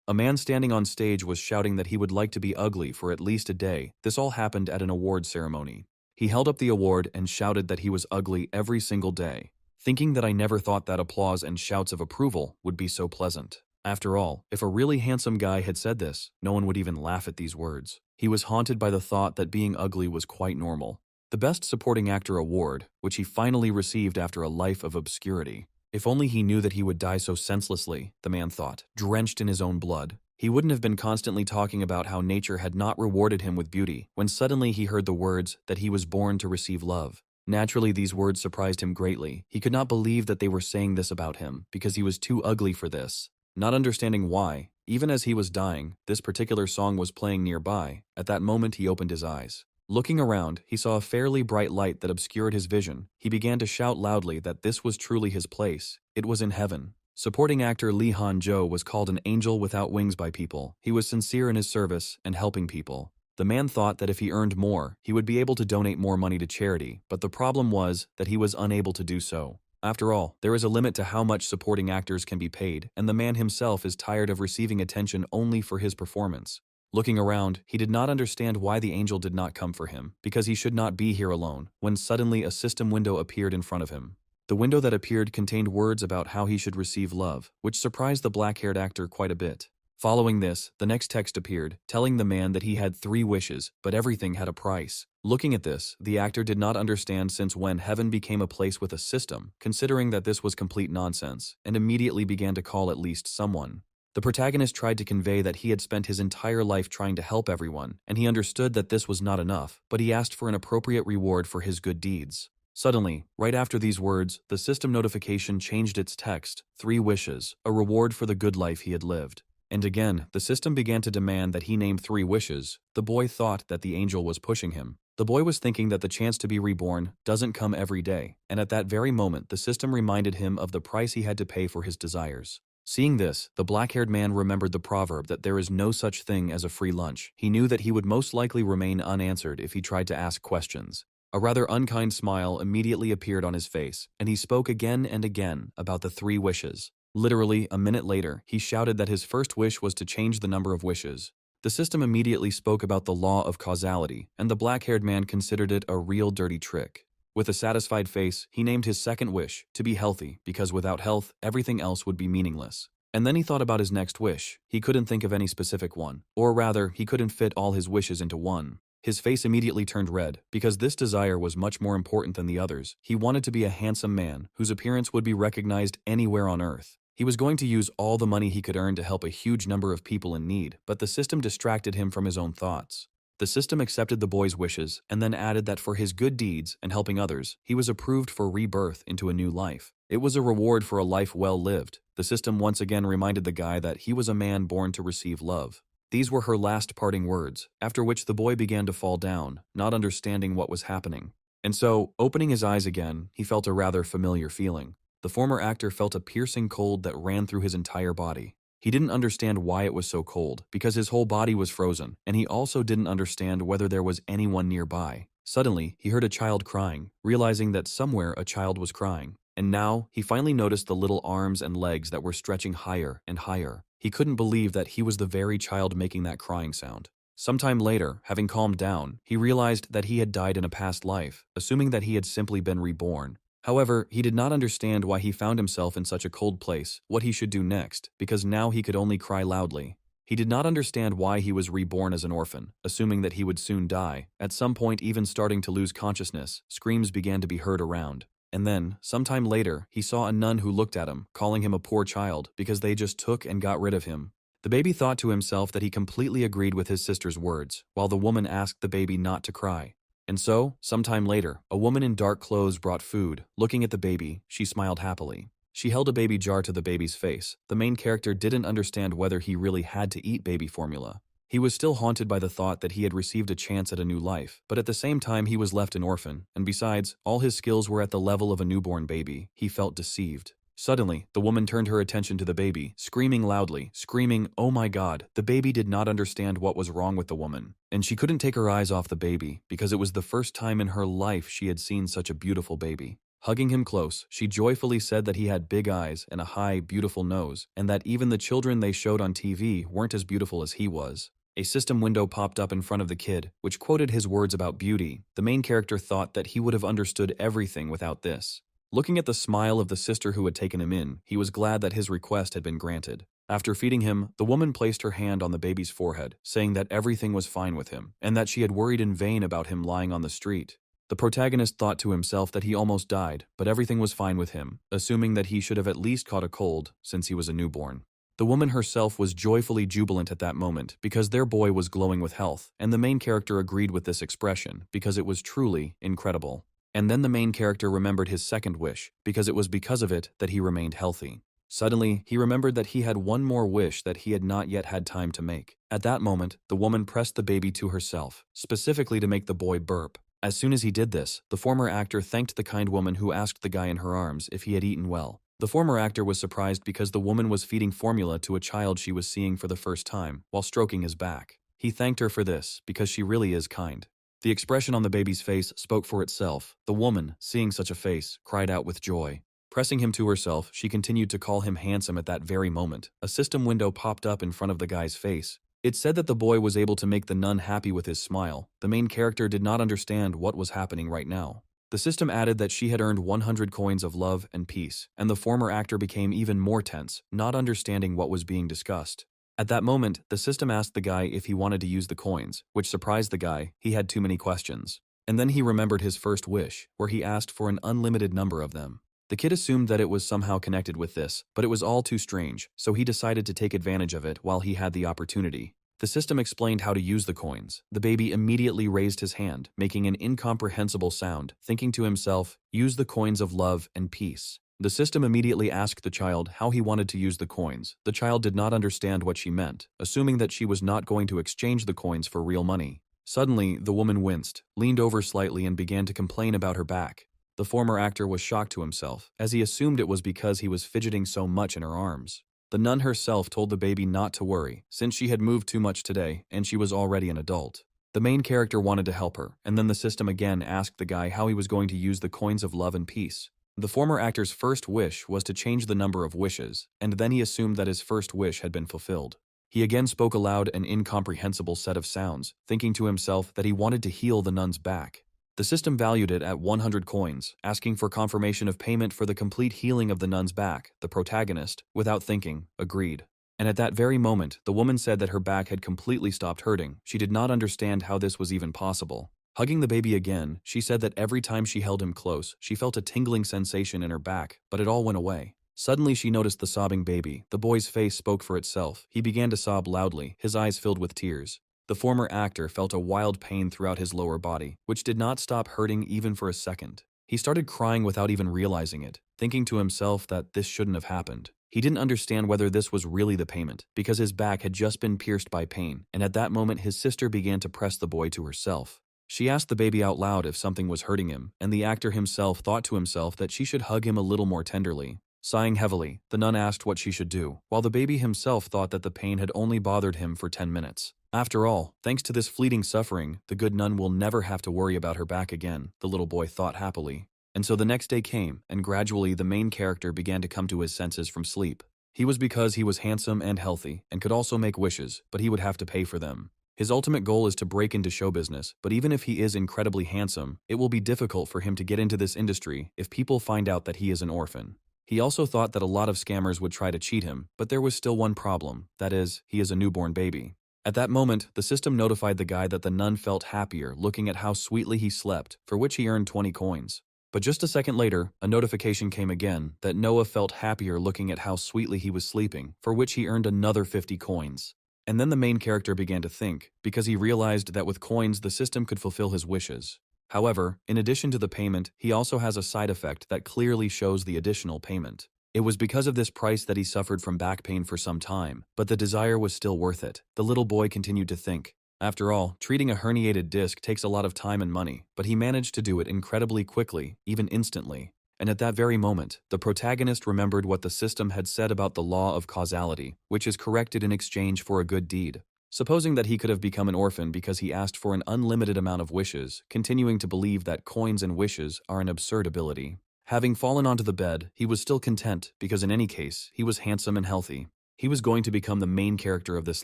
A man standing on stage was shouting that he would like to be ugly for at least a day. This all happened at an award ceremony. He held up the award and shouted that he was ugly every single day, thinking that I never thought that applause and shouts of approval would be so pleasant. After all, if a really handsome guy had said this, no one would even laugh at these words. He was haunted by the thought that being ugly was quite normal. The Best Supporting Actor award, which he finally received after a life of obscurity. If only he knew that he would die so senselessly, the man thought, drenched in his own blood. He wouldn't have been constantly talking about how nature had not rewarded him with beauty, when suddenly he heard the words that he was born to receive love. Naturally, these words surprised him greatly. He could not believe that they were saying this about him, because he was too ugly for this. Not understanding why, even as he was dying, this particular song was playing nearby. At that moment, he opened his eyes. Looking around, he saw a fairly bright light that obscured his vision. He began to shout loudly that this was truly his place. It was in heaven. Supporting actor Lee Han-jo was called an angel without wings by people. He was sincere in his service and helping people. The man thought that if he earned more, he would be able to donate more money to charity, but the problem was that he was unable to do so. After all, there is a limit to how much supporting actors can be paid, and the man himself is tired of receiving attention only for his performance. Looking around, he did not understand why the angel did not come for him, because he should not be here alone, when suddenly a system window appeared in front of him. The window that appeared contained words about how he should receive love, which surprised the black-haired actor quite a bit. Following this, the next text appeared, telling the man that he had 3 wishes, but everything had a price. Looking at this, the actor did not understand since when heaven became a place with a system, considering that this was complete nonsense, and immediately began to call at least someone. The protagonist tried to convey that he had spent his entire life trying to help everyone, and he understood that this was not enough, but he asked for an appropriate reward for his good deeds. Suddenly, right after these words, the system notification changed its text, 3 wishes, a reward for the good life he had lived. And again, the system began to demand that he name 3 wishes. The boy thought that the angel was pushing him. The boy was thinking that the chance to be reborn doesn't come every day, and at that very moment, the system reminded him of the price he had to pay for his desires. Seeing this, the black-haired man remembered the proverb that there is no such thing as a free lunch. He knew that he would most likely remain unanswered if he tried to ask questions. A rather unkind smile immediately appeared on his face, and he spoke again and again about the 3 wishes. Literally, a minute later, he shouted that his first wish was to change the number of wishes. The system immediately spoke about the law of causality, and the black-haired man considered it a real dirty trick. With a satisfied face, he named his second wish, to be healthy, because without health, everything else would be meaningless. And then he thought about his next wish. He couldn't think of any specific one. Or rather, he couldn't fit all his wishes into one. His face immediately turned red, because this desire was much more important than the others. He wanted to be a handsome man, whose appearance would be recognized anywhere on Earth. He was going to use all the money he could earn to help a huge number of people in need, but the system distracted him from his own thoughts. The system accepted the boy's wishes and then added that for his good deeds and helping others, he was approved for rebirth into a new life. It was a reward for a life well lived. The system once again reminded the guy that he was a man born to receive love. These were her last parting words, after which the boy began to fall down, not understanding what was happening. And so, opening his eyes again, he felt a rather familiar feeling. The former actor felt a piercing cold that ran through his entire body. He didn't understand why it was so cold, because his whole body was frozen, and he also didn't understand whether there was anyone nearby. Suddenly, he heard a child crying, realizing that somewhere a child was crying. And now, he finally noticed the little arms and legs that were stretching higher and higher. He couldn't believe that he was the very child making that crying sound. Sometime later, having calmed down, he realized that he had died in a past life, assuming that he had simply been reborn. However, he did not understand why he found himself in such a cold place, what he should do next, because now he could only cry loudly. He did not understand why he was reborn as an orphan, assuming that he would soon die. At some point, even starting to lose consciousness, screams began to be heard around. And then, sometime later, he saw a nun who looked at him, calling him a poor child, because they just took and got rid of him. The baby thought to himself that he completely agreed with his sister's words, while the woman asked the baby not to cry. And so, sometime later, a woman in dark clothes brought food. Looking at the baby, she smiled happily. She held a baby jar to the baby's face. The main character didn't understand whether he really had to eat baby formula. He was still haunted by the thought that he had received a chance at a new life, but at the same time he was left an orphan, and besides, all his skills were at the level of a newborn baby. He felt deceived. Suddenly, the woman turned her attention to the baby, screaming loudly, screaming, "Oh my God!" The baby did not understand what was wrong with the woman, and she couldn't take her eyes off the baby because it was the first time in her life she had seen such a beautiful baby. Hugging him close, she joyfully said that he had big eyes and a high, beautiful nose, and that even the children they showed on TV weren't as beautiful as he was. A system window popped up in front of the kid, which quoted his words about beauty. The main character thought that he would have understood everything without this. Looking at the smile of the sister who had taken him in, he was glad that his request had been granted. After feeding him, the woman placed her hand on the baby's forehead, saying that everything was fine with him, and that she had worried in vain about him lying on the street. The protagonist thought to himself that he almost died, but everything was fine with him, assuming that he should have at least caught a cold, since he was a newborn. The woman herself was joyfully jubilant at that moment because their boy was glowing with health, and the main character agreed with this expression because it was truly incredible. And then the main character remembered his second wish, because it was because of it that he remained healthy. Suddenly, he remembered that he had one more wish that he had not yet had time to make. At that moment, the woman pressed the baby to herself, specifically to make the boy burp. As soon as he did this, the former actor thanked the kind woman who asked the guy in her arms if he had eaten well. The former actor was surprised because the woman was feeding formula to a child she was seeing for the first time, while stroking his back. He thanked her for this, because she really is kind. The expression on the baby's face spoke for itself. The woman, seeing such a face, cried out with joy. Pressing him to herself, she continued to call him handsome at that very moment. A system window popped up in front of the guy's face. It said that the boy was able to make the nun happy with his smile. The main character did not understand what was happening right now. The system added that she had earned 100 coins of love and peace, and the former actor became even more tense, not understanding what was being discussed. At that moment, the system asked the guy if he wanted to use the coins, which surprised the guy. He had too many questions. And then he remembered his first wish, where he asked for an unlimited number of them. The kid assumed that it was somehow connected with this, but it was all too strange, so he decided to take advantage of it while he had the opportunity. The system explained how to use the coins. The baby immediately raised his hand, making an incomprehensible sound, thinking to himself, "Use the coins of love and peace." The system immediately asked the child how he wanted to use the coins. The child did not understand what she meant, assuming that she was not going to exchange the coins for real money. Suddenly, the woman winced, leaned over slightly and began to complain about her back. The former actor was shocked to himself, as he assumed it was because he was fidgeting so much in her arms. The nun herself told the baby not to worry, since she had moved too much today, and she was already an adult. The main character wanted to help her, and then the system again asked the guy how he was going to use the coins of love and peace. The former actor's first wish was to change the number of wishes, and then he assumed that his first wish had been fulfilled. He again spoke aloud an incomprehensible set of sounds, thinking to himself that he wanted to heal the nun's back. The system valued it at 100 coins, asking for confirmation of payment for the complete healing of the nun's back. The protagonist, without thinking, agreed. And at that very moment, the woman said that her back had completely stopped hurting. She did not understand how this was even possible. Hugging the baby again, she said that every time she held him close, she felt a tingling sensation in her back, but it all went away. Suddenly she noticed the sobbing baby. The boy's face spoke for itself. He began to sob loudly, his eyes filled with tears. The former actor felt a wild pain throughout his lower body, which did not stop hurting even for a second. He started crying without even realizing it, thinking to himself that this shouldn't have happened. He didn't understand whether this was really the payment, because his back had just been pierced by pain, and at that moment his sister began to press the boy to herself. She asked the baby out loud if something was hurting him, and the actor himself thought to himself that she should hug him a little more tenderly. Sighing heavily, the nun asked what she should do, while the baby himself thought that the pain had only bothered him for 10 minutes. After all, thanks to this fleeting suffering, the good nun will never have to worry about her back again, the little boy thought happily. And so the next day came, and gradually the main character began to come to his senses from sleep. He was because he was handsome and healthy, and could also make wishes, but he would have to pay for them. His ultimate goal is to break into show business, but even if he is incredibly handsome, it will be difficult for him to get into this industry if people find out that he is an orphan. He also thought that a lot of scammers would try to cheat him, but there was still one problem, that is, he is a newborn baby. At that moment, the system notified the guy that the nun felt happier looking at how sweetly he slept, for which he earned 20 coins. But just a second later, a notification came again that Noah felt happier looking at how sweetly he was sleeping, for which he earned another 50 coins. And then the main character began to think, because he realized that with coins the system could fulfill his wishes. However, in addition to the payment, he also has a side effect that clearly shows the additional payment. It was because of this price that he suffered from back pain for some time, but the desire was still worth it. The little boy continued to think. After all, treating a herniated disc takes a lot of time and money, but he managed to do it incredibly quickly, even instantly. And at that very moment, the protagonist remembered what the system had said about the law of causality, which is corrected in exchange for a good deed. Supposing that he could have become an orphan because he asked for an unlimited amount of wishes, continuing to believe that coins and wishes are an absurd ability. Having fallen onto the bed, he was still content because in any case, he was handsome and healthy. He was going to become the main character of this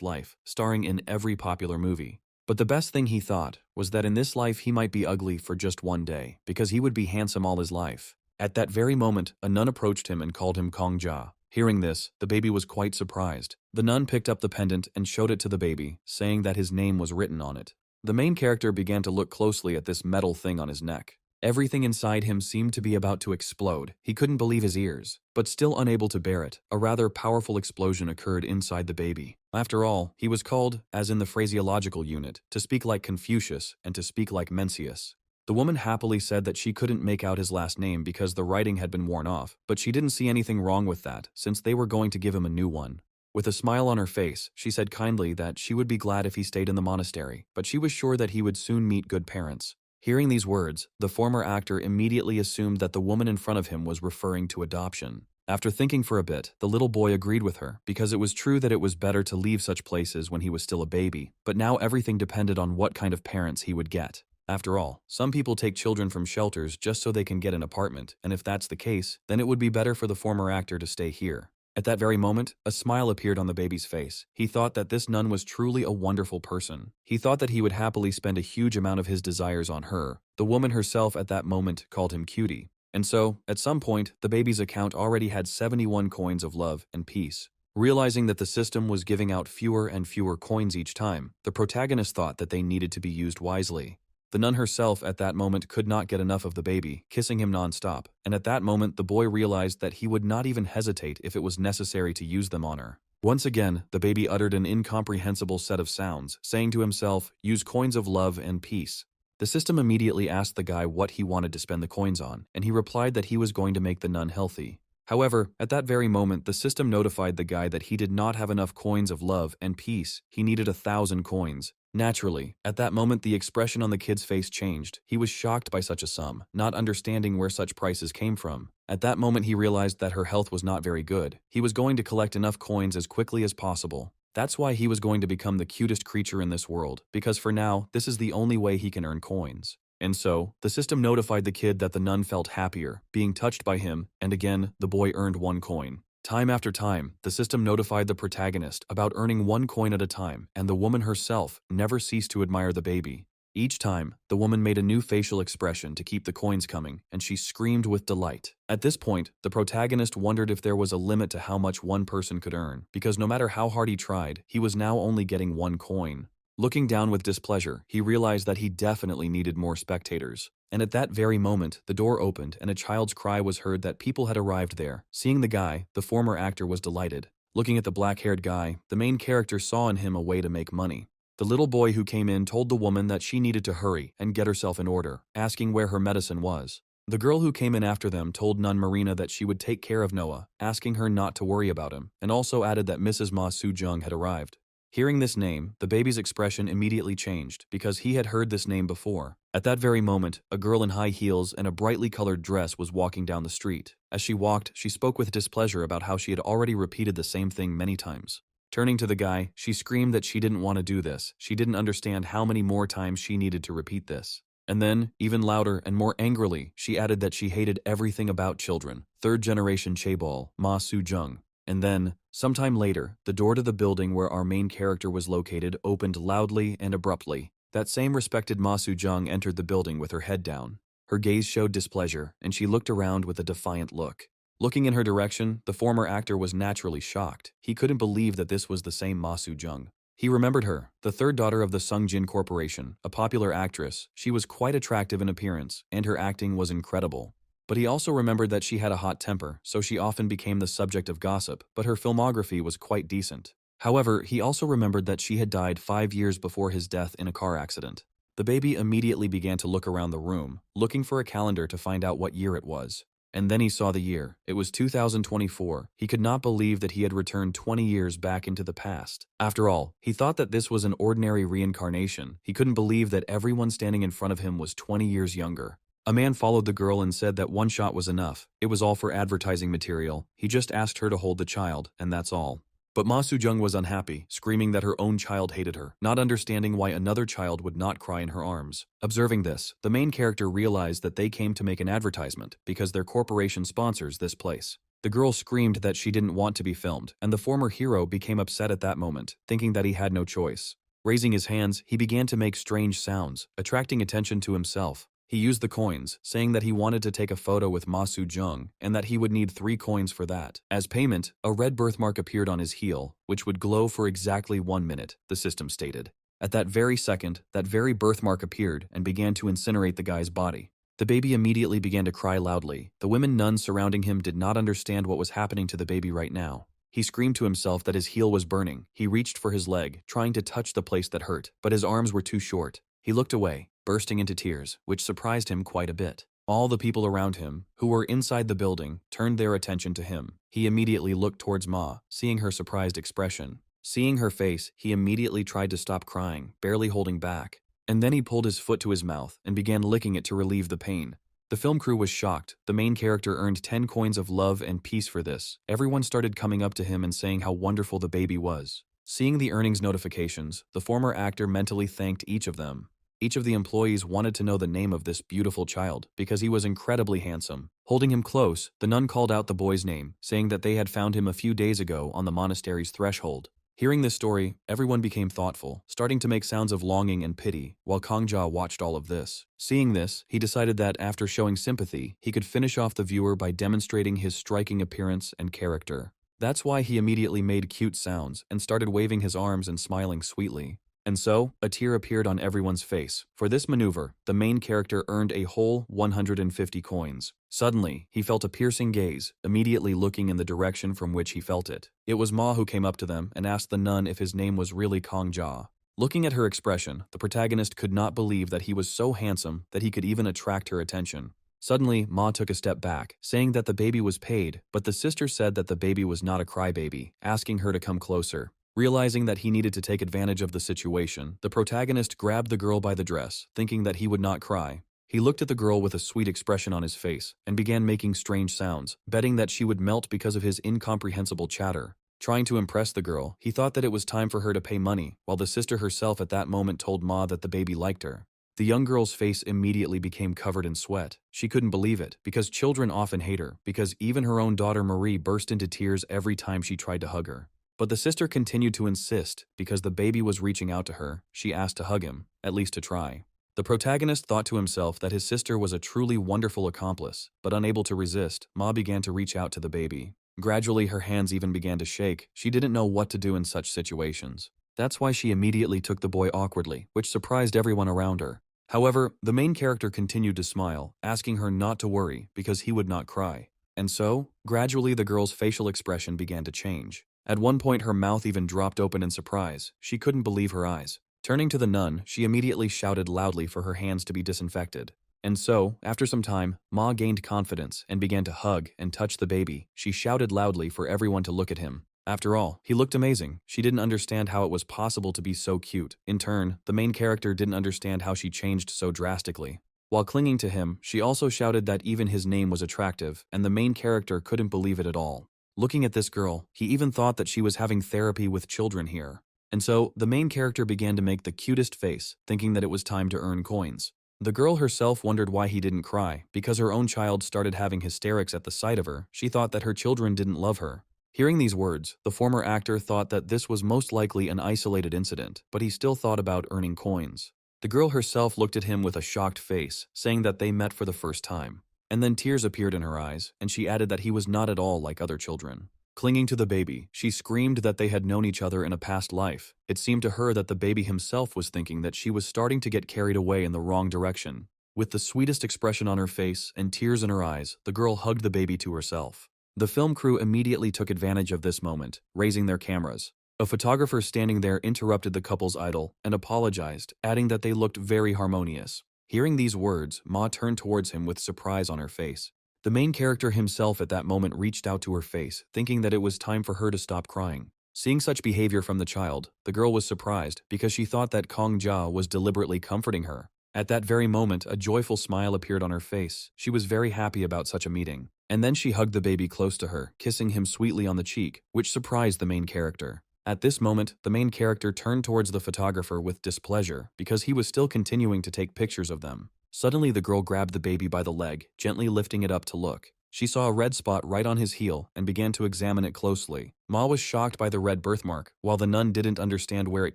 life, starring in every popular movie. But the best thing he thought was that in this life he might be ugly for just one day, because he would be handsome all his life. At that very moment, a nun approached him and called him Kongjia. Hearing this, the baby was quite surprised. The nun picked up the pendant and showed it to the baby, saying that his name was written on it. The main character began to look closely at this metal thing on his neck. Everything inside him seemed to be about to explode. He couldn't believe his ears. But still unable to bear it, a rather powerful explosion occurred inside the baby. After all, he was called, as in the phraseological unit, to speak like Confucius and to speak like Mencius. The woman happily said that she couldn't make out his last name because the writing had been worn off, but she didn't see anything wrong with that, since they were going to give him a new one. With a smile on her face, she said kindly that she would be glad if he stayed in the monastery, but she was sure that he would soon meet good parents. Hearing these words, the former actor immediately assumed that the woman in front of him was referring to adoption. After thinking for a bit, the little boy agreed with her, because it was true that it was better to leave such places when he was still a baby, but now everything depended on what kind of parents he would get. After all, some people take children from shelters just so they can get an apartment, and if that's the case, then it would be better for the former actor to stay here. At that very moment, a smile appeared on the baby's face. He thought that this nun was truly a wonderful person. He thought that he would happily spend a huge amount of his desires on her. The woman herself at that moment called him cutie. And so, at some point, the baby's account already had 71 coins of love and peace. Realizing that the system was giving out fewer and fewer coins each time, the protagonist thought that they needed to be used wisely. The nun herself at that moment could not get enough of the baby, kissing him non-stop, and at that moment the boy realized that he would not even hesitate if it was necessary to use them on her. Once again, the baby uttered an incomprehensible set of sounds, saying to himself, "Use coins of love and peace." The system immediately asked the guy what he wanted to spend the coins on, and he replied that he was going to make the nun healthy. However, at that very moment, the system notified the guy that he did not have enough coins of love and peace. He needed 1,000 coins. Naturally, at that moment the expression on the kid's face changed. He was shocked by such a sum, not understanding where such prices came from. At that moment he realized that her health was not very good. He was going to collect enough coins as quickly as possible. That's why he was going to become the cutest creature in this world, because for now, this is the only way he can earn coins. And so, the system notified the kid that the nun felt happier, being touched by him, and again, the boy earned 1 coin. Time after time, the system notified the protagonist about earning 1 coin at a time, and the woman herself never ceased to admire the baby. Each time, the woman made a new facial expression to keep the coins coming, and she screamed with delight. At this point, the protagonist wondered if there was a limit to how much one person could earn, because no matter how hard he tried, he was now only getting 1 coin. Looking down with displeasure, he realized that he definitely needed more spectators. And at that very moment, the door opened and a child's cry was heard that people had arrived there. Seeing the guy, the former actor was delighted. Looking at the black-haired guy, the main character saw in him a way to make money. The little boy who came in told the woman that she needed to hurry and get herself in order, asking where her medicine was. The girl who came in after them told Nun Marina that she would take care of Noah, asking her not to worry about him, and also added that Mrs. Ma Soo-jung had arrived. Hearing this name, the baby's expression immediately changed, because he had heard this name before. At that very moment, a girl in high heels and a brightly colored dress was walking down the street. As she walked, she spoke with displeasure about how she had already repeated the same thing many times. Turning to the guy, she screamed that she didn't want to do this. She didn't understand how many more times she needed to repeat this. And then, even louder and more angrily, she added that she hated everything about children. 3rd-generation chaebol, Ma Soo-jung. And then, sometime later, the door to the building where our main character was located opened loudly and abruptly. That same respected Ma Soo-jung entered the building with her head down. Her gaze showed displeasure, and she looked around with a defiant look. Looking in her direction, the former actor was naturally shocked. He couldn't believe that this was the same Ma Soo-jung. He remembered her, the 3rd daughter of the Sungjin Corporation, a popular actress. She was quite attractive in appearance, and her acting was incredible. But he also remembered that she had a hot temper, so she often became the subject of gossip, but her filmography was quite decent. However, he also remembered that she had died 5 years before his death in a car accident. The baby immediately began to look around the room, looking for a calendar to find out what year it was. And then he saw the year. It was 2024. He could not believe that he had returned 20 years back into the past. After all, he thought that this was an ordinary reincarnation. He couldn't believe that everyone standing in front of him was 20 years younger. A man followed the girl and said that 1 shot was enough. It was all for advertising material. He just asked her to hold the child, and that's all. But Ma Sujung was unhappy, screaming that her own child hated her, not understanding why another child would not cry in her arms. Observing this, the main character realized that they came to make an advertisement because their corporation sponsors this place. The girl screamed that she didn't want to be filmed, and the former hero became upset at that moment, thinking that he had no choice. Raising his hands, he began to make strange sounds, attracting attention to himself. He used the coins, saying that he wanted to take a photo with Ma Soo-jung and that he would need 3 coins for that. As payment, a red birthmark appeared on his heel, which would glow for exactly 1 minute, the system stated. At that very second, that very birthmark appeared and began to incinerate the guy's body. The baby immediately began to cry loudly. The women nuns surrounding him did not understand what was happening to the baby right now. He screamed to himself that his heel was burning. He reached for his leg, trying to touch the place that hurt, but his arms were too short. He looked away, bursting into tears, which surprised him quite a bit. All the people around him, who were inside the building, turned their attention to him. He immediately looked towards Ma, seeing her surprised expression. Seeing her face, he immediately tried to stop crying, barely holding back. And then he pulled his foot to his mouth and began licking it to relieve the pain. The film crew was shocked. The main character earned 10 coins of love and peace for this. Everyone started coming up to him and saying how wonderful the baby was. Seeing the earnings notifications, the former actor mentally thanked each of them. Each of the employees wanted to know the name of this beautiful child because he was incredibly handsome. Holding him close, the nun called out the boy's name, saying that they had found him a few days ago on the monastery's threshold. Hearing this story, everyone became thoughtful, starting to make sounds of longing and pity, while Kong-ja watched all of this. Seeing this, he decided that after showing sympathy, he could finish off the viewer by demonstrating his striking appearance and character. That's why he immediately made cute sounds and started waving his arms and smiling sweetly. And so, a tear appeared on everyone's face. For this maneuver, the main character earned a whole 150 coins. Suddenly, he felt a piercing gaze, immediately looking in the direction from which he felt it. It was Ma who came up to them and asked the nun if his name was really Kong-ja. Looking at her expression, the protagonist could not believe that he was so handsome that he could even attract her attention. Suddenly, Ma took a step back, saying that the baby was paid, but the sister said that the baby was not a crybaby, asking her to come closer. Realizing that he needed to take advantage of the situation, the protagonist grabbed the girl by the dress, thinking that he would not cry. He looked at the girl with a sweet expression on his face and began making strange sounds, betting that she would melt because of his incomprehensible chatter. Trying to impress the girl, he thought that it was time for her to pay money, while the sister herself at that moment told Ma that the baby liked her. The young girl's face immediately became covered in sweat. She couldn't believe it, because children often hate her, because even her own daughter Marie burst into tears every time she tried to hug her. But the sister continued to insist because the baby was reaching out to her. She asked to hug him, at least to try. The protagonist thought to himself that his sister was a truly wonderful accomplice, but unable to resist, Ma began to reach out to the baby. Gradually, her hands even began to shake. She didn't know what to do in such situations. That's why she immediately took the boy awkwardly, which surprised everyone around her. However, the main character continued to smile, asking her not to worry because he would not cry. And so, gradually the girl's facial expression began to change. At one point, her mouth even dropped open in surprise. She couldn't believe her eyes. Turning to the nun, she immediately shouted loudly for her hands to be disinfected. And so, after some time, Ma gained confidence and began to hug and touch the baby. She shouted loudly for everyone to look at him. After all, he looked amazing. She didn't understand how it was possible to be so cute. In turn, the main character didn't understand how she changed so drastically. While clinging to him, she also shouted that even his name was attractive, and the main character couldn't believe it at all. Looking at this girl, he even thought that she was having therapy with children here. And so, the main character began to make the cutest face, thinking that it was time to earn coins. The girl herself wondered why he didn't cry, because her own child started having hysterics at the sight of her. She thought that her children didn't love her. Hearing these words, the former actor thought that this was most likely an isolated incident, but he still thought about earning coins. The girl herself looked at him with a shocked face, saying that they met for the first time. And then tears appeared in her eyes, and she added that he was not at all like other children. Clinging to the baby, she screamed that they had known each other in a past life. It seemed to her that the baby himself was thinking that she was starting to get carried away in the wrong direction. With the sweetest expression on her face and tears in her eyes, the girl hugged the baby to herself. The film crew immediately took advantage of this moment, raising their cameras. A photographer standing there interrupted the couple's idyll and apologized, adding that they looked very harmonious. Hearing these words, Ma turned towards him with surprise on her face. The main character himself at that moment reached out to her face, thinking that it was time for her to stop crying. Seeing such behavior from the child, the girl was surprised because she thought that Kong-ja was deliberately comforting her. At that very moment, a joyful smile appeared on her face. She was very happy about such a meeting. And then she hugged the baby close to her, kissing him sweetly on the cheek, which surprised the main character. At this moment, the main character turned towards the photographer with displeasure because he was still continuing to take pictures of them. Suddenly the girl grabbed the baby by the leg, gently lifting it up to look. She saw a red spot right on his heel and began to examine it closely. Ma was shocked by the red birthmark, while the nun didn't understand where it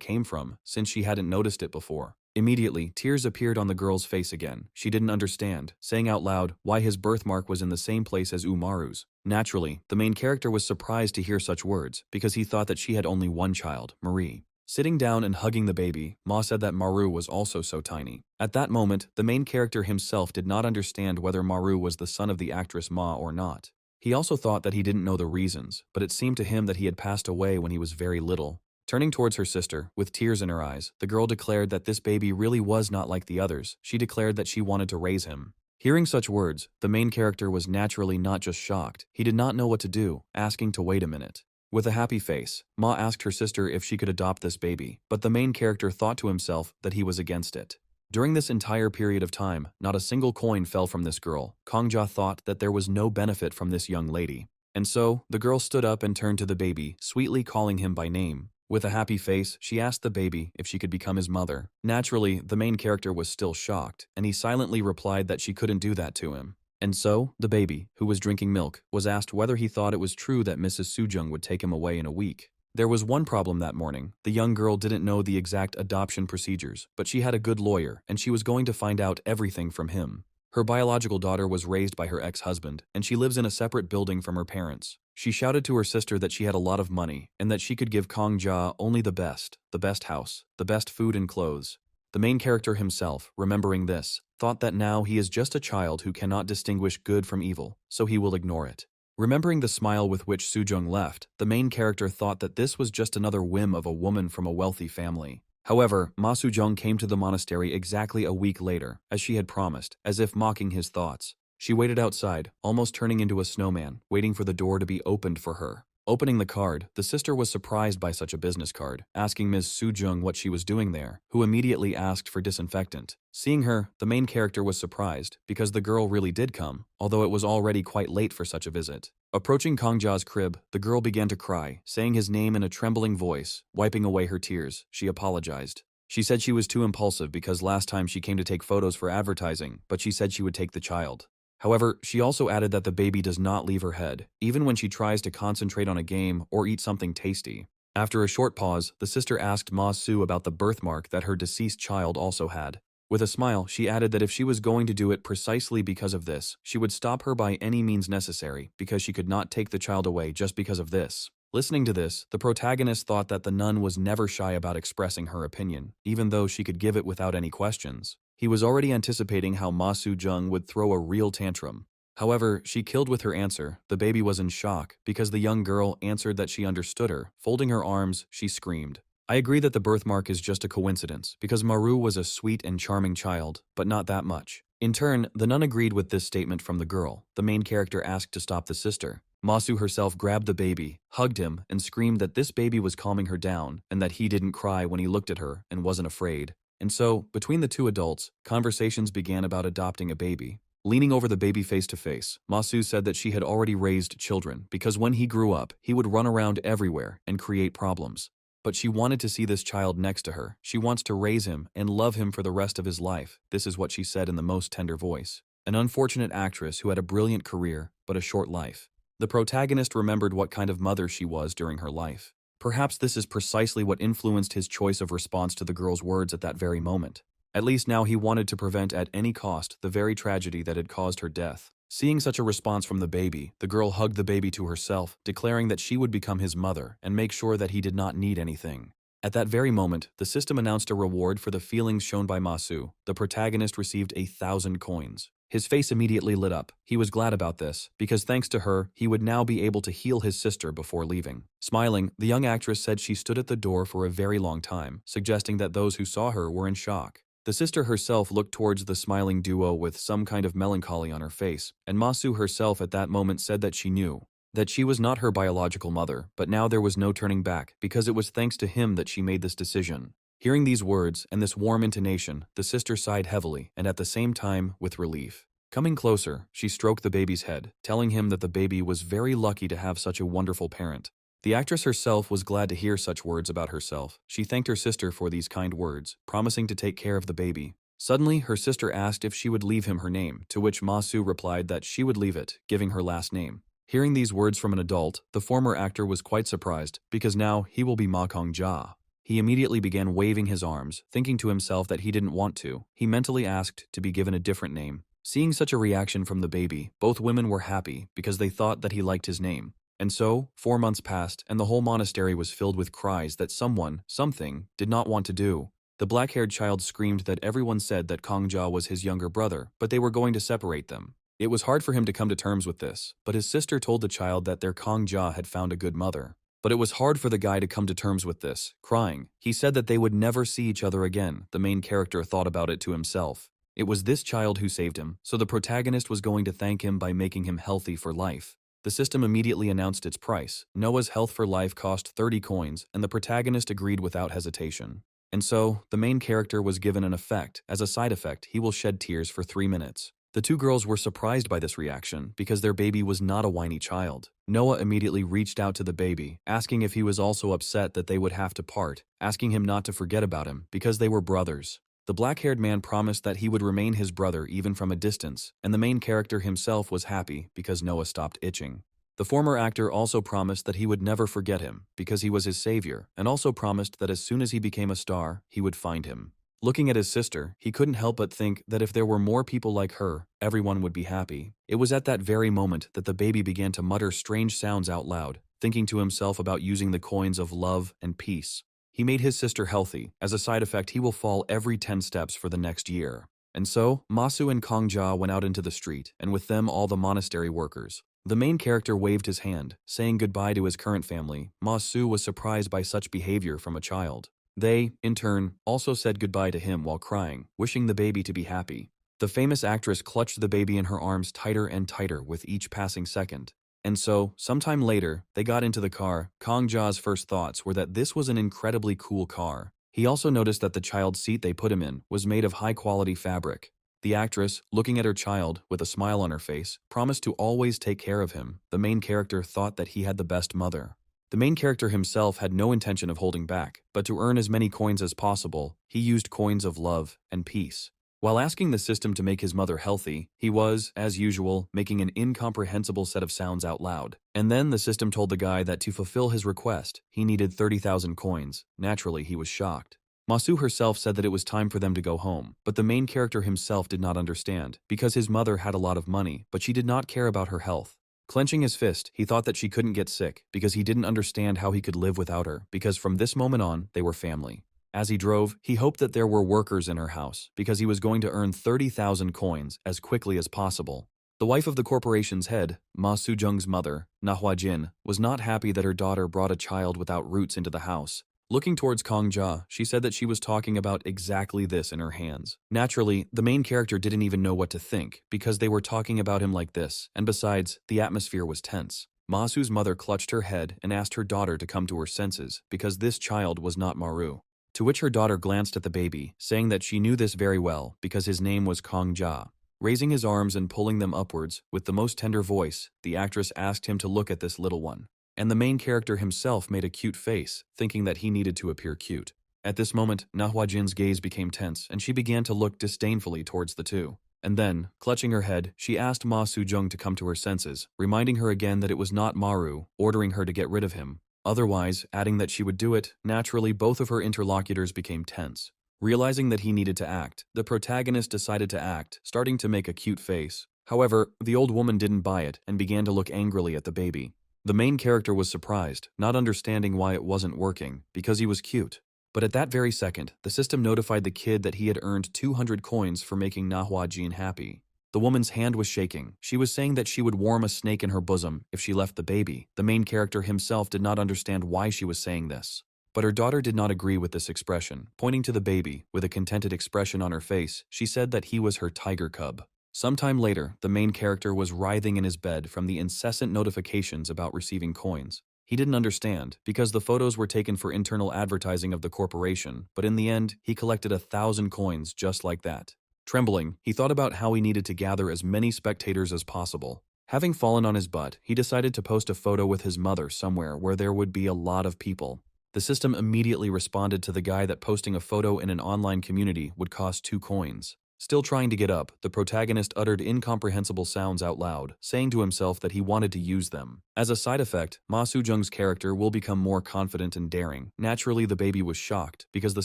came from, since she hadn't noticed it before. Immediately, tears appeared on the girl's face again. She didn't understand, saying out loud why his birthmark was in the same place as Umaru's. Naturally, the main character was surprised to hear such words, because he thought that she had only one child, Marie. Sitting down and hugging the baby, Ma said that Maru was also so tiny. At that moment, the main character himself did not understand whether Maru was the son of the actress Ma or not. He also thought that he didn't know the reasons, but it seemed to him that he had passed away when he was very little. Turning towards her sister, with tears in her eyes, the girl declared that this baby really was not like the others. She declared that she wanted to raise him. Hearing such words, the main character was naturally not just shocked. He did not know what to do, asking to wait a minute. With a happy face, Ma asked her sister if she could adopt this baby, but the main character thought to himself that he was against it. During this entire period of time, not a single coin fell from this girl. Kongja thought that there was no benefit from this young lady. And so, the girl stood up and turned to the baby, sweetly calling him by name. With a happy face, she asked the baby if she could become his mother. Naturally, the main character was still shocked, and he silently replied that she couldn't do that to him. And so, the baby, who was drinking milk, was asked whether he thought it was true that Mrs. Sujung would take him away in a week. There was one problem that morning. The young girl didn't know the exact adoption procedures, but she had a good lawyer, and she was going to find out everything from him. Her biological daughter was raised by her ex-husband, and she lives in a separate building from her parents. She shouted to her sister that she had a lot of money, and that she could give Kong Ja only the best house, the best food and clothes. The main character himself, remembering this, thought that now he is just a child who cannot distinguish good from evil, so he will ignore it. Remembering the smile with which Sujung left, the main character thought that this was just another whim of a woman from a wealthy family. However, Ma Sujung came to the monastery exactly a week later, as she had promised, as if mocking his thoughts. She waited outside, almost turning into a snowman, waiting for the door to be opened for her. Opening the card, the sister was surprised by such a business card, asking Ms. Sujung what she was doing there, who immediately asked for disinfectant. Seeing her, the main character was surprised, because the girl really did come, although it was already quite late for such a visit. Approaching Kongja's crib, the girl began to cry, saying his name in a trembling voice. Wiping away her tears, she apologized. She said she was too impulsive because last time she came to take photos for advertising, but she said she would take the child. However, she also added that the baby does not leave her head, even when she tries to concentrate on a game or eat something tasty. After a short pause, the sister asked Ma Su about the birthmark that her deceased child also had. With a smile, she added that if she was going to do it precisely because of this, she would stop her by any means necessary, because she could not take the child away just because of this. Listening to this, the protagonist thought that the nun was never shy about expressing her opinion, even though she could give it without any questions. He was already anticipating how Ma Sujung would throw a real tantrum. However, she killed with her answer. The baby was in shock, because the young girl answered that she understood her. Folding her arms, she screamed. I agree that the birthmark is just a coincidence, because Maru was a sweet and charming child, but not that much. In turn, the nun agreed with this statement from the girl. The main character asked to stop the sister. Masu herself grabbed the baby, hugged him, and screamed that this baby was calming her down, and that he didn't cry when he looked at her and wasn't afraid. And so, between the two adults, conversations began about adopting a baby. Leaning over the baby face to face, Masu said that she had already raised children because when he grew up, he would run around everywhere and create problems. But she wanted to see this child next to her. She wants to raise him and love him for the rest of his life. This is what she said in the most tender voice. An unfortunate actress who had a brilliant career, but a short life. The protagonist remembered what kind of mother she was during her life. Perhaps this is precisely what influenced his choice of response to the girl's words at that very moment. At least now he wanted to prevent at any cost the very tragedy that had caused her death. Seeing such a response from the baby, the girl hugged the baby to herself, declaring that she would become his mother and make sure that he did not need anything. At that very moment, the system announced a reward for the feelings shown by Masu. The protagonist received 1,000 coins. His face immediately lit up. He was glad about this, because thanks to her, he would now be able to heal his sister before leaving. Smiling, the young actress said she stood at the door for a very long time, suggesting that those who saw her were in shock. The sister herself looked towards the smiling duo with some kind of melancholy on her face, and Masu herself at that moment said that she knew that she was not her biological mother, but now there was no turning back, because it was thanks to him that she made this decision. Hearing these words and this warm intonation, the sister sighed heavily and at the same time with relief. Coming closer, she stroked the baby's head, telling him that the baby was very lucky to have such a wonderful parent. The actress herself was glad to hear such words about herself. She thanked her sister for these kind words, promising to take care of the baby. Suddenly, her sister asked if she would leave him her name, to which Ma-su replied that she would leave it, giving her last name. Hearing these words from an adult, the former actor was quite surprised, because now he will be Ma Kong-ja. He immediately began waving his arms, thinking to himself that he didn't want to. He mentally asked to be given a different name. Seeing such a reaction from the baby, both women were happy because they thought that he liked his name. And so, 4 months passed, and the whole monastery was filled with cries that someone, something, did not want to do. The black-haired child screamed that everyone said that Kong-ja was his younger brother, but they were going to separate them. It was hard for him to come to terms with this, but his sister told the child that their Kong-ja had found a good mother. But it was hard for the guy to come to terms with this, crying. He said that they would never see each other again. The main character thought about it to himself. It was this child who saved him, so the protagonist was going to thank him by making him healthy for life. The system immediately announced its price. Noah's health for life cost 30 coins, and the protagonist agreed without hesitation. And so, the main character was given an effect. As a side effect, he will shed tears for 3 minutes. The two girls were surprised by this reaction because their baby was not a whiny child. Noah immediately reached out to the baby, asking if he was also upset that they would have to part, asking him not to forget about him because they were brothers. The black-haired man promised that he would remain his brother even from a distance, and the main character himself was happy because Noah stopped itching. The former actor also promised that he would never forget him because he was his savior, and also promised that as soon as he became a star, he would find him. Looking at his sister, he couldn't help but think that if there were more people like her, everyone would be happy. It was at that very moment that the baby began to mutter strange sounds out loud, thinking to himself about using the coins of love and peace. He made his sister healthy. As a side effect, he will fall every 10 steps for the next year. And so, Ma-su and Kong-ja went out into the street, and with them all the monastery workers. The main character waved his hand, saying goodbye to his current family. Ma-su was surprised by such behavior from a child. They, in turn, also said goodbye to him while crying, wishing the baby to be happy. The famous actress clutched the baby in her arms tighter and tighter with each passing second. And so, sometime later, they got into the car. Kong-ja's first thoughts were that this was an incredibly cool car. He also noticed that the child's seat they put him in was made of high-quality fabric. The actress, looking at her child with a smile on her face, promised to always take care of him. The main character thought that he had the best mother. The main character himself had no intention of holding back, but to earn as many coins as possible, he used coins of love and peace. While asking the system to make his mother healthy, he was, as usual, making an incomprehensible set of sounds out loud. And then the system told the guy that to fulfill his request, he needed 30,000 coins. Naturally, he was shocked. Ma-su herself said that it was time for them to go home, but the main character himself did not understand, because his mother had a lot of money, but she did not care about her health. Clenching his fist, he thought that she couldn't get sick, because he didn't understand how he could live without her, because from this moment on, they were family. As he drove, he hoped that there were workers in her house, because he was going to earn 30,000 coins as quickly as possible. The wife of the corporation's head, Ma Soo-jung's mother, Manhwa Jin, was not happy that her daughter brought a child without roots into the house. Looking towards Kong-ja, she said that she was talking about exactly this in her hands. Naturally, the main character didn't even know what to think, because they were talking about him like this, and besides, the atmosphere was tense. Ma-su's mother clutched her head and asked her daughter to come to her senses, because this child was not Maru. To which her daughter glanced at the baby, saying that she knew this very well, because his name was Kong-ja. Raising his arms and pulling them upwards, with the most tender voice, the actress asked him to look at this little one. And the main character himself made a cute face, thinking that he needed to appear cute. At this moment, Manhwa Jin's gaze became tense, and she began to look disdainfully towards the two. And then, clutching her head, she asked Ma Soo-jung to come to her senses, reminding her again that it was not Maru, ordering her to get rid of him. Otherwise, adding that she would do it. Naturally, both of her interlocutors became tense. Realizing that he needed to act, the protagonist decided to act, starting to make a cute face. However, the old woman didn't buy it and began to look angrily at the baby. The main character was surprised, not understanding why it wasn't working, because he was cute. But at that very second, the system notified the kid that he had earned 200 coins for making Manhwa Jin happy. The woman's hand was shaking. She was saying that she would warm a snake in her bosom if she left the baby. The main character himself did not understand why she was saying this. But her daughter did not agree with this expression. Pointing to the baby, with a contented expression on her face, she said that he was her tiger cub. Sometime later, the main character was writhing in his bed from the incessant notifications about receiving coins. He didn't understand, because the photos were taken for internal advertising of the corporation, but in the end, he collected 1,000 coins just like that. Trembling, he thought about how he needed to gather as many spectators as possible. Having fallen on his butt, he decided to post a photo with his mother somewhere where there would be a lot of people. The system immediately responded to the guy that posting a photo in an online community would cost 2 coins. Still trying to get up, the protagonist uttered incomprehensible sounds out loud, saying to himself that he wanted to use them. As a side effect, Ma Soo-jung's character will become more confident and daring. Naturally, the baby was shocked, because the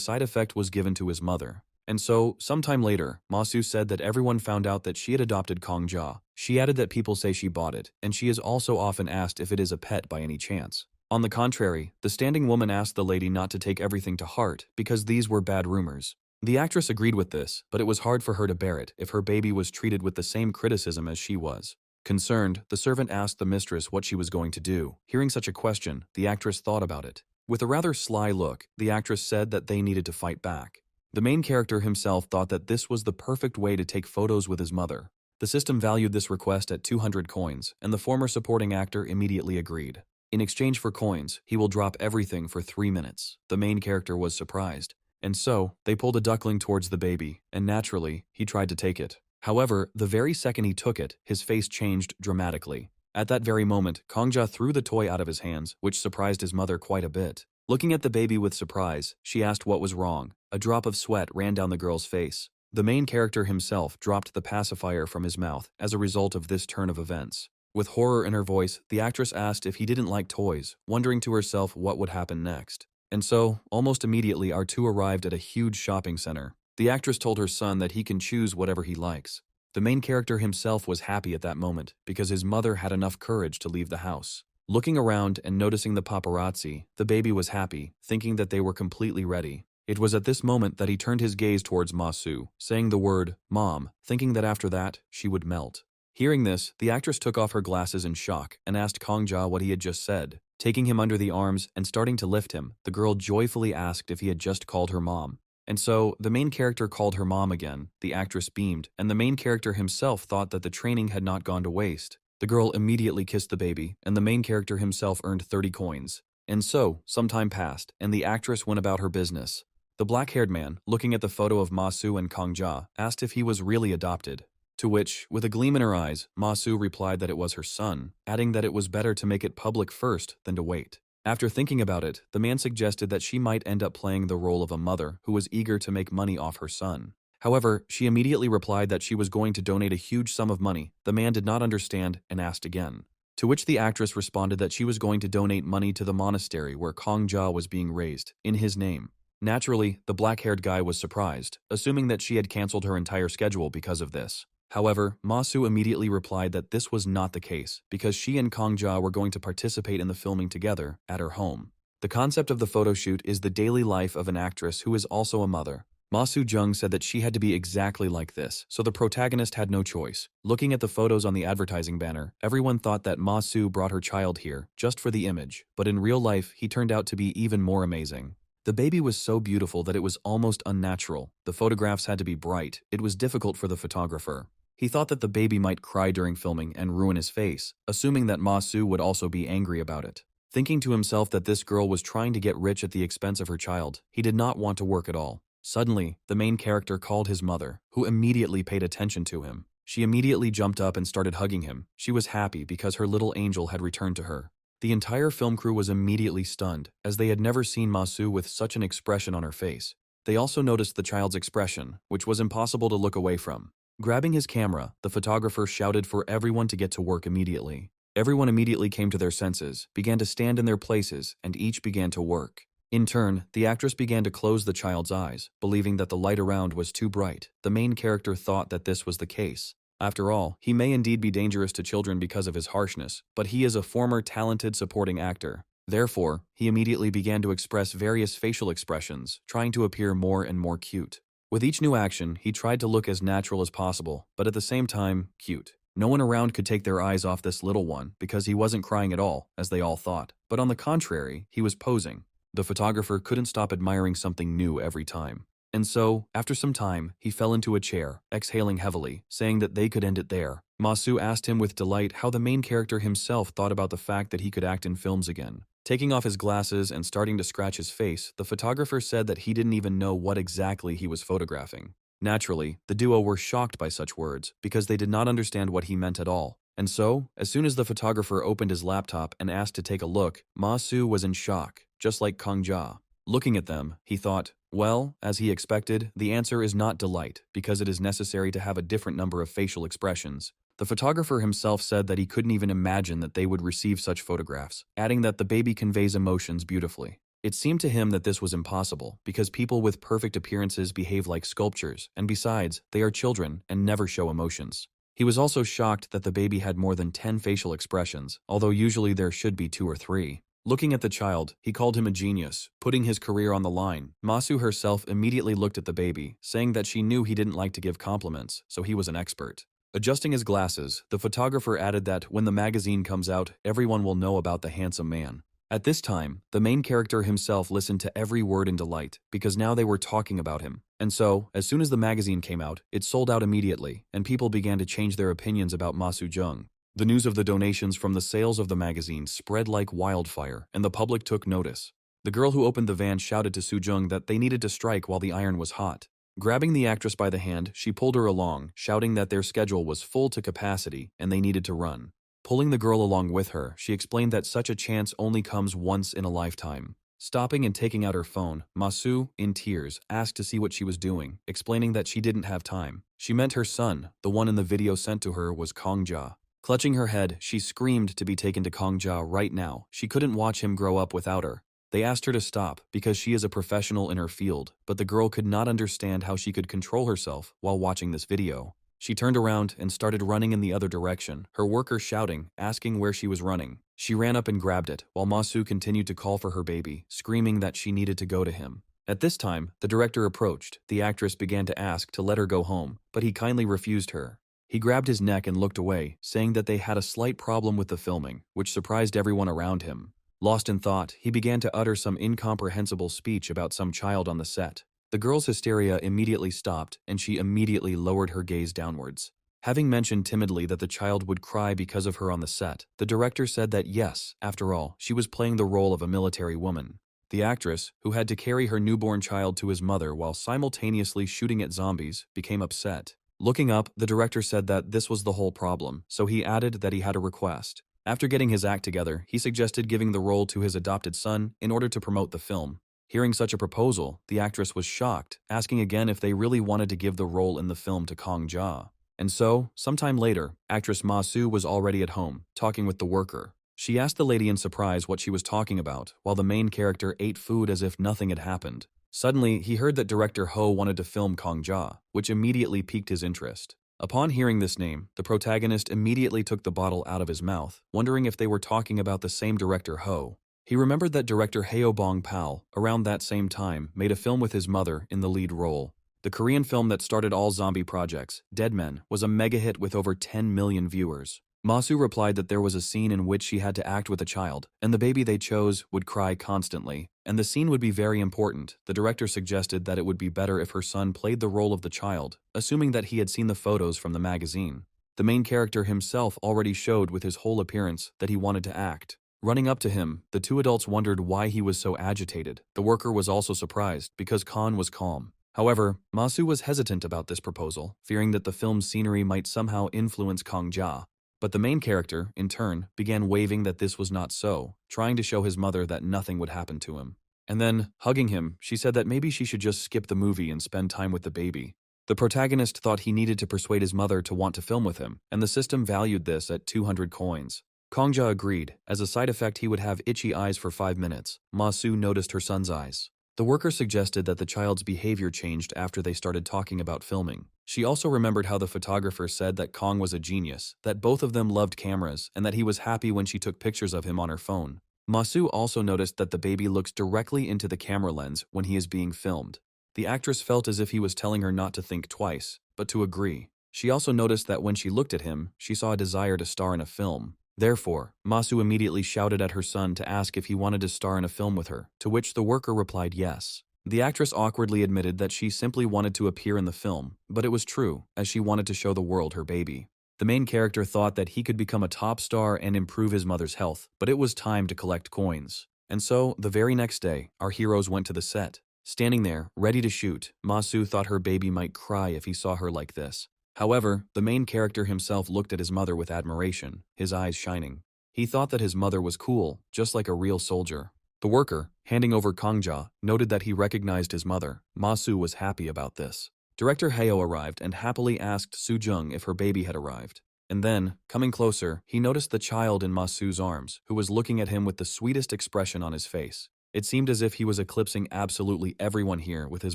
side effect was given to his mother. And so, sometime later, Ma Soo said that everyone found out that she had adopted Kong Ja. She added that people say she bought it, and she is also often asked if it is a pet by any chance. On the contrary, the standing woman asked the lady not to take everything to heart, because these were bad rumors. The actress agreed with this, but it was hard for her to bear it if her baby was treated with the same criticism as she was. Concerned, the servant asked the mistress what she was going to do. Hearing such a question, the actress thought about it. With a rather sly look, the actress said that they needed to fight back. The main character himself thought that this was the perfect way to take photos with his mother. The system valued this request at 200 coins, and the former supporting actor immediately agreed. In exchange for coins, he will drop everything for 3 minutes. The main character was surprised. And so, they pulled a duckling towards the baby, and naturally, he tried to take it. However, the very second he took it, his face changed dramatically. At that very moment, Kong Ja threw the toy out of his hands, which surprised his mother quite a bit. Looking at the baby with surprise, she asked what was wrong. A drop of sweat ran down the girl's face. The main character himself dropped the pacifier from his mouth as a result of this turn of events. With horror in her voice, the actress asked if he didn't like toys, wondering to herself what would happen next. And so, almost immediately our two arrived at a huge shopping center. The actress told her son that he can choose whatever he likes. The main character himself was happy at that moment because his mother had enough courage to leave the house. Looking around and noticing the paparazzi, the baby was happy, thinking that they were completely ready. It was at this moment that he turned his gaze towards Ma Soo, saying the word, "Mom," thinking that after that, she would melt. Hearing this, the actress took off her glasses in shock and asked Kong Ja what he had just said. Taking him under the arms and starting to lift him, the girl joyfully asked if he had just called her mom. And so, the main character called her mom again, the actress beamed, and the main character himself thought that the training had not gone to waste. The girl immediately kissed the baby, and the main character himself earned 30 coins. And so, some time passed, and the actress went about her business. The black-haired man, looking at the photo of Ma Soo and Kong Ja, asked if he was really adopted. To which, with a gleam in her eyes, Ma Soo replied that it was her son, adding that it was better to make it public first than to wait. After thinking about it, the man suggested that she might end up playing the role of a mother who was eager to make money off her son. However, she immediately replied that she was going to donate a huge sum of money. The man did not understand and asked again. To which the actress responded that she was going to donate money to the monastery where Kong Ja was being raised, in his name. Naturally, the black-haired guy was surprised, assuming that she had cancelled her entire schedule because of this. However, Ma Soo immediately replied that this was not the case, because she and Kong Ja were going to participate in the filming together at her home. The concept of the photo shoot is the daily life of an actress who is also a mother. Ma Soo-jung said that she had to be exactly like this, so the protagonist had no choice. Looking at the photos on the advertising banner, everyone thought that Ma Soo brought her child here, just for the image, but in real life, he turned out to be even more amazing. The baby was so beautiful that it was almost unnatural. The photographs had to be bright. It was difficult for the photographer. He thought that the baby might cry during filming and ruin his face, assuming that Ma Soo would also be angry about it. Thinking to himself that this girl was trying to get rich at the expense of her child, he did not want to work at all. Suddenly, the main character called his mother, who immediately paid attention to him. She immediately jumped up and started hugging him. She was happy because her little angel had returned to her. The entire film crew was immediately stunned, as they had never seen Ma Soo with such an expression on her face. They also noticed the child's expression, which was impossible to look away from. Grabbing his camera, the photographer shouted for everyone to get to work immediately. Everyone immediately came to their senses, began to stand in their places, and each began to work. In turn, the actress began to close the child's eyes, believing that the light around was too bright. The main character thought that this was the case. After all, he may indeed be dangerous to children because of his harshness, but he is a former talented supporting actor. Therefore, he immediately began to express various facial expressions, trying to appear more and more cute. With each new action, he tried to look as natural as possible, but at the same time, cute. No one around could take their eyes off this little one because he wasn't crying at all, as they all thought. But on the contrary, he was posing. The photographer couldn't stop admiring something new every time. And so, after some time, he fell into a chair, exhaling heavily, saying that they could end it there. Ma Soo asked him with delight how the main character himself thought about the fact that he could act in films again. Taking off his glasses and starting to scratch his face, the photographer said that he didn't even know what exactly he was photographing. Naturally, the duo were shocked by such words because they did not understand what he meant at all. And so, as soon as the photographer opened his laptop and asked to take a look, Ma Su was in shock, just like Kang Ja. Looking at them, he thought, well, as he expected, the answer is not delight, because it is necessary to have a different number of facial expressions. The photographer himself said that he couldn't even imagine that they would receive such photographs, adding that the baby conveys emotions beautifully. It seemed to him that this was impossible, because people with perfect appearances behave like sculptures, and besides, they are children and never show emotions. He was also shocked that the baby had more than 10 facial expressions, although usually there should be 2 or 3. Looking at the child, he called him a genius, putting his career on the line. Ma Su herself immediately looked at the baby, saying that she knew he didn't like to give compliments, so he was an expert. Adjusting his glasses, the photographer added that when the magazine comes out, everyone will know about the handsome man. At this time, the main character himself listened to every word in delight, because now they were talking about him. And so, as soon as the magazine came out, it sold out immediately, and people began to change their opinions about Ma Su-jung. The news of the donations from the sales of the magazine spread like wildfire, and the public took notice. The girl who opened the van shouted to Soo-jung that they needed to strike while the iron was hot. Grabbing the actress by the hand, she pulled her along, shouting that their schedule was full to capacity and they needed to run. Pulling the girl along with her, she explained that such a chance only comes once in a lifetime. Stopping and taking out her phone, Ma Su, in tears, asked to see what she was doing, explaining that she didn't have time. She meant her son, the one in the video sent to her, was Kang Ja. Clutching her head, she screamed to be taken to Kang Ja right now. She couldn't watch him grow up without her. They asked her to stop because she is a professional in her field, but the girl could not understand how she could control herself while watching this video. She turned around and started running in the other direction, her worker shouting, asking where she was running. She ran up and grabbed it, while Ma Su continued to call for her baby, screaming that she needed to go to him. At this time, the director approached. The actress began to ask to let her go home, but he kindly refused her. He grabbed his neck and looked away, saying that they had a slight problem with the filming, which surprised everyone around him. Lost in thought, he began to utter some incomprehensible speech about some child on the set. The girl's hysteria immediately stopped, and she immediately lowered her gaze downwards. Having mentioned timidly that the child would cry because of her on the set, the director said that yes, after all, she was playing the role of a military woman. The actress, who had to carry her newborn child to his mother while simultaneously shooting at zombies, became upset. Looking up, the director said that this was the whole problem, so he added that he had a request. After getting his act together, he suggested giving the role to his adopted son in order to promote the film. Hearing such a proposal, the actress was shocked, asking again if they really wanted to give the role in the film to Kang Ja. And so, sometime later, actress Ma Su was already at home, talking with the worker. She asked the lady in surprise what she was talking about, while the main character ate food as if nothing had happened. Suddenly, he heard that director Ho wanted to film Kang Ja, which immediately piqued his interest. Upon hearing this name, the protagonist immediately took the bottle out of his mouth, wondering if they were talking about the same director Ho. He remembered that director Heo Bong-pal, around that same time, made a film with his mother in the lead role. The Korean film that started all zombie projects, Dead Men, was a mega hit with over 10 million viewers. Ma Su replied that there was a scene in which she had to act with a child, and the baby they chose would cry constantly, and the scene would be very important. The director suggested that it would be better if her son played the role of the child, assuming that he had seen the photos from the magazine. The main character himself already showed with his whole appearance that he wanted to act. Running up to him, the two adults wondered why he was so agitated. The worker was also surprised, because Khan was calm. However, Ma Su was hesitant about this proposal, fearing that the film's scenery might somehow influence Kang Ja. But the main character, in turn, began waving that this was not so, trying to show his mother that nothing would happen to him. And then, hugging him, she said that maybe she should just skip the movie and spend time with the baby. The protagonist thought he needed to persuade his mother to want to film with him, and the system valued this at 200 coins. Kang Ja agreed. As a side effect, he would have itchy eyes for 5 minutes. Ma Su noticed her son's eyes. The worker suggested that the child's behavior changed after they started talking about filming. She also remembered how the photographer said that Kong was a genius, that both of them loved cameras, and that he was happy when she took pictures of him on her phone. Ma Su also noticed that the baby looks directly into the camera lens when he is being filmed. The actress felt as if he was telling her not to think twice, but to agree. She also noticed that when she looked at him, she saw a desire to star in a film. Therefore, Ma Su immediately shouted at her son to ask if he wanted to star in a film with her, to which the worker replied yes. The actress awkwardly admitted that she simply wanted to appear in the film, but it was true, as she wanted to show the world her baby. The main character thought that he could become a top star and improve his mother's health, but it was time to collect coins. And so, the very next day, our heroes went to the set. Standing there, ready to shoot, Masu thought her baby might cry if he saw her like this. However, the main character himself looked at his mother with admiration, his eyes shining. He thought that his mother was cool, just like a real soldier. The worker, handing over Kongja, noted that he recognized his mother. Masu was happy about this. Director Heo arrived and happily asked Sujung if her baby had arrived. And then, coming closer, he noticed the child in Masu's arms, who was looking at him with the sweetest expression on his face. It seemed as if he was eclipsing absolutely everyone here with his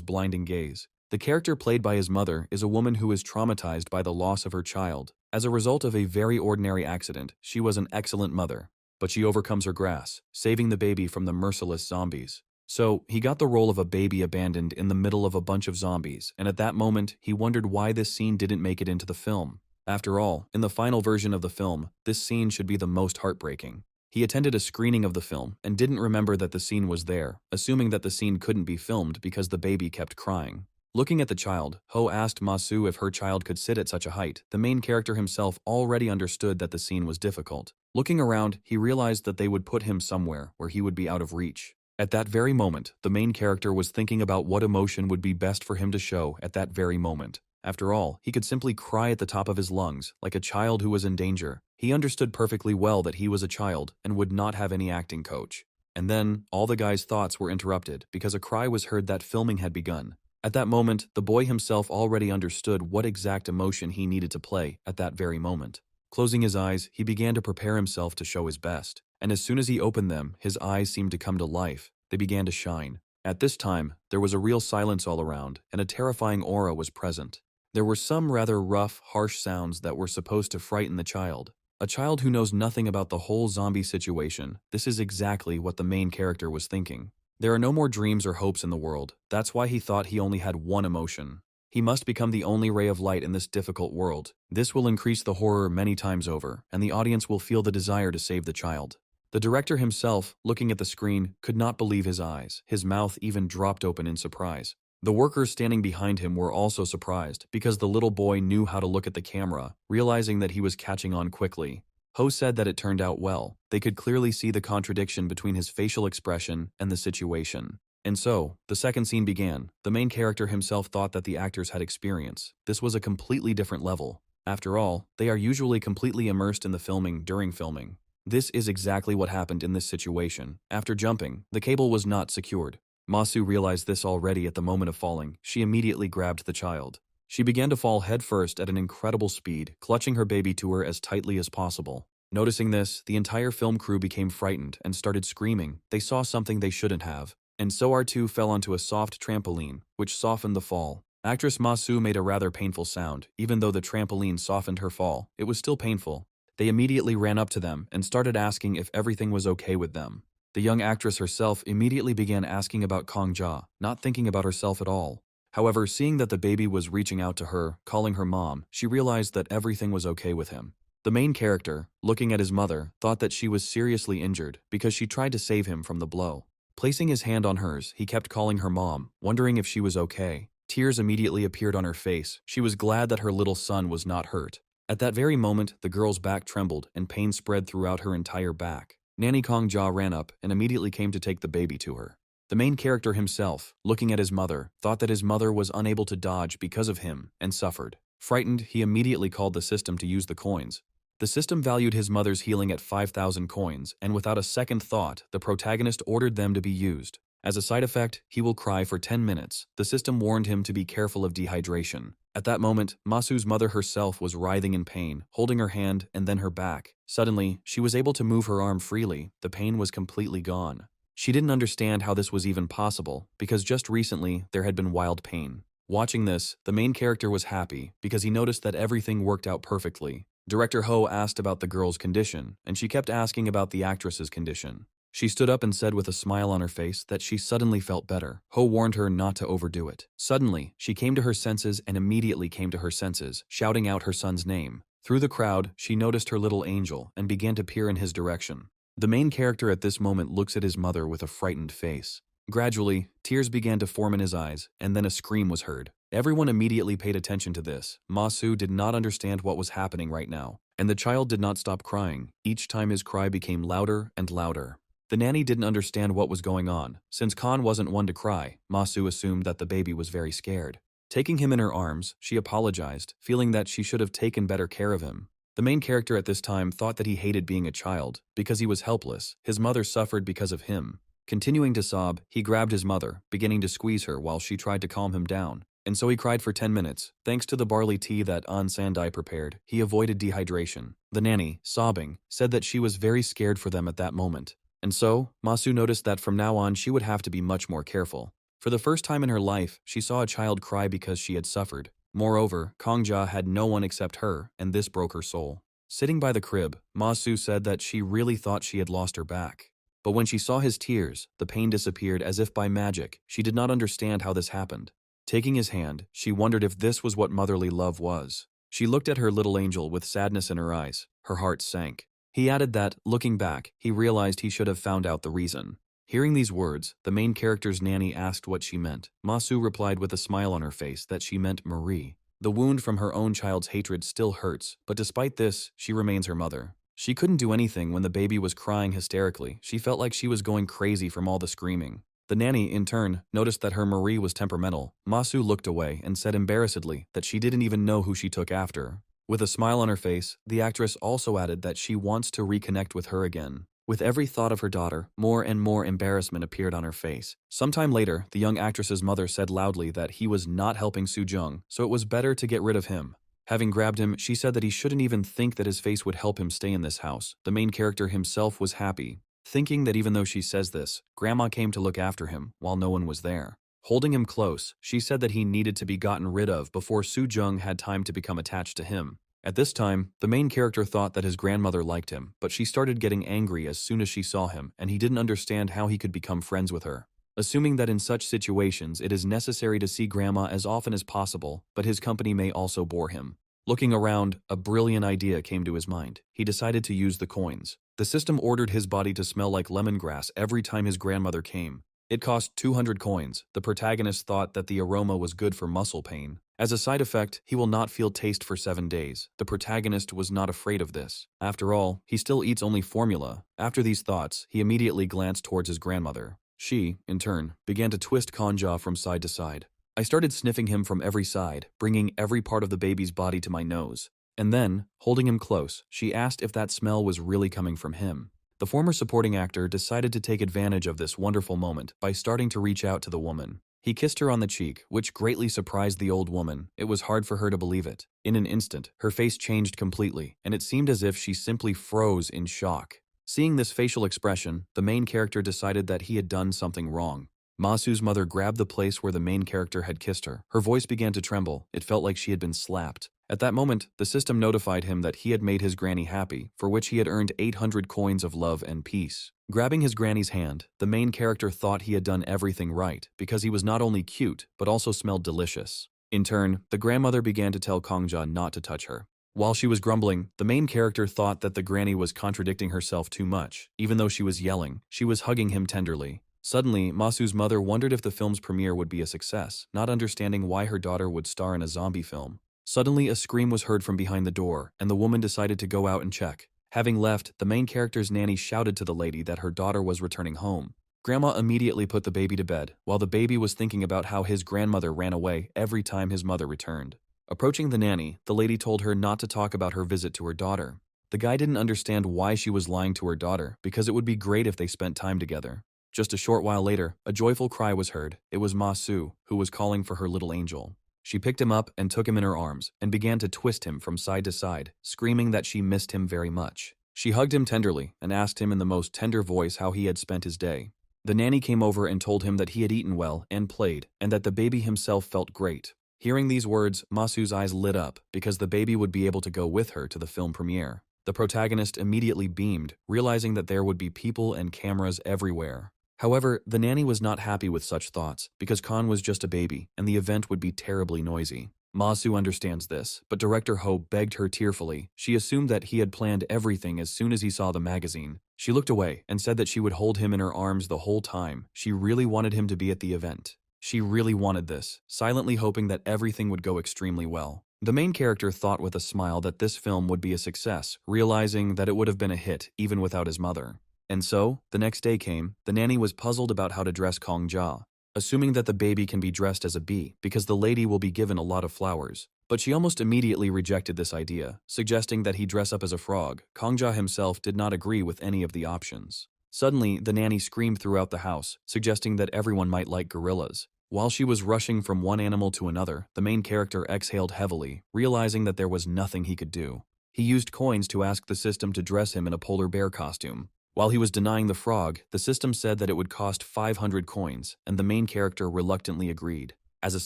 blinding gaze. The character played by his mother is a woman who is traumatized by the loss of her child. As a result of a very ordinary accident, she was an excellent mother. But she overcomes her grasp, saving the baby from the merciless zombies. So, he got the role of a baby abandoned in the middle of a bunch of zombies, and at that moment, he wondered why this scene didn't make it into the film. After all, in the final version of the film, this scene should be the most heartbreaking. He attended a screening of the film and didn't remember that the scene was there, assuming that the scene couldn't be filmed because the baby kept crying. Looking at the child, Ho asked Masu if her child could sit at such a height. The main character himself already understood that the scene was difficult. Looking around, he realized that they would put him somewhere where he would be out of reach. At that very moment, the main character was thinking about what emotion would be best for him to show at that very moment. After all, he could simply cry at the top of his lungs, like a child who was in danger. He understood perfectly well that he was a child and would not have any acting coach. And then, all the guy's thoughts were interrupted because a cry was heard that filming had begun. At that moment, the boy himself already understood what exact emotion he needed to play at that very moment. Closing his eyes, he began to prepare himself to show his best. And as soon as he opened them, his eyes seemed to come to life. They began to shine. At this time, there was a real silence all around, and a terrifying aura was present. There were some rather rough, harsh sounds that were supposed to frighten the child. A child who knows nothing about the whole zombie situation, this is exactly what the main character was thinking. There are no more dreams or hopes in the world. That's why he thought he only had one emotion. He must become the only ray of light in this difficult world. This will increase the horror many times over, and the audience will feel the desire to save the child. The director himself, looking at the screen, could not believe his eyes. His mouth even dropped open in surprise. The workers standing behind him were also surprised because the little boy knew how to look at the camera, realizing that he was catching on quickly. Ho said that it turned out well. They could clearly see the contradiction between his facial expression and the situation. And so, the second scene began. The main character himself thought that the actors had experience. This was a completely different level. After all, they are usually completely immersed in the filming during filming. This is exactly what happened in this situation. After jumping, the cable was not secured. Masu realized this already at the moment of falling. She immediately grabbed the child. She began to fall headfirst at an incredible speed, clutching her baby to her as tightly as possible. Noticing this, the entire film crew became frightened and started screaming. They saw something they shouldn't have. And so our two fell onto a soft trampoline, which softened the fall. Actress Masu made a rather painful sound. Even though the trampoline softened her fall, it was still painful. They immediately ran up to them and started asking if everything was okay with them. The young actress herself immediately began asking about Kongja, not thinking about herself at all. However, seeing that the baby was reaching out to her, calling her mom, she realized that everything was okay with him. The main character, looking at his mother, thought that she was seriously injured because she tried to save him from the blow. Placing his hand on hers, he kept calling her mom, wondering if she was okay. Tears immediately appeared on her face. She was glad that her little son was not hurt. At that very moment, the girl's back trembled and pain spread throughout her entire back. Nanny Kongja ran up and immediately came to take the baby to her. The main character himself, looking at his mother, thought that his mother was unable to dodge because of him and suffered. Frightened, he immediately called the system to use the coins. The system valued his mother's healing at 5,000 coins, and without a second thought, the protagonist ordered them to be used. As a side effect, he will cry for 10 minutes. The system warned him to be careful of dehydration. At that moment, Masu's mother herself was writhing in pain, holding her hand and then her back. Suddenly, she was able to move her arm freely. The pain was completely gone. She didn't understand how this was even possible, because just recently, there had been wild pain. Watching this, the main character was happy because he noticed that everything worked out perfectly. Director Ho asked about the girl's condition, and she kept asking about the actress's condition. She stood up and said with a smile on her face that she suddenly felt better. Ho warned her not to overdo it. Suddenly, she came to her senses and immediately came to her senses, shouting out her son's name. Through the crowd, she noticed her little angel and began to peer in his direction. The main character at this moment looks at his mother with a frightened face. Gradually, tears began to form in his eyes, and then a scream was heard. Everyone immediately paid attention to this. Masu did not understand what was happening right now, and the child did not stop crying. Each time his cry became louder and louder. The nanny didn't understand what was going on. Since Khan wasn't one to cry, Masu assumed that the baby was very scared. Taking him in her arms, she apologized, feeling that she should have taken better care of him. The main character at this time thought that he hated being a child, because he was helpless. His mother suffered because of him. Continuing to sob, he grabbed his mother, beginning to squeeze her while she tried to calm him down. And so he cried for 10 minutes. Thanks to the barley tea that An Sandai prepared, he avoided dehydration. The nanny, sobbing, said that she was very scared for them at that moment. And so, Masu noticed that from now on she would have to be much more careful. For the first time in her life, she saw a child cry because she had suffered. Moreover, Kongja had no one except her, and this broke her soul. Sitting by the crib, Masu said that she really thought she had lost her back. But when she saw his tears, the pain disappeared as if by magic. She did not understand how this happened. Taking his hand, she wondered if this was what motherly love was. She looked at her little angel with sadness in her eyes. Her heart sank. He added that, looking back, he realized he should have found out the reason. Hearing these words, the main character's nanny asked what she meant. Masu replied with a smile on her face that she meant Marie. The wound from her own child's hatred still hurts, but despite this, she remains her mother. She couldn't do anything when the baby was crying hysterically. She felt like she was going crazy from all the screaming. The nanny, in turn, noticed that her Marie was temperamental. Masu looked away and said embarrassedly that she didn't even know who she took after. With a smile on her face, the actress also added that she wants to reconnect with her again. With every thought of her daughter, more and more embarrassment appeared on her face. Sometime later, the young actress's mother said loudly that he was not helping Soo-jung, so it was better to get rid of him. Having grabbed him, she said that he shouldn't even think that his face would help him stay in this house. The main character himself was happy, thinking that even though she says this, Grandma came to look after him while no one was there. Holding him close, she said that he needed to be gotten rid of before Soo-jung had time to become attached to him. At this time, the main character thought that his grandmother liked him, but she started getting angry as soon as she saw him, and he didn't understand how he could become friends with her. Assuming that in such situations it is necessary to see Grandma as often as possible, but his company may also bore him. Looking around, a brilliant idea came to his mind. He decided to use the coins. The system ordered his body to smell like lemongrass every time his grandmother came. It cost 200 coins. The protagonist thought that the aroma was good for muscle pain. As a side effect, he will not feel taste for 7 days. The protagonist was not afraid of this. After all, he still eats only formula. After these thoughts, he immediately glanced towards his grandmother. She, in turn, began to twist Kanja from side to side. I started sniffing him from every side, bringing every part of the baby's body to my nose. And then, holding him close, she asked if that smell was really coming from him. The former supporting actor decided to take advantage of this wonderful moment by starting to reach out to the woman. He kissed her on the cheek, which greatly surprised the old woman. It was hard for her to believe it. In an instant, her face changed completely, and it seemed as if she simply froze in shock. Seeing this facial expression, the main character decided that he had done something wrong. Masu's mother grabbed the place where the main character had kissed her. Her voice began to tremble. It felt like she had been slapped. At that moment, the system notified him that he had made his granny happy, for which he had earned 800 coins of love and peace. Grabbing his granny's hand, the main character thought he had done everything right, because he was not only cute, but also smelled delicious. In turn, the grandmother began to tell Kongja not to touch her. While she was grumbling, the main character thought that the granny was contradicting herself too much. Even though she was yelling, she was hugging him tenderly. Suddenly, Masu's mother wondered if the film's premiere would be a success, not understanding why her daughter would star in a zombie film. Suddenly, a scream was heard from behind the door, and the woman decided to go out and check. Having left, the main character's nanny shouted to the lady that her daughter was returning home. Grandma immediately put the baby to bed, while the baby was thinking about how his grandmother ran away every time his mother returned. Approaching the nanny, the lady told her not to talk about her visit to her daughter. The guy didn't understand why she was lying to her daughter, because it would be great if they spent time together. Just a short while later, a joyful cry was heard. It was Ma-su, who was calling for her little angel. She picked him up and took him in her arms, and began to twist him from side to side, screaming that she missed him very much. She hugged him tenderly, and asked him in the most tender voice how he had spent his day. The nanny came over and told him that he had eaten well and played, and that the baby himself felt great. Hearing these words, Masu's eyes lit up, because the baby would be able to go with her to the film premiere. The protagonist immediately beamed, realizing that there would be people and cameras everywhere. However, the nanny was not happy with such thoughts, because Khan was just a baby, and the event would be terribly noisy. Masu understands this, but director Ho begged her tearfully. She assumed that he had planned everything as soon as he saw the magazine. She looked away and said that she would hold him in her arms the whole time. She really wanted him to be at the event. She really wanted this, silently hoping that everything would go extremely well. The main character thought with a smile that this film would be a success, realizing that it would have been a hit even without his mother. And so, the next day came, the nanny was puzzled about how to dress Kong Ja, assuming that the baby can be dressed as a bee because the lady will be given a lot of flowers. But she almost immediately rejected this idea, suggesting that he dress up as a frog. Kong Ja himself did not agree with any of the options. Suddenly, the nanny screamed throughout the house, suggesting that everyone might like gorillas. While she was rushing from one animal to another, the main character exhaled heavily, realizing that there was nothing he could do. He used coins to ask the system to dress him in a polar bear costume. While he was denying the frog, the system said that it would cost 500 coins, and the main character reluctantly agreed. As a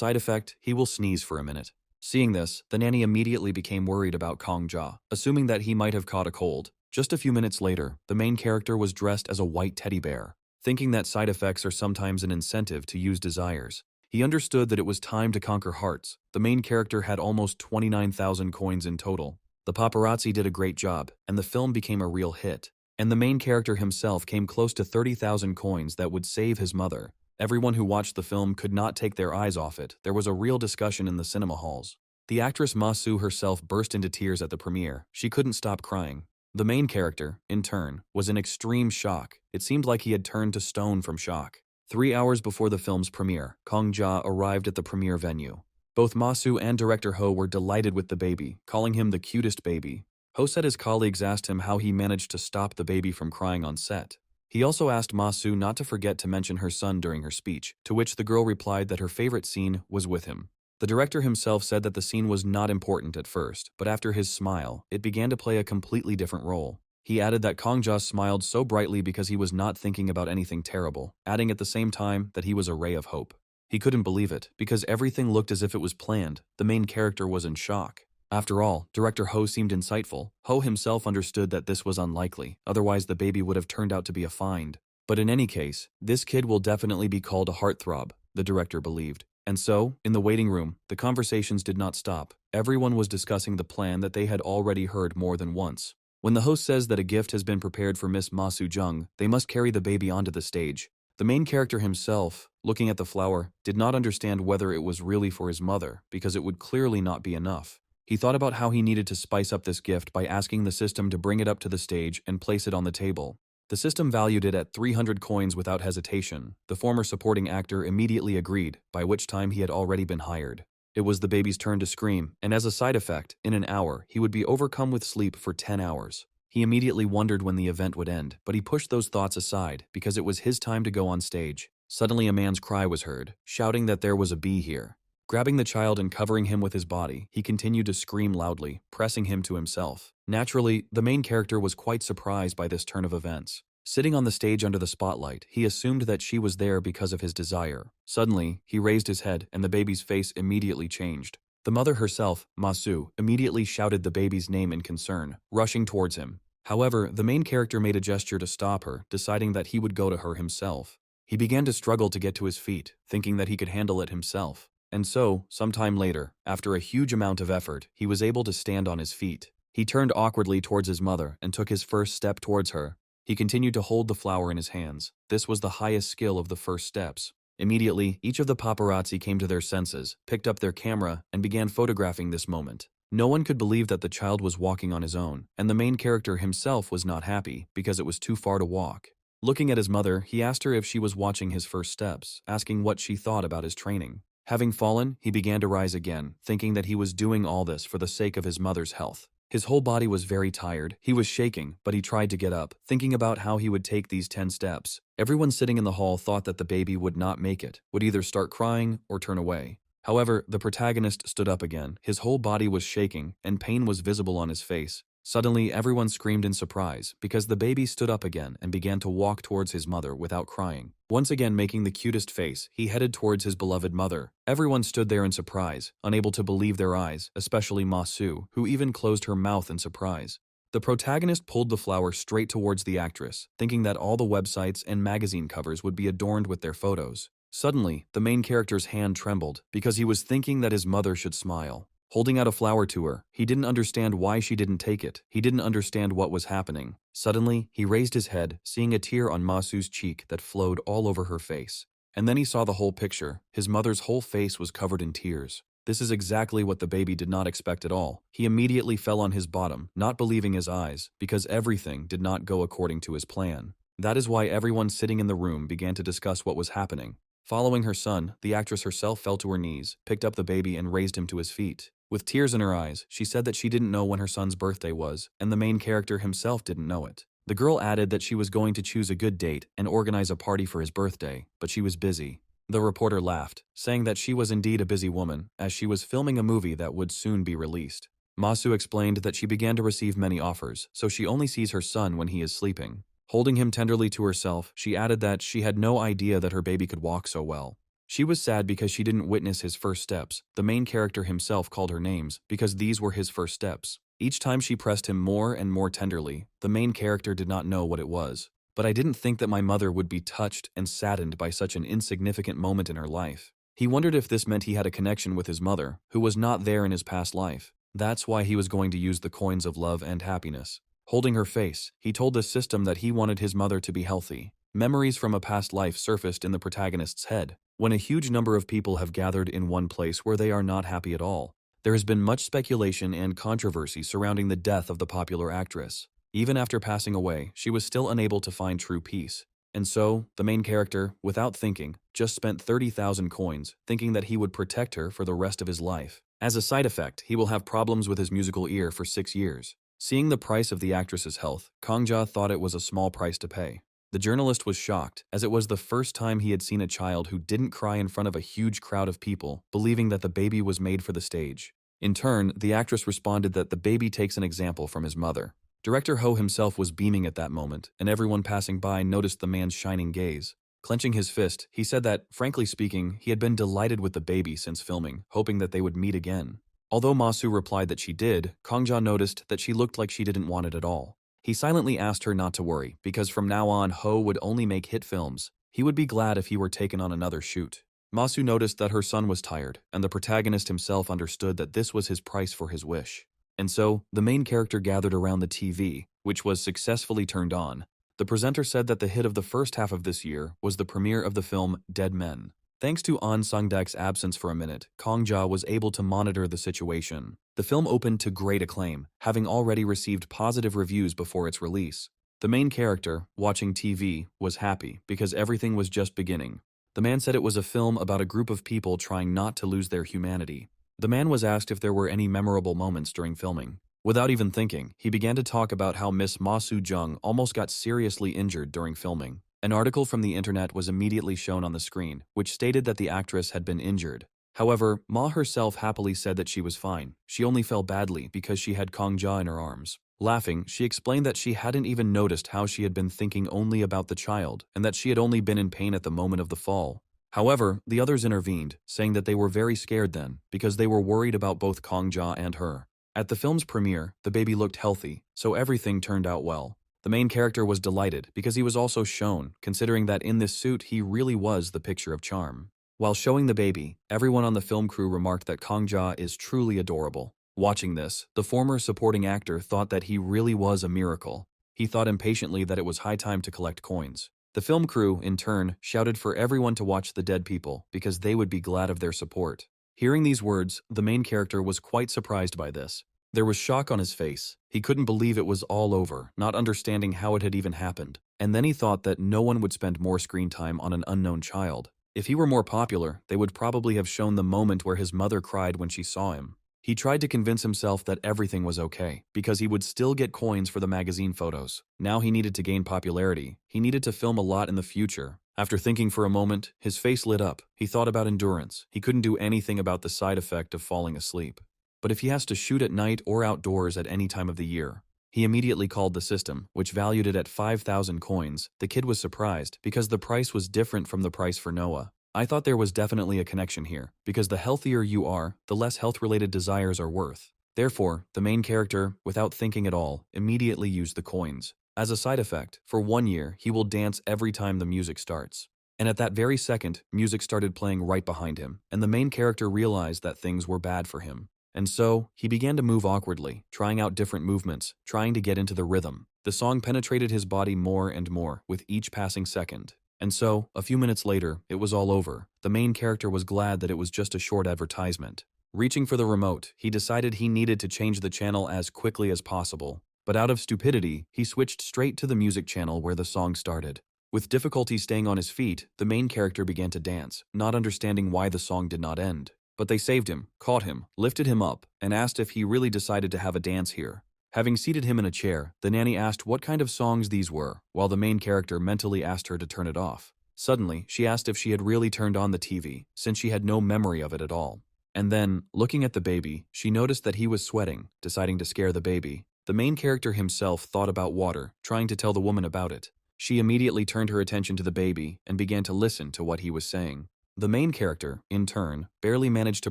side effect, he will sneeze for a minute. Seeing this, the nanny immediately became worried about Kong Ja, assuming that he might have caught a cold. Just a few minutes later, the main character was dressed as a white teddy bear. Thinking that side effects are sometimes an incentive to use desires, he understood that it was time to conquer hearts. The main character had almost 29,000 coins in total. The paparazzi did a great job, and the film became a real hit. And the main character himself came close to 30,000 coins that would save his mother. Everyone who watched the film could not take their eyes off it. There was a real discussion in the cinema halls. The actress Ma Su herself burst into tears at the premiere. She couldn't stop crying. The main character, in turn, was in extreme shock. It seemed like he had turned to stone from shock. 3 hours before the film's premiere, Kong Ja arrived at the premiere venue. Both Ma Su and director Ho were delighted with the baby, calling him the cutest baby. Ho said his colleagues asked him how he managed to stop the baby from crying on set. He also asked Ma Su not to forget to mention her son during her speech, to which the girl replied that her favorite scene was with him. The director himself said that the scene was not important at first, but after his smile, it began to play a completely different role. He added that Kong Ja smiled so brightly because he was not thinking about anything terrible, adding at the same time that he was a ray of hope. He couldn't believe it, because everything looked as if it was planned. The main character was in shock. After all, director Ho seemed insightful. Ho himself understood that this was unlikely, otherwise the baby would have turned out to be a find. But in any case, this kid will definitely be called a heartthrob, the director believed. And so, in the waiting room, the conversations did not stop. Everyone was discussing the plan that they had already heard more than once. When the host says that a gift has been prepared for Miss Ma Su-jung, they must carry the baby onto the stage. The main character himself, looking at the flower, did not understand whether it was really for his mother, because it would clearly not be enough. He thought about how he needed to spice up this gift by asking the system to bring it up to the stage and place it on the table. The system valued it at 300 coins without hesitation. The former supporting actor immediately agreed, by which time he had already been hired. It was the baby's turn to scream, and as a side effect, in an hour, he would be overcome with sleep for 10 hours. He immediately wondered when the event would end, but he pushed those thoughts aside because it was his time to go on stage. Suddenly a man's cry was heard, shouting that there was a bee here. Grabbing the child and covering him with his body, he continued to scream loudly, pressing him to himself. Naturally, the main character was quite surprised by this turn of events. Sitting on the stage under the spotlight, he assumed that she was there because of his desire. Suddenly, he raised his head and the baby's face immediately changed. The mother herself, Ma Su, immediately shouted the baby's name in concern, rushing towards him. However, the main character made a gesture to stop her, deciding that he would go to her himself. He began to struggle to get to his feet, thinking that he could handle it himself. And so, sometime later, after a huge amount of effort, he was able to stand on his feet. He turned awkwardly towards his mother and took his first step towards her. He continued to hold the flower in his hands. This was the highest skill of the first steps. Immediately, each of the paparazzi came to their senses, picked up their camera, and began photographing this moment. No one could believe that the child was walking on his own, and the main character himself was not happy because it was too far to walk. Looking at his mother, he asked her if she was watching his first steps, asking what she thought about his training. Having fallen, he began to rise again, thinking that he was doing all this for the sake of his mother's health. His whole body was very tired. He was shaking, but he tried to get up, thinking about how he would take these 10 steps. Everyone sitting in the hall thought that the baby would not make it, would either start crying or turn away. However, the protagonist stood up again. His whole body was shaking, and pain was visible on his face. Suddenly, everyone screamed in surprise because the baby stood up again and began to walk towards his mother without crying. Once again making the cutest face, he headed towards his beloved mother. Everyone stood there in surprise, unable to believe their eyes, especially Ma Su, who even closed her mouth in surprise. The protagonist pulled the flower straight towards the actress, thinking that all the websites and magazine covers would be adorned with their photos. Suddenly, the main character's hand trembled because he was thinking that his mother should smile. Holding out a flower to her, he didn't understand why she didn't take it. He didn't understand what was happening. Suddenly, he raised his head, seeing a tear on Ma Su's cheek that flowed all over her face. And then he saw the whole picture. His mother's whole face was covered in tears. This is exactly what the baby did not expect at all. He immediately fell on his bottom, not believing his eyes, because everything did not go according to his plan. That is why everyone sitting in the room began to discuss what was happening. Following her son, the actress herself fell to her knees, picked up the baby and raised him to his feet. With tears in her eyes, she said that she didn't know when her son's birthday was, and the main character himself didn't know it. The girl added that she was going to choose a good date and organize a party for his birthday, but she was busy. The reporter laughed, saying that she was indeed a busy woman, as she was filming a movie that would soon be released. Masu explained that she began to receive many offers, so she only sees her son when he is sleeping. Holding him tenderly to herself, she added that she had no idea that her baby could walk so well. She was sad because she didn't witness his first steps. The main character himself called her names because these were his first steps. Each time she pressed him more and more tenderly, the main character did not know what it was. But I didn't think that my mother would be touched and saddened by such an insignificant moment in her life. He wondered if this meant he had a connection with his mother, who was not there in his past life. That's why he was going to use the coins of love and happiness. Holding her face, he told the system that he wanted his mother to be healthy. Memories from a past life surfaced in the protagonist's head. When a huge number of people have gathered in one place where they are not happy at all, there has been much speculation and controversy surrounding the death of the popular actress. Even after passing away, she was still unable to find true peace. And so, the main character, without thinking, just spent 30,000 coins, thinking that he would protect her for the rest of his life. As a side effect, he will have problems with his musical ear for 6 years. Seeing the price of the actress's health, Kongja thought it was a small price to pay. The journalist was shocked, as it was the first time he had seen a child who didn't cry in front of a huge crowd of people, believing that the baby was made for the stage. In turn, the actress responded that the baby takes an example from his mother. Director Ho himself was beaming at that moment, and everyone passing by noticed the man's shining gaze. Clenching his fist, he said that, frankly speaking, he had been delighted with the baby since filming, hoping that they would meet again. Although Masu replied that she did, Kongja noticed that she looked like she didn't want it at all. He silently asked her not to worry, because from now on Ho would only make hit films. He would be glad if he were taken on another shoot. Masu noticed that her son was tired, and the protagonist himself understood that this was his price for his wish. And so, the main character gathered around the TV, which was successfully turned on. The presenter said that the hit of the first half of this year was the premiere of the film Dead Men. Thanks to An Sung-dak's absence for a minute, Kongja was able to monitor the situation. The film opened to great acclaim, having already received positive reviews before its release. The main character, watching TV, was happy because everything was just beginning. The man said it was a film about a group of people trying not to lose their humanity. The man was asked if there were any memorable moments during filming. Without even thinking, he began to talk about how Miss Ma Soo-jung almost got seriously injured during filming. An article from the internet was immediately shown on the screen, which stated that the actress had been injured. However, Ma herself happily said that she was fine. She only fell badly because she had Kongja in her arms. Laughing, she explained that she hadn't even noticed how she had been thinking only about the child, and that she had only been in pain at the moment of the fall. However, the others intervened, saying that they were very scared then, because they were worried about both Kongja and her. At the film's premiere, the baby looked healthy, so everything turned out well. The main character was delighted because he was also shown, considering that in this suit he really was the picture of charm. While showing the baby, everyone on the film crew remarked that Kongja is truly adorable. Watching this, the former supporting actor thought that he really was a miracle. He thought impatiently that it was high time to collect coins. The film crew, in turn, shouted for everyone to watch the dead people because they would be glad of their support. Hearing these words, the main character was quite surprised by this. There was shock on his face. He couldn't believe it was all over, not understanding how it had even happened. And then he thought that no one would spend more screen time on an unknown child. If he were more popular, they would probably have shown the moment where his mother cried when she saw him. He tried to convince himself that everything was okay, because he would still get coins for the magazine photos. Now he needed to gain popularity. He needed to film a lot in the future. After thinking for a moment, his face lit up. He thought about endurance. He couldn't do anything about the side effect of falling asleep. But if he has to shoot at night or outdoors at any time of the year, he immediately called the system, which valued it at 5,000 coins. The kid was surprised because the price was different from the price for Noah. I thought there was definitely a connection here, because the healthier you are, the less health-related desires are worth. Therefore, the main character, without thinking at all, immediately used the coins. As a side effect, for 1 year, he will dance every time the music starts. And at that very second, music started playing right behind him, and the main character realized that things were bad for him. And so, he began to move awkwardly, trying out different movements, trying to get into the rhythm. The song penetrated his body more and more, with each passing second. And so, a few minutes later, it was all over. The main character was glad that it was just a short advertisement. Reaching for the remote, he decided he needed to change the channel as quickly as possible. But out of stupidity, he switched straight to the music channel where the song started. With difficulty staying on his feet, the main character began to dance, not understanding why the song did not end. But they saved him, caught him, lifted him up, and asked if he really decided to have a dance here. Having seated him in a chair, the nanny asked what kind of songs these were, while the main character mentally asked her to turn it off. Suddenly, she asked if she had really turned on the TV, since she had no memory of it at all. And then, looking at the baby, she noticed that he was sweating, deciding to scare the baby. The main character himself thought about water, trying to tell the woman about it. She immediately turned her attention to the baby and began to listen to what he was saying. The main character, in turn, barely managed to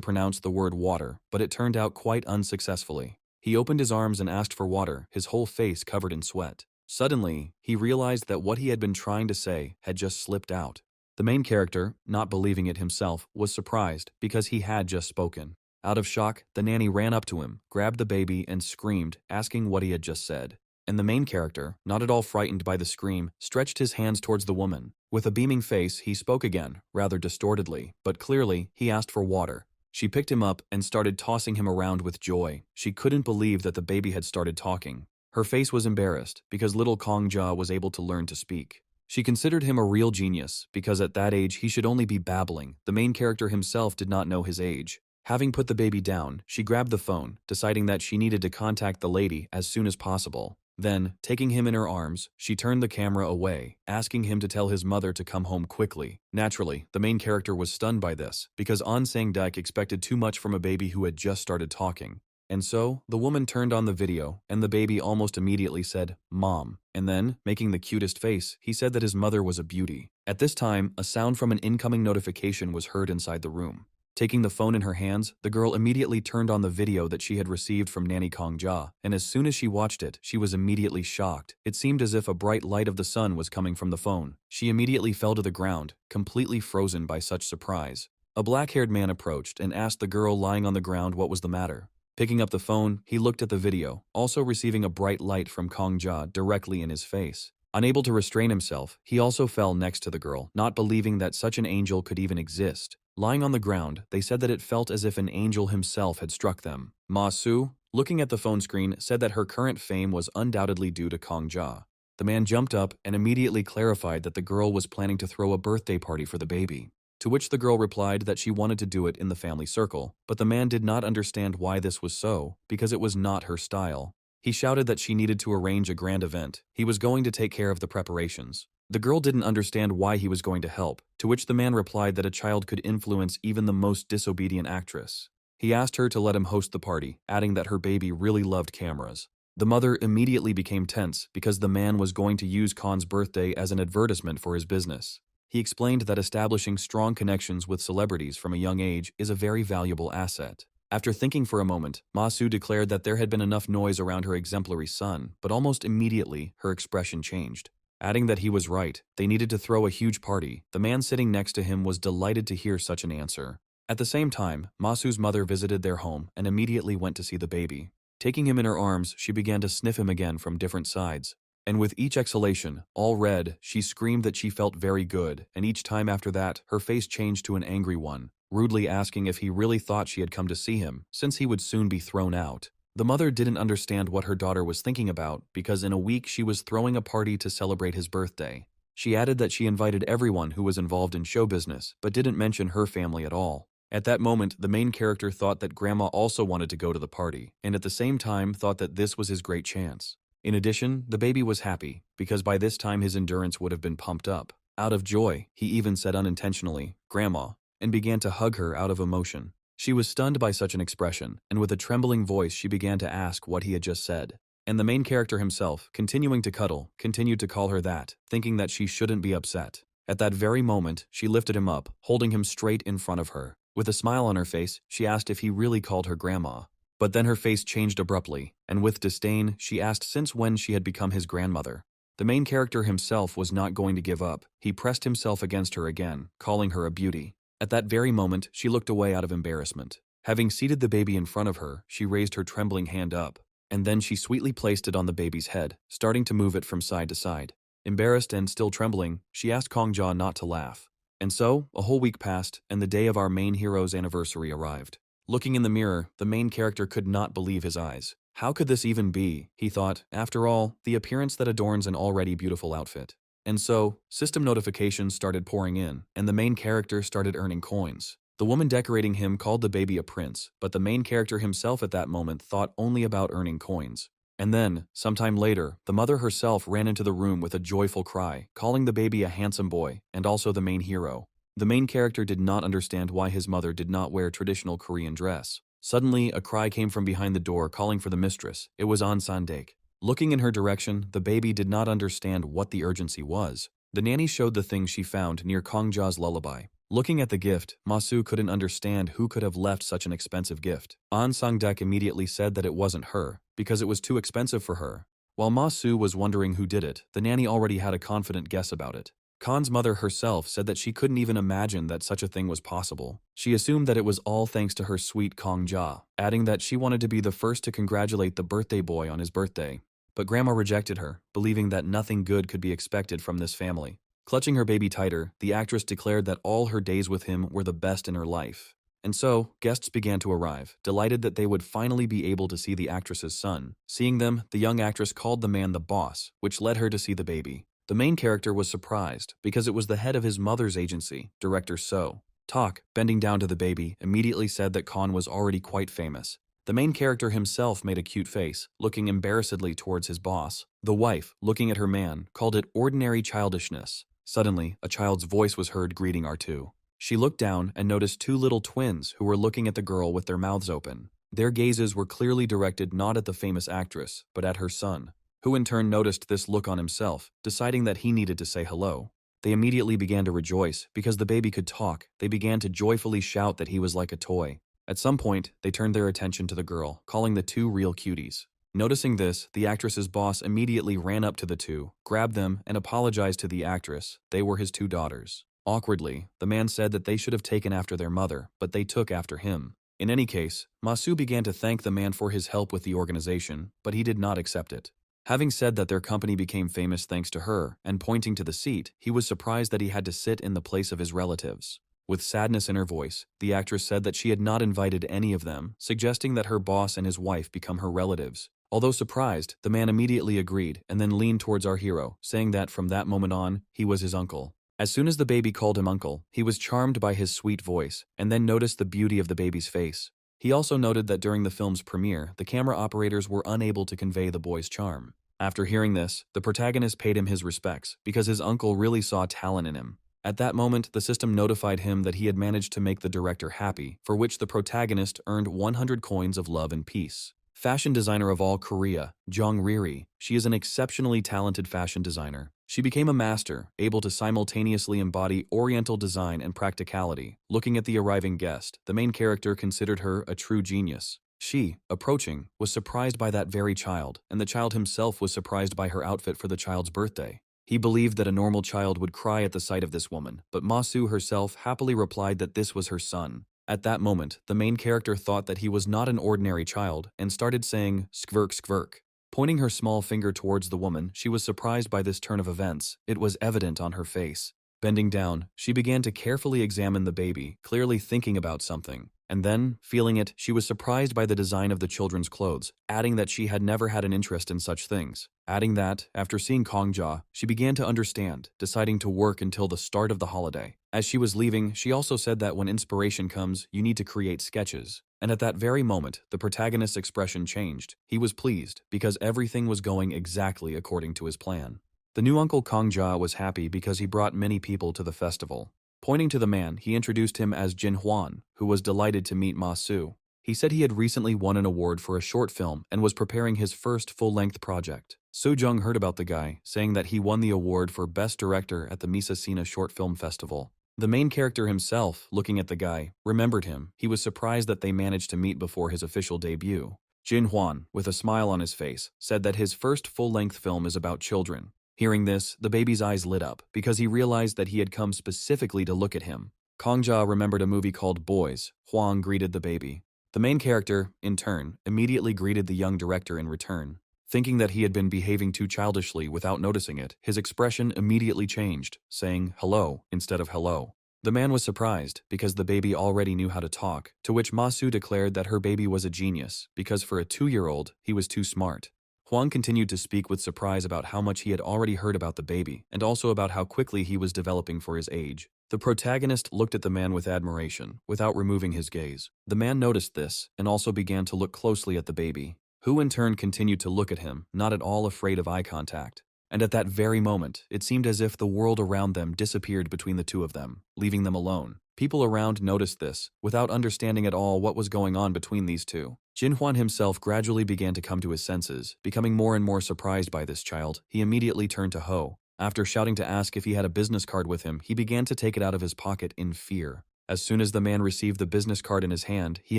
pronounce the word water, but it turned out quite unsuccessfully. He opened his arms and asked for water, his whole face covered in sweat. Suddenly, he realized that what he had been trying to say had just slipped out. The main character, not believing it himself, was surprised because he had just spoken. Out of shock, the nanny ran up to him, grabbed the baby, and screamed, asking what he had just said. And the main character, not at all frightened by the scream, stretched his hands towards the woman. With a beaming face, he spoke again, rather distortedly, but clearly, he asked for water. She picked him up and started tossing him around with joy. She couldn't believe that the baby had started talking. Her face was embarrassed because little Kong Ja was able to learn to speak. She considered him a real genius because at that age he should only be babbling. The main character himself did not know his age. Having put the baby down, she grabbed the phone, deciding that she needed to contact the lady as soon as possible. Then, taking him in her arms, she turned the camera away, asking him to tell his mother to come home quickly. Naturally, the main character was stunned by this, because An Sang-dek expected too much from a baby who had just started talking. And so, the woman turned on the video, and the baby almost immediately said, "Mom." And then, making the cutest face, he said that his mother was a beauty. At this time, a sound from an incoming notification was heard inside the room. Taking the phone in her hands, the girl immediately turned on the video that she had received from Nanny Kong Ja, and as soon as she watched it, she was immediately shocked. It seemed as if a bright light of the sun was coming from the phone. She immediately fell to the ground, completely frozen by such surprise. A black-haired man approached and asked the girl lying on the ground what was the matter. Picking up the phone, he looked at the video, also receiving a bright light from Kong Ja directly in his face. Unable to restrain himself, he also fell next to the girl, not believing that such an angel could even exist. Lying on the ground, they said that it felt as if an angel himself had struck them. Ma Su, looking at the phone screen, said that her current fame was undoubtedly due to Kong Ja. The man jumped up and immediately clarified that the girl was planning to throw a birthday party for the baby. To which the girl replied that she wanted to do it in the family circle, but the man did not understand why this was so, because it was not her style. He shouted that she needed to arrange a grand event. He was going to take care of the preparations. The girl didn't understand why he was going to help, to which the man replied that a child could influence even the most disobedient actress. He asked her to let him host the party, adding that her baby really loved cameras. The mother immediately became tense because the man was going to use Khan's birthday as an advertisement for his business. He explained that establishing strong connections with celebrities from a young age is a very valuable asset. After thinking for a moment, Ma Su declared that there had been enough noise around her exemplary son, but almost immediately her expression changed. Adding that he was right, they needed to throw a huge party. The man sitting next to him was delighted to hear such an answer. At the same time, Ma Su's mother visited their home and immediately went to see the baby. Taking him in her arms, she began to sniff him again from different sides. And with each exhalation, all red, she screamed that she felt very good, and each time after that, her face changed to an angry one, rudely asking if he really thought she had come to see him, since he would soon be thrown out. The mother didn't understand what her daughter was thinking about because in a week she was throwing a party to celebrate his birthday. She added that she invited everyone who was involved in show business, but didn't mention her family at all. At that moment, the main character thought that Grandma also wanted to go to the party, and at the same time thought that this was his great chance. In addition, the baby was happy, because by this time his endurance would have been pumped up. Out of joy, he even said unintentionally, "Grandma," and began to hug her out of emotion. She was stunned by such an expression, and with a trembling voice she began to ask what he had just said. And the main character himself, continuing to cuddle, continued to call her that, thinking that she shouldn't be upset. At that very moment, she lifted him up, holding him straight in front of her. With a smile on her face, she asked if he really called her grandma. But then her face changed abruptly, and with disdain, she asked since when she had become his grandmother. The main character himself was not going to give up. He pressed himself against her again, calling her a beauty. At that very moment, she looked away out of embarrassment. Having seated the baby in front of her, she raised her trembling hand up, and then she sweetly placed it on the baby's head, starting to move it from side to side. Embarrassed and still trembling, she asked Kong Ja not to laugh. And so, a whole week passed, and the day of our main hero's anniversary arrived. Looking in the mirror, the main character could not believe his eyes. How could this even be? He thought. After all, the appearance that adorns an already beautiful outfit. And so, system notifications started pouring in, and the main character started earning coins. The woman decorating him called the baby a prince, but the main character himself at that moment thought only about earning coins. And then, sometime later, the mother herself ran into the room with a joyful cry, calling the baby a handsome boy, and also the main hero. The main character did not understand why his mother did not wear traditional Korean dress. Suddenly, a cry came from behind the door calling for the mistress. It was An San-dek. Looking in her direction, the baby did not understand what the urgency was. The nanny showed the thing she found near Kongja's lullaby. Looking at the gift, Masu couldn't understand who could have left such an expensive gift. An Sang-dek immediately said that it wasn't her, because it was too expensive for her. While Masu was wondering who did it, the nanny already had a confident guess about it. Khan's mother herself said that she couldn't even imagine that such a thing was possible. She assumed that it was all thanks to her sweet Kongja, adding that she wanted to be the first to congratulate the birthday boy on his birthday. But Grandma rejected her, believing that nothing good could be expected from this family. Clutching her baby tighter, the actress declared that all her days with him were the best in her life. And so, guests began to arrive, delighted that they would finally be able to see the actress's son. Seeing them, the young actress called the man the boss, which led her to see the baby. The main character was surprised, because it was the head of his mother's agency, director So. Tak, bending down to the baby, immediately said that Khan was already quite famous. The main character himself made a cute face, looking embarrassedly towards his boss. The wife, looking at her man, called it ordinary childishness. Suddenly, a child's voice was heard greeting R2. She looked down and noticed two little twins who were looking at the girl with their mouths open. Their gazes were clearly directed not at the famous actress, but at her son, who in turn noticed this look on himself, deciding that he needed to say hello. They immediately began to rejoice because the baby could talk. They began to joyfully shout that he was like a toy. At some point, they turned their attention to the girl, calling the two real cuties. Noticing this, the actress's boss immediately ran up to the two, grabbed them, and apologized to the actress. They were his two daughters. Awkwardly, the man said that they should have taken after their mother, but they took after him. In any case, Masu began to thank the man for his help with the organization, but he did not accept it. Having said that their company became famous thanks to her, and pointing to the seat, he was surprised that he had to sit in the place of his relatives. With sadness in her voice, the actress said that she had not invited any of them, suggesting that her boss and his wife become her relatives. Although surprised, the man immediately agreed and then leaned towards our hero, saying that from that moment on, he was his uncle. As soon as the baby called him uncle, he was charmed by his sweet voice, and then noticed the beauty of the baby's face. He also noted that during the film's premiere, the camera operators were unable to convey the boy's charm. After hearing this, the protagonist paid him his respects, because his uncle really saw talent in him. At that moment, the system notified him that he had managed to make the director happy, for which the protagonist earned 100 coins of love and peace. Fashion designer of all Korea, Jung Riri, she is an exceptionally talented fashion designer. She became a master, able to simultaneously embody Oriental design and practicality. Looking at the arriving guest, the main character considered her a true genius. She, approaching, was surprised by that very child, and the child himself was surprised by her outfit for the child's birthday. He believed that a normal child would cry at the sight of this woman, but Masu herself happily replied that this was her son. At that moment, the main character thought that he was not an ordinary child and started saying, "Skvirk, skvirk." Pointing her small finger towards the woman, she was surprised by this turn of events. It was evident on her face. Bending down, she began to carefully examine the baby, clearly thinking about something. And then, feeling it, she was surprised by the design of the children's clothes, adding that she had never had an interest in such things. Adding that, after seeing Kongja, she began to understand, deciding to work until the start of the holiday. As she was leaving, she also said that when inspiration comes, you need to create sketches. And at that very moment, the protagonist's expression changed. He was pleased, because everything was going exactly according to his plan. The new uncle Kongja was happy because he brought many people to the festival. Pointing to the man, he introduced him as Jin Hwan, who was delighted to meet Masu. He said he had recently won an award for a short film and was preparing his first full-length project. Soo-jung heard about the guy, saying that he won the award for Best Director at the Misasina Short Film Festival. The main character himself, looking at the guy, remembered him. He was surprised that they managed to meet before his official debut. Jin Hwan, with a smile on his face, said that his first full-length film is about children. Hearing this, the baby's eyes lit up, because he realized that he had come specifically to look at him. Kongja remembered a movie called Boys. Hwang greeted the baby. The main character, in turn, immediately greeted the young director in return. Thinking that he had been behaving too childishly without noticing it, his expression immediately changed, saying hello instead of hello. The man was surprised because the baby already knew how to talk, to which Ma-su declared that her baby was a genius because for a 2-year-old, he was too smart. Huang continued to speak with surprise about how much he had already heard about the baby and also about how quickly he was developing for his age. The protagonist looked at the man with admiration, without removing his gaze. The man noticed this and also began to look closely at the baby, who in turn continued to look at him, not at all afraid of eye contact. And at that very moment, it seemed as if the world around them disappeared between the two of them, leaving them alone. People around noticed this, without understanding at all what was going on between these two. Jin Huan himself gradually began to come to his senses, becoming more and more surprised by this child. He immediately turned to Ho. After shouting to ask if he had a business card with him, he began to take it out of his pocket in fear. As soon as the man received the business card in his hand, he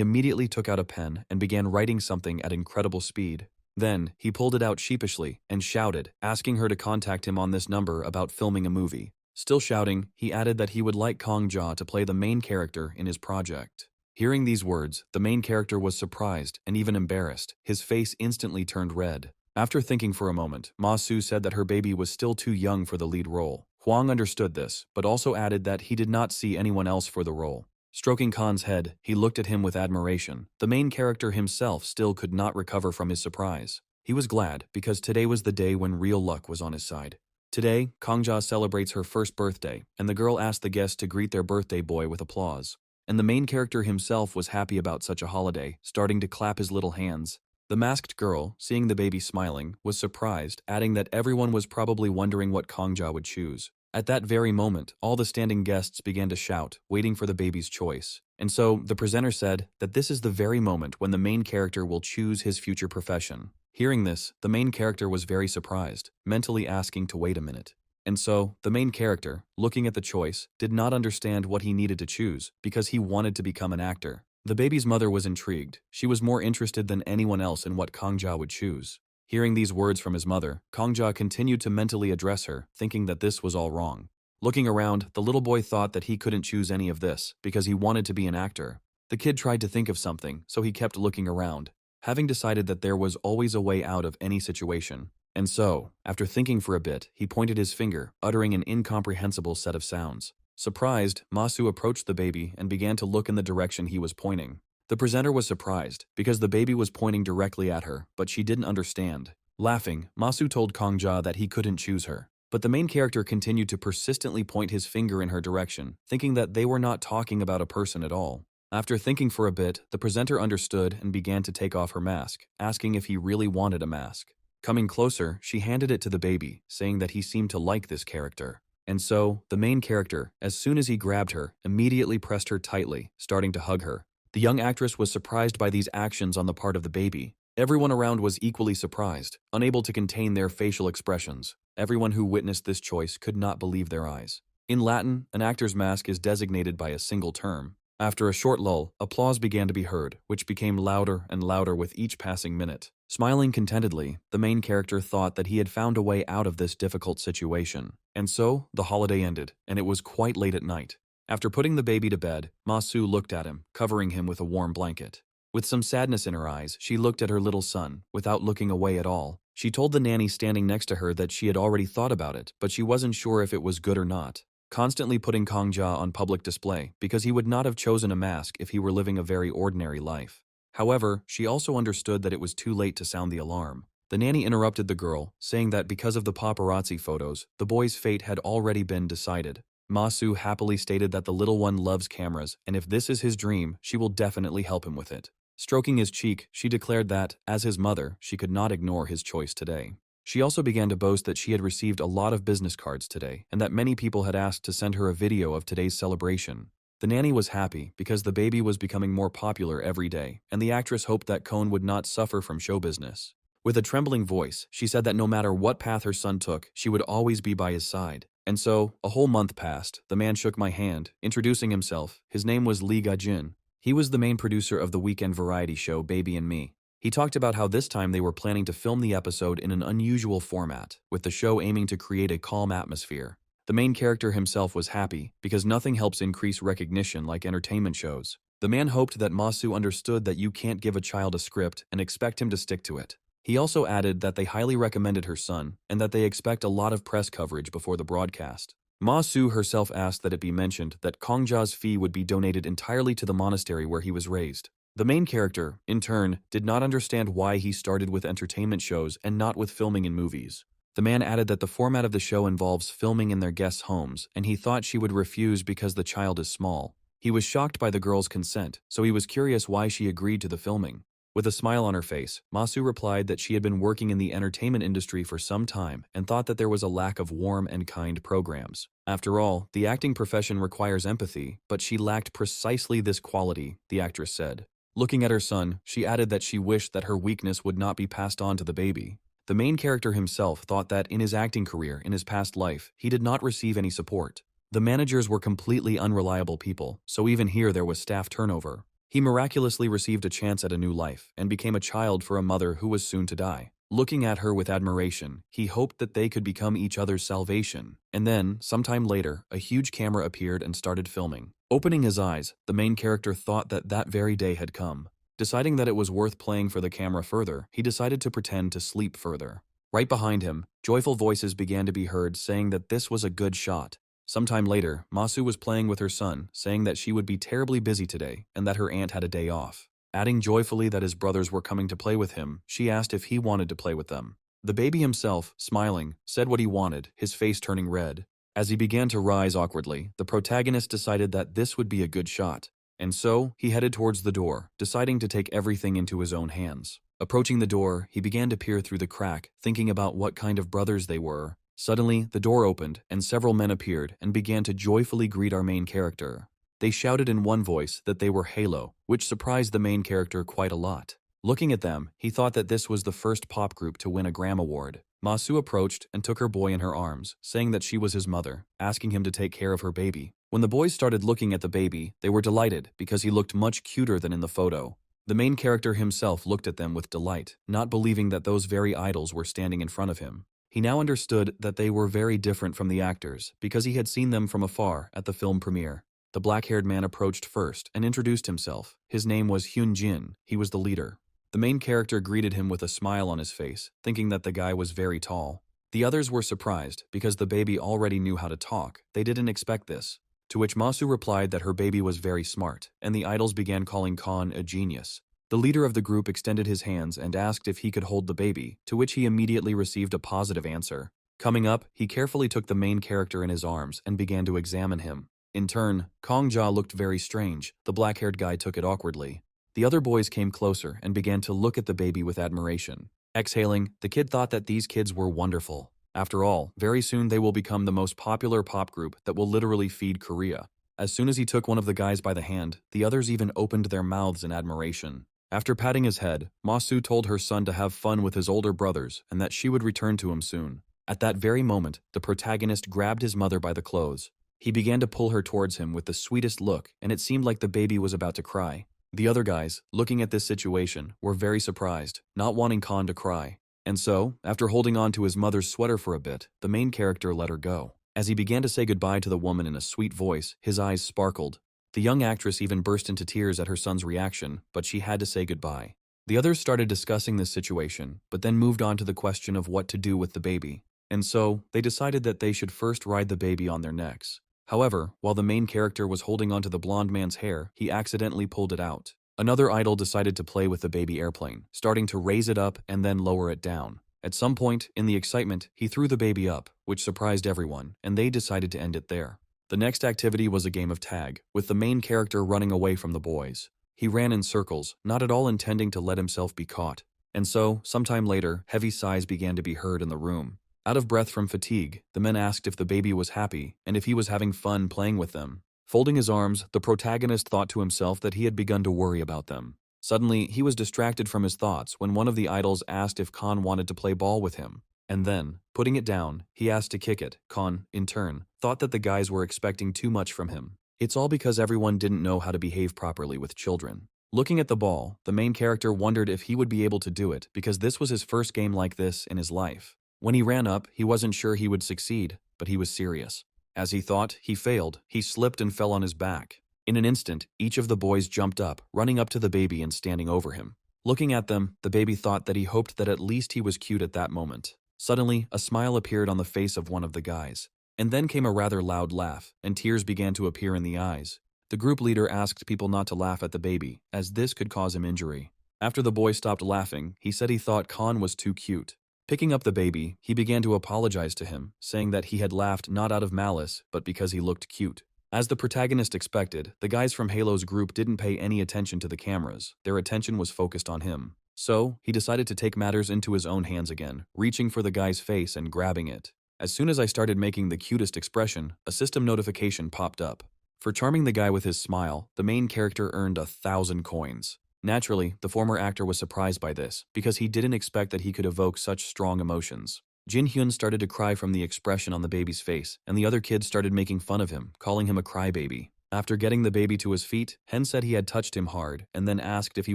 immediately took out a pen and began writing something at incredible speed. Then, he pulled it out sheepishly and shouted, asking her to contact him on this number about filming a movie. Still shouting, he added that he would like Kong Ja to play the main character in his project. Hearing these words, the main character was surprised and even embarrassed. His face instantly turned red. After thinking for a moment, Ma-su said that her baby was still too young for the lead role. Huang understood this, but also added that he did not see anyone else for the role. Stroking Khan's head, he looked at him with admiration. The main character himself still could not recover from his surprise. He was glad because today was the day when real luck was on his side. Today, Kongja celebrates her first birthday, and the girl asked the guests to greet their birthday boy with applause. And the main character himself was happy about such a holiday, starting to clap his little hands. The masked girl, seeing the baby smiling, was surprised, adding that everyone was probably wondering what Kongja would choose. At that very moment, all the standing guests began to shout, waiting for the baby's choice. And so, the presenter said that this is the very moment when the main character will choose his future profession. Hearing this, the main character was very surprised, mentally asking to wait a minute. And so, the main character, looking at the choice, did not understand what he needed to choose because he wanted to become an actor. The baby's mother was intrigued. She was more interested than anyone else in what Kongja would choose. Hearing these words from his mother, Kongja continued to mentally address her, thinking that this was all wrong. Looking around, the little boy thought that he couldn't choose any of this because he wanted to be an actor. The kid tried to think of something, so he kept looking around, having decided that there was always a way out of any situation. And so, after thinking for a bit, he pointed his finger, uttering an incomprehensible set of sounds. Surprised, Ma-su approached the baby and began to look in the direction he was pointing. The presenter was surprised because the baby was pointing directly at her, but she didn't understand. Laughing, Ma-su told Kongja that he couldn't choose her. But the main character continued to persistently point his finger in her direction, thinking that they were not talking about a person at all. After thinking for a bit, the presenter understood and began to take off her mask, asking if he really wanted a mask. Coming closer, she handed it to the baby, saying that he seemed to like this character. And so, the main character, as soon as he grabbed her, immediately pressed her tightly, starting to hug her. The young actress was surprised by these actions on the part of the baby. Everyone around was equally surprised, unable to contain their facial expressions. Everyone who witnessed this choice could not believe their eyes. In Latin, an actor's mask is designated by a single term. After a short lull, applause began to be heard, which became louder and louder with each passing minute. Smiling contentedly, the main character thought that he had found a way out of this difficult situation. And so, the holiday ended, and it was quite late at night. After putting the baby to bed, Ma-su looked at him, covering him with a warm blanket. With some sadness in her eyes, she looked at her little son, without looking away at all. She told the nanny standing next to her that she had already thought about it, but she wasn't sure if it was good or not. Constantly putting Kongja on public display, because he would not have chosen a mask if he were living a very ordinary life. However, she also understood that it was too late to sound the alarm. The nanny interrupted the girl, saying that because of the paparazzi photos, the boy's fate had already been decided. Ma-su happily stated that the little one loves cameras, and if this is his dream, she will definitely help him with it. Stroking his cheek, she declared that, as his mother, she could not ignore his choice today. She also began to boast that she had received a lot of business cards today, and that many people had asked to send her a video of today's celebration. The nanny was happy because the baby was becoming more popular every day, and the actress hoped that Kohn would not suffer from show business. With a trembling voice, she said that no matter what path her son took, she would always be by his side. And so, a whole month passed. The man shook my hand, introducing himself. His name was Lee Ga-jin. He was the main producer of the weekend variety show Baby and Me. He talked about how this time they were planning to film the episode in an unusual format, with the show aiming to create a calm atmosphere. The main character himself was happy, because nothing helps increase recognition like entertainment shows. The man hoped that Ma-su understood that you can't give a child a script and expect him to stick to it. He also added that they highly recommended her son, and that they expect a lot of press coverage before the broadcast. Ma Su herself asked that it be mentioned that Kongja's fee would be donated entirely to the monastery where he was raised. The main character, in turn, did not understand why he started with entertainment shows and not with filming in movies. The man added that the format of the show involves filming in their guests' homes, and he thought she would refuse because the child is small. He was shocked by the girl's consent, so he was curious why she agreed to the filming. With a smile on her face, Masu replied that she had been working in the entertainment industry for some time and thought that there was a lack of warm and kind programs. After all, the acting profession requires empathy, but she lacked precisely this quality, the actress said. Looking at her son, she added that she wished that her weakness would not be passed on to the baby. The main character himself thought that in his acting career in his past life, he did not receive any support. The managers were completely unreliable people, so even here there was staff turnover. He miraculously received a chance at a new life and became a child for a mother who was soon to die. Looking at her with admiration, he hoped that they could become each other's salvation. And then, sometime later, a huge camera appeared and started filming. Opening his eyes, the main character thought that that very day had come. Deciding that it was worth playing for the camera further, he decided to pretend to sleep further. Right behind him, joyful voices began to be heard saying that this was a good shot. Sometime later, Masu was playing with her son, saying that she would be terribly busy today and that her aunt had a day off. Adding joyfully that his brothers were coming to play with him, she asked if he wanted to play with them. The baby himself, smiling, said what he wanted, his face turning red. As he began to rise awkwardly, the protagonist decided that this would be a good shot. And so, he headed towards the door, deciding to take everything into his own hands. Approaching the door, he began to peer through the crack, thinking about what kind of brothers they were. Suddenly, the door opened, and several men appeared and began to joyfully greet our main character. They shouted in one voice that they were Halo, which surprised the main character quite a lot. Looking at them, he thought that this was the first pop group to win a Gram Award. Masu approached and took her boy in her arms, saying that she was his mother, asking him to take care of her baby. When the boys started looking at the baby, they were delighted because he looked much cuter than in the photo. The main character himself looked at them with delight, not believing that those very idols were standing in front of him. He now understood that they were very different from the actors because he had seen them from afar at the film premiere. The black-haired man approached first and introduced himself. His name was Hyun Jin. He was the leader. The main character greeted him with a smile on his face, thinking that the guy was very tall. The others were surprised because the baby already knew how to talk. They didn't expect this. To which Masu replied that her baby was very smart, and the idols began calling Khan a genius. The leader of the group extended his hands and asked if he could hold the baby, to which he immediately received a positive answer. Coming up, he carefully took the main character in his arms and began to examine him. In turn, Kongja looked very strange. The black-haired guy took it awkwardly. The other boys came closer and began to look at the baby with admiration. Exhaling, the kid thought that these kids were wonderful. After all, very soon they will become the most popular pop group that will literally feed Korea. As soon as he took one of the guys by the hand, the others even opened their mouths in admiration. After patting his head, Masu told her son to have fun with his older brothers and that she would return to him soon. At that very moment, the protagonist grabbed his mother by the clothes. He began to pull her towards him with the sweetest look, and it seemed like the baby was about to cry. The other guys, looking at this situation, were very surprised, not wanting Khan to cry. And so, after holding on to his mother's sweater for a bit, the main character let her go. As he began to say goodbye to the woman in a sweet voice, his eyes sparkled. The young actress even burst into tears at her son's reaction, but she had to say goodbye. The others started discussing this situation, but then moved on to the question of what to do with the baby. And so, they decided that they should first ride the baby on their necks. However, while the main character was holding onto the blonde man's hair, he accidentally pulled it out. Another idol decided to play with the baby airplane, starting to raise it up and then lower it down. At some point, in the excitement, he threw the baby up, which surprised everyone, and they decided to end it there. The next activity was a game of tag, with the main character running away from the boys. He ran in circles, not at all intending to let himself be caught. And so, sometime later, heavy sighs began to be heard in the room. Out of breath from fatigue, the men asked if the baby was happy and if he was having fun playing with them. Folding his arms, the protagonist thought to himself that he had begun to worry about them. Suddenly, he was distracted from his thoughts when one of the idols asked if Khan wanted to play ball with him. And then, putting it down, he asked to kick it. Khan, in turn, thought that the guys were expecting too much from him. It's all because everyone didn't know how to behave properly with children. Looking at the ball, the main character wondered if he would be able to do it because this was his first game like this in his life. When he ran up, he wasn't sure he would succeed, but he was serious. As he thought, he failed. He slipped and fell on his back. In an instant, each of the boys jumped up, running up to the baby and standing over him. Looking at them, the baby thought that he hoped that at least he was cute at that moment. Suddenly, a smile appeared on the face of one of the guys. And then came a rather loud laugh, and tears began to appear in the eyes. The group leader asked people not to laugh at the baby, as this could cause him injury. After the boy stopped laughing, he said he thought Khan was too cute. Picking up the baby, he began to apologize to him, saying that he had laughed not out of malice, but because he looked cute. As the protagonist expected, the guys from Halo's group didn't pay any attention to the cameras. Their attention was focused on him. So, he decided to take matters into his own hands again, reaching for the guy's face and grabbing it. As soon as I started making the cutest expression, a system notification popped up. For charming the guy with his smile, the main character earned 1,000 coins. Naturally, the former actor was surprised by this, because he didn't expect that he could evoke such strong emotions. Jin Hyun started to cry from the expression on the baby's face, and the other kids started making fun of him, calling him a crybaby. After getting the baby to his feet, Hen said he had touched him hard, and then asked if he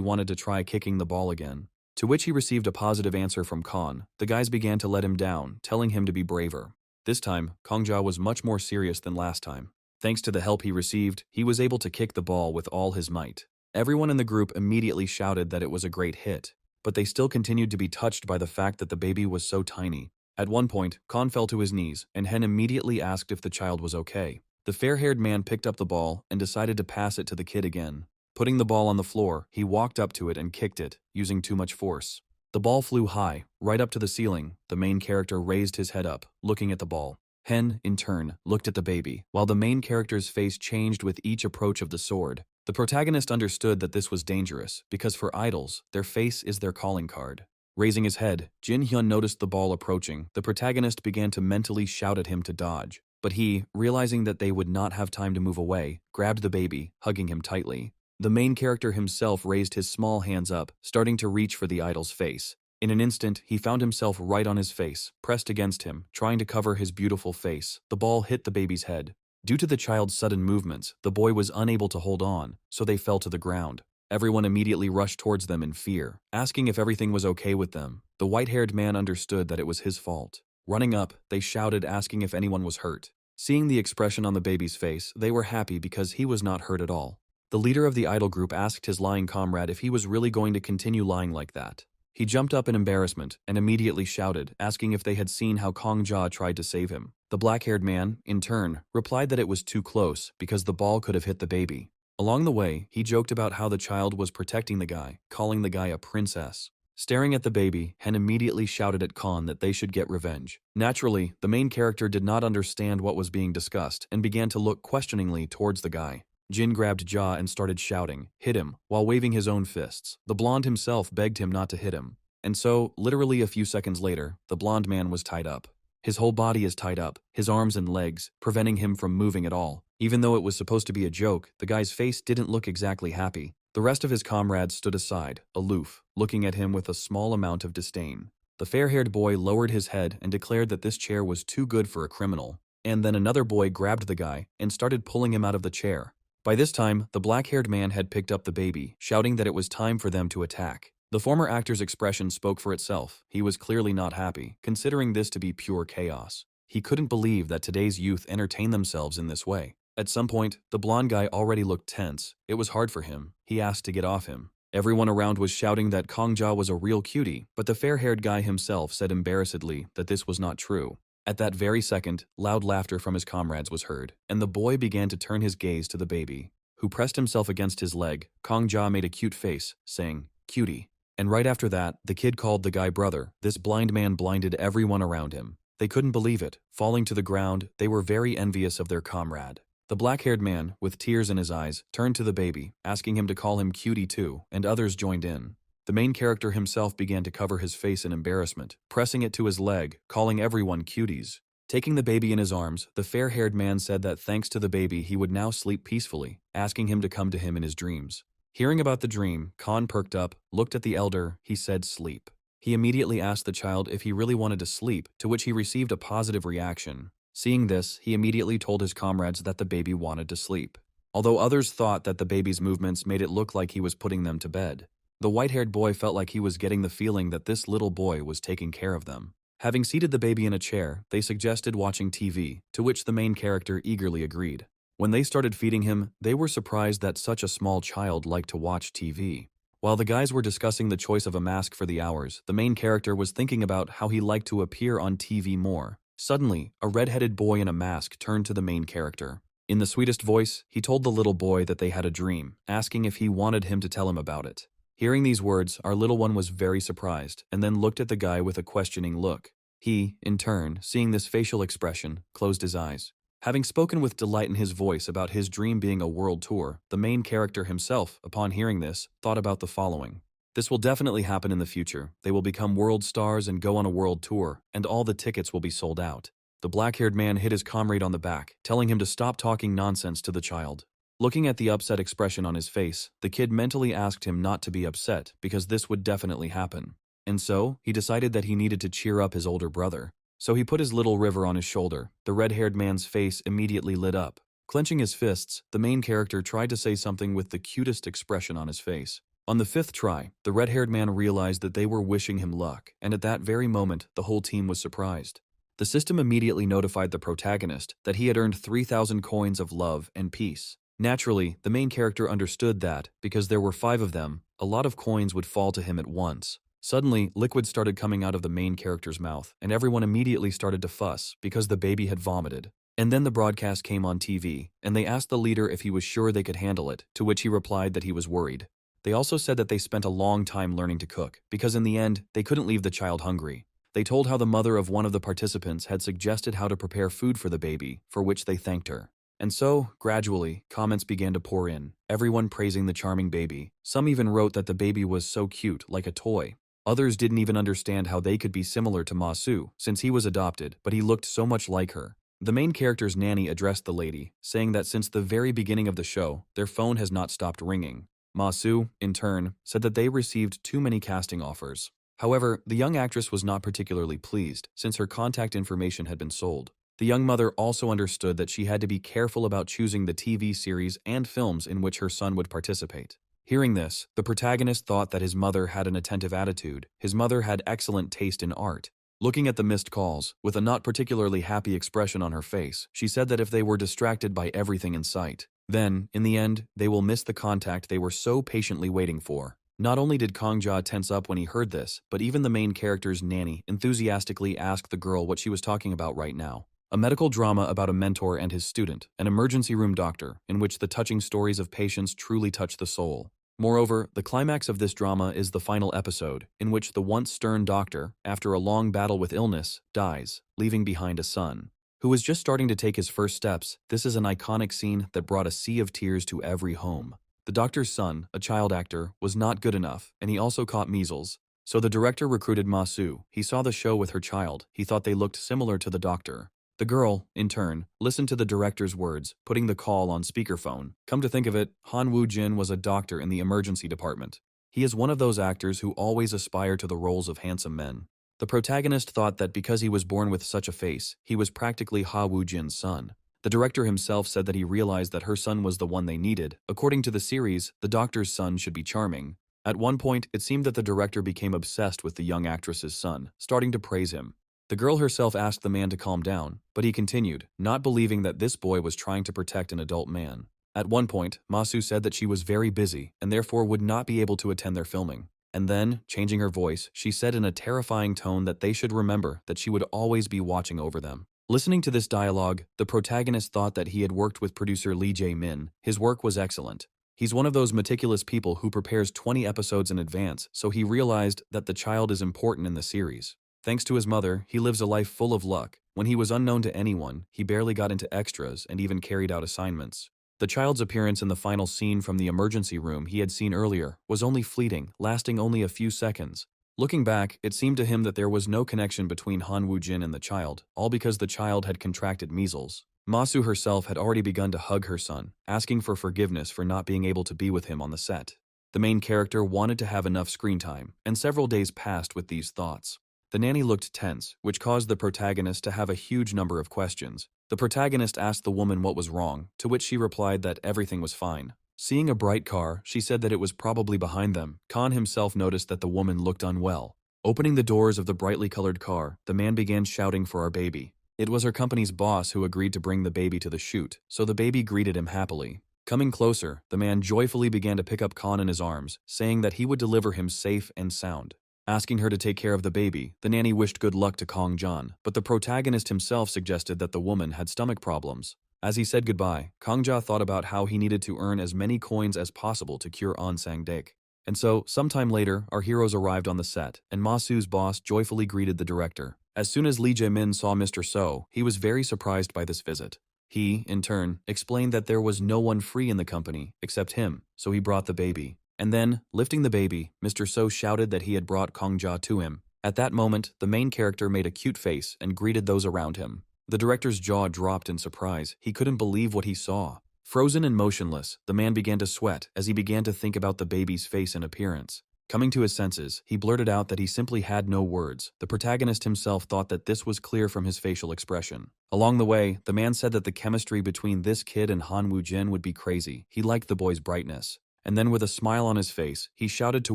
wanted to try kicking the ball again. To which he received a positive answer from Khan. The guys began to let him down, telling him to be braver. This time, Kongja was much more serious than last time. Thanks to the help he received, he was able to kick the ball with all his might. Everyone in the group immediately shouted that it was a great hit, but they still continued to be touched by the fact that the baby was so tiny. At one point, Khan fell to his knees, and Hen immediately asked if the child was okay. The fair-haired man picked up the ball and decided to pass it to the kid again. Putting the ball on the floor, he walked up to it and kicked it, using too much force. The ball flew high, right up to the ceiling. The main character raised his head up, looking at the ball. Hen, in turn, looked at the baby, while the main character's face changed with each approach of the sword. The protagonist understood that this was dangerous, because for idols, their face is their calling card. Raising his head, Jin Hyun noticed the ball approaching. The protagonist began to mentally shout at him to dodge. But he, realizing that they would not have time to move away, grabbed the baby, hugging him tightly. The main character himself raised his small hands up, starting to reach for the idol's face. In an instant, he found himself right on his face, pressed against him, trying to cover his beautiful face. The ball hit the baby's head. Due to the child's sudden movements, the boy was unable to hold on, so they fell to the ground. Everyone immediately rushed towards them in fear, asking if everything was okay with them. The white-haired man understood that it was his fault. Running up, they shouted, asking if anyone was hurt. Seeing the expression on the baby's face, they were happy because he was not hurt at all. The leader of the idol group asked his lying comrade if he was really going to continue lying like that. He jumped up in embarrassment and immediately shouted, asking if they had seen how Kongja tried to save him. The black-haired man, in turn, replied that it was too close because the ball could have hit the baby. Along the way, he joked about how the child was protecting the guy, calling the guy a princess. Staring at the baby, Hen immediately shouted at Khan that they should get revenge. Naturally, the main character did not understand what was being discussed and began to look questioningly towards the guy. Jin grabbed Ja and started shouting, "Hit him," while waving his own fists. The blonde himself begged him not to hit him. And so, literally a few seconds later, the blonde man was tied up. His whole body is tied up, his arms and legs, preventing him from moving at all. Even though it was supposed to be a joke, the guy's face didn't look exactly happy. The rest of his comrades stood aside, aloof, looking at him with a small amount of disdain. The fair-haired boy lowered his head and declared that this chair was too good for a criminal. And then another boy grabbed the guy and started pulling him out of the chair. By this time, the black-haired man had picked up the baby, shouting that it was time for them to attack. The former actor's expression spoke for itself. He was clearly not happy, considering this to be pure chaos. He couldn't believe that today's youth entertain themselves in this way. At some point, the blonde guy already looked tense. It was hard for him. He asked to get off him. Everyone around was shouting that Kongja was a real cutie, but the fair-haired guy himself said embarrassedly that this was not true. At that very second, loud laughter from his comrades was heard, and the boy began to turn his gaze to the baby, who pressed himself against his leg. Kongja made a cute face, saying, "Cutie." And right after that, the kid called the guy brother. This blind man blinded everyone around him. They couldn't believe it. Falling to the ground, they were very envious of their comrade. The black-haired man, with tears in his eyes, turned to the baby, asking him to call him cutie too, and others joined in. The main character himself began to cover his face in embarrassment, pressing it to his leg, calling everyone cuties. Taking the baby in his arms, the fair-haired man said that thanks to the baby he would now sleep peacefully, asking him to come to him in his dreams. Hearing about the dream, Khan perked up, looked at the elder, he said sleep. He immediately asked the child if he really wanted to sleep, to which he received a positive reaction. Seeing this, he immediately told his comrades that the baby wanted to sleep. Although others thought that the baby's movements made it look like he was putting them to bed. The white-haired boy felt like he was getting the feeling that this little boy was taking care of them. Having seated the baby in a chair, they suggested watching TV, to which the main character eagerly agreed. When they started feeding him, they were surprised that such a small child liked to watch TV. While the guys were discussing the choice of a mask for the hours, the main character was thinking about how he liked to appear on TV more. Suddenly, a red-headed boy in a mask turned to the main character. In the sweetest voice, he told the little boy that they had a dream, asking if he wanted him to tell him about it. Hearing these words, our little one was very surprised, and then looked at the guy with a questioning look. He, in turn, seeing this facial expression, closed his eyes. Having spoken with delight in his voice about his dream being a world tour, the main character himself, upon hearing this, thought about the following. This will definitely happen in the future. They will become world stars and go on a world tour, and all the tickets will be sold out. The black-haired man hit his comrade on the back, telling him to stop talking nonsense to the child. Looking at the upset expression on his face, the kid mentally asked him not to be upset because this would definitely happen. And so, he decided that he needed to cheer up his older brother. So he put his little river on his shoulder. The red-haired man's face immediately lit up. Clenching his fists, the main character tried to say something with the cutest expression on his face. On the 5th try, the red-haired man realized that they were wishing him luck, and at that very moment, the whole team was surprised. The system immediately notified the protagonist that he had earned 3,000 coins of love and peace. Naturally, the main character understood that, because there were 5 of them, a lot of coins would fall to him at once. Suddenly, liquid started coming out of the main character's mouth, and everyone immediately started to fuss because the baby had vomited. And then the broadcast came on TV, and they asked the leader if he was sure they could handle it, to which he replied that he was worried. They also said that they spent a long time learning to cook, because in the end, they couldn't leave the child hungry. They told how the mother of one of the participants had suggested how to prepare food for the baby, for which they thanked her. And so, gradually, comments began to pour in, everyone praising the charming baby. Some even wrote that the baby was so cute, like a toy. Others didn't even understand how they could be similar to Masu, since he was adopted, but he looked so much like her. The main character's nanny addressed the lady, saying that since the very beginning of the show, their phone has not stopped ringing. Masu, in turn, said that they received too many casting offers. However, the young actress was not particularly pleased, since her contact information had been sold. The young mother also understood that she had to be careful about choosing the TV series and films in which her son would participate. Hearing this, the protagonist thought that his mother had an attentive attitude. His mother had excellent taste in art. Looking at the missed calls, with a not particularly happy expression on her face, she said that if they were distracted by everything in sight, then, in the end, they will miss the contact they were so patiently waiting for. Not only did Kongjia tense up when he heard this, but even the main character's nanny enthusiastically asked the girl what she was talking about right now. A medical drama about a mentor and his student, an emergency room doctor, in which the touching stories of patients truly touch the soul. Moreover, the climax of this drama is the final episode, in which the once stern doctor, after a long battle with illness, dies, leaving behind a son, who was just starting to take his first steps. This is an iconic scene that brought a sea of tears to every home. The doctor's son, a child actor, was not good enough, and he also caught measles. So the director recruited Masu. He saw the show with her child. He thought they looked similar to the doctor. The girl, in turn, listened to the director's words, putting the call on speakerphone. Come to think of it, Han Woo-jin was a doctor in the emergency department. He is one of those actors who always aspire to the roles of handsome men. The protagonist thought that because he was born with such a face, he was practically Ha Woo-jin's son. The director himself said that he realized that her son was the one they needed. According to the series, the doctor's son should be charming. At one point, it seemed that the director became obsessed with the young actress's son, starting to praise him. The girl herself asked the man to calm down, but he continued, not believing that this boy was trying to protect an adult man. At one point, Masu said that she was very busy and therefore would not be able to attend their filming. And then, changing her voice, she said in a terrifying tone that they should remember that she would always be watching over them. Listening to this dialogue, the protagonist thought that he had worked with producer Lee Jae-min. His work was excellent. He's one of those meticulous people who prepares 20 episodes in advance, so he realized that the child is important in the series. Thanks to his mother, he lives a life full of luck. When he was unknown to anyone, he barely got into extras and even carried out assignments. The child's appearance in the final scene from the emergency room he had seen earlier was only fleeting, lasting only a few seconds. Looking back, it seemed to him that there was no connection between Han Woo-jin and the child, all because the child had contracted measles. Masu herself had already begun to hug her son, asking for forgiveness for not being able to be with him on the set. The main character wanted to have enough screen time, and several days passed with these thoughts. The nanny looked tense, which caused the protagonist to have a huge number of questions. The protagonist asked the woman what was wrong, to which she replied that everything was fine. Seeing a bright car, she said that it was probably behind them. Khan himself noticed that the woman looked unwell. Opening the doors of the brightly colored car, the man began shouting for our baby. It was her company's boss who agreed to bring the baby to the shoot, so the baby greeted him happily. Coming closer, the man joyfully began to pick up Khan in his arms, saying that he would deliver him safe and sound. Asking her to take care of the baby, the nanny wished good luck to Kong Jan, but the protagonist himself suggested that the woman had stomach problems. As he said goodbye, Kong Ja thought about how he needed to earn as many coins as possible to cure On Sang-dek. And so, sometime later, our heroes arrived on the set, and Ma Su's boss joyfully greeted the director. As soon as Lee Jae-min saw Mr. So, he was very surprised by this visit. He, in turn, explained that there was no one free in the company except him, so he brought the baby. And then, lifting the baby, Mr. So shouted that he had brought Kong Ja to him. At that moment, the main character made a cute face and greeted those around him. The director's jaw dropped in surprise. He couldn't believe what he saw. Frozen and motionless, the man began to sweat as he began to think about the baby's face and appearance. Coming to his senses, he blurted out that he simply had no words. The protagonist himself thought that this was clear from his facial expression. Along the way, the man said that the chemistry between this kid and Han Woo-jin would be crazy. He liked the boy's brightness. And then with a smile on his face, he shouted to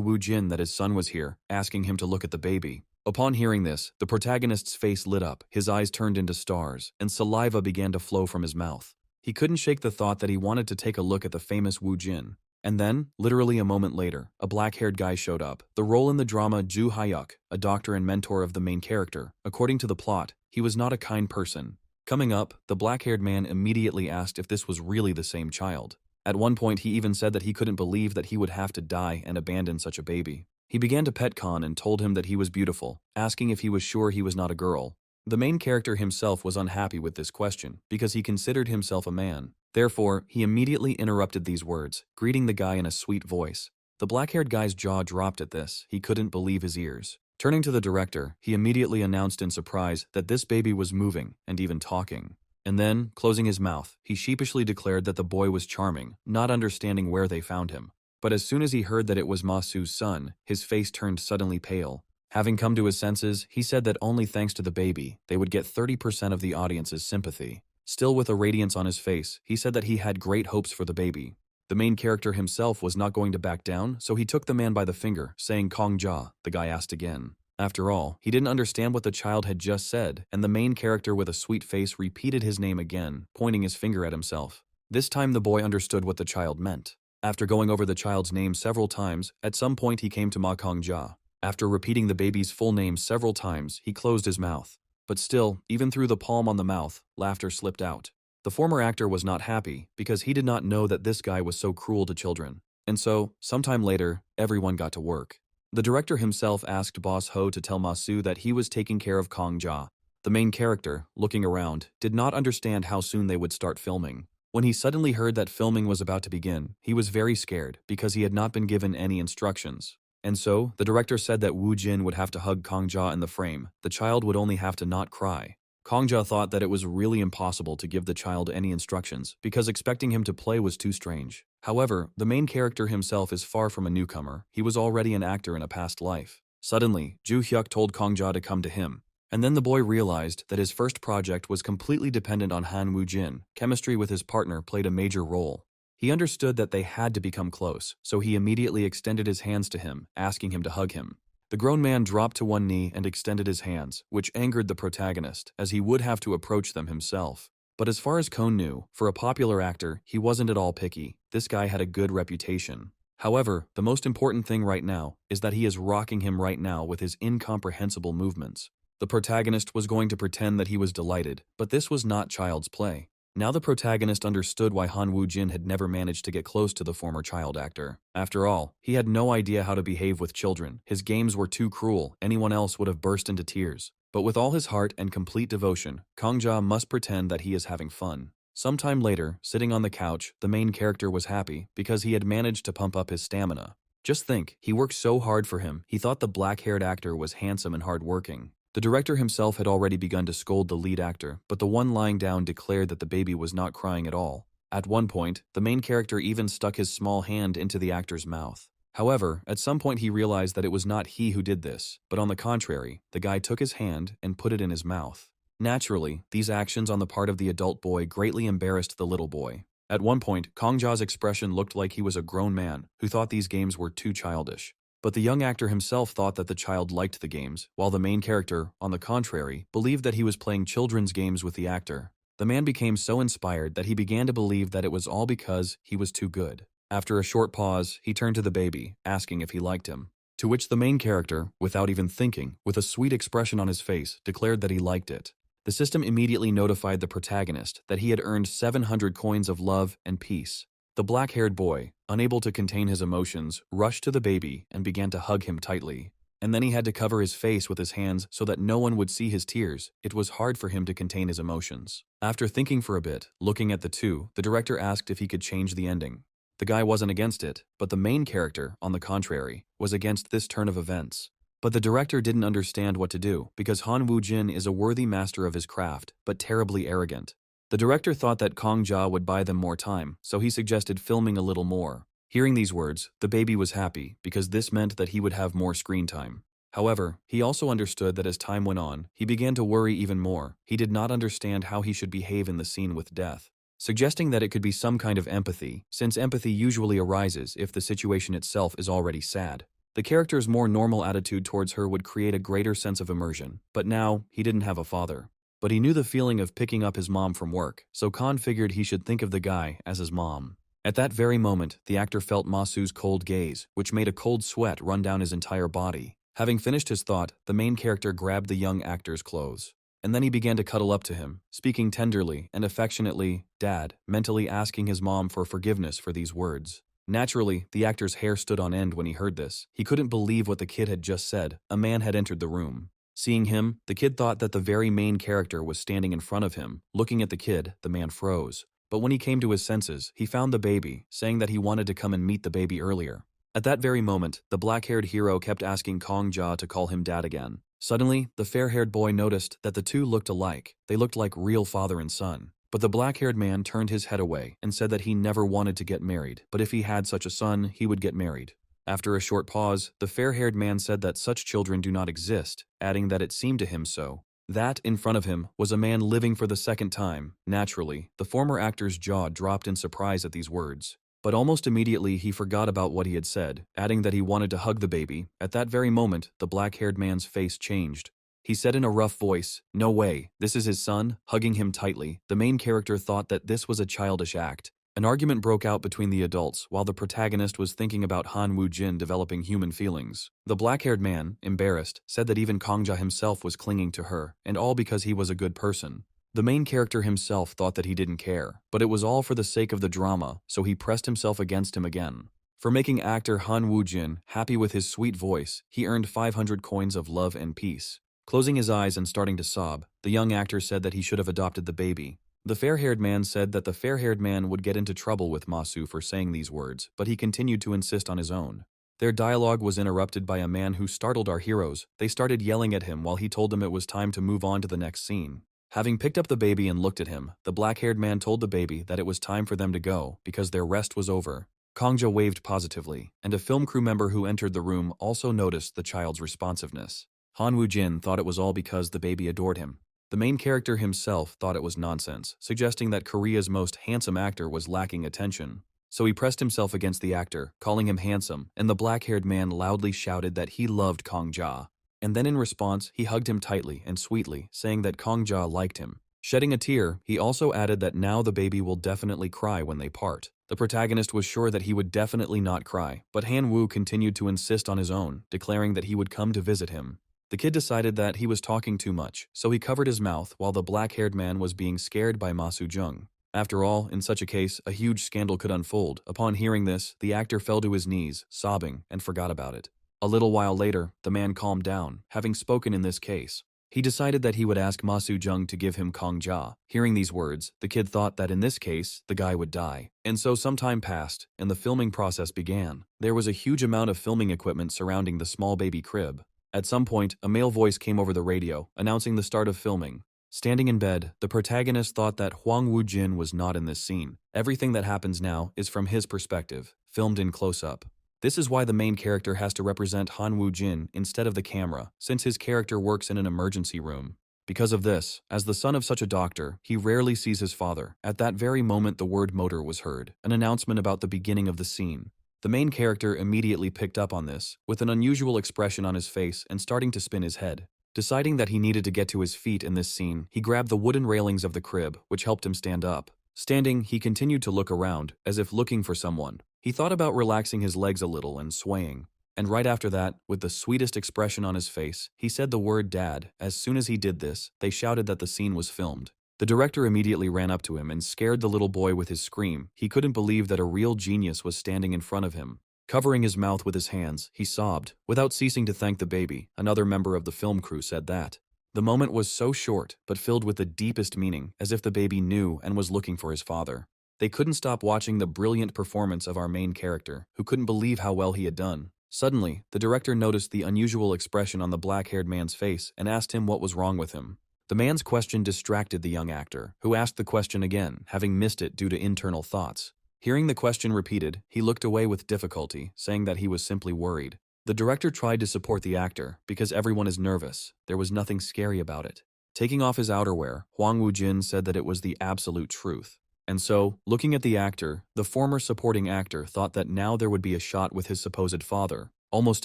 Woo-jin that his son was here, asking him to look at the baby. Upon hearing this, the protagonist's face lit up, his eyes turned into stars, and saliva began to flow from his mouth. He couldn't shake the thought that he wanted to take a look at the famous Woo-jin. And then, literally a moment later, a black-haired guy showed up. The role in the drama Ju Hyuk, a doctor and mentor of the main character. According to the plot, he was not a kind person. Coming up, the black-haired man immediately asked if this was really the same child. At one point, he even said that he couldn't believe that he would have to die and abandon such a baby. He began to pet Khan and told him that he was beautiful, asking if he was sure he was not a girl. The main character himself was unhappy with this question because he considered himself a man. Therefore, he immediately interrupted these words, greeting the guy in a sweet voice. The black-haired guy's jaw dropped at this. He couldn't believe his ears. Turning to the director, he immediately announced in surprise that this baby was moving and even talking. And then, closing his mouth, he sheepishly declared that the boy was charming, not understanding where they found him. But as soon as he heard that it was Ma Su's son, his face turned suddenly pale. Having come to his senses, he said that only thanks to the baby, they would get 30% of the audience's sympathy. Still with a radiance on his face, he said that he had great hopes for the baby. The main character himself was not going to back down, so he took the man by the finger, saying Kong Ja. The guy asked again. After all, he didn't understand what the child had just said, and the main character with a sweet face repeated his name again, pointing his finger at himself. This time the boy understood what the child meant. After going over the child's name several times, at some point he came to Ma Kong Ja. After repeating the baby's full name several times, he closed his mouth. But still, even through the palm on the mouth, laughter slipped out. The former actor was not happy because he did not know that this guy was so cruel to children. And so, sometime later, everyone got to work. The director himself asked Boss Ho to tell Ma Su that he was taking care of Kong Ja. The main character, looking around, did not understand how soon they would start filming. When he suddenly heard that filming was about to begin, he was very scared because he had not been given any instructions. And so, the director said that Woo Jin would have to hug Kong Ja in the frame. The child would only have to not cry. Kong Ja thought that it was really impossible to give the child any instructions because expecting him to play was too strange. However, the main character himself is far from a newcomer. He was already an actor in a past life. Suddenly, Ju Hyuk told Kong Ja to come to him. And then the boy realized that his first project was completely dependent on Han Woo Jin. Chemistry with his partner played a major role. He understood that they had to become close, so he immediately extended his hands to him, asking him to hug him. The grown man dropped to one knee and extended his hands, which angered the protagonist, as he would have to approach them himself. But as far as Kohn knew, for a popular actor, he wasn't at all picky. This guy had a good reputation. However, the most important thing right now is that he is rocking him right now with his incomprehensible movements. The protagonist was going to pretend that he was delighted, but this was not child's play. Now the protagonist understood why Han Woo Jin had never managed to get close to the former child actor. After all, he had no idea how to behave with children. His games were too cruel. Anyone else would have burst into tears. But with all his heart and complete devotion, Kong Ja must pretend that he is having fun. Sometime later, sitting on the couch, the main character was happy because he had managed to pump up his stamina. Just think, he worked so hard for him. He thought the black-haired actor was handsome and hardworking. The director himself had already begun to scold the lead actor, but the one lying down declared that the baby was not crying at all. At one point, the main character even stuck his small hand into the actor's mouth. However, at some point he realized that it was not he who did this, but on the contrary, the guy took his hand and put it in his mouth. Naturally, these actions on the part of the adult boy greatly embarrassed the little boy. At one point, Kong Ja's expression looked like he was a grown man who thought these games were too childish. But the young actor himself thought that the child liked the games, while the main character, on the contrary, believed that he was playing children's games with the actor. The man became so inspired that he began to believe that it was all because he was too good. After a short pause, he turned to the baby, asking if he liked him. To which the main character, without even thinking, with a sweet expression on his face, declared that he liked it. The system immediately notified the protagonist that he had earned 700 coins of love and peace. The black-haired boy, unable to contain his emotions, rushed to the baby and began to hug him tightly. And then he had to cover his face with his hands so that no one would see his tears. It was hard for him to contain his emotions. After thinking for a bit, looking at the two, the director asked if he could change the ending. The guy wasn't against it, but the main character, on the contrary, was against this turn of events. But the director didn't understand what to do, because Han Woo-jin is a worthy master of his craft, but terribly arrogant. The director thought that Kong Ja would buy them more time, so he suggested filming a little more. Hearing these words, the baby was happy, because this meant that he would have more screen time. However, he also understood that as time went on, he began to worry even more. He did not understand how he should behave in the scene with death, suggesting that it could be some kind of empathy, since empathy usually arises if the situation itself is already sad. The character's more normal attitude towards her would create a greater sense of immersion, but now, he didn't have a father. But he knew the feeling of picking up his mom from work, so Khan figured he should think of the guy as his mom. At that very moment, the actor felt Masu's cold gaze, which made a cold sweat run down his entire body. Having finished his thought, the main character grabbed the young actor's clothes. And then he began to cuddle up to him, speaking tenderly and affectionately, "Dad," mentally asking his mom for forgiveness for these words. Naturally, the actor's hair stood on end when he heard this. He couldn't believe what the kid had just said. A man had entered the room. Seeing him, the kid thought that the very main character was standing in front of him. Looking at the kid, the man froze. But when he came to his senses, he found the baby, saying that he wanted to come and meet the baby earlier. At that very moment, the black-haired hero kept asking Kong Ja to call him dad again. Suddenly, the fair-haired boy noticed that the two looked alike. They looked like real father and son. But the black-haired man turned his head away and said that he never wanted to get married, but if he had such a son, he would get married. After a short pause, the fair-haired man said that such children do not exist, adding that it seemed to him so. That, in front of him, was a man living for the second time. Naturally, the former actor's jaw dropped in surprise at these words. But almost immediately he forgot about what he had said, adding that he wanted to hug the baby. At that very moment, the black-haired man's face changed. He said in a rough voice, "No way, this is his son," hugging him tightly. The main character thought that this was a childish act. An argument broke out between the adults while the protagonist was thinking about Han Woo-jin developing human feelings. The black-haired man, embarrassed, said that even Kongja himself was clinging to her, and all because he was a good person. The main character himself thought that he didn't care, but it was all for the sake of the drama, so he pressed himself against him again. For making actor Han Woo-jin happy with his sweet voice, he earned 500 coins of love and peace. Closing his eyes and starting to sob, the young actor said that he should have adopted the baby. The fair-haired man said that the fair-haired man would get into trouble with Masu for saying these words, but he continued to insist on his own. Their dialogue was interrupted by a man who startled our heroes. They started yelling at him while he told them it was time to move on to the next scene. Having picked up the baby and looked at him, the black-haired man told the baby that it was time for them to go because their rest was over. Kongja waved positively, and a film crew member who entered the room also noticed the child's responsiveness. Han Woo-jin thought it was all because the baby adored him. The main character himself thought it was nonsense, suggesting that Korea's most handsome actor was lacking attention. So he pressed himself against the actor, calling him handsome, and the black-haired man loudly shouted that he loved Kong Ja. And then in response, he hugged him tightly and sweetly, saying that Kong Ja liked him. Shedding a tear, he also added that now the baby will definitely cry when they part. The protagonist was sure that he would definitely not cry, but Han Woo continued to insist on his own, declaring that he would come to visit him. The kid decided that he was talking too much, so he covered his mouth while the black-haired man was being scared by Ma Soo-jung. After all, in such a case, a huge scandal could unfold. Upon hearing this, the actor fell to his knees, sobbing, and forgot about it. A little while later, the man calmed down, having spoken in this case. He decided that he would ask Ma Soo-jung to give him Kong Ja. Hearing these words, the kid thought that in this case, the guy would die. And so some time passed, and the filming process began. There was a huge amount of filming equipment surrounding the small baby crib. At some point, a male voice came over the radio, announcing the start of filming. Standing in bed, the protagonist thought that Hwang Woo-jin was not in this scene. Everything that happens now is from his perspective, filmed in close-up. This is why the main character has to represent Han Woo-jin instead of the camera, since his character works in an emergency room. Because of this, as the son of such a doctor, he rarely sees his father. At that very moment the word motor was heard, an announcement about the beginning of the scene. The main character immediately picked up on this, with an unusual expression on his face and starting to spin his head. Deciding that he needed to get to his feet in this scene, he grabbed the wooden railings of the crib, which helped him stand up. Standing, he continued to look around, as if looking for someone. He thought about relaxing his legs a little and swaying. And right after that, with the sweetest expression on his face, he said the word dad. As soon as he did this, they shouted that the scene was filmed. The director immediately ran up to him and scared the little boy with his scream. He couldn't believe that a real genius was standing in front of him. Covering his mouth with his hands, he sobbed. Without ceasing to thank the baby, another member of the film crew said that. The moment was so short, but filled with the deepest meaning, as if the baby knew and was looking for his father. They couldn't stop watching the brilliant performance of our main character, who couldn't believe how well he had done. Suddenly, the director noticed the unusual expression on the black-haired man's face and asked him what was wrong with him. The man's question distracted the young actor, who asked the question again, having missed it due to internal thoughts. Hearing the question repeated, he looked away with difficulty, saying that he was simply worried. The director tried to support the actor, because everyone is nervous. There was nothing scary about it. Taking off his outerwear, Huang Wujin said that it was the absolute truth. And so, looking at the actor, the former supporting actor thought that now there would be a shot with his supposed father. Almost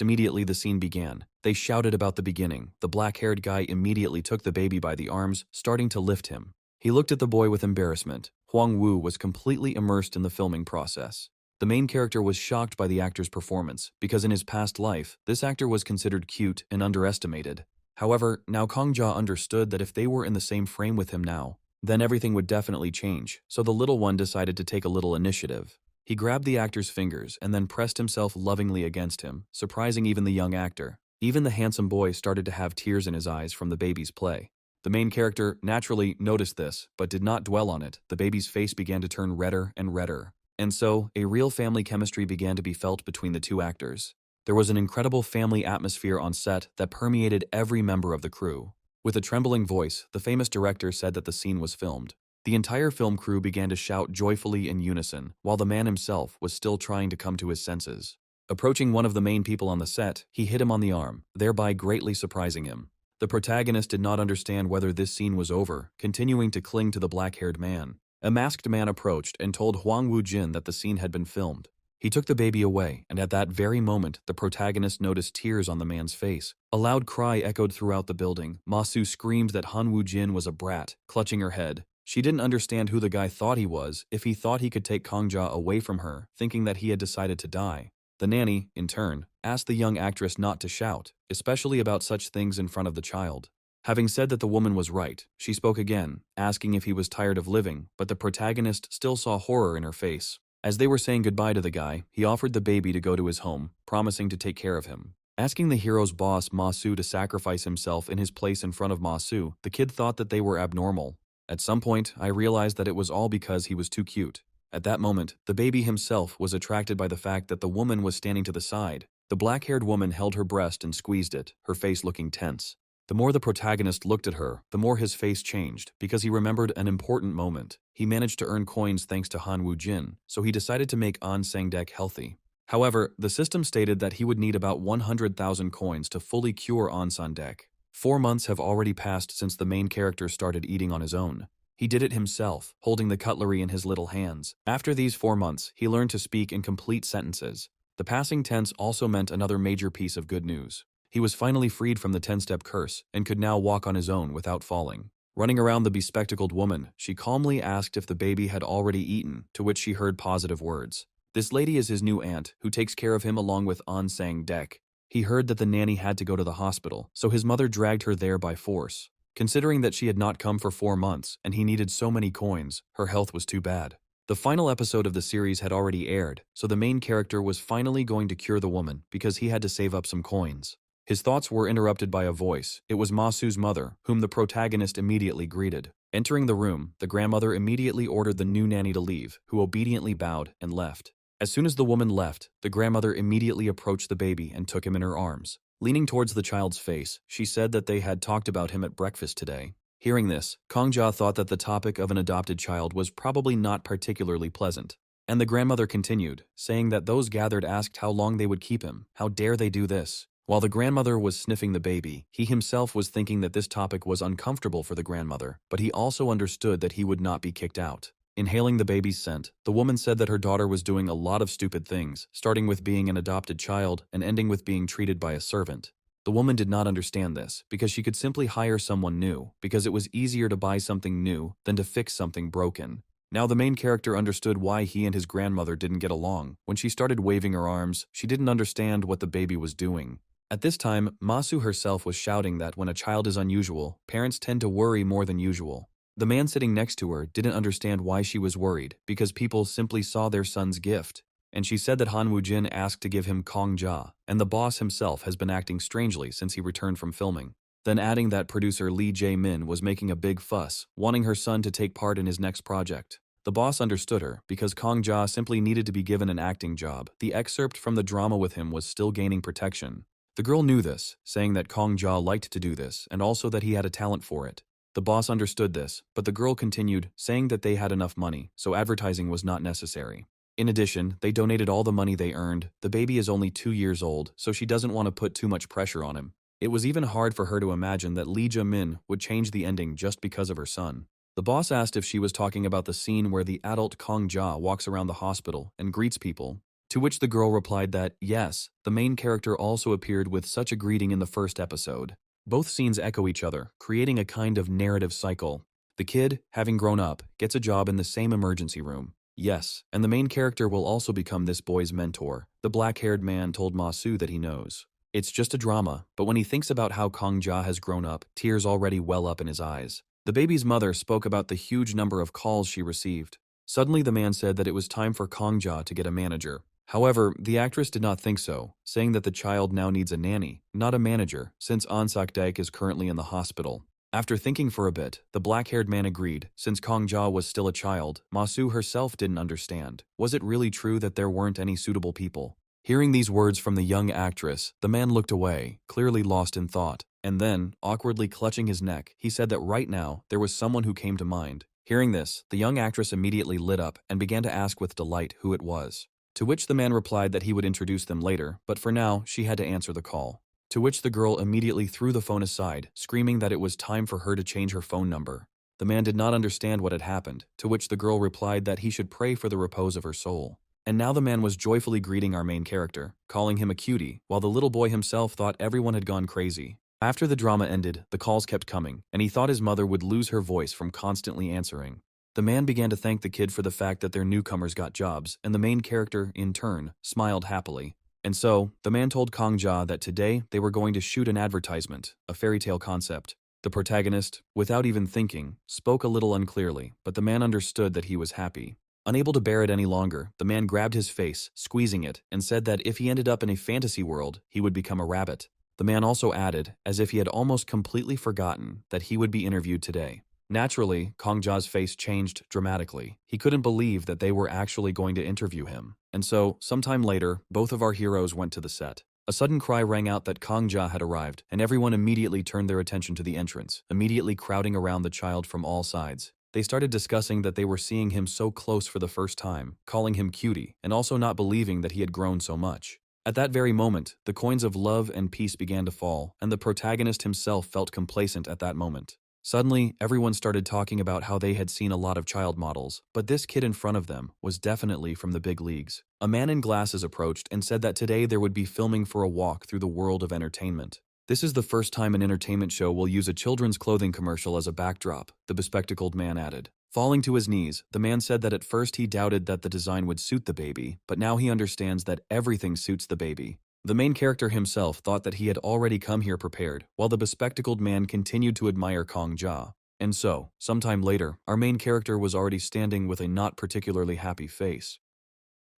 immediately the scene began. They shouted about the beginning. The black-haired guy immediately took the baby by the arms, starting to lift him. He looked at the boy with embarrassment. Huang Wu was completely immersed in the filming process. The main character was shocked by the actor's performance, because in his past life, this actor was considered cute and underestimated. However, now Kongjia understood that if they were in the same frame with him now, then everything would definitely change, so the little one decided to take a little initiative. He grabbed the actor's fingers and then pressed himself lovingly against him, surprising even the young actor. Even the handsome boy started to have tears in his eyes from the baby's play. The main character naturally noticed this, but did not dwell on it. The baby's face began to turn redder and redder. And so, a real family chemistry began to be felt between the two actors. There was an incredible family atmosphere on set that permeated every member of the crew. With a trembling voice, the famous director said that the scene was filmed. The entire film crew began to shout joyfully in unison, while the man himself was still trying to come to his senses. Approaching one of the main people on the set, he hit him on the arm, thereby greatly surprising him. The protagonist did not understand whether this scene was over, continuing to cling to the black-haired man. A masked man approached and told Huang Wujin that the scene had been filmed. He took the baby away, and at that very moment, the protagonist noticed tears on the man's face. A loud cry echoed throughout the building. Ma-su screamed that Han Wujin was a brat, clutching her head. She didn't understand who the guy thought he was, if he thought he could take Kongjia away from her, thinking that he had decided to die. The nanny, in turn, asked the young actress not to shout, especially about such things in front of the child. Having said that the woman was right, she spoke again, asking if he was tired of living, but the protagonist still saw horror in her face. As they were saying goodbye to the guy, he offered the baby to go to his home, promising to take care of him. Asking the hero's boss, Ma-su, to sacrifice himself in his place in front of Ma-su, the kid thought that they were abnormal. At some point, I realized that it was all because he was too cute. At that moment, the baby himself was attracted by the fact that the woman was standing to the side. The black-haired woman held her breast and squeezed it, her face looking tense. The more the protagonist looked at her, the more his face changed, because he remembered an important moment. He managed to earn coins thanks to Han Wujin, so he decided to make An Sang-dek healthy. However, the system stated that he would need about 100,000 coins to fully cure An Sang-dek. 4 months have already passed since the main character started eating on his own. He did it himself, holding the cutlery in his little hands. After these 4 months, he learned to speak in complete sentences. The passing tense also meant another major piece of good news. He was finally freed from the 10-step curse and could now walk on his own without falling. Running around the bespectacled woman, she calmly asked if the baby had already eaten, to which she heard positive words. This lady is his new aunt, who takes care of him along with An Sang-dek. He heard that the nanny had to go to the hospital, so his mother dragged her there by force. Considering that she had not come for 4 months and he needed so many coins, her health was too bad. The final episode of the series had already aired, so the main character was finally going to cure the woman because he had to save up some coins. His thoughts were interrupted by a voice. It was Ma-su's mother, whom the protagonist immediately greeted. Entering the room, the grandmother immediately ordered the new nanny to leave, who obediently bowed and left. As soon as the woman left, the grandmother immediately approached the baby and took him in her arms. Leaning towards the child's face, she said that they had talked about him at breakfast today. Hearing this, Kongjia thought that the topic of an adopted child was probably not particularly pleasant. And the grandmother continued, saying that those gathered asked how long they would keep him. How dare they do this? While the grandmother was sniffing the baby, he himself was thinking that this topic was uncomfortable for the grandmother, but he also understood that he would not be kicked out. Inhaling the baby's scent, the woman said that her daughter was doing a lot of stupid things, starting with being an adopted child and ending with being treated by a servant. The woman did not understand this, because she could simply hire someone new, because it was easier to buy something new than to fix something broken. Now the main character understood why he and his grandmother didn't get along. When she started waving her arms, she didn't understand what the baby was doing. At this time, Masu herself was shouting that when a child is unusual, parents tend to worry more than usual. The man sitting next to her didn't understand why she was worried, because people simply saw their son's gift. And she said that Han Woo-jin asked to give him Kong Ja, and the boss himself has been acting strangely since he returned from filming. Then adding that producer Lee Jae-min was making a big fuss, wanting her son to take part in his next project. The boss understood her, because Kong Ja simply needed to be given an acting job. The excerpt from the drama with him was still gaining protection. The girl knew this, saying that Kong Ja liked to do this, and also that he had a talent for it. The boss understood this, but the girl continued, saying that they had enough money, so advertising was not necessary. In addition, they donated all the money they earned. The baby is only 2 years old, so she doesn't want to put too much pressure on him. It was even hard for her to imagine that Lee Jae-min would change the ending just because of her son. The boss asked if she was talking about the scene where the adult Kong Ja walks around the hospital and greets people, to which the girl replied that, yes, the main character also appeared with such a greeting in the first episode. Both scenes echo each other, creating a kind of narrative cycle. The kid, having grown up, gets a job in the same emergency room. Yes, and the main character will also become this boy's mentor. The black-haired man told Masu that he knows. It's just a drama, but when he thinks about how Kong Ja has grown up, tears already well up in his eyes. The baby's mother spoke about the huge number of calls she received. Suddenly the man said that it was time for Kong Ja to get a manager. However, the actress did not think so, saying that the child now needs a nanny, not a manager, since An Sak-daek is currently in the hospital. After thinking for a bit, the black-haired man agreed. Since Kong Ja was still a child, Masu herself didn't understand. Was it really true that there weren't any suitable people? Hearing these words from the young actress, the man looked away, clearly lost in thought. And then, awkwardly clutching his neck, he said that right now, there was someone who came to mind. Hearing this, the young actress immediately lit up and began to ask with delight who it was. To which the man replied that he would introduce them later, but for now, she had to answer the call. To which the girl immediately threw the phone aside, screaming that it was time for her to change her phone number. The man did not understand what had happened, to which the girl replied that he should pray for the repose of her soul. And now the man was joyfully greeting our main character, calling him a cutie, while the little boy himself thought everyone had gone crazy. After the drama ended, the calls kept coming, and he thought his mother would lose her voice from constantly answering. The man began to thank the kid for the fact that their newcomers got jobs, and the main character, in turn, smiled happily. And so, the man told Kong Ja that today they were going to shoot an advertisement, a fairy tale concept. The protagonist, without even thinking, spoke a little unclearly, but the man understood that he was happy. Unable to bear it any longer, the man grabbed his face, squeezing it, and said that if he ended up in a fantasy world, he would become a rabbit. The man also added, as if he had almost completely forgotten, that he would be interviewed today. Naturally, Kong Ja's face changed dramatically. He couldn't believe that they were actually going to interview him. And so, sometime later, both of our heroes went to the set. A sudden cry rang out that Kong Ja had arrived, and everyone immediately turned their attention to the entrance, immediately crowding around the child from all sides. They started discussing that they were seeing him so close for the first time, calling him cutie, and also not believing that he had grown so much. At that very moment, the coins of love and peace began to fall, and the protagonist himself felt complacent at that moment. Suddenly, everyone started talking about how they had seen a lot of child models, but this kid in front of them was definitely from the big leagues. A man in glasses approached and said that today there would be filming for a walk through the world of entertainment. This is the first time an entertainment show will use a children's clothing commercial as a backdrop, the bespectacled man added. Falling to his knees, the man said that at first he doubted that the design would suit the baby, but now he understands that everything suits the baby. The main character himself thought that he had already come here prepared, while the bespectacled man continued to admire Kong Ja. And so, sometime later, our main character was already standing with a not particularly happy face.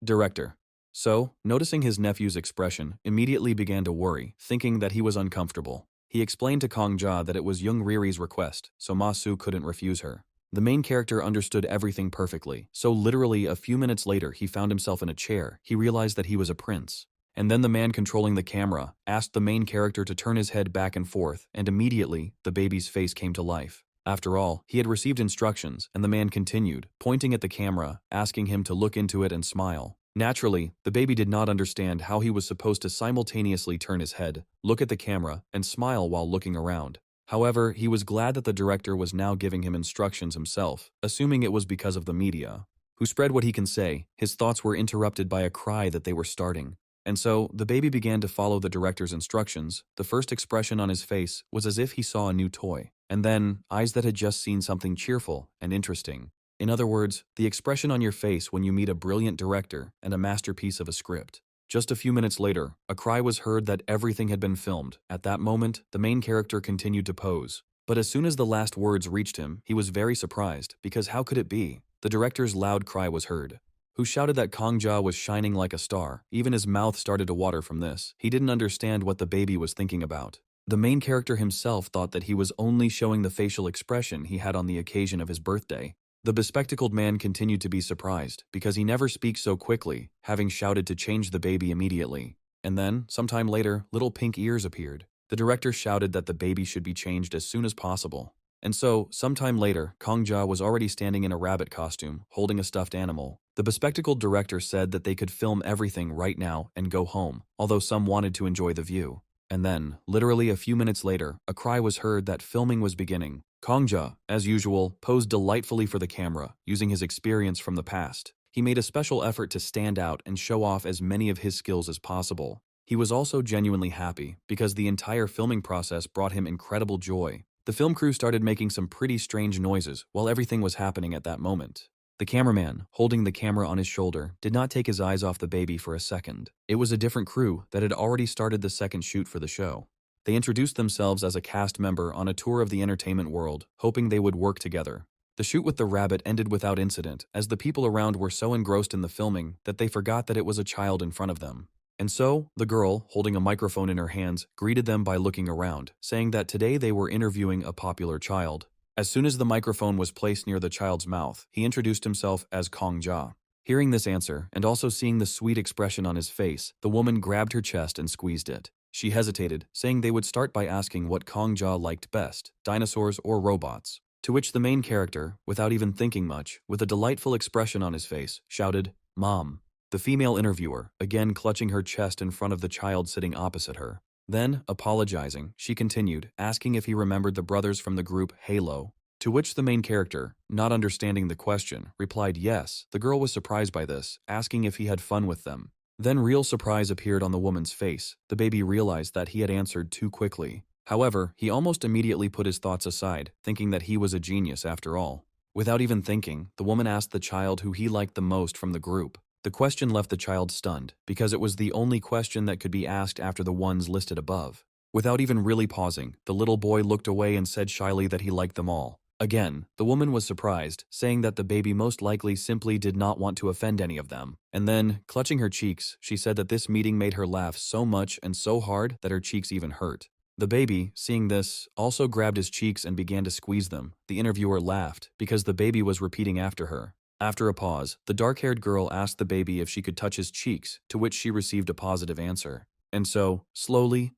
Director. So, noticing his nephew's expression, immediately began to worry, thinking that he was uncomfortable. He explained to Kong Ja that it was Young Riri's request, so Ma-su couldn't refuse her. The main character understood everything perfectly, so literally a few minutes later he found himself in a chair. He realized that he was a prince. And then the man controlling the camera asked the main character to turn his head back and forth, and immediately, the baby's face came to life. After all, he had received instructions, and the man continued, pointing at the camera, asking him to look into it and smile. Naturally, the baby did not understand how he was supposed to simultaneously turn his head, look at the camera, and smile while looking around. However, he was glad that the director was now giving him instructions himself, assuming it was because of the media, who spread what he can say. His thoughts were interrupted by a cry that they were starting. And so, the baby began to follow the director's instructions. The first expression on his face was as if he saw a new toy, and then, eyes that had just seen something cheerful and interesting. In other words, the expression on your face when you meet a brilliant director and a masterpiece of a script. Just a few minutes later, a cry was heard that everything had been filmed. At that moment, the main character continued to pose. But as soon as the last words reached him, he was very surprised, because how could it be? The director's loud cry was heard, who shouted that Kongja was shining like a star. Even his mouth started to water from this. He didn't understand what the baby was thinking about. The main character himself thought that he was only showing the facial expression he had on the occasion of his birthday. The bespectacled man continued to be surprised, because he never speaks so quickly, having shouted to change the baby immediately. And then, sometime later, little pink ears appeared. The director shouted that the baby should be changed as soon as possible. And so, sometime later, Kongja was already standing in a rabbit costume, holding a stuffed animal. The bespectacled director said that they could film everything right now and go home, although some wanted to enjoy the view. And then, literally a few minutes later, a cry was heard that filming was beginning. Kongja, as usual, posed delightfully for the camera, using his experience from the past. He made a special effort to stand out and show off as many of his skills as possible. He was also genuinely happy, because the entire filming process brought him incredible joy. The film crew started making some pretty strange noises while everything was happening at that moment. The cameraman, holding the camera on his shoulder, did not take his eyes off the baby for a second. It was a different crew that had already started the second shoot for the show. They introduced themselves as a cast member on a tour of the entertainment world, hoping they would work together. The shoot with the rabbit ended without incident, as the people around were so engrossed in the filming that they forgot that it was a child in front of them. And so, the girl, holding a microphone in her hands, greeted them by looking around, saying that today they were interviewing a popular child. As soon as the microphone was placed near the child's mouth, he introduced himself as Kongja. Hearing this answer, and also seeing the sweet expression on his face, the woman grabbed her chest and squeezed it. She hesitated, saying they would start by asking what Kongja liked best, dinosaurs or robots. To which the main character, without even thinking much, with a delightful expression on his face, shouted, "Mom." The female interviewer, again clutching her chest in front of the child sitting opposite her. Then, apologizing, she continued, asking if he remembered the brothers from the group Halo. To which the main character, not understanding the question, replied yes. The girl was surprised by this, asking if he had fun with them. Then real surprise appeared on the woman's face. The baby realized that he had answered too quickly. However, he almost immediately put his thoughts aside, thinking that he was a genius after all. Without even thinking, the woman asked the child who he liked the most from the group. The question left the child stunned, because it was the only question that could be asked after the ones listed above. Without even really pausing, the little boy looked away and said shyly that he liked them all. Again, the woman was surprised, saying that the baby most likely simply did not want to offend any of them. And then, clutching her cheeks, she said that this meeting made her laugh so much and so hard that her cheeks even hurt. The baby, seeing this, also grabbed his cheeks and began to squeeze them. The interviewer laughed, because the baby was repeating after her. After a pause, the dark-haired girl asked the baby if she could touch his cheeks, to which she received a positive answer. And so, slowly,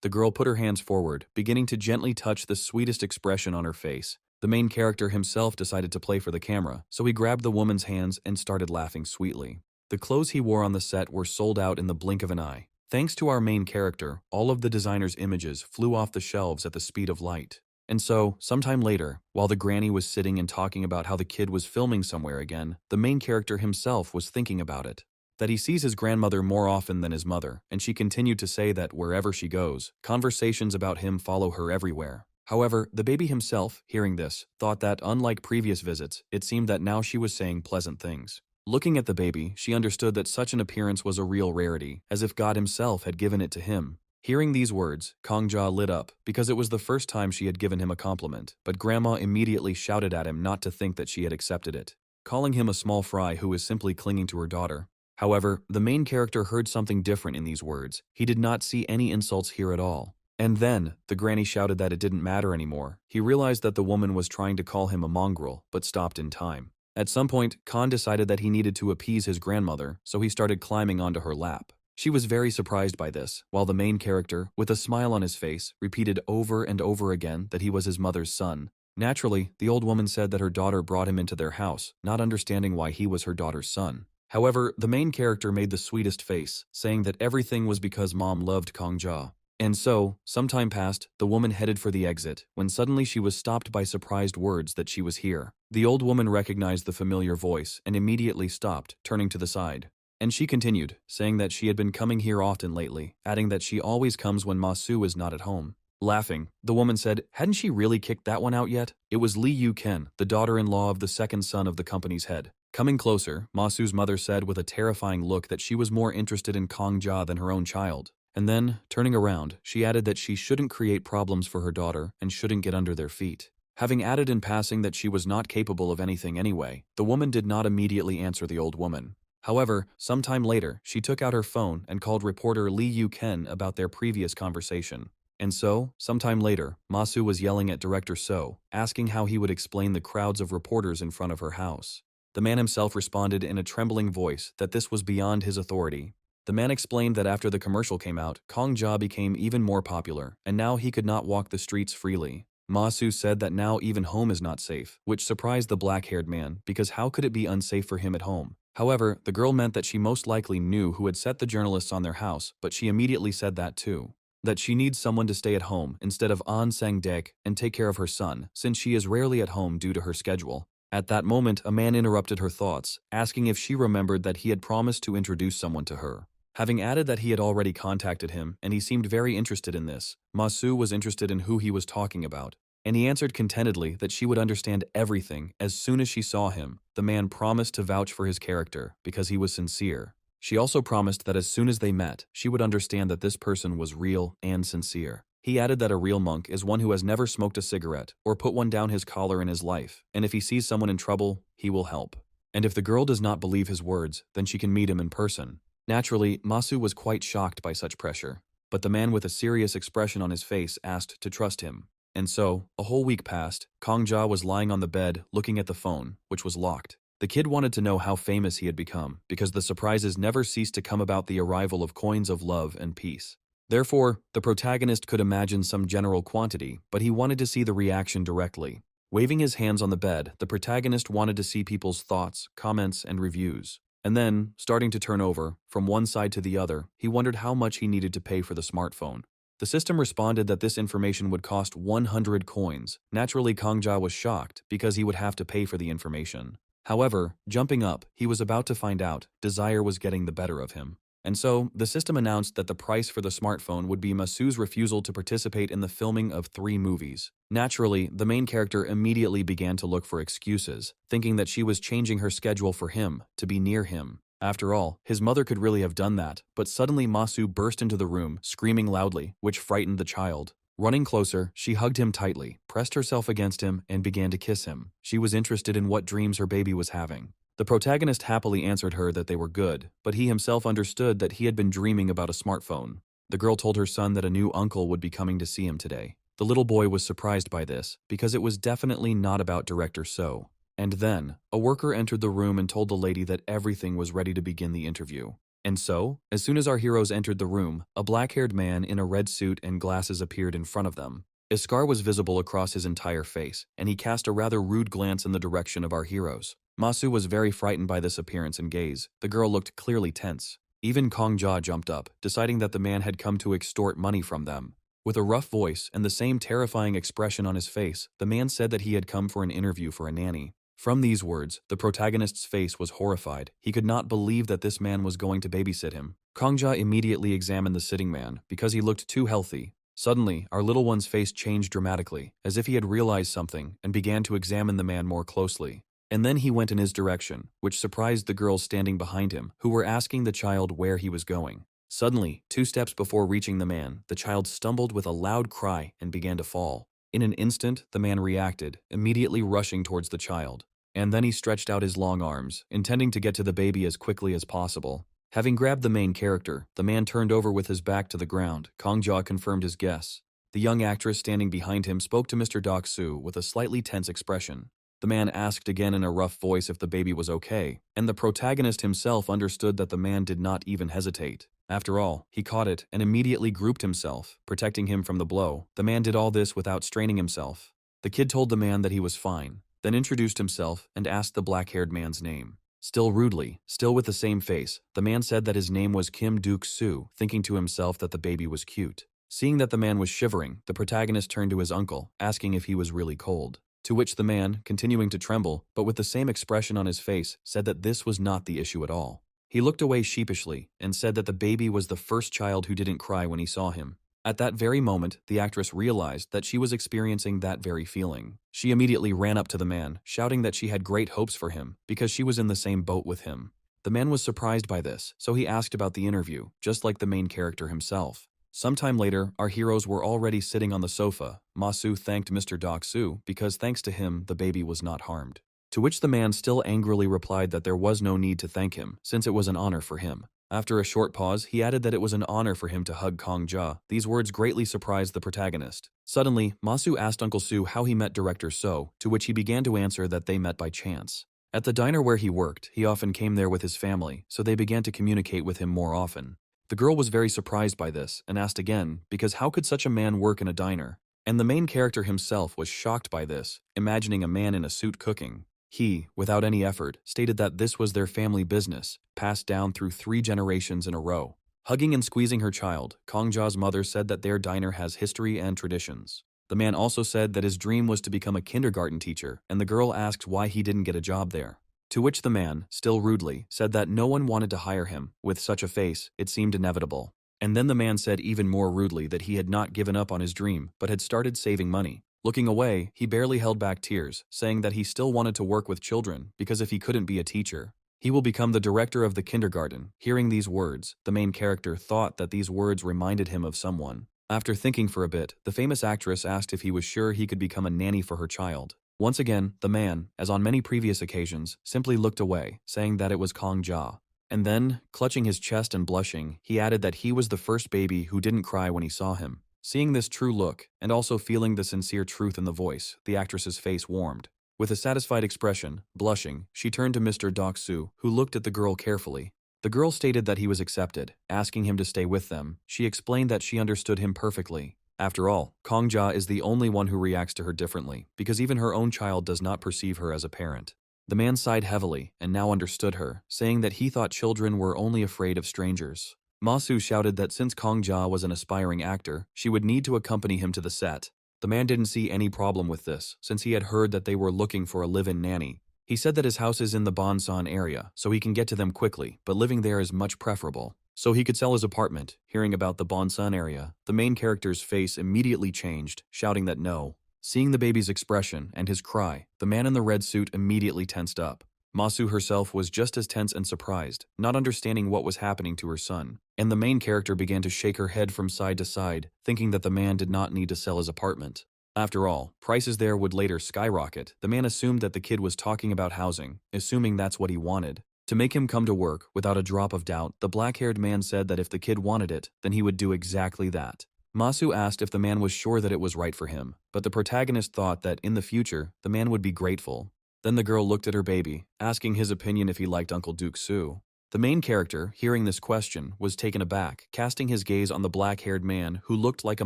the girl put her hands forward, beginning to gently touch the sweetest expression on her face. The main character himself decided to play for the camera, so he grabbed the woman's hands and started laughing sweetly. The clothes he wore on the set were sold out in the blink of an eye. Thanks to our main character, all of the designer's images flew off the shelves at the speed of light. And so, sometime later, while the granny was sitting and talking about how the kid was filming somewhere again, the main character himself was thinking about it. That he sees his grandmother more often than his mother, and she continued to say that wherever she goes, conversations about him follow her everywhere. However, the baby himself, hearing this, thought that unlike previous visits, it seemed that now she was saying pleasant things. Looking at the baby, she understood that such an appearance was a real rarity, as if God himself had given it to him. Hearing these words, Kongja lit up, because it was the first time she had given him a compliment, but Grandma immediately shouted at him not to think that she had accepted it, calling him a small fry who was simply clinging to her daughter. However, the main character heard something different in these words. He did not see any insults here at all. And then, the granny shouted that it didn't matter anymore. He realized that the woman was trying to call him a mongrel, but stopped in time. At some point, Khan decided that he needed to appease his grandmother, so he started climbing onto her lap. She was very surprised by this, while the main character, with a smile on his face, repeated over and over again that he was his mother's son. Naturally, the old woman said that her daughter brought him into their house, not understanding why he was her daughter's son. However, the main character made the sweetest face, saying that everything was because Mom loved Kongja. And so, some time passed, the woman headed for the exit, when suddenly she was stopped by surprised words that she was here. The old woman recognized the familiar voice and immediately stopped, turning to the side. And she continued, saying that she had been coming here often lately, adding that she always comes when Masu is not at home. Laughing, the woman said, hadn't she really kicked that one out yet? It was Lee Yu-ken, the daughter-in-law of the second son of the company's head. Coming closer, Ma-su's mother said with a terrifying look that she was more interested in Kong Ja than her own child. And then, turning around, she added that she shouldn't create problems for her daughter and shouldn't get under their feet. Having added in passing that she was not capable of anything anyway, the woman did not immediately answer the old woman. However, sometime later, she took out her phone and called reporter Lee Yu-ken about their previous conversation. And so, sometime later, Ma-su was yelling at director So, asking how he would explain the crowds of reporters in front of her house. The man himself responded in a trembling voice that this was beyond his authority. The man explained that after the commercial came out, Kong Ja became even more popular, and now he could not walk the streets freely. Ma-su said that now even home is not safe, which surprised the black-haired man because how could it be unsafe for him at home? However, the girl meant that she most likely knew who had set the journalists on their house, but she immediately said that too. That she needs someone to stay at home instead of An Sang-dek and take care of her son, since she is rarely at home due to her schedule. At that moment, a man interrupted her thoughts, asking if she remembered that he had promised to introduce someone to her. Having added that he had already contacted him, and he seemed very interested in this, Ma-su was interested in who he was talking about. And he answered contentedly that she would understand everything as soon as she saw him. The man promised to vouch for his character because he was sincere. She also promised that as soon as they met, she would understand that this person was real and sincere. He added that a real monk is one who has never smoked a cigarette or put one down his collar in his life, and if he sees someone in trouble, he will help. And if the girl does not believe his words, then she can meet him in person. Naturally, Ma-su was quite shocked by such pressure, but the man with a serious expression on his face asked to trust him. And so, a whole week passed. Kong Ja was lying on the bed, looking at the phone, which was locked. The kid wanted to know how famous he had become, because the surprises never ceased to come about the arrival of coins of love and peace. Therefore, the protagonist could imagine some general quantity, but he wanted to see the reaction directly. Waving his hands on the bed, the protagonist wanted to see people's thoughts, comments, and reviews. And then, starting to turn over, from one side to the other, he wondered how much he needed to pay for the smartphone. The system responded that this information would cost 100 coins. Naturally, Kong Ja was shocked because he would have to pay for the information. However, jumping up, he was about to find out desire was getting the better of him. And so, the system announced that the price for the smartphone would be Ma-su's refusal to participate in the filming of 3 movies. Naturally, the main character immediately began to look for excuses, thinking that she was changing her schedule for him, to be near him. After all, his mother could really have done that, but suddenly Ma-su burst into the room, screaming loudly, which frightened the child. Running closer, she hugged him tightly, pressed herself against him, and began to kiss him. She was interested in what dreams her baby was having. The protagonist happily answered her that they were good, but he himself understood that he had been dreaming about a smartphone. The girl told her son that a new uncle would be coming to see him today. The little boy was surprised by this, because it was definitely not about director So. And then, a worker entered the room and told the lady that everything was ready to begin the interview. And so, as soon as our heroes entered the room, a black-haired man in a red suit and glasses appeared in front of them. A scar was visible across his entire face, and he cast a rather rude glance in the direction of our heroes. Ma-su was very frightened by this appearance and gaze. The girl looked clearly tense. Even Kong Ja jumped up, deciding that the man had come to extort money from them. With a rough voice and the same terrifying expression on his face, the man said that he had come for an interview for a nanny. From these words, the protagonist's face was horrified. He could not believe that this man was going to babysit him. Kong Ja immediately examined the sitting man, because he looked too healthy. Suddenly, our little one's face changed dramatically, as if he had realized something, and began to examine the man more closely. And then he went in his direction, which surprised the girls standing behind him, who were asking the child where he was going. Suddenly, 2 steps before reaching the man, the child stumbled with a loud cry and began to fall. In an instant, the man reacted, immediately rushing towards the child. And then he stretched out his long arms, intending to get to the baby as quickly as possible. Having grabbed the main character, the man turned over with his back to the ground. Kong Ja confirmed his guess. The young actress standing behind him spoke to Mr. Dok-soo with a slightly tense expression. The man asked again in a rough voice if the baby was okay, and the protagonist himself understood that the man did not even hesitate. After all, he caught it and immediately grouped himself, protecting him from the blow. The man did all this without straining himself. The kid told the man that he was fine, then introduced himself and asked the black-haired man's name. Still rudely, still with the same face, the man said that his name was Kim Duk-soo, thinking to himself that the baby was cute. Seeing that the man was shivering, the protagonist turned to his uncle, asking if he was really cold. To which the man, continuing to tremble, but with the same expression on his face, said that this was not the issue at all. He looked away sheepishly and said that the baby was the first child who didn't cry when he saw him. At that very moment, the actress realized that she was experiencing that very feeling. She immediately ran up to the man, shouting that she had great hopes for him because she was in the same boat with him. The man was surprised by this, so he asked about the interview, just like the main character himself. Sometime later, our heroes were already sitting on the sofa. Ma-su thanked Mr. Dok-soo because thanks to him, the baby was not harmed. To which the man still angrily replied that there was no need to thank him, since it was an honor for him. After a short pause, he added that it was an honor for him to hug Kong-ja. These words greatly surprised the protagonist. Suddenly, Ma-su asked Uncle Soo how he met Director So, to which he began to answer that they met by chance. At the diner where he worked, he often came there with his family, so they began to communicate with him more often. The girl was very surprised by this, and asked again, because how could such a man work in a diner? And the main character himself was shocked by this, imagining a man in a suit cooking. He, without any effort, stated that this was their family business, passed down through 3 generations in a row. Hugging and squeezing her child, Kong-ja's mother said that their diner has history and traditions. The man also said that his dream was to become a kindergarten teacher, and the girl asked why he didn't get a job there. To which the man, still rudely, said that no one wanted to hire him. With such a face, it seemed inevitable. And then the man said even more rudely that he had not given up on his dream, but had started saving money. Looking away, he barely held back tears, saying that he still wanted to work with children because if he couldn't be a teacher, he will become the director of the kindergarten. Hearing these words, the main character thought that these words reminded him of someone. After thinking for a bit, the famous actress asked if he was sure he could become a nanny for her child. Once again, the man, as on many previous occasions, simply looked away, saying that it was Kong-ja. And then, clutching his chest and blushing, he added that he was the first baby who didn't cry when he saw him. Seeing this true look, and also feeling the sincere truth in the voice, the actress's face warmed. With a satisfied expression, blushing, she turned to Mr. Dok-soo, who looked at the girl carefully. The girl stated that he was accepted, asking him to stay with them. She explained that she understood him perfectly. After all, Kong-ja is the only one who reacts to her differently, because even her own child does not perceive her as a parent. The man sighed heavily, and now understood her, saying that he thought children were only afraid of strangers. Ma-su shouted that since Kong-ja was an aspiring actor, she would need to accompany him to the set. The man didn't see any problem with this, since he had heard that they were looking for a live-in nanny. He said that his house is in the Bonsan area, so he can get to them quickly, but living there is much preferable. So he could sell his apartment. Hearing about the Bonsan area, the main character's face immediately changed, shouting that no. Seeing the baby's expression and his cry, the man in the red suit immediately tensed up. Ma-su herself was just as tense and surprised, not understanding what was happening to her son, and the main character began to shake her head from side to side, thinking that the man did not need to sell his apartment. After all, prices there would later skyrocket. The man assumed that the kid was talking about housing, assuming that's what he wanted. To make him come to work, without a drop of doubt, the black-haired man said that if the kid wanted it, then he would do exactly that. Ma-su asked if the man was sure that it was right for him, but the protagonist thought that, in the future, the man would be grateful. Then the girl looked at her baby, asking his opinion if he liked Uncle Duk-soo. The main character, hearing this question, was taken aback, casting his gaze on the black-haired man who looked like a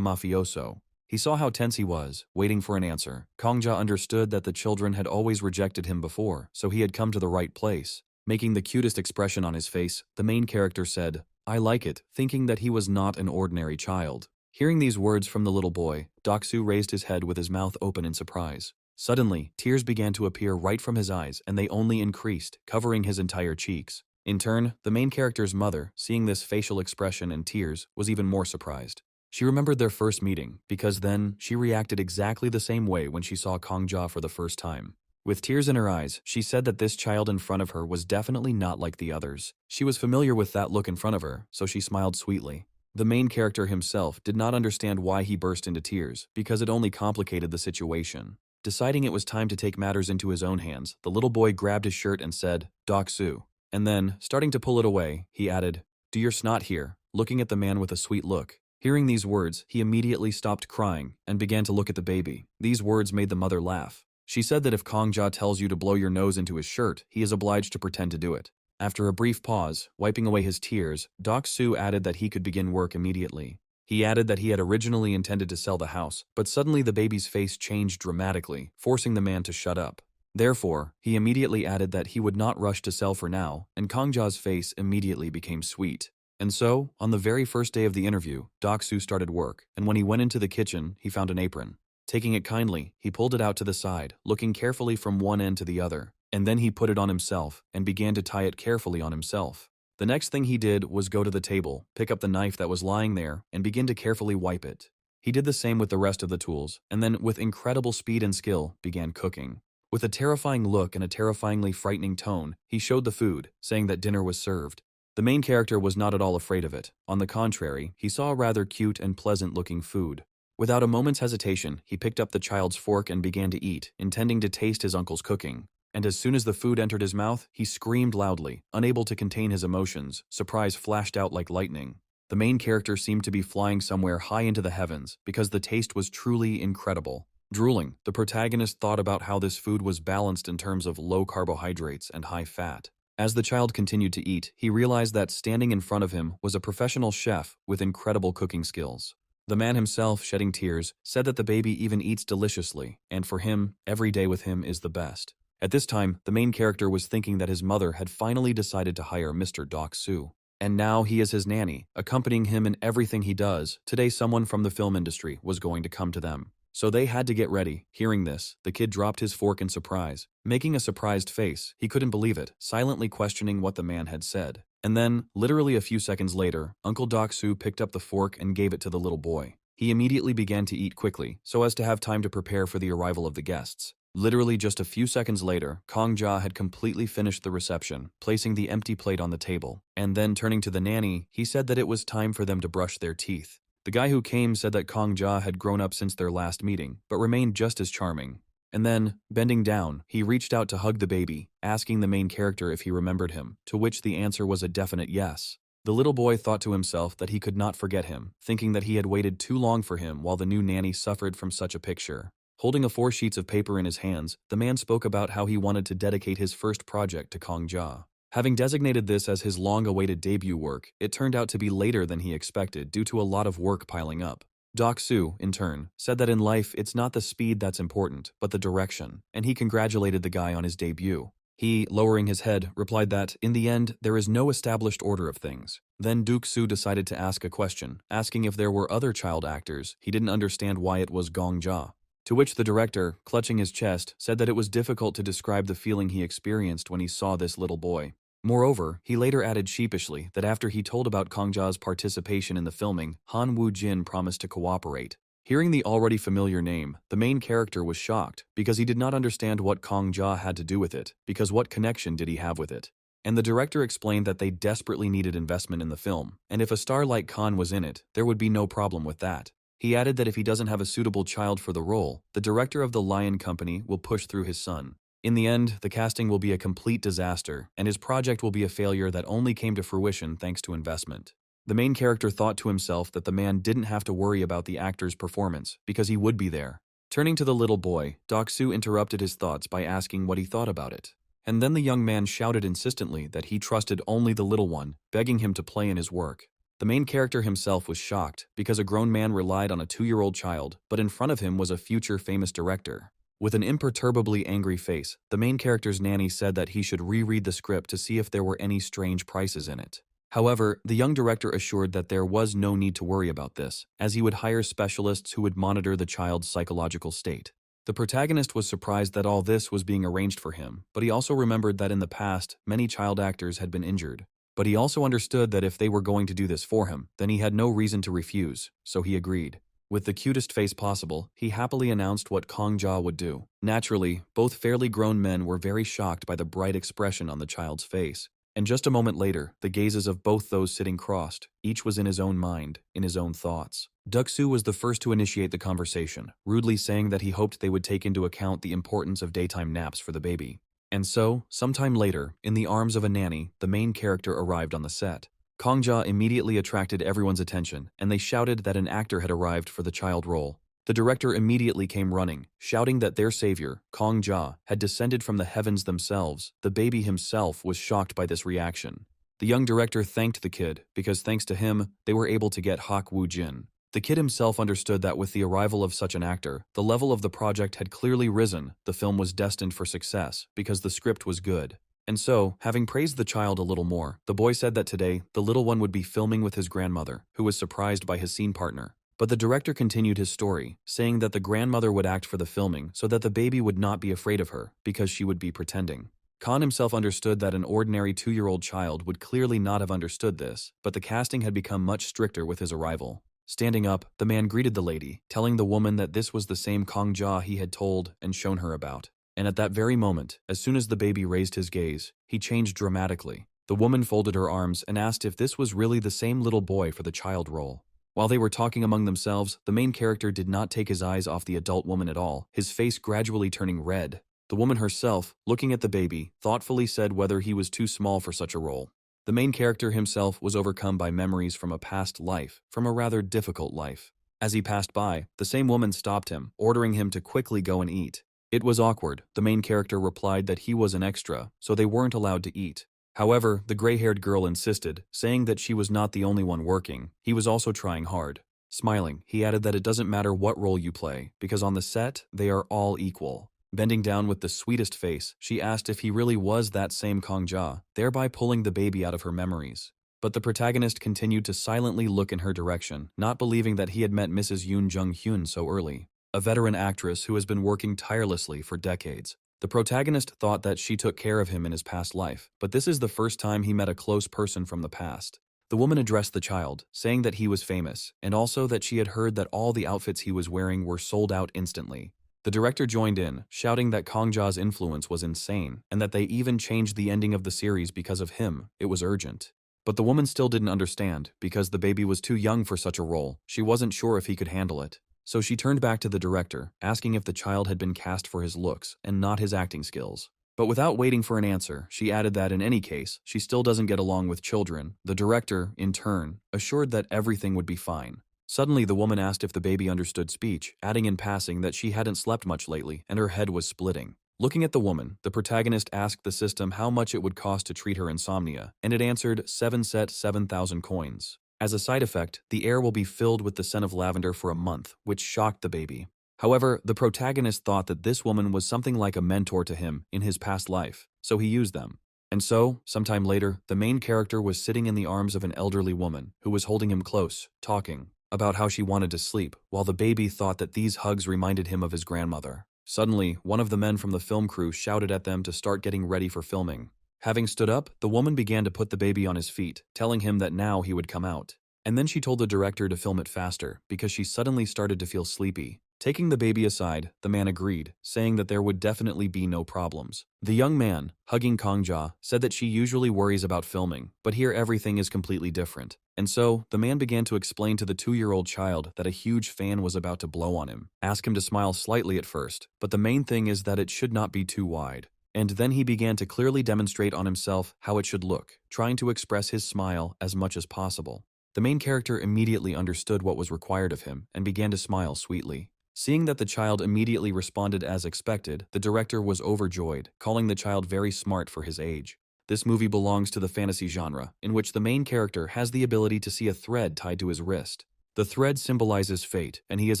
mafioso. He saw how tense he was, waiting for an answer. Kong-ja understood that the children had always rejected him before, so he had come to the right place. Making the cutest expression on his face, the main character said, "I like it," thinking that he was not an ordinary child. Hearing these words from the little boy, Dok-soo raised his head with his mouth open in surprise. Suddenly, tears began to appear right from his eyes, and they only increased, covering his entire cheeks. In turn, the main character's mother, seeing this facial expression and tears, was even more surprised. She remembered their first meeting, because then, she reacted exactly the same way when she saw Kong-ja for the first time. With tears in her eyes, she said that this child in front of her was definitely not like the others. She was familiar with that look in front of her, so she smiled sweetly. The main character himself did not understand why he burst into tears, because it only complicated the situation. Deciding it was time to take matters into his own hands, the little boy grabbed his shirt and said, "Dok-soo." And then, starting to pull it away, he added, "Do your snot here," looking at the man with a sweet look. Hearing these words, he immediately stopped crying and began to look at the baby. These words made the mother laugh. She said that if Kong-ja tells you to blow your nose into his shirt, he is obliged to pretend to do it. After a brief pause, wiping away his tears, Dok-soo added that he could begin work immediately. He added that he had originally intended to sell the house, but suddenly the baby's face changed dramatically, forcing the man to shut up. Therefore, he immediately added that he would not rush to sell for now, and Kong-ja's face immediately became sweet. And so, on the very first day of the interview, Dok-soo started work, and when he went into the kitchen, he found an apron. Taking it kindly, he pulled it out to the side, looking carefully from one end to the other, and then he put it on himself and began to tie it carefully on himself. The next thing he did was go to the table, pick up the knife that was lying there, and begin to carefully wipe it. He did the same with the rest of the tools, and then, with incredible speed and skill, began cooking. With a terrifying look and a terrifyingly frightening tone, he showed the food, saying that dinner was served. The main character was not at all afraid of it. On the contrary, he saw rather cute and pleasant-looking food. Without a moment's hesitation, he picked up the child's fork and began to eat, intending to taste his uncle's cooking. And as soon as the food entered his mouth, he screamed loudly, unable to contain his emotions. Surprise flashed out like lightning. The main character seemed to be flying somewhere high into the heavens because the taste was truly incredible. Drooling, the protagonist thought about how this food was balanced in terms of low carbohydrates and high fat. As the child continued to eat, he realized that standing in front of him was a professional chef with incredible cooking skills. The man himself, shedding tears, said that the baby even eats deliciously, and for him, every day with him is the best. At this time, the main character was thinking that his mother had finally decided to hire Mr. Doc-soo. And now he is his nanny, accompanying him in everything he does. Today someone from the film industry was going to come to them. So they had to get ready. Hearing this, the kid dropped his fork in surprise, making a surprised face. He couldn't believe it, silently questioning what the man had said. And then, literally a few seconds later, Uncle Doc-soo picked up the fork and gave it to the little boy. He immediately began to eat quickly, so as to have time to prepare for the arrival of the guests. Literally just a few seconds later, Kong-ja had completely finished the reception, placing the empty plate on the table. And then turning to the nanny, he said that it was time for them to brush their teeth. The guy who came said that Kong-ja had grown up since their last meeting, but remained just as charming. And then, bending down, he reached out to hug the baby, asking the main character if he remembered him, to which the answer was a definite yes. The little boy thought to himself that he could not forget him, thinking that he had waited too long for him while the new nanny suffered from such a picture. Holding 4 sheets of paper in his hands, the man spoke about how he wanted to dedicate his first project to Kong-ja. Having designated this as his long-awaited debut work, it turned out to be later than he expected due to a lot of work piling up. Doc-soo, in turn, said that in life it's not the speed that's important, but the direction, and he congratulated the guy on his debut. He, lowering his head, replied that, in the end, there is no established order of things. Then Doc-soo decided to ask a question, asking if there were other child actors. He didn't understand why it was Gong-ja. To which the director, clutching his chest, said that it was difficult to describe the feeling he experienced when he saw this little boy. Moreover, he later added sheepishly that after he told about Kong-ja's participation in the filming, Han Woo-jin promised to cooperate. Hearing the already familiar name, the main character was shocked because he did not understand what Kong-ja had to do with it, because what connection did he have with it? And the director explained that they desperately needed investment in the film, and if a star like Khan was in it, there would be no problem with that. He added that if he doesn't have a suitable child for the role, the director of the Lion Company will push through his son. In the end, the casting will be a complete disaster, and his project will be a failure that only came to fruition thanks to investment. The main character thought to himself that the man didn't have to worry about the actor's performance, because he would be there. Turning to the little boy, Doc-soo interrupted his thoughts by asking what he thought about it. And then the young man shouted insistently that he trusted only the little one, begging him to play in his work. The main character himself was shocked, because a grown man relied on a 2-year-old child, but in front of him was a future famous director. With an imperturbably angry face, the main character's nanny said that he should reread the script to see if there were any strange prices in it. However, the young director assured that there was no need to worry about this, as he would hire specialists who would monitor the child's psychological state. The protagonist was surprised that all this was being arranged for him, but he also remembered that in the past, many child actors had been injured. But he also understood that if they were going to do this for him, then he had no reason to refuse, so he agreed. With the cutest face possible, he happily announced what Kong-ja would do. Naturally, both fairly grown men were very shocked by the bright expression on the child's face. And just a moment later, the gazes of both those sitting crossed. Each was in his own mind, in his own thoughts. Doc-soo was the first to initiate the conversation, rudely saying that he hoped they would take into account the importance of daytime naps for the baby. And so, sometime later, in the arms of a nanny, the main character arrived on the set. Kong-ja immediately attracted everyone's attention, and they shouted that an actor had arrived for the child role. The director immediately came running, shouting that their savior, Kong-ja, had descended from the heavens themselves. The baby himself was shocked by this reaction. The young director thanked the kid, because thanks to him, they were able to get Han Woo-jin. The kid himself understood that with the arrival of such an actor, the level of the project had clearly risen. The film was destined for success, because the script was good. And so, having praised the child a little more, the boy said that today, the little one would be filming with his grandmother, who was surprised by his scene partner. But the director continued his story, saying that the grandmother would act for the filming so that the baby would not be afraid of her, because she would be pretending. Khan himself understood that an ordinary 2-year-old child would clearly not have understood this, but the casting had become much stricter with his arrival. Standing up, the man greeted the lady, telling the woman that this was the same Kong Ja he had told and shown her about. And at that very moment, as soon as the baby raised his gaze, he changed dramatically. The woman folded her arms and asked if this was really the same little boy for the child role. While they were talking among themselves, the main character did not take his eyes off the adult woman at all, his face gradually turning red. The woman herself, looking at the baby, thoughtfully said whether he was too small for such a role. The main character himself was overcome by memories from a past life, from a rather difficult life. As he passed by, the same woman stopped him, ordering him to quickly go and eat. It was awkward. The main character replied that he was an extra, so they weren't allowed to eat. However, the gray-haired girl insisted, saying that she was not the only one working. He was also trying hard. Smiling, he added that it doesn't matter what role you play, because on the set, they are all equal. Bending down with the sweetest face, she asked if he really was that same Kong Ja, thereby pulling the baby out of her memories. But the protagonist continued to silently look in her direction, not believing that he had met Mrs. Yoon Jung-hyun so early, a veteran actress who has been working tirelessly for decades. The protagonist thought that she took care of him in his past life, but this is the first time he met a close person from the past. The woman addressed the child, saying that he was famous, and also that she had heard that all the outfits he was wearing were sold out instantly. The director joined in, shouting that Kong Ja's influence was insane, and that they even changed the ending of the series because of him. It was urgent. But the woman still didn't understand, because the baby was too young for such a role. She wasn't sure if he could handle it. So she turned back to the director, asking if the child had been cast for his looks and not his acting skills. But without waiting for an answer, she added that in any case, she still doesn't get along with children. The director, in turn, assured that everything would be fine. Suddenly, the woman asked if the baby understood speech, adding in passing that she hadn't slept much lately and her head was splitting. Looking at the woman, the protagonist asked the system how much it would cost to treat her insomnia, and it answered 7,000 coins. As a side effect, the air will be filled with the scent of lavender for a month, which shocked the baby. However, the protagonist thought that this woman was something like a mentor to him in his past life, so he used them. And so, sometime later, the main character was sitting in the arms of an elderly woman who was holding him close, talking about how she wanted to sleep, while the baby thought that these hugs reminded him of his grandmother. Suddenly, one of the men from the film crew shouted at them to start getting ready for filming. Having stood up, the woman began to put the baby on his feet, telling him that now he would come out. And then she told the director to film it faster, because she suddenly started to feel sleepy. Taking the baby aside, the man agreed, saying that there would definitely be no problems. The young man, hugging Kong Ja, said that she usually worries about filming, but here everything is completely different. And so, the man began to explain to the 2-year-old child that a huge fan was about to blow on him. Ask him to smile slightly at first, but the main thing is that it should not be too wide. And then he began to clearly demonstrate on himself how it should look, trying to express his smile as much as possible. The main character immediately understood what was required of him and began to smile sweetly. Seeing that the child immediately responded as expected, the director was overjoyed, calling the child very smart for his age. This movie belongs to the fantasy genre, in which the main character has the ability to see a thread tied to his wrist. The thread symbolizes fate, and he is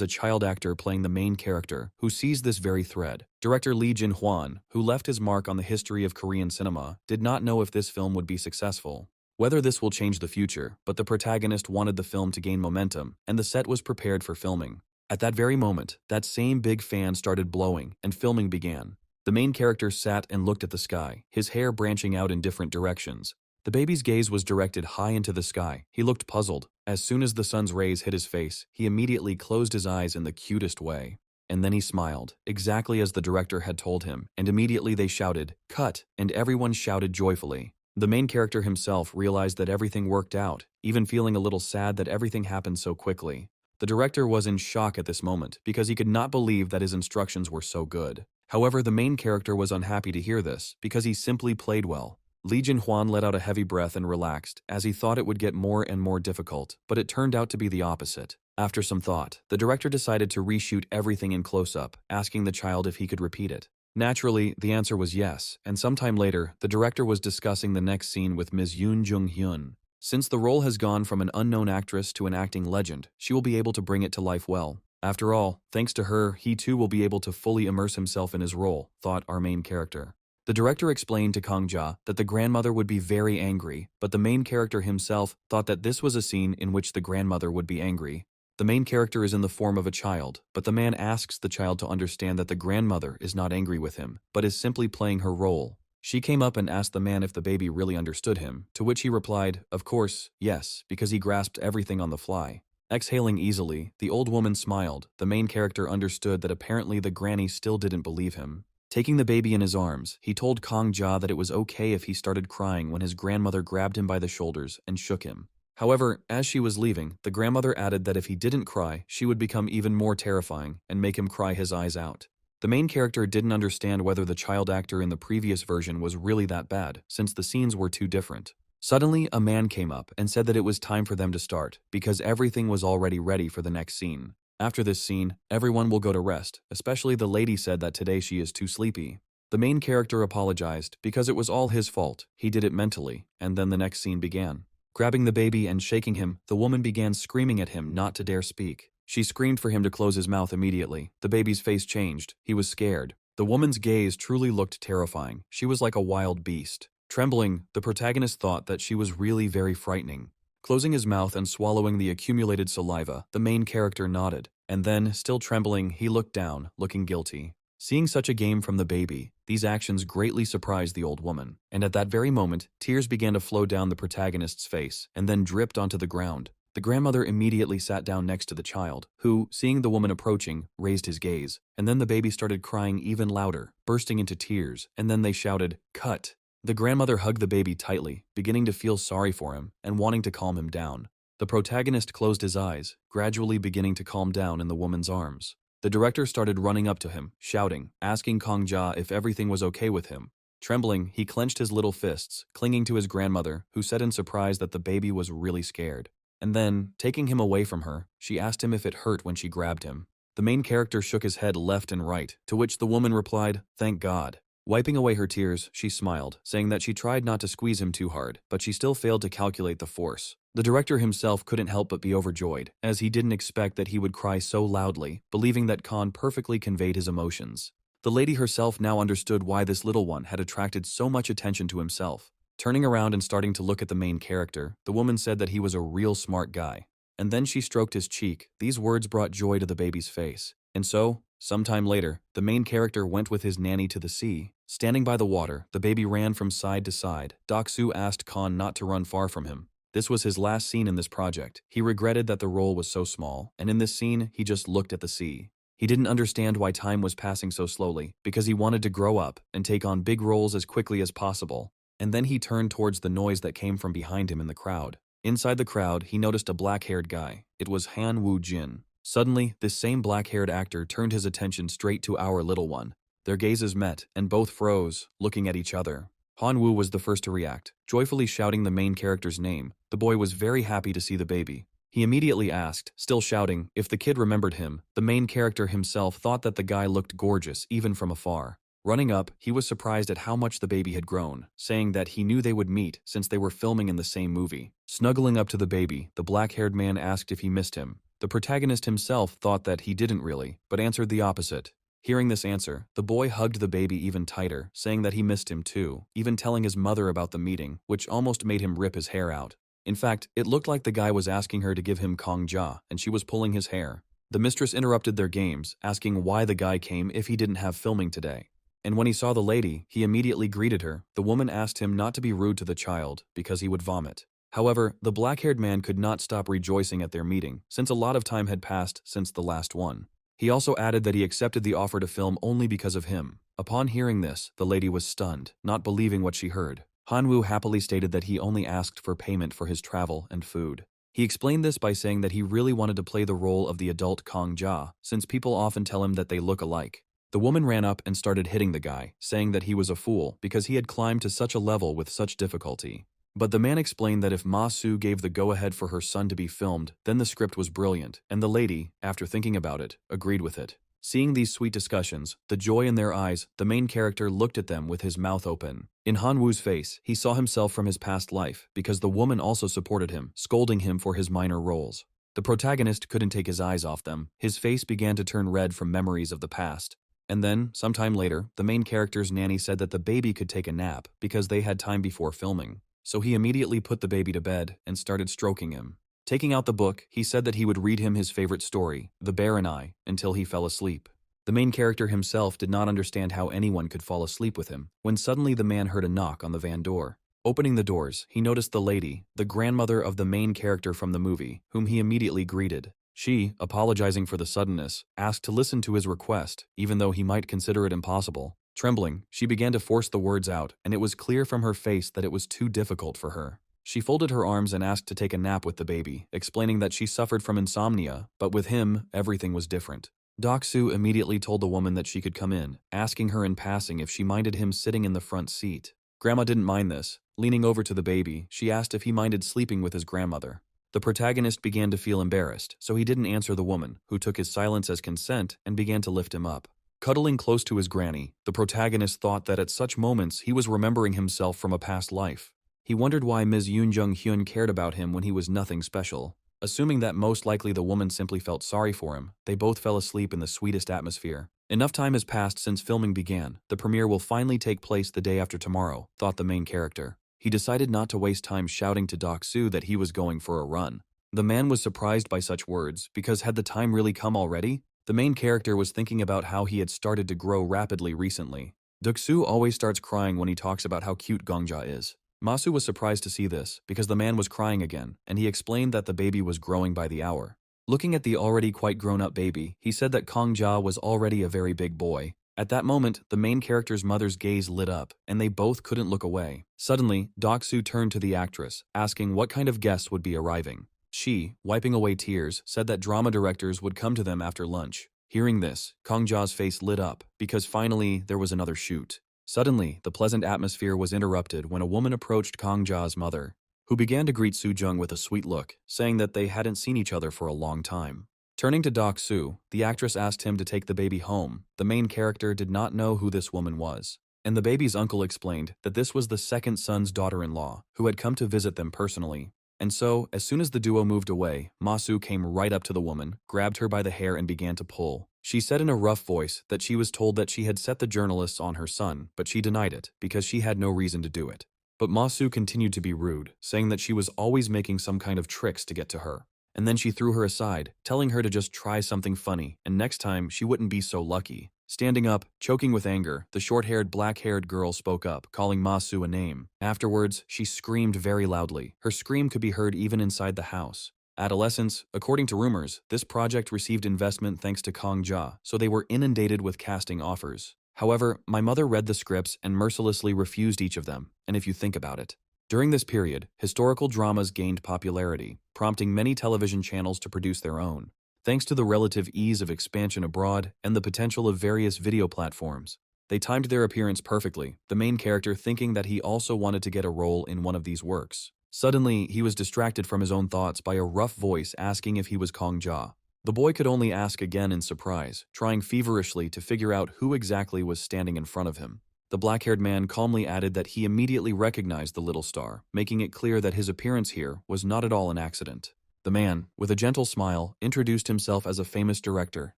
a child actor playing the main character, who sees this very thread. Director Lee Jin-hwan, who left his mark on the history of Korean cinema, did not know if this film would be successful. Whether this will change the future, but the protagonist wanted the film to gain momentum, and the set was prepared for filming. At that very moment, that same big fan started blowing, and filming began. The main character sat and looked at the sky, his hair branching out in different directions. The baby's gaze was directed high into the sky. He looked puzzled. As soon as the sun's rays hit his face, he immediately closed his eyes in the cutest way. And then he smiled, exactly as the director had told him, and immediately they shouted, "Cut!" and everyone shouted joyfully. The main character himself realized that everything worked out, even feeling a little sad that everything happened so quickly. The director was in shock at this moment because he could not believe that his instructions were so good. However, the main character was unhappy to hear this because he simply played well. Lee Jin-hwan let out a heavy breath and relaxed, as he thought it would get more and more difficult, but it turned out to be the opposite. After some thought, the director decided to reshoot everything in close-up, asking the child if he could repeat it. Naturally, the answer was yes, and sometime later, the director was discussing the next scene with Ms. Yoon Jung-hyun. Since the role has gone from an unknown actress to an acting legend, she will be able to bring it to life well. After all, thanks to her, he too will be able to fully immerse himself in his role, thought our main character. The director explained to Kong Ja that the grandmother would be very angry, but the main character himself thought that this was a scene in which the grandmother would be angry. The main character is in the form of a child, but the man asks the child to understand that the grandmother is not angry with him, but is simply playing her role. She came up and asked the man if the baby really understood him, to which he replied, of course, yes, because he grasped everything on the fly. Exhaling easily, the old woman smiled. The main character understood that apparently the granny still didn't believe him. Taking the baby in his arms, he told Kong Ja that it was okay if he started crying when his grandmother grabbed him by the shoulders and shook him. However, as she was leaving, the grandmother added that if he didn't cry, she would become even more terrifying and make him cry his eyes out. The main character didn't understand whether the child actor in the previous version was really that bad, since the scenes were too different. Suddenly, a man came up and said that it was time for them to start, because everything was already ready for the next scene. After this scene, everyone will go to rest, especially the lady said that today she is too sleepy. The main character apologized, because it was all his fault, he did it mentally, and then the next scene began. Grabbing the baby and shaking him, the woman began screaming at him not to dare speak. She screamed for him to close his mouth immediately. The baby's face changed. He was scared. The woman's gaze truly looked terrifying. She was like a wild beast. Trembling, the protagonist thought that she was really very frightening. Closing his mouth and swallowing the accumulated saliva, the main character nodded. And then, still trembling, he looked down, looking guilty. Seeing such a game from the baby, these actions greatly surprised the old woman. And at that very moment, tears began to flow down the protagonist's face and then dripped onto the ground. The grandmother immediately sat down next to the child, who, seeing the woman approaching, raised his gaze. And then the baby started crying even louder, bursting into tears, and then they shouted, "Cut!" The grandmother hugged the baby tightly, beginning to feel sorry for him and wanting to calm him down. The protagonist closed his eyes, gradually beginning to calm down in the woman's arms. The director started running up to him, shouting, asking Kong Ja if everything was okay with him. Trembling, he clenched his little fists, clinging to his grandmother, who said in surprise that the baby was really scared. And then, taking him away from her, she asked him if it hurt when she grabbed him. The main character shook his head left and right, to which the woman replied, "Thank God." Wiping away her tears, she smiled, saying that she tried not to squeeze him too hard, but she still failed to calculate the force. The director himself couldn't help but be overjoyed, as he didn't expect that he would cry so loudly, believing that Khan perfectly conveyed his emotions. The lady herself now understood why this little one had attracted so much attention to himself. Turning around and starting to look at the main character, the woman said that he was a real smart guy. And then she stroked his cheek. These words brought joy to the baby's face. And so, sometime later, the main character went with his nanny to the sea. Standing by the water, the baby ran from side to side. Doksu asked Khan not to run far from him. This was his last scene in this project. He regretted that the role was so small, and in this scene, he just looked at the sea. He didn't understand why time was passing so slowly, because he wanted to grow up and take on big roles as quickly as possible. And then he turned towards the noise that came from behind him in the crowd. Inside the crowd, he noticed a black-haired guy. It was Han Woo-jin. Suddenly, this same black-haired actor turned his attention straight to our little one. Their gazes met, and both froze, looking at each other. Han Woo was the first to react, joyfully shouting the main character's name. The boy was very happy to see the baby. He immediately asked, still shouting, if the kid remembered him. The main character himself thought that the guy looked gorgeous, even from afar. Running up, he was surprised at how much the baby had grown, saying that he knew they would meet since they were filming in the same movie. Snuggling up to the baby, the black-haired man asked if he missed him. The protagonist himself thought that he didn't really, but answered the opposite. Hearing this answer, the boy hugged the baby even tighter, saying that he missed him too, even telling his mother about the meeting, which almost made him rip his hair out. In fact, it looked like the guy was asking her to give him Kong Ja, and she was pulling his hair. The mistress interrupted their games, asking why the guy came if he didn't have filming today. And when he saw the lady, he immediately greeted her. The woman asked him not to be rude to the child, because he would vomit. However, the black-haired man could not stop rejoicing at their meeting, since a lot of time had passed since the last one. He also added that he accepted the offer to film only because of him. Upon hearing this, the lady was stunned, not believing what she heard. Han Woo happily stated that he only asked for payment for his travel and food. He explained this by saying that he really wanted to play the role of the adult Kong Ja, since people often tell him that they look alike. The woman ran up and started hitting the guy, saying that he was a fool because he had climbed to such a level with such difficulty. But the man explained that if Ma Su gave the go-ahead for her son to be filmed, then the script was brilliant, and the lady, after thinking about it, agreed with it. Seeing these sweet discussions, the joy in their eyes, the main character looked at them with his mouth open. In Han Woo's face, he saw himself from his past life, because the woman also supported him, scolding him for his minor roles. The protagonist couldn't take his eyes off them. His face began to turn red from memories of the past. And then, sometime later, the main character's nanny said that the baby could take a nap because they had time before filming. So he immediately put the baby to bed and started stroking him. Taking out the book, he said that he would read him his favorite story, The Bear and I, until he fell asleep. The main character himself did not understand how anyone could fall asleep with him, when suddenly the man heard a knock on the van door. Opening the doors, he noticed the lady, the grandmother of the main character from the movie, whom he immediately greeted. She, apologizing for the suddenness, asked to listen to his request, even though he might consider it impossible. Trembling, she began to force the words out, and it was clear from her face that it was too difficult for her. She folded her arms and asked to take a nap with the baby, explaining that she suffered from insomnia, but with him, everything was different. Doksu immediately told the woman that she could come in, asking her in passing if she minded him sitting in the front seat. Grandma didn't mind this. Leaning over to the baby, she asked if he minded sleeping with his grandmother. The protagonist began to feel embarrassed, so he didn't answer the woman, who took his silence as consent and began to lift him up. Cuddling close to his granny, the protagonist thought that at such moments he was remembering himself from a past life. He wondered why Ms. Yoon Jung-hyun cared about him when he was nothing special. Assuming that most likely the woman simply felt sorry for him, they both fell asleep in the sweetest atmosphere. Enough time has passed since filming began. The premiere will finally take place the day after tomorrow, thought the main character. He decided not to waste time shouting to Doksu that he was going for a run. The man was surprised by such words, because had the time really come already? The main character was thinking about how he had started to grow rapidly recently. Doksu always starts crying when he talks about how cute Gongja is. Masu was surprised to see this, because the man was crying again, and he explained that the baby was growing by the hour. Looking at the already quite grown-up baby, he said that Gongja was already a very big boy. At that moment, the main character's mother's gaze lit up, and they both couldn't look away. Suddenly, Doksu turned to the actress, asking what kind of guests would be arriving. She, wiping away tears, said that drama directors would come to them after lunch. Hearing this, Gongja's face lit up, because finally there was another shoot. Suddenly, the pleasant atmosphere was interrupted when a woman approached Gongja's mother, who began to greet Soo-jung with a sweet look, saying that they hadn't seen each other for a long time. Turning to Doksu, the actress asked him to take the baby home. The main character did not know who this woman was, and the baby's uncle explained that this was the second son's daughter-in-law, who had come to visit them personally. And so, as soon as the duo moved away, Masu came right up to the woman, grabbed her by the hair and began to pull. She said in a rough voice that she was told that she had set the journalists on her son, but she denied it, because she had no reason to do it. But Masu continued to be rude, saying that she was always making some kind of tricks to get to her. And then she threw her aside, telling her to just try something funny, and next time she wouldn't be so lucky. Standing up, choking with anger, the short-haired, black-haired girl spoke up, calling Masu a name. Afterwards, she screamed very loudly. Her scream could be heard even inside the house. Adolescents, according to rumors, this project received investment thanks to Gongja, so they were inundated with casting offers. However, my mother read the scripts and mercilessly refused each of them, and if you think about it. During this period, historical dramas gained popularity, prompting many television channels to produce their own. Thanks to the relative ease of expansion abroad and the potential of various video platforms, they timed their appearance perfectly, the main character thinking that he also wanted to get a role in one of these works. Suddenly, he was distracted from his own thoughts by a rough voice asking if he was Gongja. The boy could only ask again in surprise, trying feverishly to figure out who exactly was standing in front of him. The black-haired man calmly added that he immediately recognized the little star, making it clear that his appearance here was not at all an accident. The man, with a gentle smile, introduced himself as a famous director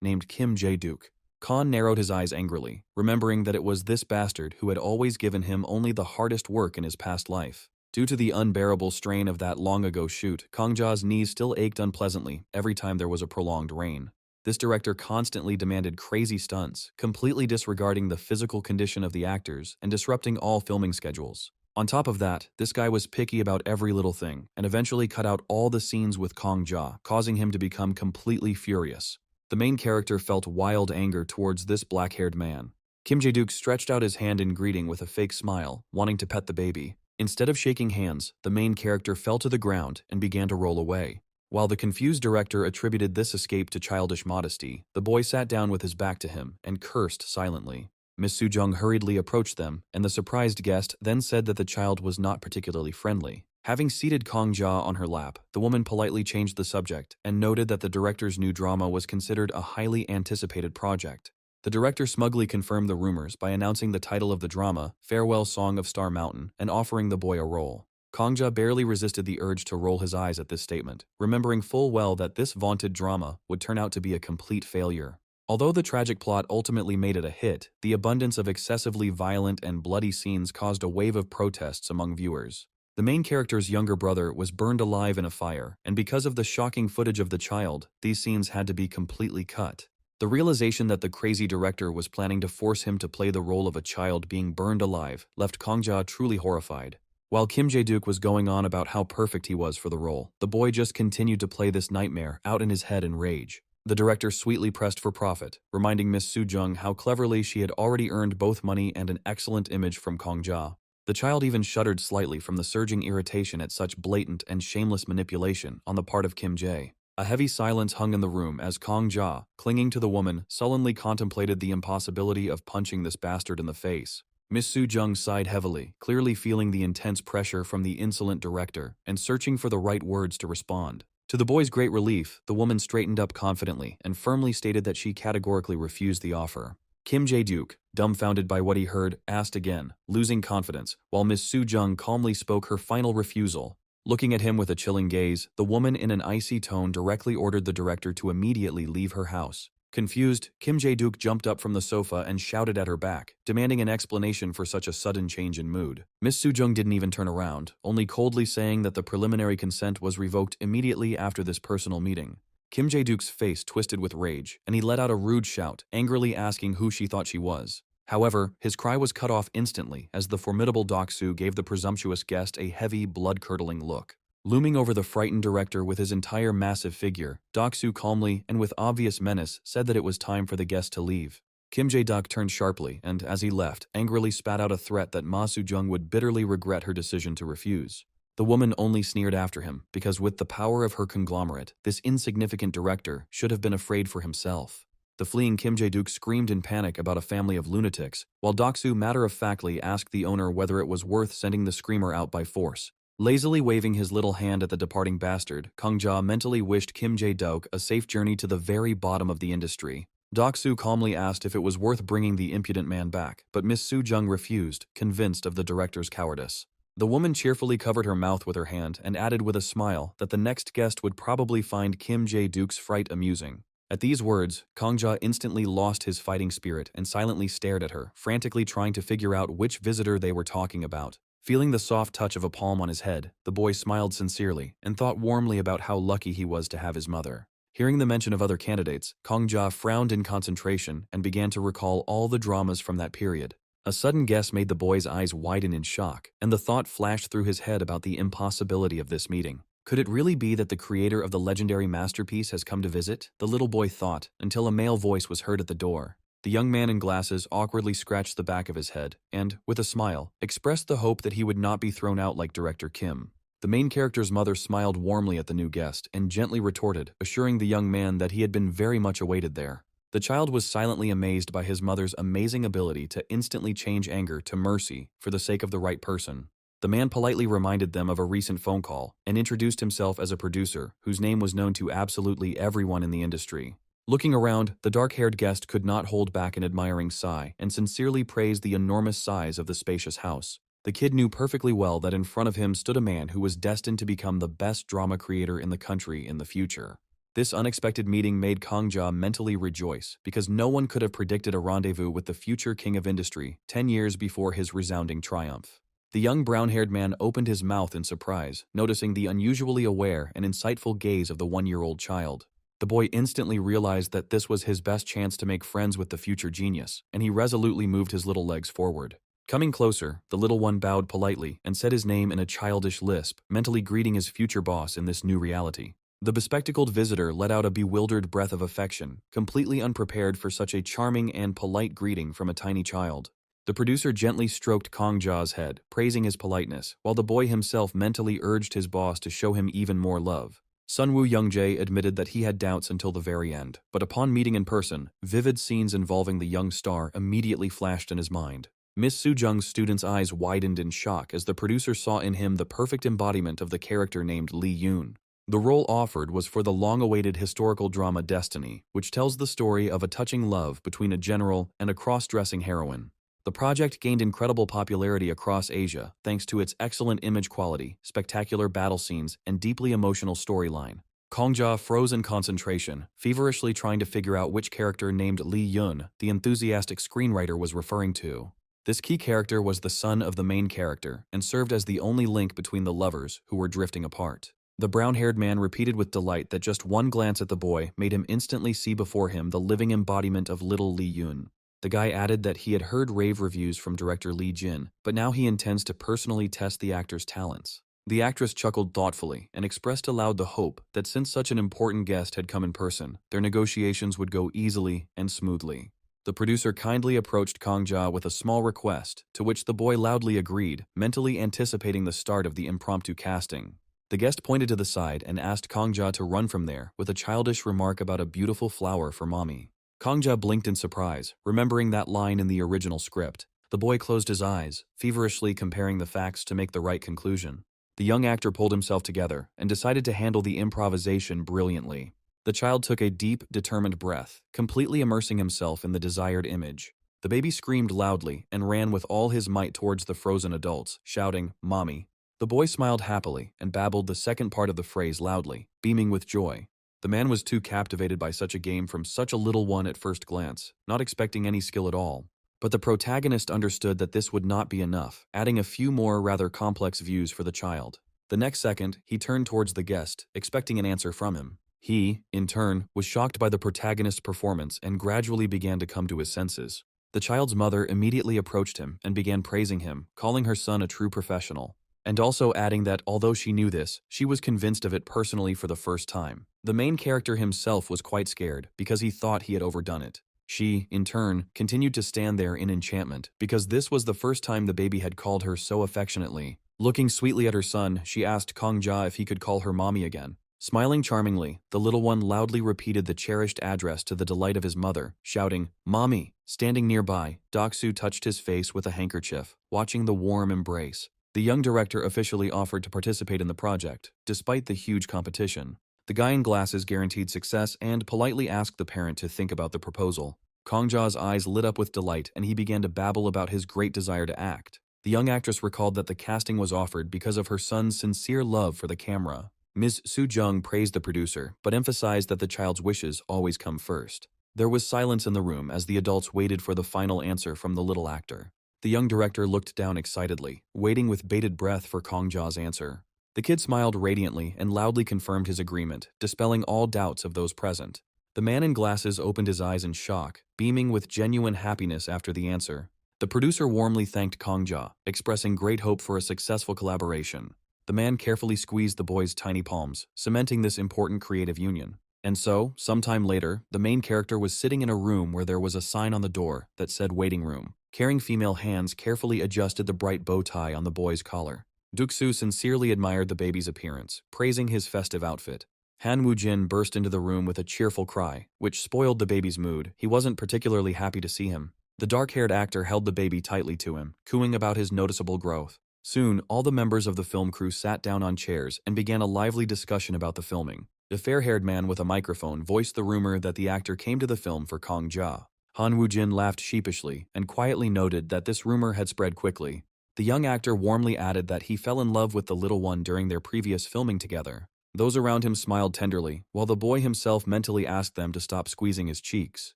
named Kim Jae-duk. Khan narrowed his eyes angrily, remembering that it was this bastard who had always given him only the hardest work in his past life. Due to the unbearable strain of that long-ago shoot, Gongja's knees still ached unpleasantly every time there was a prolonged rain. This director constantly demanded crazy stunts, completely disregarding the physical condition of the actors and disrupting all filming schedules. On top of that, this guy was picky about every little thing, and eventually cut out all the scenes with Gongja, causing him to become completely furious. The main character felt wild anger towards this black-haired man. Kim Jae-duk stretched out his hand in greeting with a fake smile, wanting to pet the baby. Instead of shaking hands, the main character fell to the ground and began to roll away. While the confused director attributed this escape to childish modesty, the boy sat down with his back to him and cursed silently. Miss Soo-jung hurriedly approached them, and the surprised guest then said that the child was not particularly friendly. Having seated Gongja on her lap, the woman politely changed the subject and noted that the director's new drama was considered a highly anticipated project. The director smugly confirmed the rumors by announcing the title of the drama, Farewell Song of Star Mountain, and offering the boy a role. Gongja barely resisted the urge to roll his eyes at this statement, remembering full well that this vaunted drama would turn out to be a complete failure. Although the tragic plot ultimately made it a hit, the abundance of excessively violent and bloody scenes caused a wave of protests among viewers. The main character's younger brother was burned alive in a fire, and because of the shocking footage of the child, these scenes had to be completely cut. The realization that the crazy director was planning to force him to play the role of a child being burned alive left Kangja truly horrified. While Kim Jae-duk was going on about how perfect he was for the role, the boy just continued to play this nightmare out in his head in rage. The director sweetly pressed for profit, reminding Miss Soo-jung how cleverly she had already earned both money and an excellent image from Kangja. The child even shuddered slightly from the surging irritation at such blatant and shameless manipulation on the part of Kim Jae. A heavy silence hung in the room as Kangja, clinging to the woman, sullenly contemplated the impossibility of punching this bastard in the face. Miss Soo-jung sighed heavily, clearly feeling the intense pressure from the insolent director and searching for the right words to respond. To the boy's great relief, the woman straightened up confidently and firmly stated that she categorically refused the offer. Kim Jae-duk, dumbfounded by what he heard, asked again, losing confidence, while Miss Soo-jung calmly spoke her final refusal. Looking at him with a chilling gaze, the woman in an icy tone directly ordered the director to immediately leave her house. Confused, Kim Jae-duk jumped up from the sofa and shouted at her back, demanding an explanation for such a sudden change in mood. Miss Soo-jung didn't even turn around, only coldly saying that the preliminary consent was revoked immediately after this personal meeting. Kim Jae-duk's face twisted with rage, and he let out a rude shout, angrily asking who she thought she was. However, his cry was cut off instantly as the formidable Doksu gave the presumptuous guest a heavy, blood-curdling look. Looming over the frightened director with his entire massive figure, Doksu calmly and with obvious menace said that it was time for the guest to leave. Kim Jae-duk turned sharply and, as he left, angrily spat out a threat that Ma Soo-jung would bitterly regret her decision to refuse. The woman only sneered after him because with the power of her conglomerate, this insignificant director should have been afraid for himself. The fleeing Kim Jae-duk screamed in panic about a family of lunatics, while Doksu matter-of-factly asked the owner whether it was worth sending the screamer out by force. Lazily waving his little hand at the departing bastard, Kangja mentally wished Kim Jae-duk a safe journey to the very bottom of the industry. Doksu calmly asked if it was worth bringing the impudent man back, but Miss Soo-jung refused, convinced of the director's cowardice. The woman cheerfully covered her mouth with her hand and added with a smile that the next guest would probably find Kim Jae-duk's fright amusing. At these words, Kangja instantly lost his fighting spirit and silently stared at her, frantically trying to figure out which visitor they were talking about. Feeling the soft touch of a palm on his head, the boy smiled sincerely and thought warmly about how lucky he was to have his mother. Hearing the mention of other candidates, Kangja frowned in concentration and began to recall all the dramas from that period. A sudden guess made the boy's eyes widen in shock, and the thought flashed through his head about the impossibility of this meeting. Could it really be that the creator of the legendary masterpiece has come to visit? The little boy thought, until a male voice was heard at the door. The young man in glasses awkwardly scratched the back of his head and, with a smile, expressed the hope that he would not be thrown out like Director Kim. The main character's mother smiled warmly at the new guest and gently retorted, assuring the young man that he had been very much awaited there. The child was silently amazed by his mother's amazing ability to instantly change anger to mercy for the sake of the right person. The man politely reminded them of a recent phone call and introduced himself as a producer whose name was known to absolutely everyone in the industry. Looking around, the dark-haired guest could not hold back an admiring sigh and sincerely praised the enormous size of the spacious house. The kid knew perfectly well that in front of him stood a man who was destined to become the best drama creator in the country in the future. This unexpected meeting made Kangja mentally rejoice because no one could have predicted a rendezvous with the future king of industry 10 years before his resounding triumph. The young brown-haired man opened his mouth in surprise, noticing the unusually aware and insightful gaze of the one-year-old child. The boy instantly realized that this was his best chance to make friends with the future genius, and he resolutely moved his little legs forward. Coming closer, the little one bowed politely and said his name in a childish lisp, mentally greeting his future boss in this new reality. The bespectacled visitor let out a bewildered breath of affection, completely unprepared for such a charming and polite greeting from a tiny child. The producer gently stroked Kangja's head, praising his politeness, while the boy himself mentally urged his boss to show him even more love. Sunwoo Youngjae admitted that he had doubts until the very end, but upon meeting in person, vivid scenes involving the young star immediately flashed in his mind. Miss Soo-jung's student's eyes widened in shock as the producer saw in him the perfect embodiment of the character named Lee Yoon. The role offered was for the long-awaited historical drama Destiny, which tells the story of a touching love between a general and a cross-dressing heroine. The project gained incredible popularity across Asia thanks to its excellent image quality, spectacular battle scenes, and deeply emotional storyline. Kangja froze in concentration, feverishly trying to figure out which character named Lee Yun, the enthusiastic screenwriter, was referring to. This key character was the son of the main character and served as the only link between the lovers who were drifting apart. The brown-haired man repeated with delight that just one glance at the boy made him instantly see before him the living embodiment of little Lee Yoon. The guy added that he had heard rave reviews from director Lee Jin, but now he intends to personally test the actor's talents. The actress chuckled thoughtfully and expressed aloud the hope that since such an important guest had come in person, their negotiations would go easily and smoothly. The producer kindly approached Kang Ja with a small request, to which the boy loudly agreed, mentally anticipating the start of the impromptu casting. The guest pointed to the side and asked Kang Ja to run from there with a childish remark about a beautiful flower for mommy. Kang Ja blinked in surprise, remembering that line in the original script. The boy closed his eyes, feverishly comparing the facts to make the right conclusion. The young actor pulled himself together and decided to handle the improvisation brilliantly. The child took a deep, determined breath, completely immersing himself in the desired image. The baby screamed loudly and ran with all his might towards the frozen adults, shouting, "Mommy." The boy smiled happily and babbled the second part of the phrase loudly, beaming with joy. The man was too captivated by such a game from such a little one at first glance, not expecting any skill at all. But the protagonist understood that this would not be enough, adding a few more rather complex views for the child. The next second, he turned towards the guest, expecting an answer from him. He, in turn, was shocked by the protagonist's performance and gradually began to come to his senses. The child's mother immediately approached him and began praising him, calling her son a true professional, and also adding that although she knew this, she was convinced of it personally for the first time. The main character himself was quite scared because he thought he had overdone it. She, in turn, continued to stand there in enchantment because this was the first time the baby had called her so affectionately. Looking sweetly at her son, she asked Kang Ja if he could call her mommy again. Smiling charmingly, the little one loudly repeated the cherished address to the delight of his mother, shouting, "Mommy!" Standing nearby, Doksu touched his face with a handkerchief, watching the warm embrace. The young director officially offered to participate in the project, despite the huge competition. The guy in glasses guaranteed success and politely asked the parent to think about the proposal. Kang Ja's eyes lit up with delight and he began to babble about his great desire to act. The young actress recalled that the casting was offered because of her son's sincere love for the camera. Ms. Su Jung praised the producer, but emphasized that the child's wishes always come first. There was silence in the room as the adults waited for the final answer from the little actor. The young director looked down excitedly, waiting with bated breath for Kang Ja's answer. The kid smiled radiantly and loudly confirmed his agreement, dispelling all doubts of those present. The man in glasses opened his eyes in shock, beaming with genuine happiness after the answer. The producer warmly thanked Kang Ja, expressing great hope for a successful collaboration. The man carefully squeezed the boy's tiny palms, cementing this important creative union. And so, sometime later, the main character was sitting in a room where there was a sign on the door that said waiting room. Caring female hands carefully adjusted the bright bow tie on the boy's collar. Doksu sincerely admired the baby's appearance, praising his festive outfit. Han Woo-jin burst into the room with a cheerful cry, which spoiled the baby's mood. He wasn't particularly happy to see him. The dark-haired actor held the baby tightly to him, cooing about his noticeable growth. Soon, all the members of the film crew sat down on chairs and began a lively discussion about the filming. The fair-haired man with a microphone voiced the rumor that the actor came to the film for Kang Ja. Han Woo-jin laughed sheepishly and quietly noted that this rumor had spread quickly. The young actor warmly added that he fell in love with the little one during their previous filming together. Those around him smiled tenderly, while the boy himself mentally asked them to stop squeezing his cheeks.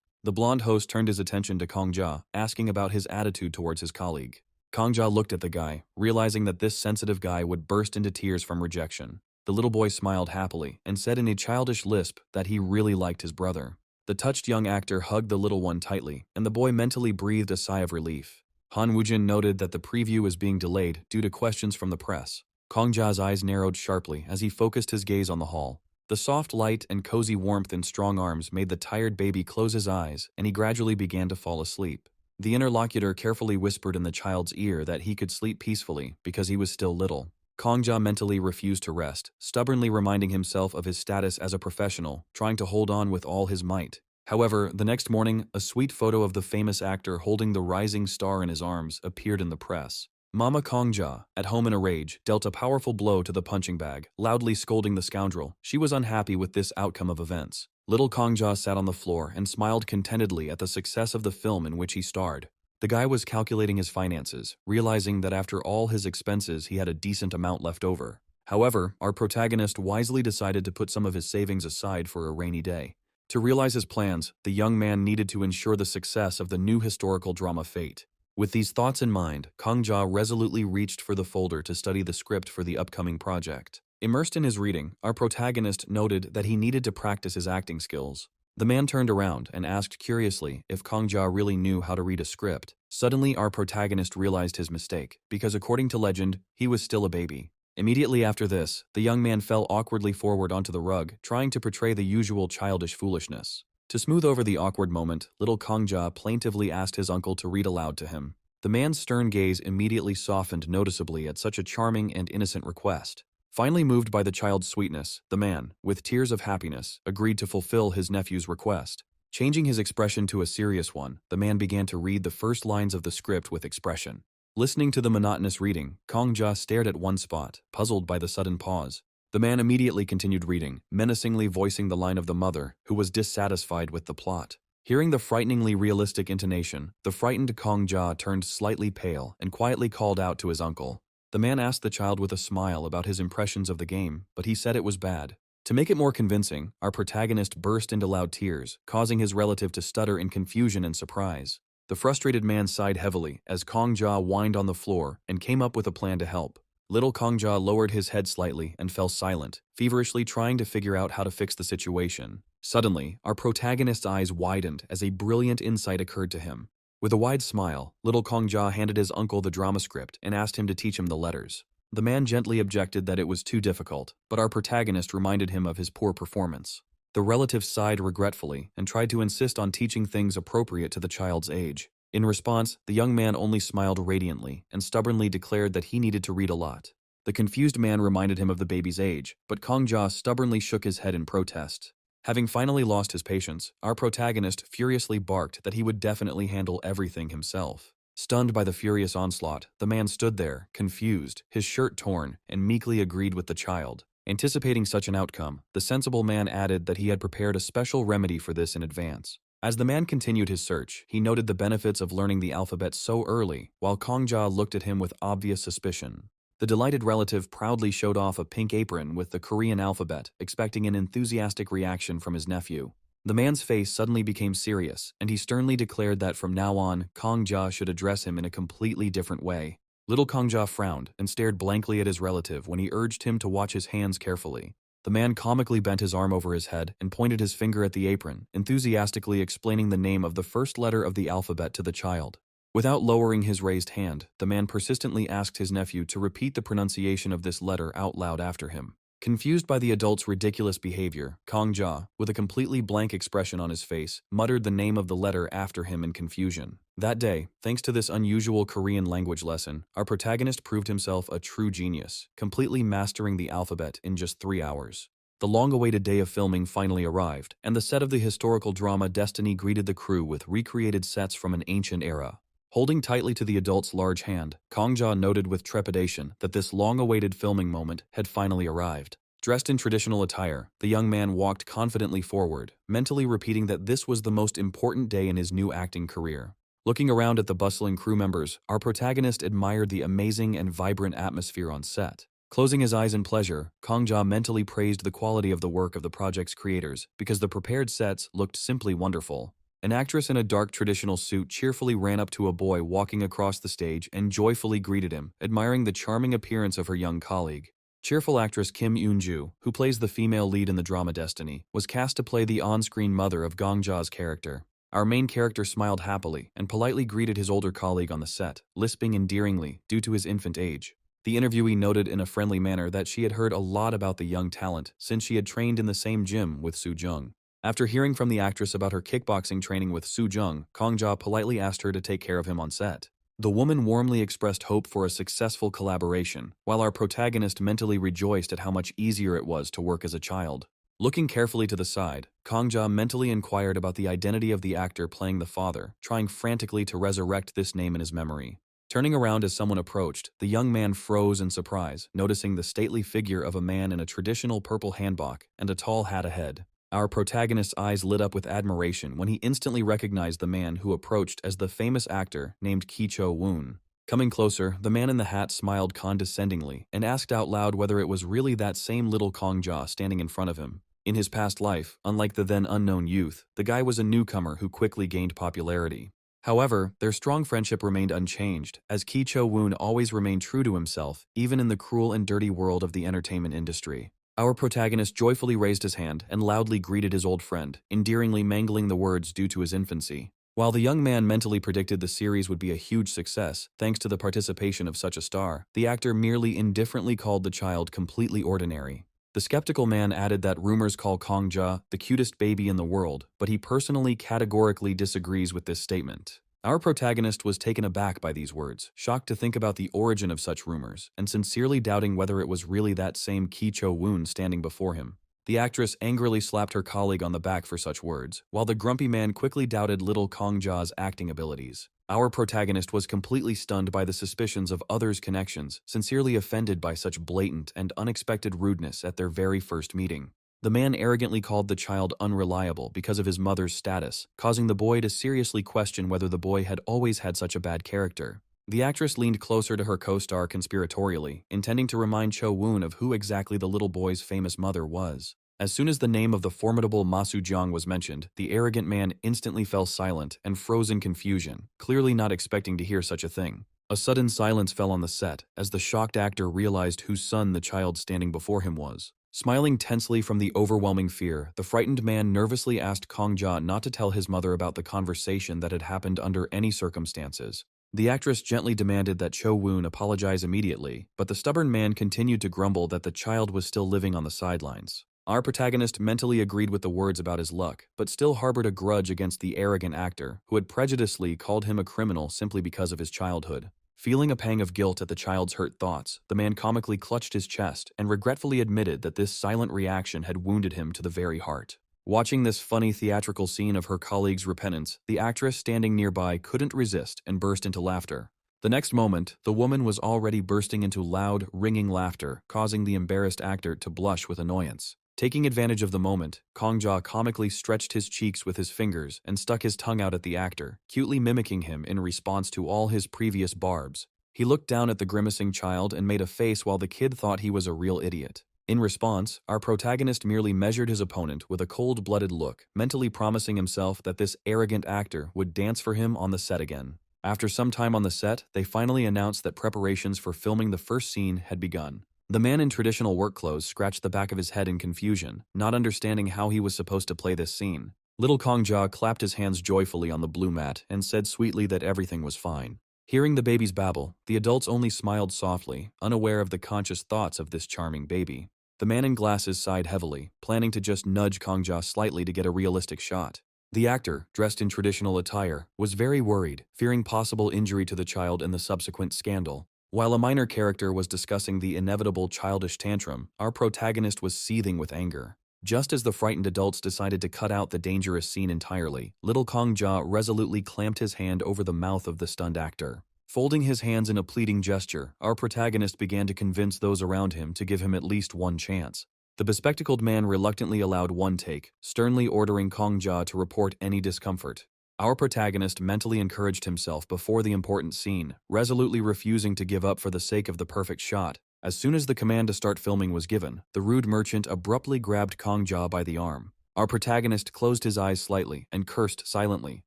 The blonde host turned his attention to Kang Ja, asking about his attitude towards his colleague. Kang Ja looked at the guy, realizing that this sensitive guy would burst into tears from rejection. The little boy smiled happily and said in a childish lisp that he really liked his brother. The touched young actor hugged the little one tightly, and the boy mentally breathed a sigh of relief. Han Woo-jin noted that the preview was being delayed due to questions from the press. Kang Ja's eyes narrowed sharply as he focused his gaze on the hall. The soft light and cozy warmth in strong arms made the tired baby close his eyes, and he gradually began to fall asleep. The interlocutor carefully whispered in the child's ear that he could sleep peacefully because he was still little. Kang Ja mentally refused to rest, stubbornly reminding himself of his status as a professional, trying to hold on with all his might. However, the next morning, a sweet photo of the famous actor holding the rising star in his arms appeared in the press. Mama Kang Ja, at home in a rage, dealt a powerful blow to the punching bag, loudly scolding the scoundrel. She was unhappy with this outcome of events. Little Kang Ja sat on the floor and smiled contentedly at the success of the film in which he starred. The guy was calculating his finances, realizing that after all his expenses he had a decent amount left over. However, our protagonist wisely decided to put some of his savings aside for a rainy day. To realize his plans, the young man needed to ensure the success of the new historical drama Fate. With these thoughts in mind, Kang Ja resolutely reached for the folder to study the script for the upcoming project. Immersed in his reading, our protagonist noted that he needed to practice his acting skills. The man turned around and asked curiously if Kongja really knew how to read a script. Suddenly, our protagonist realized his mistake, because according to legend, he was still a baby. Immediately after this, the young man fell awkwardly forward onto the rug, trying to portray the usual childish foolishness. To smooth over the awkward moment, little Kongja plaintively asked his uncle to read aloud to him. The man's stern gaze immediately softened noticeably at such a charming and innocent request. Finally moved by the child's sweetness, the man, with tears of happiness, agreed to fulfill his nephew's request. Changing his expression to a serious one, the man began to read the first lines of the script with expression. Listening to the monotonous reading, Kongja stared at one spot, puzzled by the sudden pause. The man immediately continued reading, menacingly voicing the line of the mother, who was dissatisfied with the plot. Hearing the frighteningly realistic intonation, the frightened Kongja turned slightly pale and quietly called out to his uncle. The man asked the child with a smile about his impressions of the game, but he said it was bad. To make it more convincing, our protagonist burst into loud tears, causing his relative to stutter in confusion and surprise. The frustrated man sighed heavily as Kongja whined on the floor and came up with a plan to help. Little Kongja lowered his head slightly and fell silent, feverishly trying to figure out how to fix the situation. Suddenly, our protagonist's eyes widened as a brilliant insight occurred to him. With a wide smile, little Kongja handed his uncle the drama script and asked him to teach him the letters. The man gently objected that it was too difficult, but our protagonist reminded him of his poor performance. The relative sighed regretfully and tried to insist on teaching things appropriate to the child's age. In response, the young man only smiled radiantly and stubbornly declared that he needed to read a lot. The confused man reminded him of the baby's age, but Kongja stubbornly shook his head in protest. Having finally lost his patience, our protagonist furiously barked that he would definitely handle everything himself. Stunned by the furious onslaught, the man stood there, confused, his shirt torn, and meekly agreed with the child. Anticipating such an outcome, the sensible man added that he had prepared a special remedy for this in advance. As the man continued his search, he noted the benefits of learning the alphabet so early, while Kongja looked at him with obvious suspicion. The delighted relative proudly showed off a pink apron with the Korean alphabet, expecting an enthusiastic reaction from his nephew. The man's face suddenly became serious, and he sternly declared that from now on, Kongja should address him in a completely different way. Little Kongja frowned and stared blankly at his relative when he urged him to watch his hands carefully. The man comically bent his arm over his head and pointed his finger at the apron, enthusiastically explaining the name of the first letter of the alphabet to the child. Without lowering his raised hand, the man persistently asked his nephew to repeat the pronunciation of this letter out loud after him. Confused by the adult's ridiculous behavior, Kongja, with a completely blank expression on his face, muttered the name of the letter after him in confusion. That day, thanks to this unusual Korean language lesson, our protagonist proved himself a true genius, completely mastering the alphabet in just 3 hours. The long-awaited day of filming finally arrived, and the set of the historical drama Destiny greeted the crew with recreated sets from an ancient era. Holding tightly to the adult's large hand, Kongja noted with trepidation that this long-awaited filming moment had finally arrived. Dressed in traditional attire, the young man walked confidently forward, mentally repeating that this was the most important day in his new acting career. Looking around at the bustling crew members, our protagonist admired the amazing and vibrant atmosphere on set. Closing his eyes in pleasure, Kongja mentally praised the quality of the work of the project's creators because the prepared sets looked simply wonderful. An actress in a dark traditional suit cheerfully ran up to a boy walking across the stage and joyfully greeted him, admiring the charming appearance of her young colleague. Cheerful actress Kim Yoon-ju, who plays the female lead in the drama Destiny, was cast to play the on-screen mother of Gongja's character. Our main character smiled happily and politely greeted his older colleague on the set, lisping endearingly due to his infant age. The interviewee noted in a friendly manner that she had heard a lot about the young talent since she had trained in the same gym with Soo-jung. After hearing from the actress about her kickboxing training with Soo-jung, Kongja politely asked her to take care of him on set. The woman warmly expressed hope for a successful collaboration, while our protagonist mentally rejoiced at how much easier it was to work as a child. Looking carefully to the side, Kongja mentally inquired about the identity of the actor playing the father, trying frantically to resurrect this name in his memory. Turning around as someone approached, the young man froze in surprise, noticing the stately figure of a man in a traditional purple hanbok and a tall hat ahead. Our protagonist's eyes lit up with admiration when he instantly recognized the man who approached as the famous actor named Ki Cho-woon. Coming closer, the man in the hat smiled condescendingly and asked out loud whether it was really that same little Kongja standing in front of him. In his past life, unlike the then unknown youth, the guy was a newcomer who quickly gained popularity. However, their strong friendship remained unchanged, as Ki Cho-woon always remained true to himself, even in the cruel and dirty world of the entertainment industry. Our protagonist joyfully raised his hand and loudly greeted his old friend, endearingly mangling the words due to his infancy. While the young man mentally predicted the series would be a huge success, thanks to the participation of such a star, the actor merely indifferently called the child completely ordinary. The skeptical man added that rumors call Kong-ja the cutest baby in the world, but he personally categorically disagrees with this statement. Our protagonist was taken aback by these words, shocked to think about the origin of such rumors, and sincerely doubting whether it was really that same Ki Cho-woon standing before him. The actress angrily slapped her colleague on the back for such words, while the grumpy man quickly doubted little Kong-ja's acting abilities. Our protagonist was completely stunned by the suspicions of others' connections, sincerely offended by such blatant and unexpected rudeness at their very first meeting. The man arrogantly called the child unreliable because of his mother's status, causing the boy to seriously question whether the boy had always had such a bad character. The actress leaned closer to her co-star conspiratorially, intending to remind Cho-woon of who exactly the little boy's famous mother was. As soon as the name of the formidable Ma Soo-jung was mentioned, the arrogant man instantly fell silent and froze in confusion, clearly not expecting to hear such a thing. A sudden silence fell on the set as the shocked actor realized whose son the child standing before him was. Smiling tensely from the overwhelming fear, the frightened man nervously asked Kong-ja not to tell his mother about the conversation that had happened under any circumstances. The actress gently demanded that Cho-woon apologize immediately, but the stubborn man continued to grumble that the child was still living on the sidelines. Our protagonist mentally agreed with the words about his luck, but still harbored a grudge against the arrogant actor, who had prejudiciously called him a criminal simply because of his childhood. Feeling a pang of guilt at the child's hurt thoughts, the man comically clutched his chest and regretfully admitted that this silent reaction had wounded him to the very heart. Watching this funny theatrical scene of her colleague's repentance, the actress standing nearby couldn't resist and burst into laughter. The next moment, the woman was already bursting into loud, ringing laughter, causing the embarrassed actor to blush with annoyance. Taking advantage of the moment, Kong-ja comically stretched his cheeks with his fingers and stuck his tongue out at the actor, cutely mimicking him in response to all his previous barbs. He looked down at the grimacing child and made a face while the kid thought he was a real idiot. In response, our protagonist merely measured his opponent with a cold-blooded look, mentally promising himself that this arrogant actor would dance for him on the set again. After some time on the set, they finally announced that preparations for filming the first scene had begun. The man in traditional work clothes scratched the back of his head in confusion, not understanding how he was supposed to play this scene. Little Kong-ja clapped his hands joyfully on the blue mat and said sweetly that everything was fine. Hearing the baby's babble, the adults only smiled softly, unaware of the conscious thoughts of this charming baby. The man in glasses sighed heavily, planning to just nudge Kong-ja slightly to get a realistic shot. The actor, dressed in traditional attire, was very worried, fearing possible injury to the child in the subsequent scandal. While a minor character was discussing the inevitable childish tantrum, our protagonist was seething with anger. Just as the frightened adults decided to cut out the dangerous scene entirely, little Kong-ja resolutely clamped his hand over the mouth of the stunned actor. Folding his hands in a pleading gesture, our protagonist began to convince those around him to give him at least one chance. The bespectacled man reluctantly allowed one take, sternly ordering Kong-ja to report any discomfort. Our protagonist mentally encouraged himself before the important scene, resolutely refusing to give up for the sake of the perfect shot. As soon as the command to start filming was given, the rude merchant abruptly grabbed Kong-ja by the arm. Our protagonist closed his eyes slightly and cursed silently,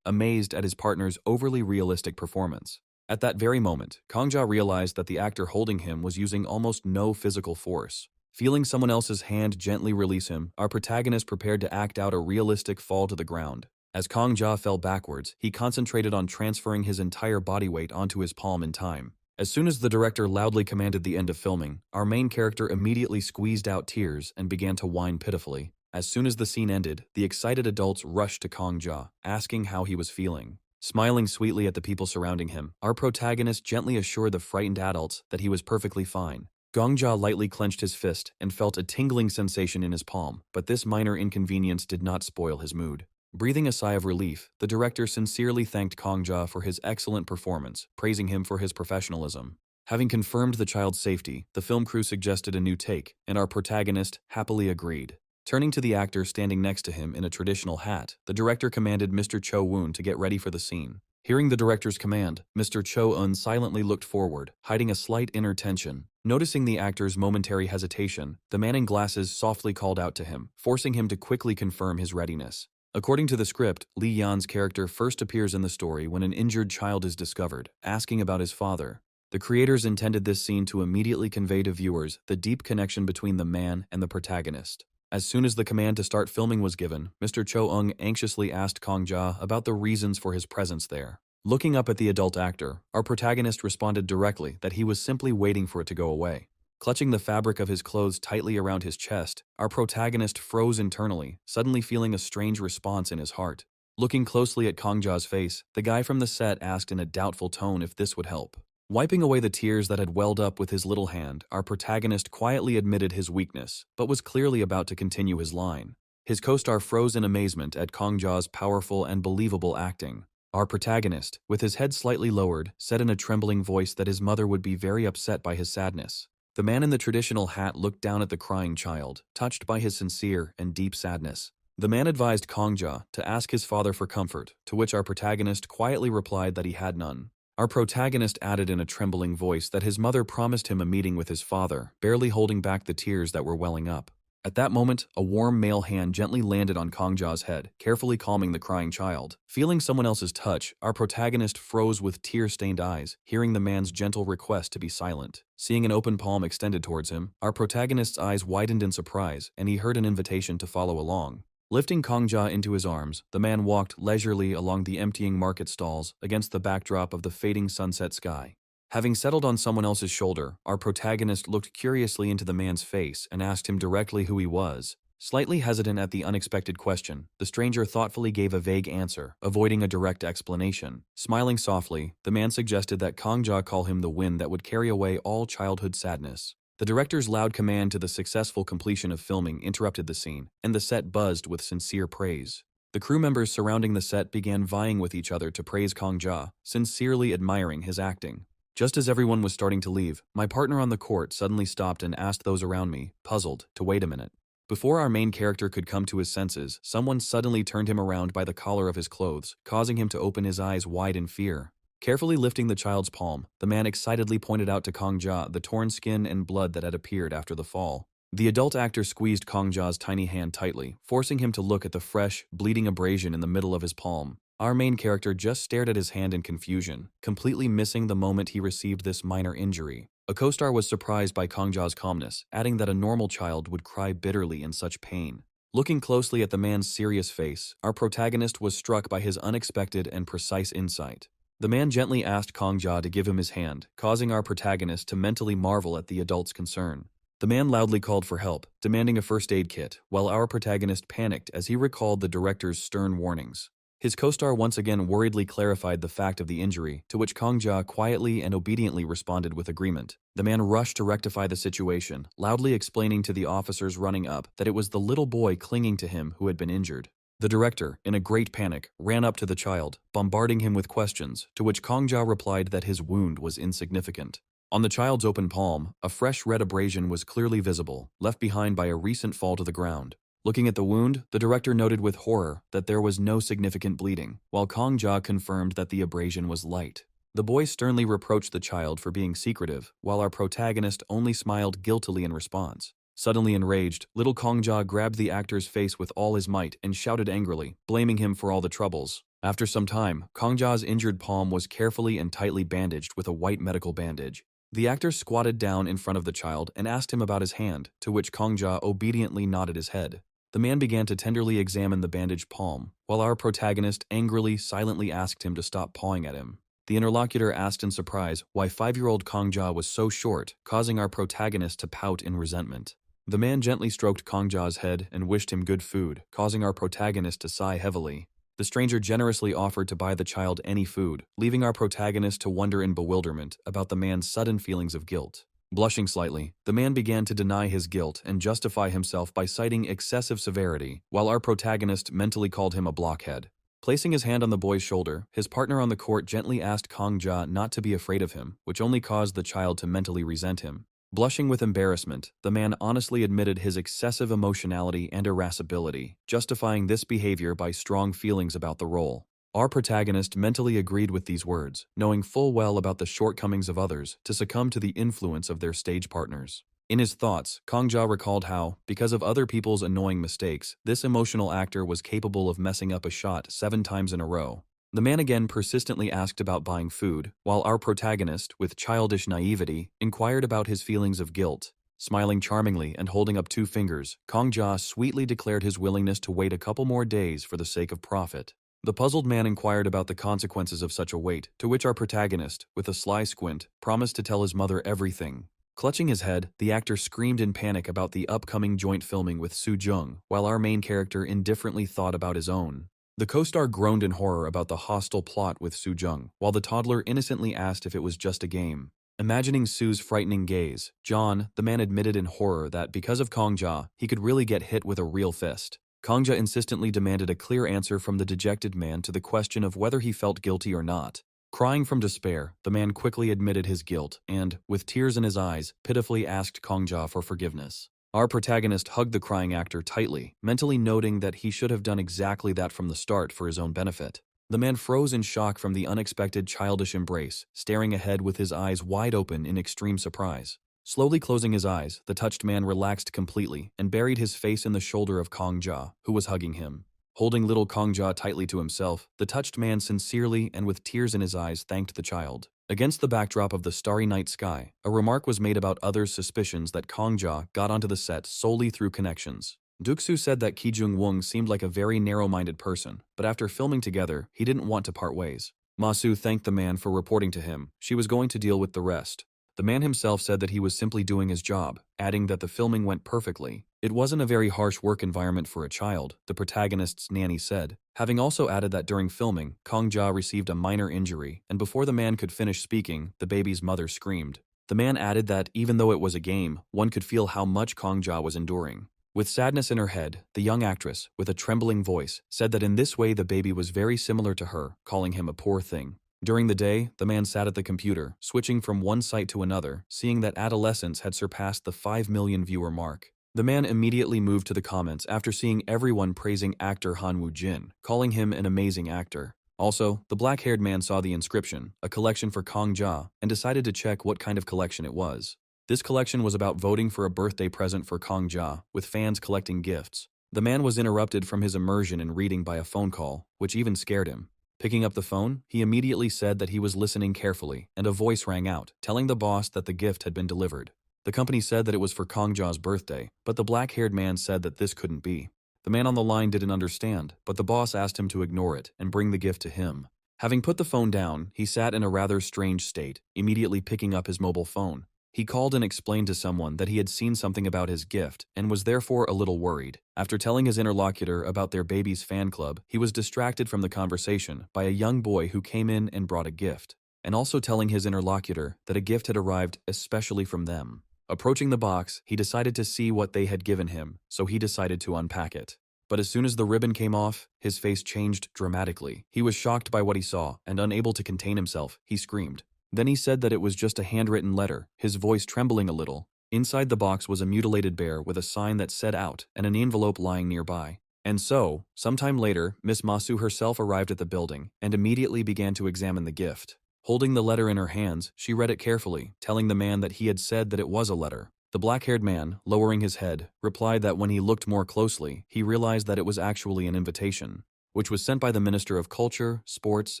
amazed at his partner's overly realistic performance. At that very moment, Kong-ja realized that the actor holding him was using almost no physical force. Feeling someone else's hand gently release him, our protagonist prepared to act out a realistic fall to the ground. As Kong-ja fell backwards, he concentrated on transferring his entire body weight onto his palm in time. As soon as the director loudly commanded the end of filming, our main character immediately squeezed out tears and began to whine pitifully. As soon as the scene ended, the excited adults rushed to Kong-ja, asking how he was feeling. Smiling sweetly at the people surrounding him, our protagonist gently assured the frightened adults that he was perfectly fine. Kong-ja lightly clenched his fist and felt a tingling sensation in his palm, but this minor inconvenience did not spoil his mood. Breathing a sigh of relief, the director sincerely thanked Kong-ja for his excellent performance, praising him for his professionalism. Having confirmed the child's safety, the film crew suggested a new take, and our protagonist happily agreed. Turning to the actor standing next to him in a traditional hat, the director commanded Mr. Cho-woon to get ready for the scene. Hearing the director's command, Mr. Cho-woon silently looked forward, hiding a slight inner tension. Noticing the actor's momentary hesitation, the man in glasses softly called out to him, forcing him to quickly confirm his readiness. According to the script, Li Yan's character first appears in the story when an injured child is discovered, asking about his father. The creators intended this scene to immediately convey to viewers the deep connection between the man and the protagonist. As soon as the command to start filming was given, Mr. Cho-eung anxiously asked Kong-ja about the reasons for his presence there. Looking up at the adult actor, our protagonist responded directly that he was simply waiting for it to go away. Clutching the fabric of his clothes tightly around his chest, our protagonist froze internally, suddenly feeling a strange response in his heart. Looking closely at Kong-ja's face, the guy from the set asked in a doubtful tone if this would help. Wiping away the tears that had welled up with his little hand, our protagonist quietly admitted his weakness, but was clearly about to continue his line. His co-star froze in amazement at Kong-ja's powerful and believable acting. Our protagonist, with his head slightly lowered, said in a trembling voice that his mother would be very upset by his sadness. The man in the traditional hat looked down at the crying child, touched by his sincere and deep sadness. The man advised Kong-ja to ask his father for comfort, to which our protagonist quietly replied that he had none. Our protagonist added in a trembling voice that his mother promised him a meeting with his father, barely holding back the tears that were welling up. At that moment, a warm male hand gently landed on Kong-ja's head, carefully calming the crying child. Feeling someone else's touch, our protagonist froze with tear-stained eyes, hearing the man's gentle request to be silent. Seeing an open palm extended towards him, our protagonist's eyes widened in surprise, and he heard an invitation to follow along. Lifting Kong-ja into his arms, the man walked leisurely along the emptying market stalls against the backdrop of the fading sunset sky. Having settled on someone else's shoulder, our protagonist looked curiously into the man's face and asked him directly who he was. Slightly hesitant at the unexpected question, the stranger thoughtfully gave a vague answer, avoiding a direct explanation. Smiling softly, the man suggested that Kong-ja call him the wind that would carry away all childhood sadness. The director's loud command to the successful completion of filming interrupted the scene, and the set buzzed with sincere praise. The crew members surrounding the set began vying with each other to praise Kong-ja, sincerely admiring his acting. Just as everyone was starting to leave, my partner on the court suddenly stopped and asked those around me, puzzled, to wait a minute. Before our main character could come to his senses, someone suddenly turned him around by the collar of his clothes, causing him to open his eyes wide in fear. Carefully lifting the child's palm, the man excitedly pointed out to Kong-ja the torn skin and blood that had appeared after the fall. The adult actor squeezed Kong-ja's tiny hand tightly, forcing him to look at the fresh, bleeding abrasion in the middle of his palm. Our main character just stared at his hand in confusion, completely missing the moment he received this minor injury. A co-star was surprised by Kong-ja's calmness, adding that a normal child would cry bitterly in such pain. Looking closely at the man's serious face, our protagonist was struck by his unexpected and precise insight. The man gently asked Kong-ja to give him his hand, causing our protagonist to mentally marvel at the adult's concern. The man loudly called for help, demanding a first aid kit, while our protagonist panicked as he recalled the director's stern warnings. His co-star once again worriedly clarified the fact of the injury, to which Kong-ja quietly and obediently responded with agreement. The man rushed to rectify the situation, loudly explaining to the officers running up that it was the little boy clinging to him who had been injured. The director, in a great panic, ran up to the child, bombarding him with questions, to which Kong-ja replied that his wound was insignificant. On the child's open palm, a fresh red abrasion was clearly visible, left behind by a recent fall to the ground. Looking at the wound, the director noted with horror that there was no significant bleeding, while Kong-ja confirmed that the abrasion was light. The boy sternly reproached the child for being secretive, while our protagonist only smiled guiltily in response. Suddenly enraged, little Kong-ja grabbed the actor's face with all his might and shouted angrily, blaming him for all the troubles. After some time, Kong-ja's injured palm was carefully and tightly bandaged with a white medical bandage. The actor squatted down in front of the child and asked him about his hand, to which Kong-ja obediently nodded his head. The man began to tenderly examine the bandaged palm, while our protagonist angrily, silently asked him to stop pawing at him. The interlocutor asked in surprise why 5-year-old Kong-ja was so short, causing our protagonist to pout in resentment. The man gently stroked Kong-ja's head and wished him good food, causing our protagonist to sigh heavily. The stranger generously offered to buy the child any food, leaving our protagonist to wonder in bewilderment about the man's sudden feelings of guilt. Blushing slightly, the man began to deny his guilt and justify himself by citing excessive severity, while our protagonist mentally called him a blockhead. Placing his hand on the boy's shoulder, his partner on the court gently asked Kong-ja not to be afraid of him, which only caused the child to mentally resent him. Blushing with embarrassment, the man honestly admitted his excessive emotionality and irascibility, justifying this behavior by strong feelings about the role. Our protagonist mentally agreed with these words, knowing full well about the shortcomings of others to succumb to the influence of their stage partners. In his thoughts, Kong Ja recalled how, because of other people's annoying mistakes, this emotional actor was capable of messing up a shot 7 times in a row. The man again persistently asked about buying food, while our protagonist, with childish naivety, inquired about his feelings of guilt. Smiling charmingly and holding up 2 fingers, Kong Ja sweetly declared his willingness to wait a couple more days for the sake of profit. The puzzled man inquired about the consequences of such a wait, to which our protagonist, with a sly squint, promised to tell his mother everything. Clutching his head, the actor screamed in panic about the upcoming joint filming with Soo Jung, while our main character indifferently thought about his own. The co-star groaned in horror about the hostile plot with Soo Jung, while the toddler innocently asked if it was just a game. Imagining Soo's frightening gaze, John, the man, admitted in horror that because of Kong Ja, he could really get hit with a real fist. Kong Ja insistently demanded a clear answer from the dejected man to the question of whether he felt guilty or not. Crying from despair, the man quickly admitted his guilt and, with tears in his eyes, pitifully asked Kong Ja for forgiveness. Our protagonist hugged the crying actor tightly, mentally noting that he should have done exactly that from the start for his own benefit. The man froze in shock from the unexpected childish embrace, staring ahead with his eyes wide open in extreme surprise. Slowly closing his eyes, the touched man relaxed completely and buried his face in the shoulder of Kong Ja, who was hugging him. Holding little Kong Ja tightly to himself, the touched man sincerely and with tears in his eyes thanked the child. Against the backdrop of the starry night sky, a remark was made about others' suspicions that Kong Ja got onto the set solely through connections. Duksu said that Ki Jung-woong seemed like a very narrow-minded person, but after filming together, he didn't want to part ways. Ma-soo thanked the man for reporting to him. She was going to deal with the rest. The man himself said that he was simply doing his job, adding that the filming went perfectly. It wasn't a very harsh work environment for a child, the protagonist's nanny said, having also added that during filming, Kong Ja received a minor injury, and before the man could finish speaking, the baby's mother screamed. The man added that, even though it was a game, one could feel how much Kong Ja was enduring. With sadness in her head, the young actress, with a trembling voice, said that in this way the baby was very similar to her, calling him a poor thing. During the day, the man sat at the computer, switching from one site to another, seeing that Adolescence had surpassed the 5 million viewer mark. The man immediately moved to the comments after seeing everyone praising actor Han Woo-jin, calling him an amazing actor. Also, the black-haired man saw the inscription, a collection for Kong Ja, and decided to check what kind of collection it was. This collection was about voting for a birthday present for Kong Ja, with fans collecting gifts. The man was interrupted from his immersion in reading by a phone call, which even scared him. Picking up the phone, he immediately said that he was listening carefully, and a voice rang out, telling the boss that the gift had been delivered. The company said that it was for Kong Ja's birthday, but the black-haired man said that this couldn't be. The man on the line didn't understand, but the boss asked him to ignore it and bring the gift to him. Having put the phone down, he sat in a rather strange state, immediately picking up his mobile phone. He called and explained to someone that he had seen something about his gift and was therefore a little worried. After telling his interlocutor about their baby's fan club, he was distracted from the conversation by a young boy who came in and brought a gift, and also telling his interlocutor that a gift had arrived especially from them. Approaching the box, he decided to see what they had given him, so he decided to unpack it. But as soon as the ribbon came off, his face changed dramatically. He was shocked by what he saw, and unable to contain himself, he screamed. Then he said that it was just a handwritten letter, his voice trembling a little. Inside the box was a mutilated bear with a sign that said "out" and an envelope lying nearby. And so, sometime later, Miss Ma-soo herself arrived at the building and immediately began to examine the gift. Holding the letter in her hands, she read it carefully, telling the man that he had said that it was a letter. The black-haired man, lowering his head, replied that when he looked more closely, he realized that it was actually an invitation, which was sent by the Minister of Culture, Sports,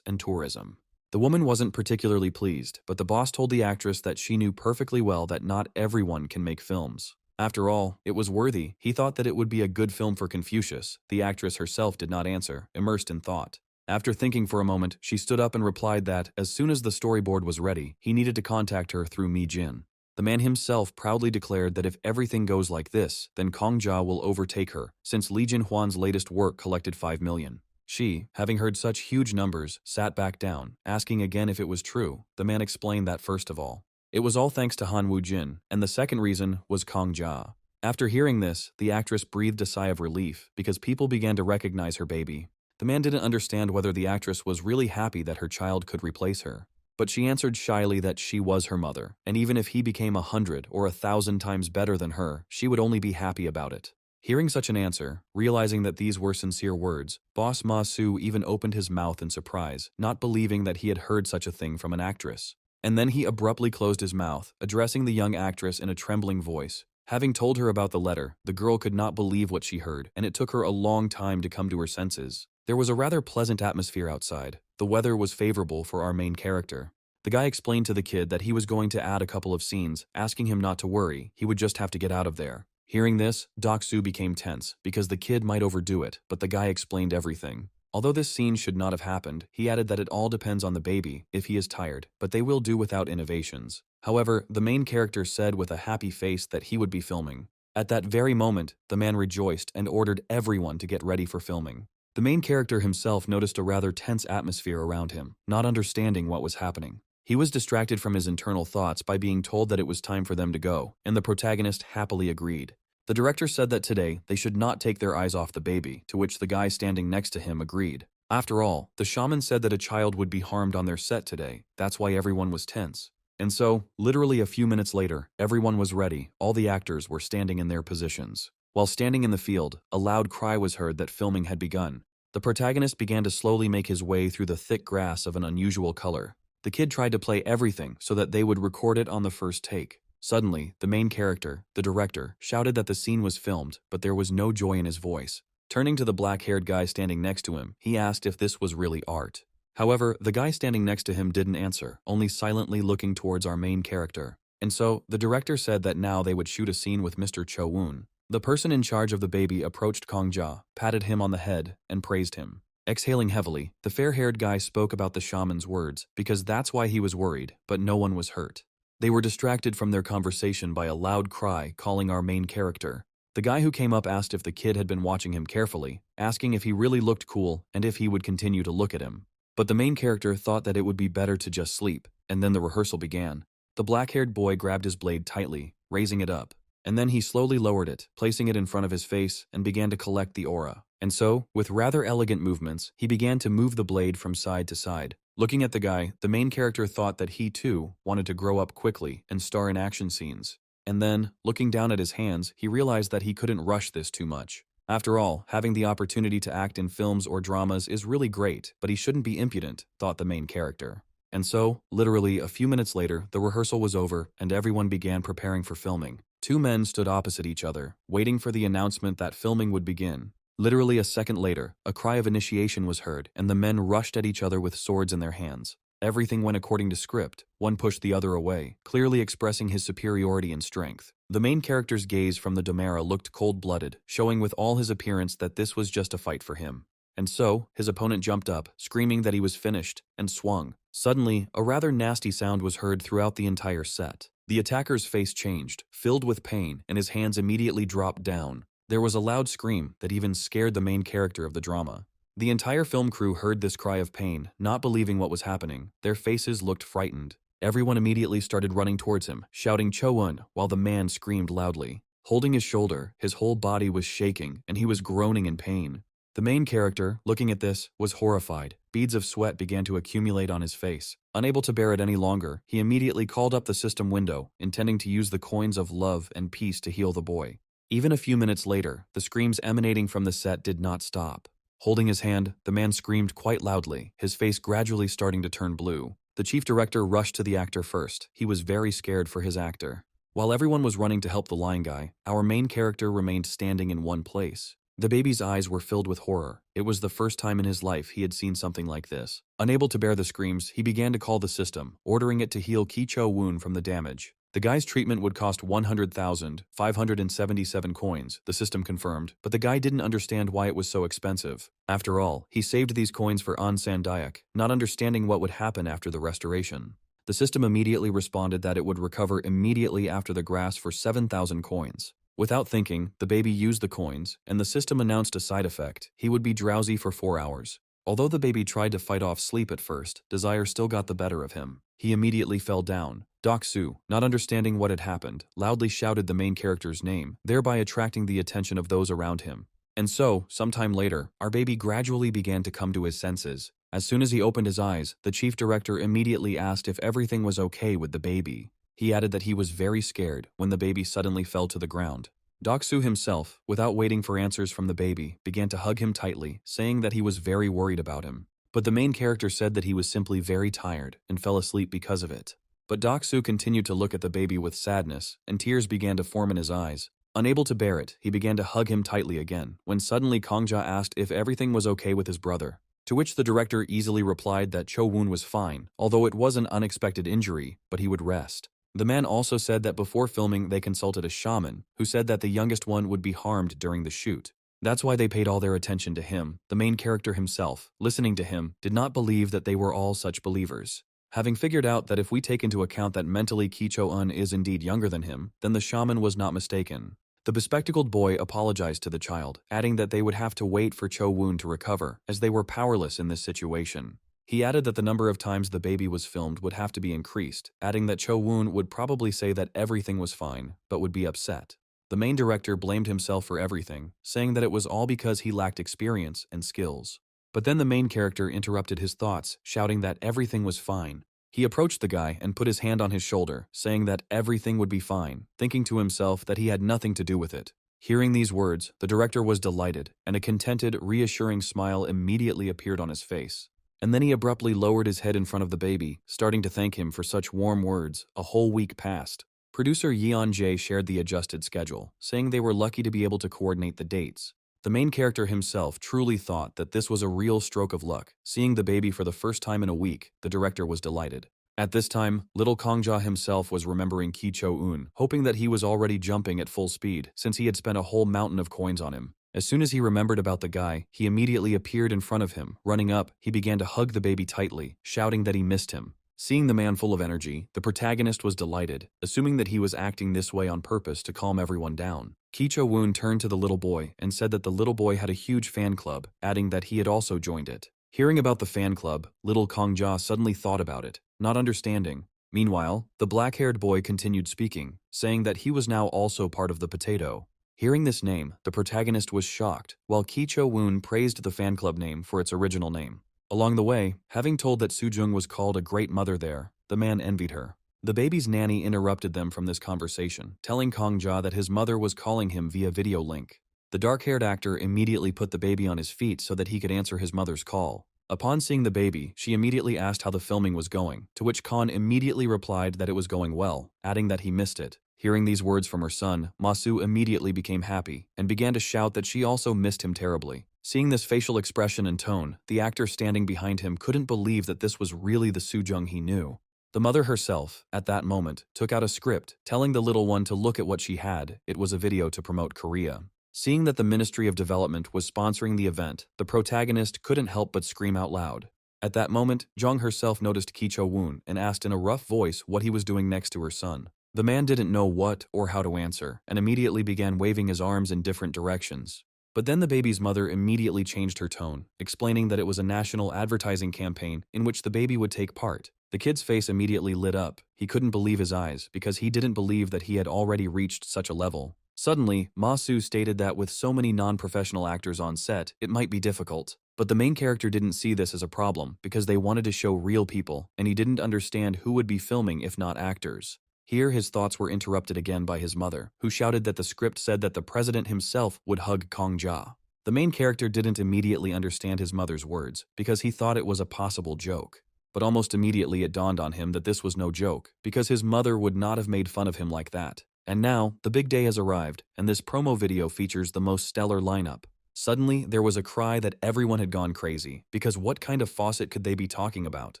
and Tourism. The woman wasn't particularly pleased, but the boss told the actress that she knew perfectly well that not everyone can make films. After all, it was worthy. He thought that it would be a good film for Confucius. The actress herself did not answer, immersed in thought. After thinking for a moment, she stood up and replied that, as soon as the storyboard was ready, he needed to contact her through Mi Jin. The man himself proudly declared that if everything goes like this, then Kong Ja will overtake her, since Lee Jin-hwan's latest work collected 5 million. She, having heard such huge numbers, sat back down, asking again if it was true. The man explained that first of all, it was all thanks to Han Woo-jin, and the second reason was Kong Ja. After hearing this, the actress breathed a sigh of relief, because people began to recognize her baby. The man didn't understand whether the actress was really happy that her child could replace her. But she answered shyly that she was her mother, and even if he became 100 or 1,000 times better than her, she would only be happy about it. Hearing such an answer, realizing that these were sincere words, Boss Ma-soo even opened his mouth in surprise, not believing that he had heard such a thing from an actress. And then he abruptly closed his mouth, addressing the young actress in a trembling voice. Having told her about the letter, the girl could not believe what she heard, and it took her a long time to come to her senses. There was a rather pleasant atmosphere outside. The weather was favorable for our main character. The guy explained to the kid that he was going to add a couple of scenes, asking him not to worry, he would just have to get out of there. Hearing this, Doc-soo became tense, because the kid might overdo it, but the guy explained everything. Although this scene should not have happened, he added that it all depends on the baby, if he is tired, but they will do without innovations. However, the main character said with a happy face that he would be filming. At that very moment, the man rejoiced and ordered everyone to get ready for filming. The main character himself noticed a rather tense atmosphere around him, not understanding what was happening. He was distracted from his internal thoughts by being told that it was time for them to go, and the protagonist happily agreed. The director said that today they should not take their eyes off the baby, to which the guy standing next to him agreed. After all, the shaman said that a child would be harmed on their set today, that's why everyone was tense. And so, literally a few minutes later, everyone was ready, all the actors were standing in their positions. While standing in the field, a loud cry was heard that filming had begun. The protagonist began to slowly make his way through the thick grass of an unusual color. The kid tried to play everything so that they would record it on the first take. Suddenly, the main character, the director, shouted that the scene was filmed, but there was no joy in his voice. Turning to the black-haired guy standing next to him, he asked if this was really art. However, the guy standing next to him didn't answer, only silently looking towards our main character. And so, the director said that now they would shoot a scene with Mr. Cho-woon. The person in charge of the baby approached Kong-ja, patted him on the head, and praised him. Exhaling heavily, the fair-haired guy spoke about the shaman's words, because that's why he was worried, but no one was hurt. They were distracted from their conversation by a loud cry calling our main character. The guy who came up asked if the kid had been watching him carefully, asking if he really looked cool and if he would continue to look at him. But the main character thought that it would be better to just sleep, and then the rehearsal began. The black-haired boy grabbed his blade tightly, raising it up. And then he slowly lowered it, placing it in front of his face, and began to collect the aura. And so, with rather elegant movements, he began to move the blade from side to side. Looking at the guy, the main character thought that he too wanted to grow up quickly and star in action scenes. And then, looking down at his hands, he realized that he couldn't rush this too much. After all, having the opportunity to act in films or dramas is really great, but he shouldn't be impudent, thought the main character. And so, literally a few minutes later, the rehearsal was over and everyone began preparing for filming. Two men stood opposite each other, waiting for the announcement that filming would begin. Literally a second later, a cry of initiation was heard, and the men rushed at each other with swords in their hands. Everything went according to script. One pushed the other away, clearly expressing his superiority and strength. The main character's gaze from the Domera looked cold-blooded, showing with all his appearance that this was just a fight for him. And so, his opponent jumped up, screaming that he was finished, and swung. Suddenly, a rather nasty sound was heard throughout the entire set. The attacker's face changed, filled with pain, and his hands immediately dropped down. There was a loud scream that even scared the main character of the drama. The entire film crew heard this cry of pain, not believing what was happening. Their faces looked frightened. Everyone immediately started running towards him, shouting Cho-won, while the man screamed loudly. Holding his shoulder, his whole body was shaking, and he was groaning in pain. The main character, looking at this, was horrified. Beads of sweat began to accumulate on his face. Unable to bear it any longer, he immediately called up the system window, intending to use the coins of love and peace to heal the boy. Even a few minutes later, the screams emanating from the set did not stop. Holding his hand, the man screamed quite loudly, his face gradually starting to turn blue. The chief director rushed to the actor first. He was very scared for his actor. While everyone was running to help the line guy, our main character remained standing in one place. The baby's eyes were filled with horror. It was the first time in his life he had seen something like this. Unable to bear the screams, he began to call the system, ordering it to heal Ki Cho-woon from the damage. The guy's treatment would cost 100,577 coins, the system confirmed, but the guy didn't understand why it was so expensive. After all, he saved these coins for Onsan Dayak, not understanding what would happen after the restoration. The system immediately responded that it would recover immediately after the grass for 7,000 coins. Without thinking, the baby used the coins, and the system announced a side effect. He would be drowsy for 4 hours. Although the baby tried to fight off sleep at first, desire still got the better of him. He immediately fell down. Doc-soo, not understanding what had happened, loudly shouted the main character's name, thereby attracting the attention of those around him. And so, sometime later, our baby gradually began to come to his senses. As soon as he opened his eyes, the chief director immediately asked if everything was okay with the baby. He added that he was very scared when the baby suddenly fell to the ground. Doc-soo himself, without waiting for answers from the baby, began to hug him tightly, saying that he was very worried about him. But the main character said that he was simply very tired and fell asleep because of it. But Doksu continued to look at the baby with sadness, and tears began to form in his eyes. Unable to bear it, he began to hug him tightly again, when suddenly Kongja asked if everything was okay with his brother. To which the director easily replied that Cho Woon was fine, although it was an unexpected injury, but he would rest. The man also said that before filming they consulted a shaman, who said that the youngest one would be harmed during the shoot. That's why they paid all their attention to him. The main character himself, listening to him, did not believe that they were all such believers. Having figured out that if we take into account that mentally Ki Cho-eun is indeed younger than him, then the shaman was not mistaken. The bespectacled boy apologized to the child, adding that they would have to wait for Cho Woon to recover, as they were powerless in this situation. He added that the number of times the baby was filmed would have to be increased, adding that Cho Woon would probably say that everything was fine, but would be upset. The main director blamed himself for everything, saying that it was all because he lacked experience and skills. But then the main character interrupted his thoughts, shouting that everything was fine. He approached the guy and put his hand on his shoulder, saying that everything would be fine, thinking to himself that he had nothing to do with it. Hearing these words, the director was delighted, and a contented, reassuring smile immediately appeared on his face. And then he abruptly lowered his head in front of the baby, starting to thank him for such warm words. A whole week passed. Producer Yeon Jae shared the adjusted schedule, saying they were lucky to be able to coordinate the dates. The main character himself truly thought that this was a real stroke of luck. Seeing the baby for the first time in a week, the director was delighted. At this time, little Kongja himself was remembering Ki Cho-eun, hoping that he was already jumping at full speed, since he had spent a whole mountain of coins on him. As soon as he remembered about the guy, he immediately appeared in front of him. Running up, he began to hug the baby tightly, shouting that he missed him. Seeing the man full of energy, the protagonist was delighted, assuming that he was acting this way on purpose to calm everyone down. Ki Cho-woon turned to the little boy and said that the little boy had a huge fan club, adding that he had also joined it. Hearing about the fan club, little Kongja suddenly thought about it, not understanding. Meanwhile, the black-haired boy continued speaking, saying that he was now also part of the potato. Hearing this name, the protagonist was shocked, while Ki Cho-woon praised the fan club name for its original name. Along the way, having told that Soo-jung was called a great mother there, the man envied her. The baby's nanny interrupted them from this conversation, telling Kongja that his mother was calling him via video link. The dark-haired actor immediately put the baby on his feet so that he could answer his mother's call. Upon seeing the baby, she immediately asked how the filming was going, to which Khan immediately replied that it was going well, adding that he missed it. Hearing these words from her son, Masu immediately became happy and began to shout that she also missed him terribly. Seeing this facial expression and tone, the actor standing behind him couldn't believe that this was really the Soo-jung he knew. The mother herself, at that moment, took out a script, telling the little one to look at what she had. It was a video to promote Korea. Seeing that the Ministry of Development was sponsoring the event, the protagonist couldn't help but scream out loud. At that moment, Jung herself noticed Ki Cho-woon and asked in a rough voice what he was doing next to her son. The man didn't know what or how to answer, and immediately began waving his arms in different directions. But then the baby's mother immediately changed her tone, explaining that it was a national advertising campaign in which the baby would take part. The kid's face immediately lit up. He couldn't believe his eyes because he didn't believe that he had already reached such a level. Suddenly, Ma-soo stated that with so many non-professional actors on set, it might be difficult. But the main character didn't see this as a problem because they wanted to show real people, and he didn't understand who would be filming if not actors. Here his thoughts were interrupted again by his mother, who shouted that the script said that the president himself would hug Kongja. The main character didn't immediately understand his mother's words because he thought it was a possible joke. But almost immediately it dawned on him that this was no joke because his mother would not have made fun of him like that. And now, the big day has arrived, and this promo video features the most stellar lineup. Suddenly, there was a cry that everyone had gone crazy, because what kind of faucet could they be talking about?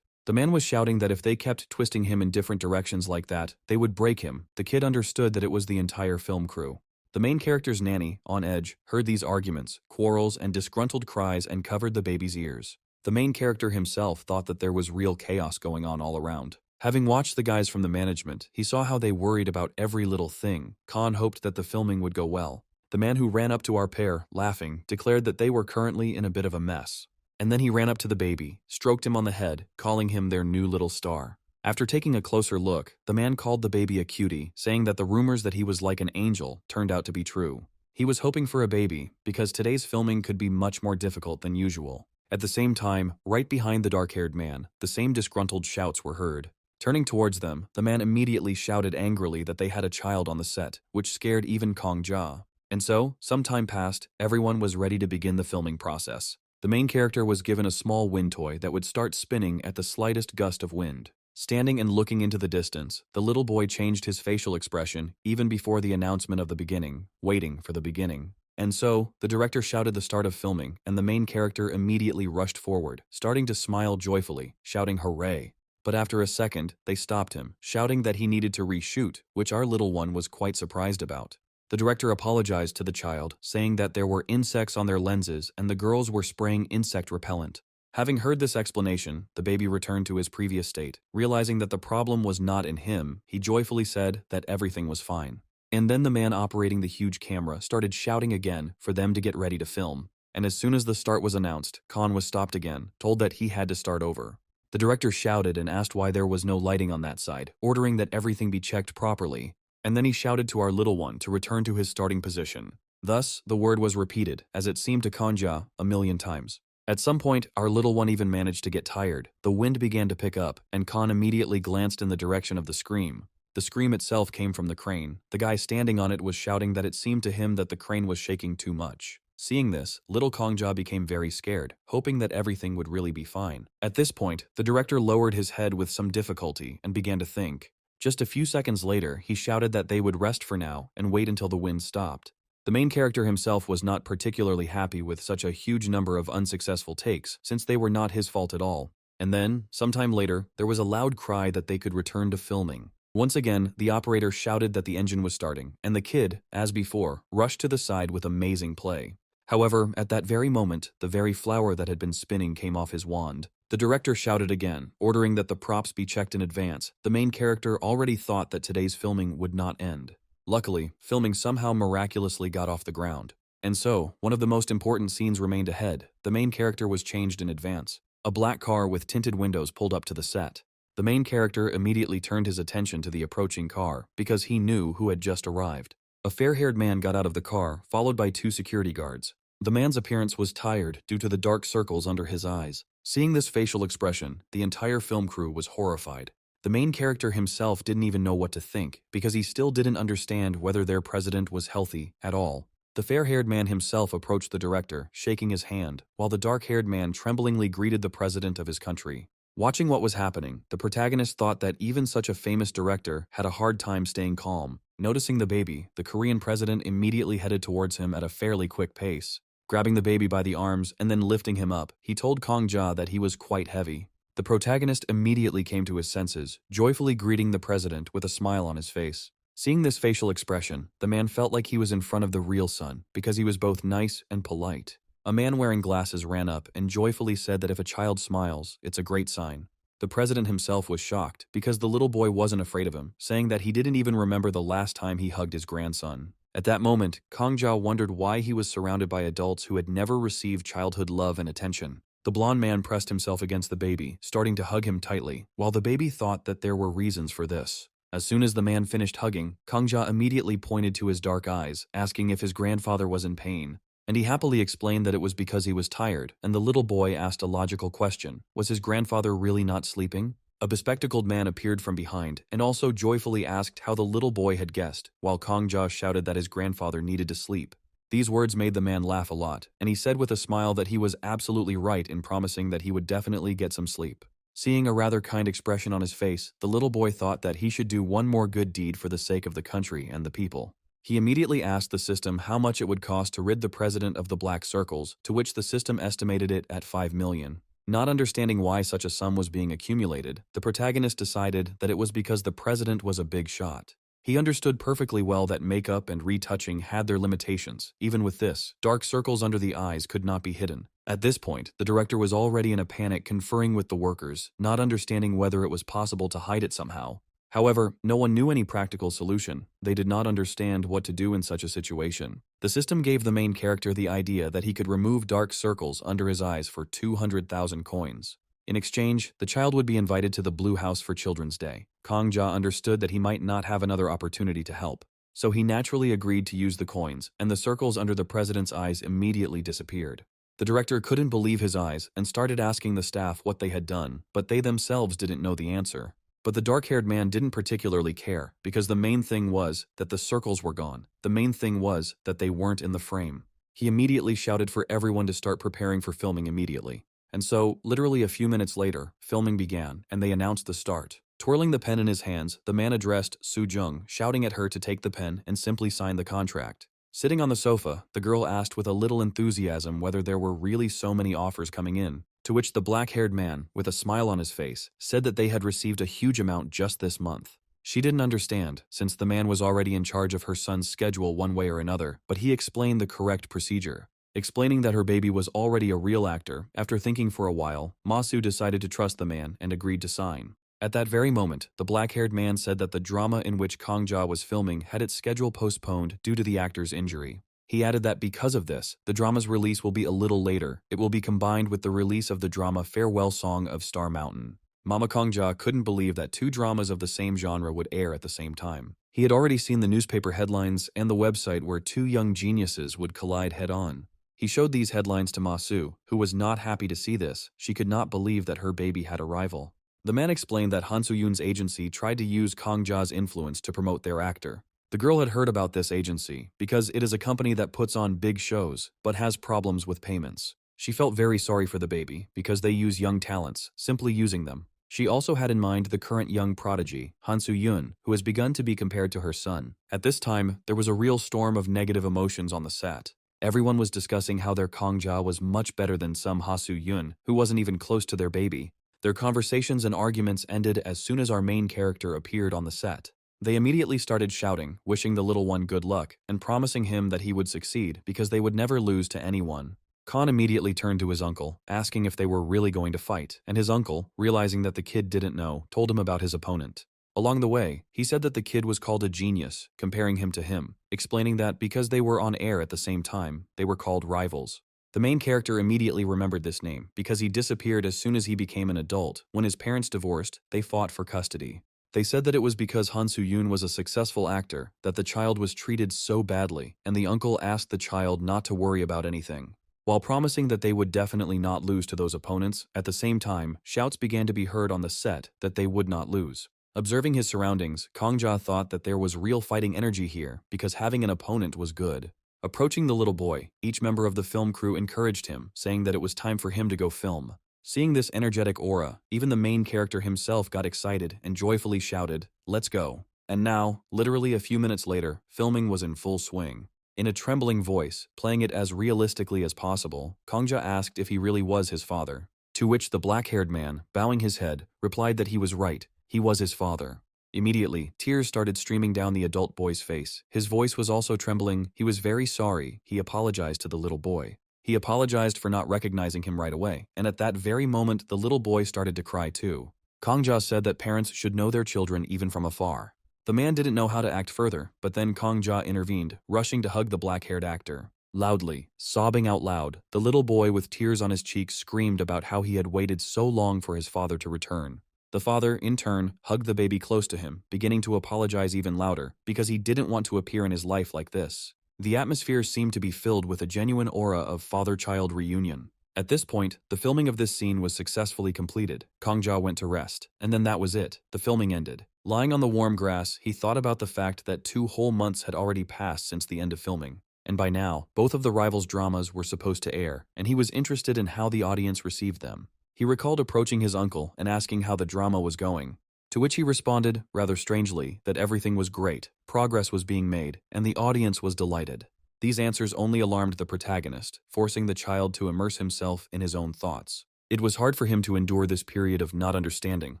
The man was shouting that if they kept twisting him in different directions like that, they would break him. The kid understood that it was the entire film crew. The main character's nanny, on edge, heard these arguments, quarrels, and disgruntled cries and covered the baby's ears. The main character himself thought that there was real chaos going on all around. Having watched the guys from the management, he saw how they worried about every little thing. Khan hoped that the filming would go well. The man who ran up to our pair, laughing, declared that they were currently in a bit of a mess. And then he ran up to the baby, stroked him on the head, calling him their new little star. After taking a closer look, the man called the baby a cutie, saying that the rumors that he was like an angel turned out to be true. He was hoping for a baby, because today's filming could be much more difficult than usual. At the same time, right behind the dark-haired man, the same disgruntled shouts were heard. Turning towards them, the man immediately shouted angrily that they had a child on the set, which scared even Kongja. And so, some time passed, everyone was ready to begin the filming process. The main character was given a small wind toy that would start spinning at the slightest gust of wind. Standing and looking into the distance, the little boy changed his facial expression even before the announcement of the beginning, waiting for the beginning. And so, the director shouted the start of filming, and the main character immediately rushed forward, starting to smile joyfully, shouting hooray. But after a second, they stopped him, shouting that he needed to reshoot, which our little one was quite surprised about. The director apologized to the child, saying that there were insects on their lenses and the girls were spraying insect repellent. Having heard this explanation, the baby returned to his previous state. Realizing that the problem was not in him, he joyfully said that everything was fine. And then the man operating the huge camera started shouting again for them to get ready to film. And as soon as the start was announced, Khan was stopped again, told that he had to start over. The director shouted and asked why there was no lighting on that side, ordering that everything be checked properly. And then he shouted to our little one to return to his starting position. Thus, the word was repeated, as it seemed to Kanja, 1,000,000 times. At some point, our little one even managed to get tired. The wind began to pick up, and Khan immediately glanced in the direction of the scream. The scream itself came from the crane. The guy standing on it was shouting that it seemed to him that the crane was shaking too much. Seeing this, little Kongja became very scared, hoping that everything would really be fine. At this point, the director lowered his head with some difficulty and began to think. Just a few seconds later, he shouted that they would rest for now and wait until the wind stopped. The main character himself was not particularly happy with such a huge number of unsuccessful takes, since they were not his fault at all. And then, sometime later, there was a loud cry that they could return to filming. Once again, the operator shouted that the engine was starting, and the kid, as before, rushed to the side with amazing play. However, at that very moment, the very flower that had been spinning came off his wand. The director shouted again, ordering that the props be checked in advance. The main character already thought that today's filming would not end. Luckily, filming somehow miraculously got off the ground. And so, one of the most important scenes remained ahead. The main character was changed in advance. A black car with tinted windows pulled up to the set. The main character immediately turned his attention to the approaching car, because he knew who had just arrived. A fair-haired man got out of the car, followed by 2 security guards. The man's appearance was tired due to the dark circles under his eyes. Seeing this facial expression, the entire film crew was horrified. The main character himself didn't even know what to think, because he still didn't understand whether their president was healthy at all. The fair-haired man himself approached the director, shaking his hand, while the dark-haired man tremblingly greeted the president of his country. Watching what was happening, the protagonist thought that even such a famous director had a hard time staying calm. Noticing the baby, the Korean president immediately headed towards him at a fairly quick pace. Grabbing the baby by the arms and then lifting him up, he told Kongja that he was quite heavy. The protagonist immediately came to his senses, joyfully greeting the president with a smile on his face. Seeing this facial expression, the man felt like he was in front of the real son, because he was both nice and polite. A man wearing glasses ran up and joyfully said that if a child smiles, it's a great sign. The president himself was shocked, because the little boy wasn't afraid of him, saying that he didn't even remember the last time he hugged his grandson. At that moment, Kongja wondered why he was surrounded by adults who had never received childhood love and attention. The blond man pressed himself against the baby, starting to hug him tightly, while the baby thought that there were reasons for this. As soon as the man finished hugging, Kongja immediately pointed to his dark eyes, asking if his grandfather was in pain. And he happily explained that it was because he was tired, and the little boy asked a logical question. Was his grandfather really not sleeping? A bespectacled man appeared from behind, and also joyfully asked how the little boy had guessed, while Kongja shouted that his grandfather needed to sleep. These words made the man laugh a lot, and he said with a smile that he was absolutely right in promising that he would definitely get some sleep. Seeing a rather kind expression on his face, the little boy thought that he should do one more good deed for the sake of the country and the people. He immediately asked the system how much it would cost to rid the president of the black circles, to which the system estimated it at 5 million. Not understanding why such a sum was being accumulated, the protagonist decided that it was because the president was a big shot. He understood perfectly well that makeup and retouching had their limitations. Even with this, dark circles under the eyes could not be hidden. At this point, the director was already in a panic conferring with the workers, not understanding whether it was possible to hide it somehow. However, no one knew any practical solution. They did not understand what to do in such a situation. The system gave the main character the idea that he could remove dark circles under his eyes for 200,000 coins. In exchange, the child would be invited to the Blue House for Children's Day. Kongja understood that he might not have another opportunity to help, so he naturally agreed to use the coins, and the circles under the president's eyes immediately disappeared. The director couldn't believe his eyes and started asking the staff what they had done, but they themselves didn't know the answer. But the dark-haired man didn't particularly care, because the main thing was that the circles were gone. The main thing was that they weren't in the frame. He immediately shouted for everyone to start preparing for filming immediately. And so, literally a few minutes later, filming began, and they announced the start. Twirling the pen in his hands, the man addressed Su Jung, shouting at her to take the pen and simply sign the contract. Sitting on the sofa, the girl asked with a little enthusiasm whether there were really so many offers coming in, to which the black-haired man, with a smile on his face, said that they had received a huge amount just this month. She didn't understand, since the man was already in charge of her son's schedule one way or another, but he explained the correct procedure. Explaining that her baby was already a real actor, after thinking for a while, Masu decided to trust the man and agreed to sign. At that very moment, the black-haired man said that the drama in which Kangja was filming had its schedule postponed due to the actor's injury. He added that because of this, the drama's release will be a little later. It will be combined with the release of the drama Farewell Song of Star Mountain. Mama Kangja couldn't believe that two dramas of the same genre would air at the same time. He had already seen the newspaper headlines and the website where two young geniuses would collide head-on. He showed these headlines to Masu, who was not happy to see this. She could not believe that her baby had a rival. The man explained that Han Soo-yoon's agency tried to use Kangja's influence to promote their actor. The girl had heard about this agency because it is a company that puts on big shows but has problems with payments. She felt very sorry for the baby because they use young talents, simply using them. She also had in mind the current young prodigy, Han Soo-yoon, who has begun to be compared to her son. At this time, there was a real storm of negative emotions on the set. Everyone was discussing how their Kangja was much better than some Ha Soo-yoon, who wasn't even close to their baby. Their conversations and arguments ended as soon as our main character appeared on the set. They immediately started shouting, wishing the little one good luck, and promising him that he would succeed because they would never lose to anyone. Khan immediately turned to his uncle, asking if they were really going to fight, and his uncle, realizing that the kid didn't know, told him about his opponent. Along the way, he said that the kid was called a genius, comparing him to him, explaining that because they were on air at the same time, they were called rivals. The main character immediately remembered this name because he disappeared as soon as he became an adult. When his parents divorced, they fought for custody. They said that it was because Han Soo-yoon was a successful actor that the child was treated so badly, and the uncle asked the child not to worry about anything. While promising that they would definitely not lose to those opponents, at the same time, shouts began to be heard on the set that they would not lose. Observing his surroundings, Kangja thought that there was real fighting energy here because having an opponent was good. Approaching the little boy, each member of the film crew encouraged him, saying that it was time for him to go film. Seeing this energetic aura, even the main character himself got excited and joyfully shouted, "Let's go." And now, literally a few minutes later, filming was in full swing. In a trembling voice, playing it as realistically as possible, Kangja asked if he really was his father. To which the black-haired man, bowing his head, replied that he was right, he was his father. Immediately, tears started streaming down the adult boy's face. His voice was also trembling. He was very sorry. He apologized to the little boy. He apologized for not recognizing him right away, and at that very moment, the little boy started to cry too. Kangja said that parents should know their children even from afar. The man didn't know how to act further, but then Kangja intervened, rushing to hug the black-haired actor. Loudly, sobbing out loud, the little boy with tears on his cheeks screamed about how he had waited so long for his father to return. The father, in turn, hugged the baby close to him, beginning to apologize even louder, because he didn't want to appear in his life like this. The atmosphere seemed to be filled with a genuine aura of father-child reunion. At this point, the filming of this scene was successfully completed. Kangja went to rest, and then that was it. The filming ended. Lying on the warm grass, he thought about the fact that 2 whole months had already passed since the end of filming. And by now, both of the rivals' dramas were supposed to air, and he was interested in how the audience received them. He recalled approaching his uncle and asking how the drama was going, to which he responded, rather strangely, that everything was great, progress was being made, and the audience was delighted. These answers only alarmed the protagonist, forcing the child to immerse himself in his own thoughts. It was hard for him to endure this period of not understanding,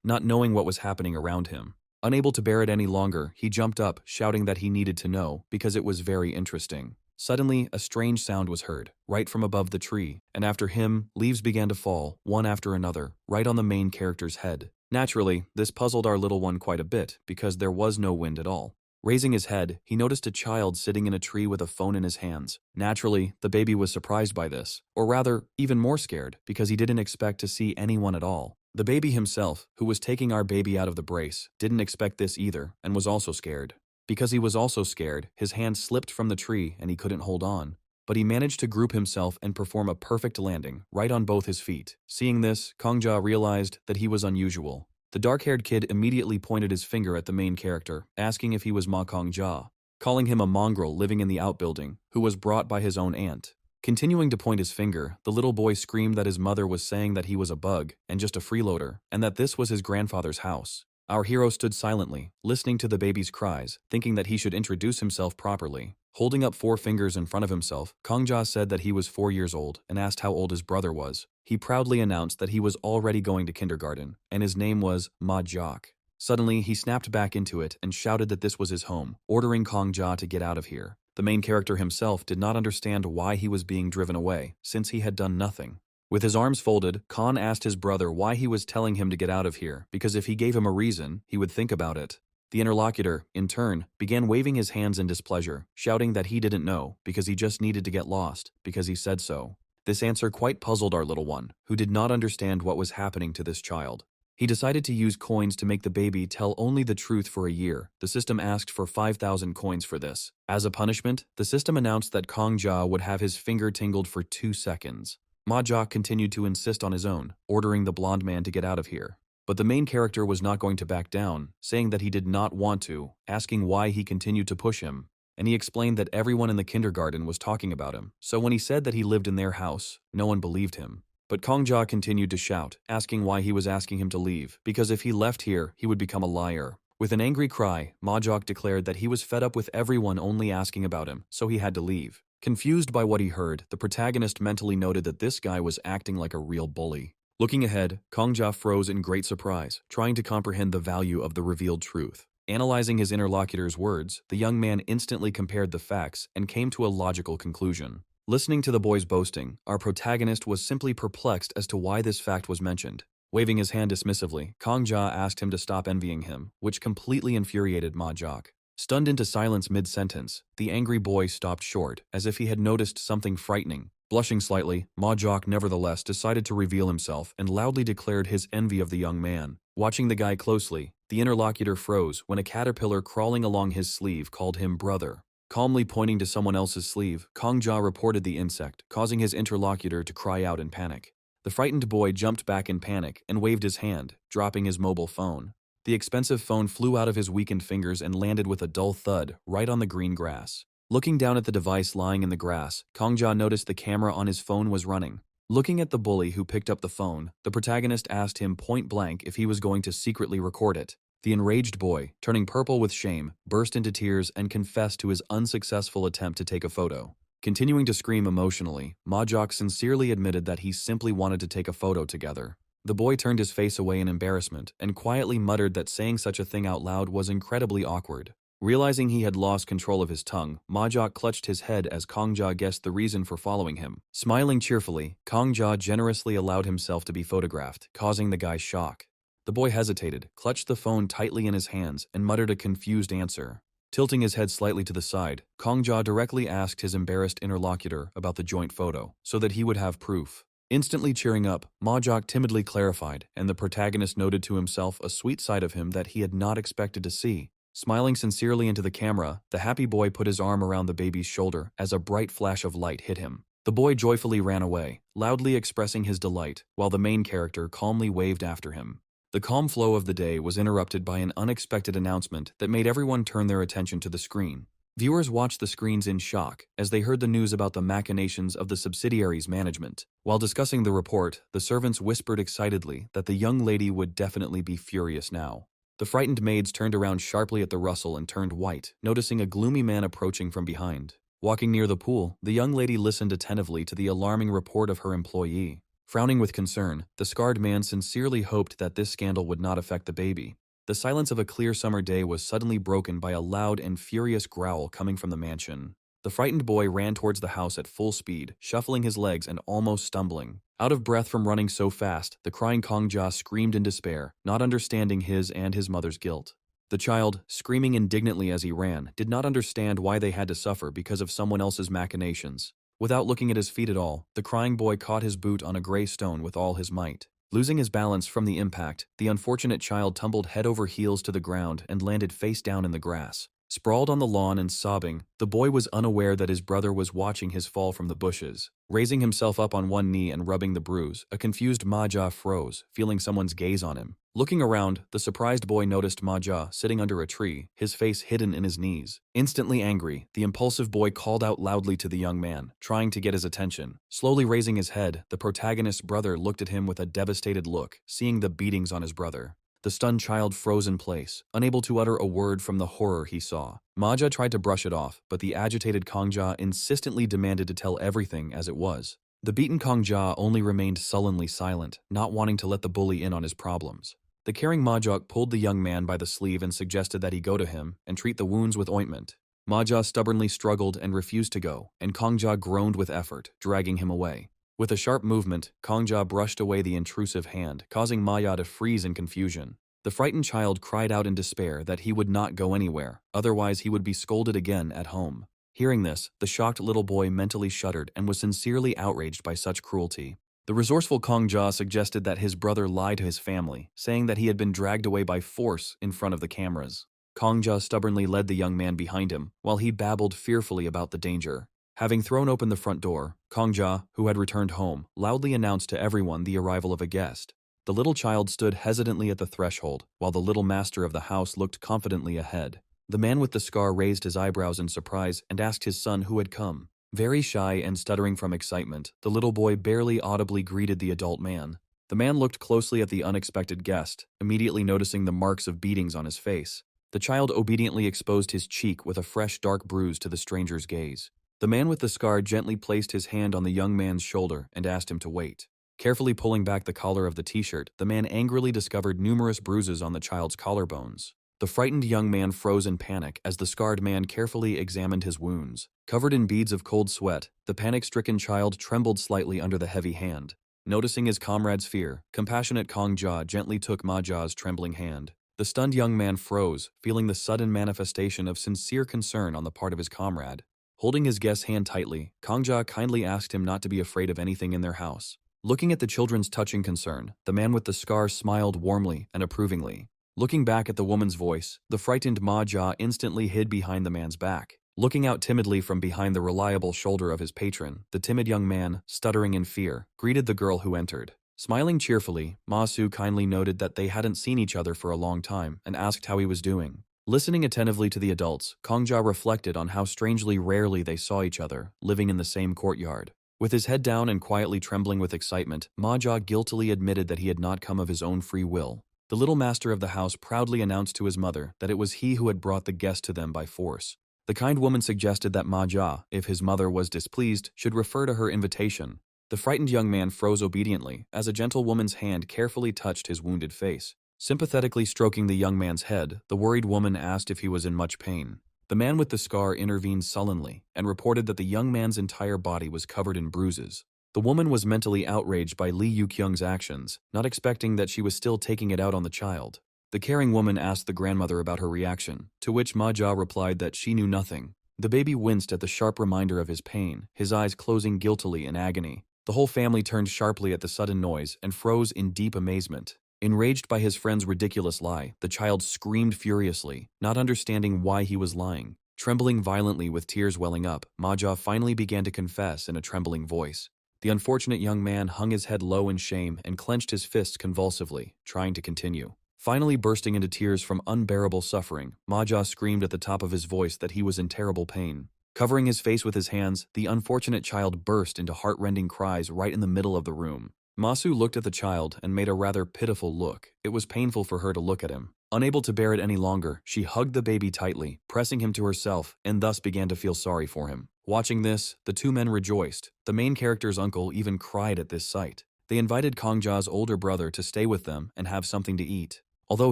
not knowing what was happening around him. Unable to bear it any longer, he jumped up, shouting that he needed to know, because it was very interesting. Suddenly, a strange sound was heard, right from above the tree, and after him, leaves began to fall, one after another, right on the main character's head. Naturally, this puzzled our little one quite a bit, because there was no wind at all. Raising his head, he noticed a child sitting in a tree with a phone in his hands. Naturally, the baby was surprised by this, or rather, even more scared, because he didn't expect to see anyone at all. The baby himself, who was taking our baby out of the brace, didn't expect this either, and was also scared. Because he was also scared, his hand slipped from the tree and he couldn't hold on. But he managed to group himself and perform a perfect landing, right on both his feet. Seeing this, Kangja realized that he was unusual. The dark-haired kid immediately pointed his finger at the main character, asking if he was Ma Kangja, calling him a mongrel living in the outbuilding, who was brought by his own aunt. Continuing to point his finger, the little boy screamed that his mother was saying that he was a bug and just a freeloader, and that this was his grandfather's house. Our hero stood silently, listening to the baby's cries, thinking that he should introduce himself properly. Holding up 4 fingers in front of himself, Kongja said that he was 4 years old and asked how old his brother was. He proudly announced that he was already going to kindergarten, and his name was Ma Jok. Suddenly, he snapped back into it and shouted that this was his home, ordering Kongja to get out of here. The main character himself did not understand why he was being driven away, since he had done nothing. With his arms folded, Khan asked his brother why he was telling him to get out of here, because if he gave him a reason, he would think about it. The interlocutor, in turn, began waving his hands in displeasure, shouting that he didn't know, because he just needed to get lost, because he said so. This answer quite puzzled our little one, who did not understand what was happening to this child. He decided to use coins to make the baby tell only the truth for a year. The system asked for 5,000 coins for this. As a punishment, the system announced that Kongja would have his finger tingled for 2 seconds. Ma Jok continued to insist on his own, ordering the blonde man to get out of here. But the main character was not going to back down, saying that he did not want to, asking why he continued to push him. And he explained that everyone in the kindergarten was talking about him, so when he said that he lived in their house, no one believed him. But Kongja continued to shout, asking why he was asking him to leave, because if he left here, he would become a liar. With an angry cry, Ma Jok declared that he was fed up with everyone only asking about him, so he had to leave. Confused by what he heard, the protagonist mentally noted that this guy was acting like a real bully. Looking ahead, Kongja froze in great surprise, trying to comprehend the value of the revealed truth. Analyzing his interlocutor's words, the young man instantly compared the facts and came to a logical conclusion. Listening to the boy's boasting, our protagonist was simply perplexed as to why this fact was mentioned. Waving his hand dismissively, Kongja asked him to stop envying him, which completely infuriated Ma Jok. Stunned into silence mid-sentence, the angry boy stopped short, as if he had noticed something frightening. Blushing slightly, Ma Jok nevertheless decided to reveal himself and loudly declared his envy of the young man. Watching the guy closely, the interlocutor froze when a caterpillar crawling along his sleeve called him brother. Calmly pointing to someone else's sleeve, Kongja reported the insect, causing his interlocutor to cry out in panic. The frightened boy jumped back in panic and waved his hand, dropping his mobile phone. The expensive phone flew out of his weakened fingers and landed with a dull thud right on the green grass. Looking down at the device lying in the grass, Kongja noticed the camera on his phone was running. Looking at the bully who picked up the phone, the protagonist asked him point blank if he was going to secretly record it. The enraged boy, turning purple with shame, burst into tears and confessed to his unsuccessful attempt to take a photo. Continuing to scream emotionally, Ma Jok sincerely admitted that he simply wanted to take a photo together. The boy turned his face away in embarrassment and quietly muttered that saying such a thing out loud was incredibly awkward. Realizing he had lost control of his tongue, Ma Jok clutched his head as Kongja guessed the reason for following him. Smiling cheerfully, Kongja generously allowed himself to be photographed, causing the guy shock. The boy hesitated, clutched the phone tightly in his hands, and muttered a confused answer. Tilting his head slightly to the side, Kongja directly asked his embarrassed interlocutor about the joint photo, so that he would have proof. Instantly cheering up, Ma Jok timidly clarified, and the protagonist noted to himself a sweet side of him that he had not expected to see. Smiling sincerely into the camera, the happy boy put his arm around the baby's shoulder as a bright flash of light hit him. The boy joyfully ran away, loudly expressing his delight, while the main character calmly waved after him. The calm flow of the day was interrupted by an unexpected announcement that made everyone turn their attention to the screen. Viewers watched the screens in shock as they heard the news about the machinations of the subsidiary's management. While discussing the report, the servants whispered excitedly that the young lady would definitely be furious now. The frightened maids turned around sharply at the rustle and turned white, noticing a gloomy man approaching from behind. Walking near the pool, the young lady listened attentively to the alarming report of her employee. Frowning with concern, the scarred man sincerely hoped that this scandal would not affect the baby. The silence of a clear summer day was suddenly broken by a loud and furious growl coming from the mansion. The frightened boy ran towards the house at full speed, shuffling his legs and almost stumbling. Out of breath from running so fast, the crying Kongja screamed in despair, not understanding his and his mother's guilt. The child, screaming indignantly as he ran, did not understand why they had to suffer because of someone else's machinations. Without looking at his feet at all, the crying boy caught his boot on a gray stone with all his might. Losing his balance from the impact, the unfortunate child tumbled head over heels to the ground and landed face down in the grass. Sprawled on the lawn and sobbing, the boy was unaware that his brother was watching his fall from the bushes. Raising himself up on one knee and rubbing the bruise, a confused Maja froze, feeling someone's gaze on him. Looking around, the surprised boy noticed Maja sitting under a tree, his face hidden in his knees. Instantly angry, the impulsive boy called out loudly to the young man, trying to get his attention. Slowly raising his head, the protagonist's brother looked at him with a devastated look, seeing the beatings on his brother. The stunned child froze in place, unable to utter a word from the horror he saw. Maja tried to brush it off, but the agitated Kongja insistently demanded to tell everything as it was. The beaten Kongja only remained sullenly silent, not wanting to let the bully in on his problems. The caring Majok pulled the young man by the sleeve and suggested that he go to him and treat the wounds with ointment. Maja stubbornly struggled and refused to go, and Kongja groaned with effort, dragging him away. With a sharp movement, Kongja brushed away the intrusive hand, causing Maya to freeze in confusion. The frightened child cried out in despair that he would not go anywhere, otherwise he would be scolded again at home. Hearing this, the shocked little boy mentally shuddered and was sincerely outraged by such cruelty. The resourceful Kongja suggested that his brother lie to his family, saying that he had been dragged away by force in front of the cameras. Kongja stubbornly led the young man behind him, while he babbled fearfully about the danger. Having thrown open the front door, Kongja, who had returned home, loudly announced to everyone the arrival of a guest. The little child stood hesitantly at the threshold, while the little master of the house looked confidently ahead. The man with the scar raised his eyebrows in surprise and asked his son who had come. Very shy and stuttering from excitement, the little boy barely audibly greeted the adult man. The man looked closely at the unexpected guest, immediately noticing the marks of beatings on his face. The child obediently exposed his cheek with a fresh dark bruise to the stranger's gaze. The man with the scar gently placed his hand on the young man's shoulder and asked him to wait. Carefully pulling back the collar of the t-shirt, the man angrily discovered numerous bruises on the child's collarbones. The frightened young man froze in panic as the scarred man carefully examined his wounds. Covered in beads of cold sweat, the panic-stricken child trembled slightly under the heavy hand. Noticing his comrade's fear, compassionate Kongja gently took Maja's trembling hand. The stunned young man froze, feeling the sudden manifestation of sincere concern on the part of his comrade. Holding his guest's hand tightly, Kongja kindly asked him not to be afraid of anything in their house. Looking at the children's touching concern, the man with the scar smiled warmly and approvingly. Looking back at the woman's voice, the frightened Maja instantly hid behind the man's back. Looking out timidly from behind the reliable shoulder of his patron, the timid young man, stuttering in fear, greeted the girl who entered. Smiling cheerfully, Masu kindly noted that they hadn't seen each other for a long time and asked how he was doing. Listening attentively to the adults, Kongja reflected on how strangely rarely they saw each other, living in the same courtyard. With his head down and quietly trembling with excitement, Maja guiltily admitted that he had not come of his own free will. The little master of the house proudly announced to his mother that it was he who had brought the guest to them by force. The kind woman suggested that Maja, if his mother was displeased, should refer to her invitation. The frightened young man froze obediently as a gentle woman's hand carefully touched his wounded face. Sympathetically stroking the young man's head, the worried woman asked if he was in much pain. The man with the scar intervened sullenly and reported that the young man's entire body was covered in bruises. The woman was mentally outraged by Lee Yukyung's actions, not expecting that she was still taking it out on the child. The caring woman asked the grandmother about her reaction, to which Maja replied that she knew nothing. The baby winced at the sharp reminder of his pain, his eyes closing guiltily in agony. The whole family turned sharply at the sudden noise and froze in deep amazement. Enraged by his friend's ridiculous lie, the child screamed furiously, not understanding why he was lying. Trembling violently with tears welling up, Maja finally began to confess in a trembling voice. The unfortunate young man hung his head low in shame and clenched his fists convulsively, trying to continue. Finally bursting into tears from unbearable suffering, Maja screamed at the top of his voice that he was in terrible pain. Covering his face with his hands, the unfortunate child burst into heart-rending cries right in the middle of the room. Masu looked at the child and made a rather pitiful look. It was painful for her to look at him. Unable to bear it any longer, she hugged the baby tightly, pressing him to herself, and thus began to feel sorry for him. Watching this, the two men rejoiced. The main character's uncle even cried at this sight. They invited Kongja's older brother to stay with them and have something to eat. Although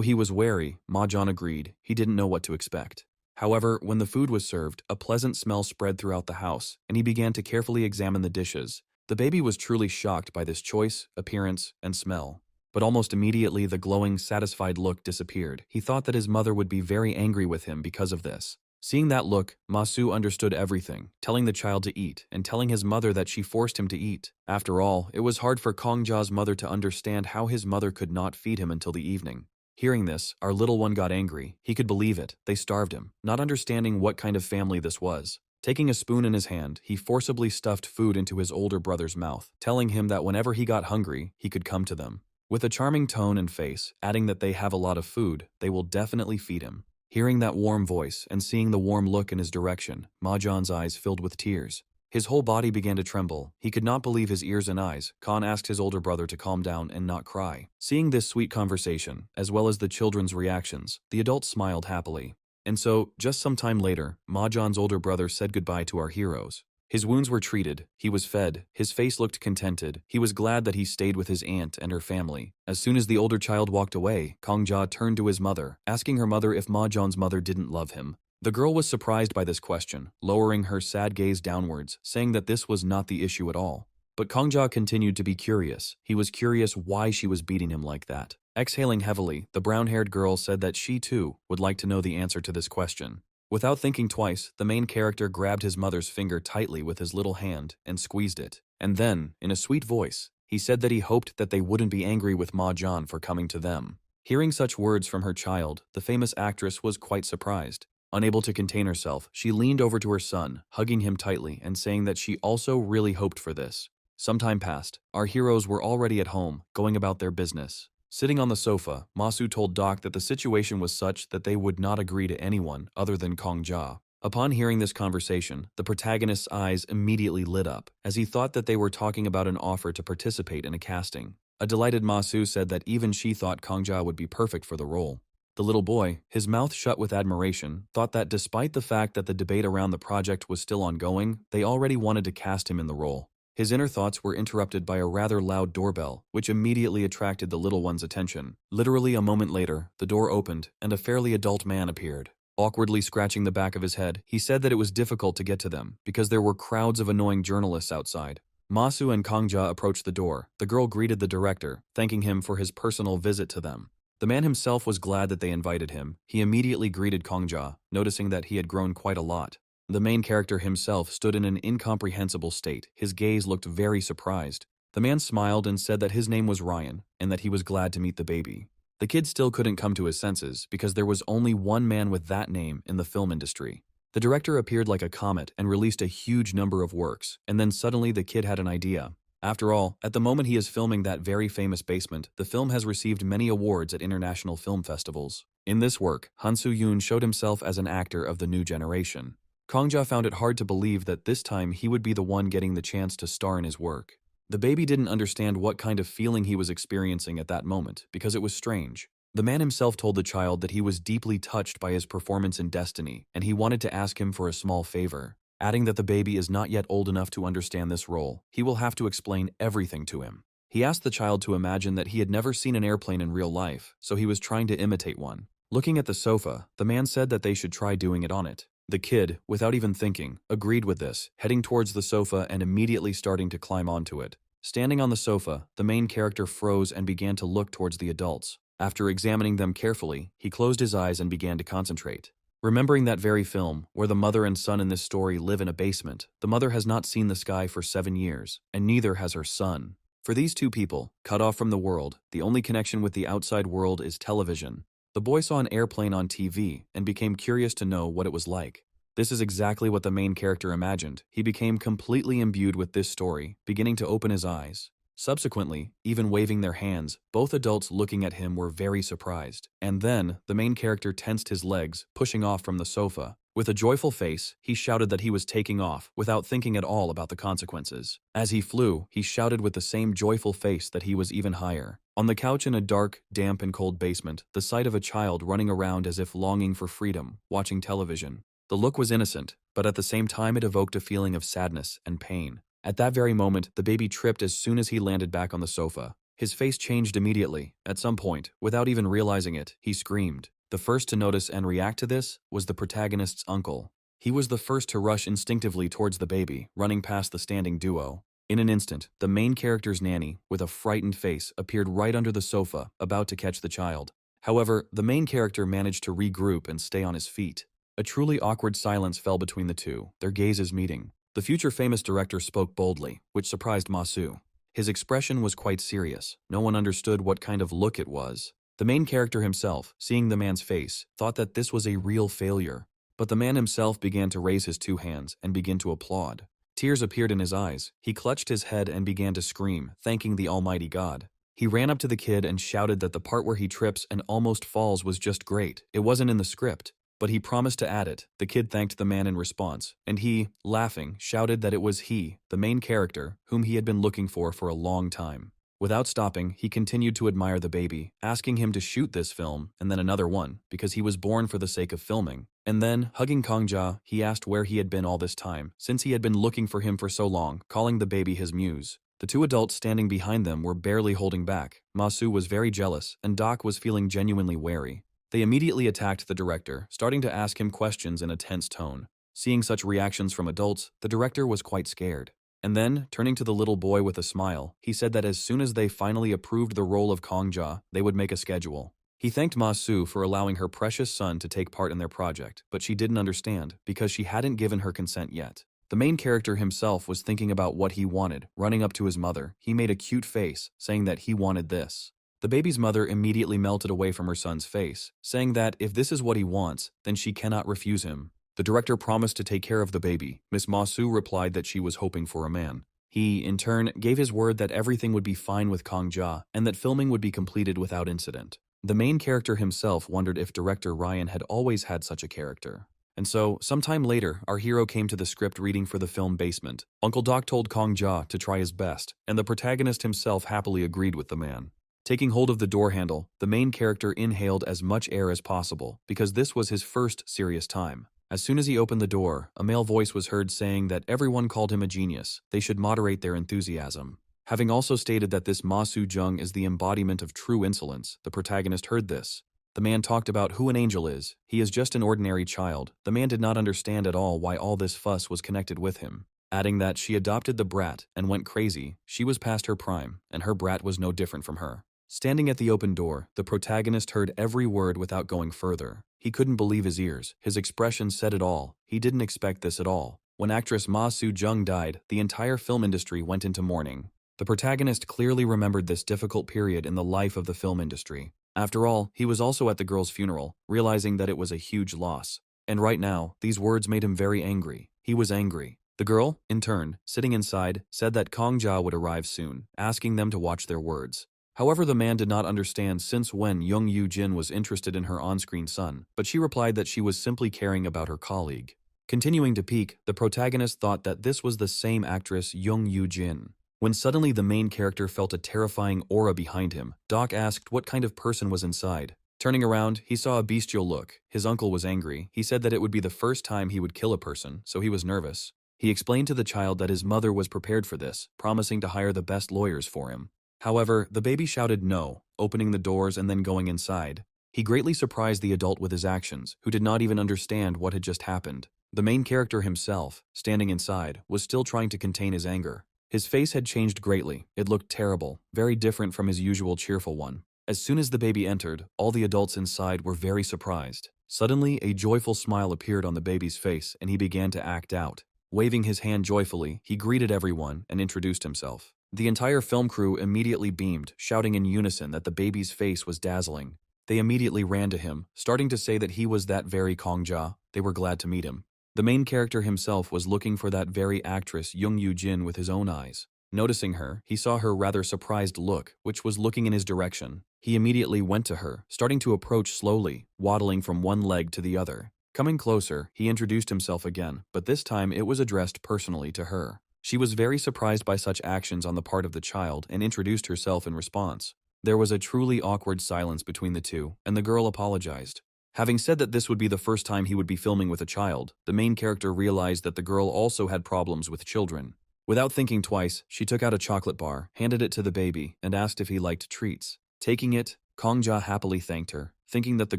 he was wary, Mahjong agreed. He didn't know what to expect. However, when the food was served, a pleasant smell spread throughout the house, and he began to carefully examine the dishes. The baby was truly shocked by this choice, appearance, and smell. But almost immediately the glowing, satisfied look disappeared. He thought that his mother would be very angry with him because of this. Seeing that look, Masu understood everything, telling the child to eat, and telling his mother that she forced him to eat. After all, it was hard for Kongja's mother to understand how his mother could not feed him until the evening. Hearing this, our little one got angry. He could believe it. They starved him, not understanding what kind of family this was. Taking a spoon in his hand, he forcibly stuffed food into his older brother's mouth, telling him that whenever he got hungry, he could come to them. With a charming tone and face, adding that they have a lot of food, they will definitely feed him. Hearing that warm voice and seeing the warm look in his direction, Mahjong's eyes filled with tears. His whole body began to tremble. He could not believe his ears and eyes. Khan asked his older brother to calm down and not cry. Seeing this sweet conversation, as well as the children's reactions, the adults smiled happily. And so, just some time later, Mahjong's older brother said goodbye to our heroes. His wounds were treated, he was fed, his face looked contented, he was glad that he stayed with his aunt and her family. As soon as the older child walked away, Kongjia turned to his mother, asking her mother if Mahjong's mother didn't love him. The girl was surprised by this question, lowering her sad gaze downwards, saying that this was not the issue at all. But Kongjia continued to be curious. He was curious why she was beating him like that. Exhaling heavily, the brown-haired girl said that she, too, would like to know the answer to this question. Without thinking twice, the main character grabbed his mother's finger tightly with his little hand and squeezed it. And then, in a sweet voice, he said that he hoped that they wouldn't be angry with Mahjong for coming to them. Hearing such words from her child, the famous actress was quite surprised. Unable to contain herself, she leaned over to her son, hugging him tightly and saying that she also really hoped for this. Some time passed. Our heroes were already at home, going about their business. Sitting on the sofa, Masu told Doc that the situation was such that they would not agree to anyone other than Kongjia. Upon hearing this conversation, the protagonist's eyes immediately lit up, as he thought that they were talking about an offer to participate in a casting. A delighted Masu said that even she thought Kongjia would be perfect for the role. The little boy, his mouth shut with admiration, thought that despite the fact that the debate around the project was still ongoing, they already wanted to cast him in the role. His inner thoughts were interrupted by a rather loud doorbell, which immediately attracted the little one's attention. Literally a moment later, the door opened, and a fairly adult man appeared. Awkwardly scratching the back of his head, he said that it was difficult to get to them, because there were crowds of annoying journalists outside. Masu and Kongjia approached the door. The girl greeted the director, thanking him for his personal visit to them. The man himself was glad that they invited him. He immediately greeted Kongjia, noticing that he had grown quite a lot. The main character himself stood in an incomprehensible state. His gaze looked very surprised. The man smiled and said that his name was Ryan, and that he was glad to meet the baby. The kid still couldn't come to his senses, because there was only one man with that name in the film industry. The director appeared like a comet and released a huge number of works, and then suddenly the kid had an idea. After all, at the moment he is filming that very famous Basement, the film has received many awards at international film festivals. In this work, Han Soo-yoon showed himself as an actor of the new generation. Kongjia found it hard to believe that this time he would be the one getting the chance to star in his work. The baby didn't understand what kind of feeling he was experiencing at that moment, because it was strange. The man himself told the child that he was deeply touched by his performance in Destiny, and he wanted to ask him for a small favor. Adding that the baby is not yet old enough to understand this role, he will have to explain everything to him. He asked the child to imagine that he had never seen an airplane in real life, so he was trying to imitate one. Looking at the sofa, the man said that they should try doing it on it. The kid, without even thinking, agreed with this, heading towards the sofa and immediately starting to climb onto it. Standing on the sofa, the main character froze and began to look towards the adults. After examining them carefully, he closed his eyes and began to concentrate. Remembering that very film, where the mother and son in this story live in a basement, the mother has not seen the sky for 7 years, and neither has her son. For these two people, cut off from the world, the only connection with the outside world is television. The boy saw an airplane on TV and became curious to know what it was like. This is exactly what the main character imagined. He became completely imbued with this story, beginning to open his eyes. Subsequently, even waving their hands, both adults looking at him were very surprised. And then, the main character tensed his legs, pushing off from the sofa. With a joyful face, he shouted that he was taking off, without thinking at all about the consequences. As he flew, he shouted with the same joyful face that he was even higher. On the couch in a dark, damp and cold basement, the sight of a child running around as if longing for freedom, watching television. The look was innocent, but at the same time it evoked a feeling of sadness and pain. At that very moment, the baby tripped as soon as he landed back on the sofa. His face changed immediately. At some point, without even realizing it, he screamed. The first to notice and react to this was the protagonist's uncle. He was the first to rush instinctively towards the baby, running past the standing duo. In an instant, the main character's nanny, with a frightened face, appeared right under the sofa, about to catch the child. However, the main character managed to regroup and stay on his feet. A truly awkward silence fell between the two, their gazes meeting. The future famous director spoke boldly, which surprised Masu. His expression was quite serious. No one understood what kind of look it was. The main character himself, seeing the man's face, thought that this was a real failure. But the man himself began to raise his 2 hands and begin to applaud. Tears appeared in his eyes. He clutched his head and began to scream, thanking the Almighty God. He ran up to the kid and shouted that the part where he trips and almost falls was just great. It wasn't in the script. but he promised to add it. The kid thanked the man in response, and he, laughing, shouted that it was he, the main character, whom he had been looking for a long time. Without stopping, he continued to admire the baby, asking him to shoot this film and then another one, because he was born for the sake of filming. And then, hugging Kongja, he asked where he had been all this time, since he had been looking for him for so long, calling the baby his muse. The two adults standing behind them were barely holding back. Masu was very jealous, and Doc was feeling genuinely wary. They immediately attacked the director, starting to ask him questions in a tense tone. Seeing such reactions from adults, the director was quite scared. And then, turning to the little boy with a smile, he said that as soon as they finally approved the role of Kongja, they would make a schedule. He thanked Ma-su for allowing her precious son to take part in their project, but she didn't understand, because she hadn't given her consent yet. The main character himself was thinking about what he wanted. Running up to his mother, he made a cute face, saying that he wanted this. The baby's mother immediately melted away from her son's face, saying that if this is what he wants, then she cannot refuse him. The director promised to take care of the baby. Miss Ma-su replied that she was hoping for a man. He, in turn, gave his word that everything would be fine with Kongja and that filming would be completed without incident. The main character himself wondered if director Ryan had always had such a character. And so, sometime later, our hero came to the script reading for the film Basement. Uncle Doc told Kongja to try his best, and the protagonist himself happily agreed with the man. Taking hold of the door handle, the main character inhaled as much air as possible, because this was his first serious time. As soon as he opened the door, a male voice was heard saying that everyone called him a genius. They should moderate their enthusiasm. Having also stated that this Ma Su-jung is the embodiment of true insolence, the protagonist heard this. The man talked about who an angel is. He is just an ordinary child. The man did not understand at all why all this fuss was connected with him. Adding that she adopted the brat and went crazy. She was past her prime, and her brat was no different from her. Standing at the open door, the protagonist heard every word without going further. He couldn't believe his ears. His expression said it all. He didn't expect this at all. When actress Ma Su-jung died, the entire film industry went into mourning. The protagonist clearly remembered this difficult period in the life of the film industry. After all, he was also at the girl's funeral, realizing that it was a huge loss. And right now, these words made him very angry. He was angry. The girl, in turn, sitting inside, said that Kongja would arrive soon, asking them to watch their words. However, the man did not understand since when Young Yoo-jin was interested in her on-screen son, but she replied that she was simply caring about her colleague. Continuing to peek, the protagonist thought that this was the same actress Young Yoo-jin. When suddenly the main character felt a terrifying aura behind him, Doc asked what kind of person was inside. Turning around, he saw a bestial look. His uncle was angry. He said that it would be the first time he would kill a person, so he was nervous. He explained to the child that his mother was prepared for this, promising to hire the best lawyers for him. However, the baby shouted no, opening the doors and then going inside. He greatly surprised the adult with his actions, who did not even understand what had just happened. The main character himself, standing inside, was still trying to contain his anger. His face had changed greatly. It looked terrible, very different from his usual cheerful one. As soon as the baby entered, all the adults inside were very surprised. Suddenly, a joyful smile appeared on the baby's face and he began to act out. Waving his hand joyfully, he greeted everyone and introduced himself. The entire film crew immediately beamed, shouting in unison that the baby's face was dazzling. They immediately ran to him, starting to say that he was that very Kongja. They were glad to meet him. The main character himself was looking for that very actress Young Yoo-jin with his own eyes. Noticing her, he saw her rather surprised look, which was looking in his direction. He immediately went to her, starting to approach slowly, waddling from one leg to the other. Coming closer, he introduced himself again, but this time it was addressed personally to her. She was very surprised by such actions on the part of the child and introduced herself in response. There was a truly awkward silence between the two, and the girl apologized. Having said that this would be the first time he would be filming with a child, the main character realized that the girl also had problems with children. Without thinking twice, she took out a chocolate bar, handed it to the baby, and asked if he liked treats. Taking it, Kongja happily thanked her, thinking that the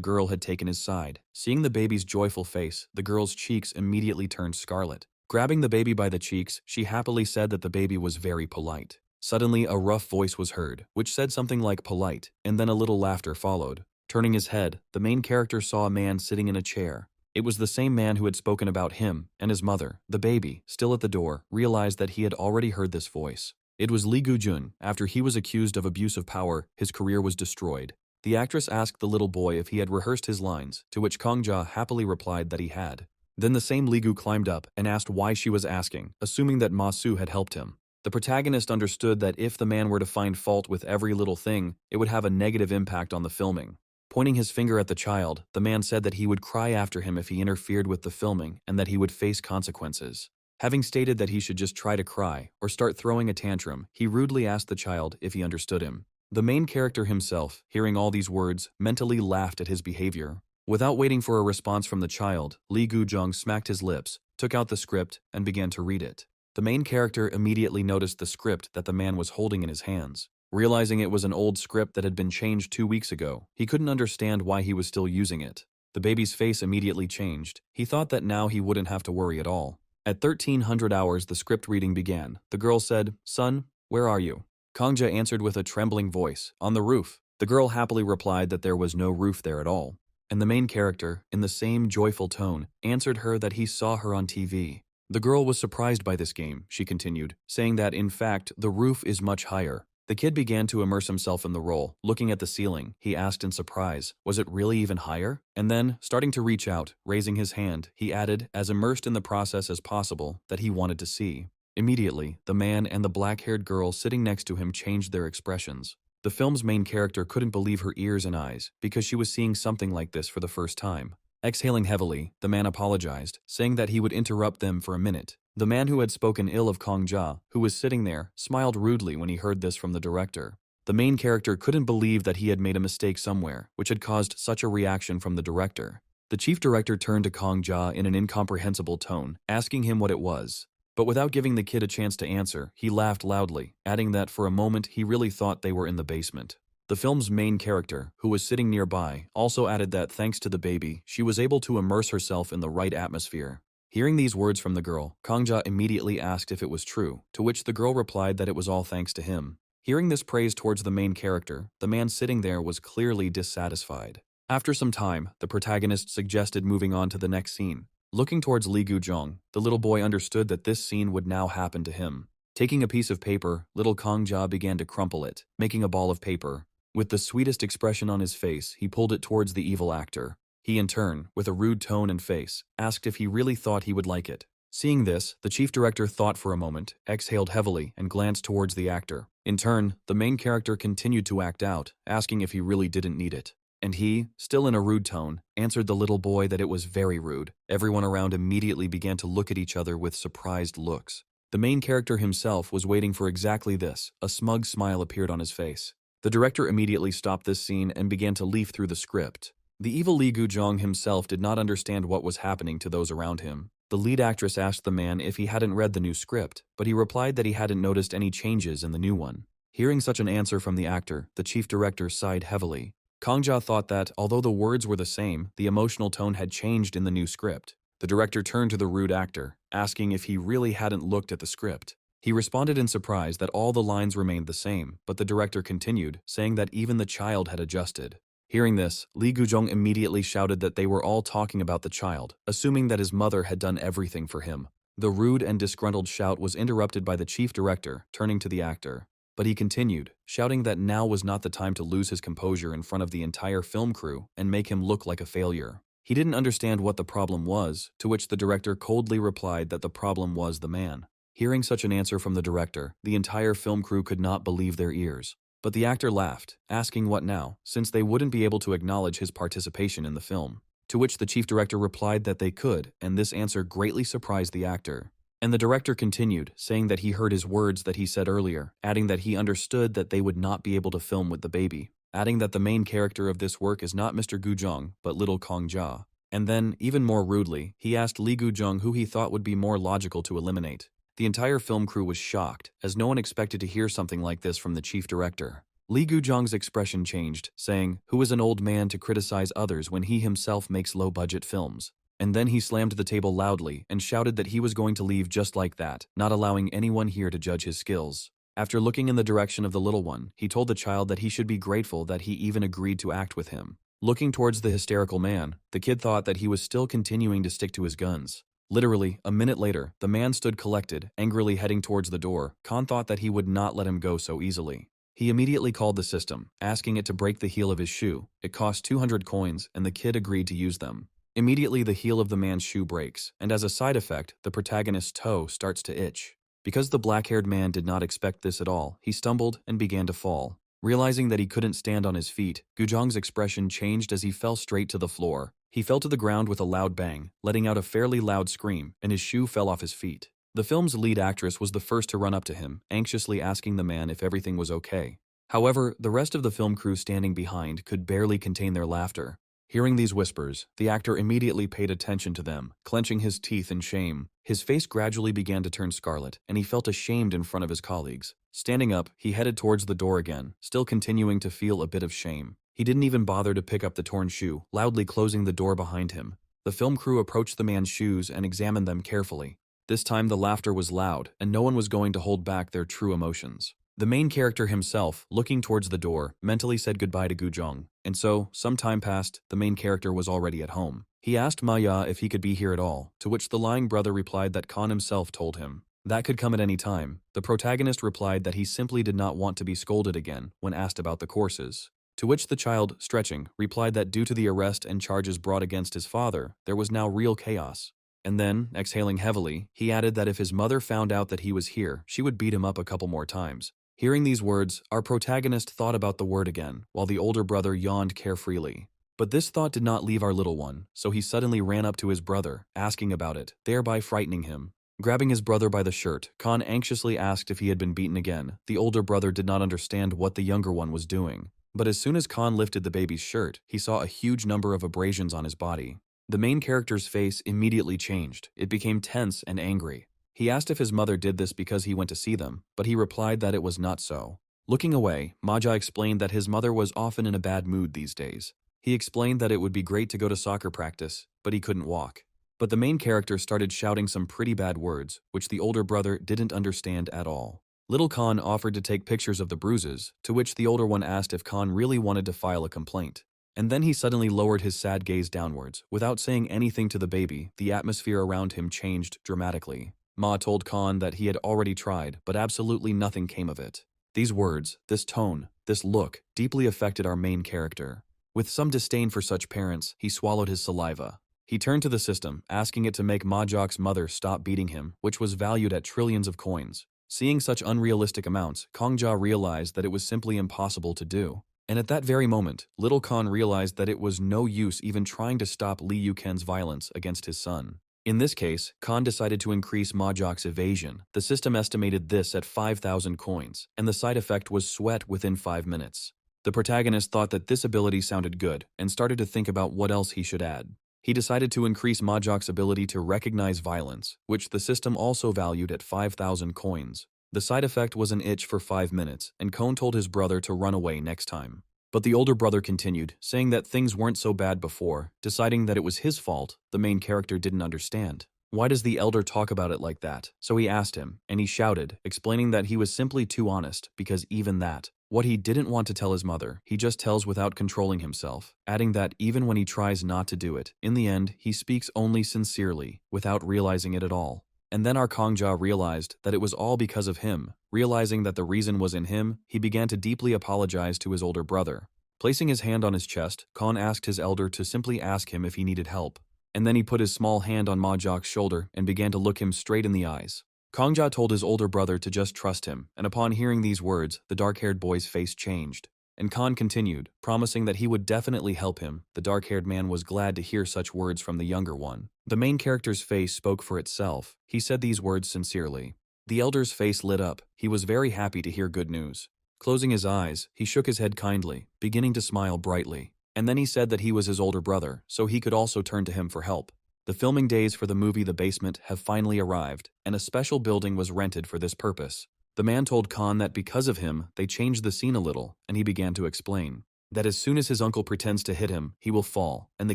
girl had taken his side. Seeing the baby's joyful face, the girl's cheeks immediately turned scarlet. Grabbing the baby by the cheeks, she happily said that the baby was very polite. Suddenly, a rough voice was heard, which said something like polite, and then a little laughter followed. Turning his head, the main character saw a man sitting in a chair. It was the same man who had spoken about him, and his mother. The baby, still at the door, realized that he had already heard this voice. It was Lee Gu-jun. After he was accused of abuse of power, his career was destroyed. The actress asked the little boy if he had rehearsed his lines, to which Kongja happily replied that he had. Then the same Lee Gu climbed up and asked why she was asking, assuming that Ma Su had helped him. The protagonist understood that if the man were to find fault with every little thing, it would have a negative impact on the filming. Pointing his finger at the child, the man said that he would cry after him if he interfered with the filming and that he would face consequences. Having stated that he should just try to cry or start throwing a tantrum, he rudely asked the child if he understood him. The main character himself, hearing all these words, mentally laughed at his behavior. Without waiting for a response from the child, Lee Gu-jung smacked his lips, took out the script, and began to read it. The main character immediately noticed the script that the man was holding in his hands. Realizing it was an old script that had been changed 2 weeks ago, he couldn't understand why he was still using it. The baby's face immediately changed. He thought that now he wouldn't have to worry at all. At 1300 hours, the script reading began. The girl said, "Son, where are you?" Kangja answered with a trembling voice, "On the roof." The girl happily replied that there was no roof there at all. And the main character, in the same joyful tone, answered her that he saw her on TV. The girl was surprised by this game, she continued, saying that, in fact, the roof is much higher. The kid began to immerse himself in the role. Looking at the ceiling, he asked in surprise, was it really even higher? And then, starting to reach out, raising his hand, he added, as immersed in the process as possible, that he wanted to see. Immediately, the man and the black-haired girl sitting next to him changed their expressions. The film's main character couldn't believe her ears and eyes, because she was seeing something like this for the first time. Exhaling heavily, the man apologized, saying that he would interrupt them for a minute. The man who had spoken ill of Kong Ja, who was sitting there, smiled rudely when he heard this from the director. The main character couldn't believe that he had made a mistake somewhere, which had caused such a reaction from the director. The chief director turned to Kong Ja in an incomprehensible tone, asking him what it was. But without giving the kid a chance to answer, he laughed loudly, adding that for a moment he really thought they were in the basement. The film's main character, who was sitting nearby, also added that thanks to the baby, she was able to immerse herself in the right atmosphere. Hearing these words from the girl, Kangja immediately asked if it was true, to which the girl replied that it was all thanks to him. Hearing this praise towards the main character, the man sitting there was clearly dissatisfied. After some time, the protagonist suggested moving on to the next scene. Looking towards Lee Gu-jung, the little boy understood that this scene would now happen to him. Taking a piece of paper, little Kangja began to crumple it, making a ball of paper. With the sweetest expression on his face, he pulled it towards the evil actor. He, in turn, with a rude tone and face, asked if he really thought he would like it. Seeing this, the chief director thought for a moment, exhaled heavily, and glanced towards the actor. In turn, the main character continued to act out, asking if he really didn't need it. And he, still in a rude tone, answered the little boy that it was very rude. Everyone around immediately began to look at each other with surprised looks. The main character himself was waiting for exactly this. A smug smile appeared on his face. The director immediately stopped this scene and began to leaf through the script. The evil Lee Gu-jung himself did not understand what was happening to those around him. The lead actress asked the man if he hadn't read the new script, but he replied that he hadn't noticed any changes in the new one. Hearing such an answer from the actor, the chief director sighed heavily. Kangja thought that, although the words were the same, the emotional tone had changed in the new script. The director turned to the rude actor, asking if he really hadn't looked at the script. He responded in surprise that all the lines remained the same, but the director continued, saying that even the child had adjusted. Hearing this, Lee Gu-jung immediately shouted that they were all talking about the child, assuming that his mother had done everything for him. The rude and disgruntled shout was interrupted by the chief director, turning to the actor. But he continued, shouting that now was not the time to lose his composure in front of the entire film crew and make him look like a failure. He didn't understand what the problem was, to which the director coldly replied that the problem was the man. Hearing such an answer from the director, the entire film crew could not believe their ears. But the actor laughed, asking what now, since they wouldn't be able to acknowledge his participation in the film. To which the chief director replied that they could, and this answer greatly surprised the actor. And the director continued, saying that he heard his words that he said earlier, adding that he understood that they would not be able to film with the baby, adding that the main character of this work is not Mr. Gu-jung, but little Kangja. And then, even more rudely, he asked Lee Gu-jung who he thought would be more logical to eliminate. The entire film crew was shocked, as no one expected to hear something like this from the chief director. Lee Gu-jung's expression changed, saying, "Who is an old man to criticize others when he himself makes low-budget films?" And then he slammed the table loudly and shouted that he was going to leave just like that, not allowing anyone here to judge his skills. After looking in the direction of the little one, he told the child that he should be grateful that he even agreed to act with him. Looking towards the hysterical man, the kid thought that he was still continuing to stick to his guns. Literally, a minute later, the man stood collected, angrily heading towards the door. Khan thought that he would not let him go so easily. He immediately called the system, asking it to break the heel of his shoe. It cost 200 coins, and the kid agreed to use them. Immediately, the heel of the man's shoe breaks, and as a side effect, the protagonist's toe starts to itch. Because the black-haired man did not expect this at all, he stumbled and began to fall. Realizing that he couldn't stand on his feet, Gujong's expression changed as he fell straight to the floor. He fell to the ground with a loud bang, letting out a fairly loud scream, and his shoe fell off his feet. The film's lead actress was the first to run up to him, anxiously asking the man if everything was okay. However, the rest of the film crew standing behind could barely contain their laughter. Hearing these whispers, the actor immediately paid attention to them, clenching his teeth in shame. His face gradually began to turn scarlet, and he felt ashamed in front of his colleagues. Standing up, he headed towards the door again, still continuing to feel a bit of shame. He didn't even bother to pick up the torn shoe, loudly closing the door behind him. The film crew approached the man's shoes and examined them carefully. This time the laughter was loud, and no one was going to hold back their true emotions. The main character himself, looking towards the door, mentally said goodbye to Gujong. And so, some time passed, the main character was already at home. He asked Maya if he could be here at all, to which the lying brother replied that Khan himself told him. That could come at any time. The protagonist replied that he simply did not want to be scolded again when asked about the courses. To which the child, stretching, replied that due to the arrest and charges brought against his father, there was now real chaos. And then, exhaling heavily, he added that if his mother found out that he was here, she would beat him up a couple more times. Hearing these words, our protagonist thought about the word again, while the older brother yawned carefreely. But this thought did not leave our little one, so he suddenly ran up to his brother, asking about it, thereby frightening him. Grabbing his brother by the shirt, Khan anxiously asked if he had been beaten again. The older brother did not understand what the younger one was doing. But as soon as Khan lifted the baby's shirt, he saw a huge number of abrasions on his body. The main character's face immediately changed. It became tense and angry. He asked if his mother did this because he went to see them, but he replied that it was not so. Looking away, Maja explained that his mother was often in a bad mood these days. He explained that it would be great to go to soccer practice, but he couldn't walk. But the main character started shouting some pretty bad words, which the older brother didn't understand at all. Little Khan offered to take pictures of the bruises, to which the older one asked if Khan really wanted to file a complaint. And then he suddenly lowered his sad gaze downwards. Without saying anything to the baby, the atmosphere around him changed dramatically. Ma told Khan that he had already tried, but absolutely nothing came of it. These words, this tone, this look, deeply affected our main character. With some disdain for such parents, he swallowed his saliva. He turned to the system, asking it to make Majok's mother stop beating him, which was valued at trillions of coins. Seeing such unrealistic amounts, Kongja realized that it was simply impossible to do. And at that very moment, little Khan realized that it was no use even trying to stop Li Yuken's violence against his son. In this case, Khan decided to increase Majok's evasion. The system estimated this at 5,000 coins, and the side effect was sweat within 5 minutes. The protagonist thought that this ability sounded good, and started to think about what else he should add. He decided to increase Majok's ability to recognize violence, which the system also valued at 5,000 coins. The side effect was an itch for 5 minutes, and Kon told his brother to run away next time. But the older brother continued, saying that things weren't so bad before, deciding that it was his fault. The main character didn't understand. Why does the elder talk about it like that? So he asked him, and he shouted, explaining that he was simply too honest, because even that, what he didn't want to tell his mother, he just tells without controlling himself, adding that even when he tries not to do it, in the end, he speaks only sincerely, without realizing it at all. And then our Kongja realized that it was all because of him. Realizing that the reason was in him, he began to deeply apologize to his older brother. Placing his hand on his chest, Khan asked his elder to simply ask him if he needed help. And then he put his small hand on Majok's shoulder and began to look him straight in the eyes. Kongja told his older brother to just trust him, and upon hearing these words, the dark-haired boy's face changed. And Khan continued, promising that he would definitely help him. The dark-haired man was glad to hear such words from the younger one. The main character's face spoke for itself. He said these words sincerely. The elder's face lit up. He was very happy to hear good news. Closing his eyes, he shook his head kindly, beginning to smile brightly. And then he said that he was his older brother, so he could also turn to him for help. The filming days for the movie The Basement have finally arrived, and a special building was rented for this purpose. The man told Khan that because of him, they changed the scene a little, and he began to explain that as soon as his uncle pretends to hit him, he will fall, and the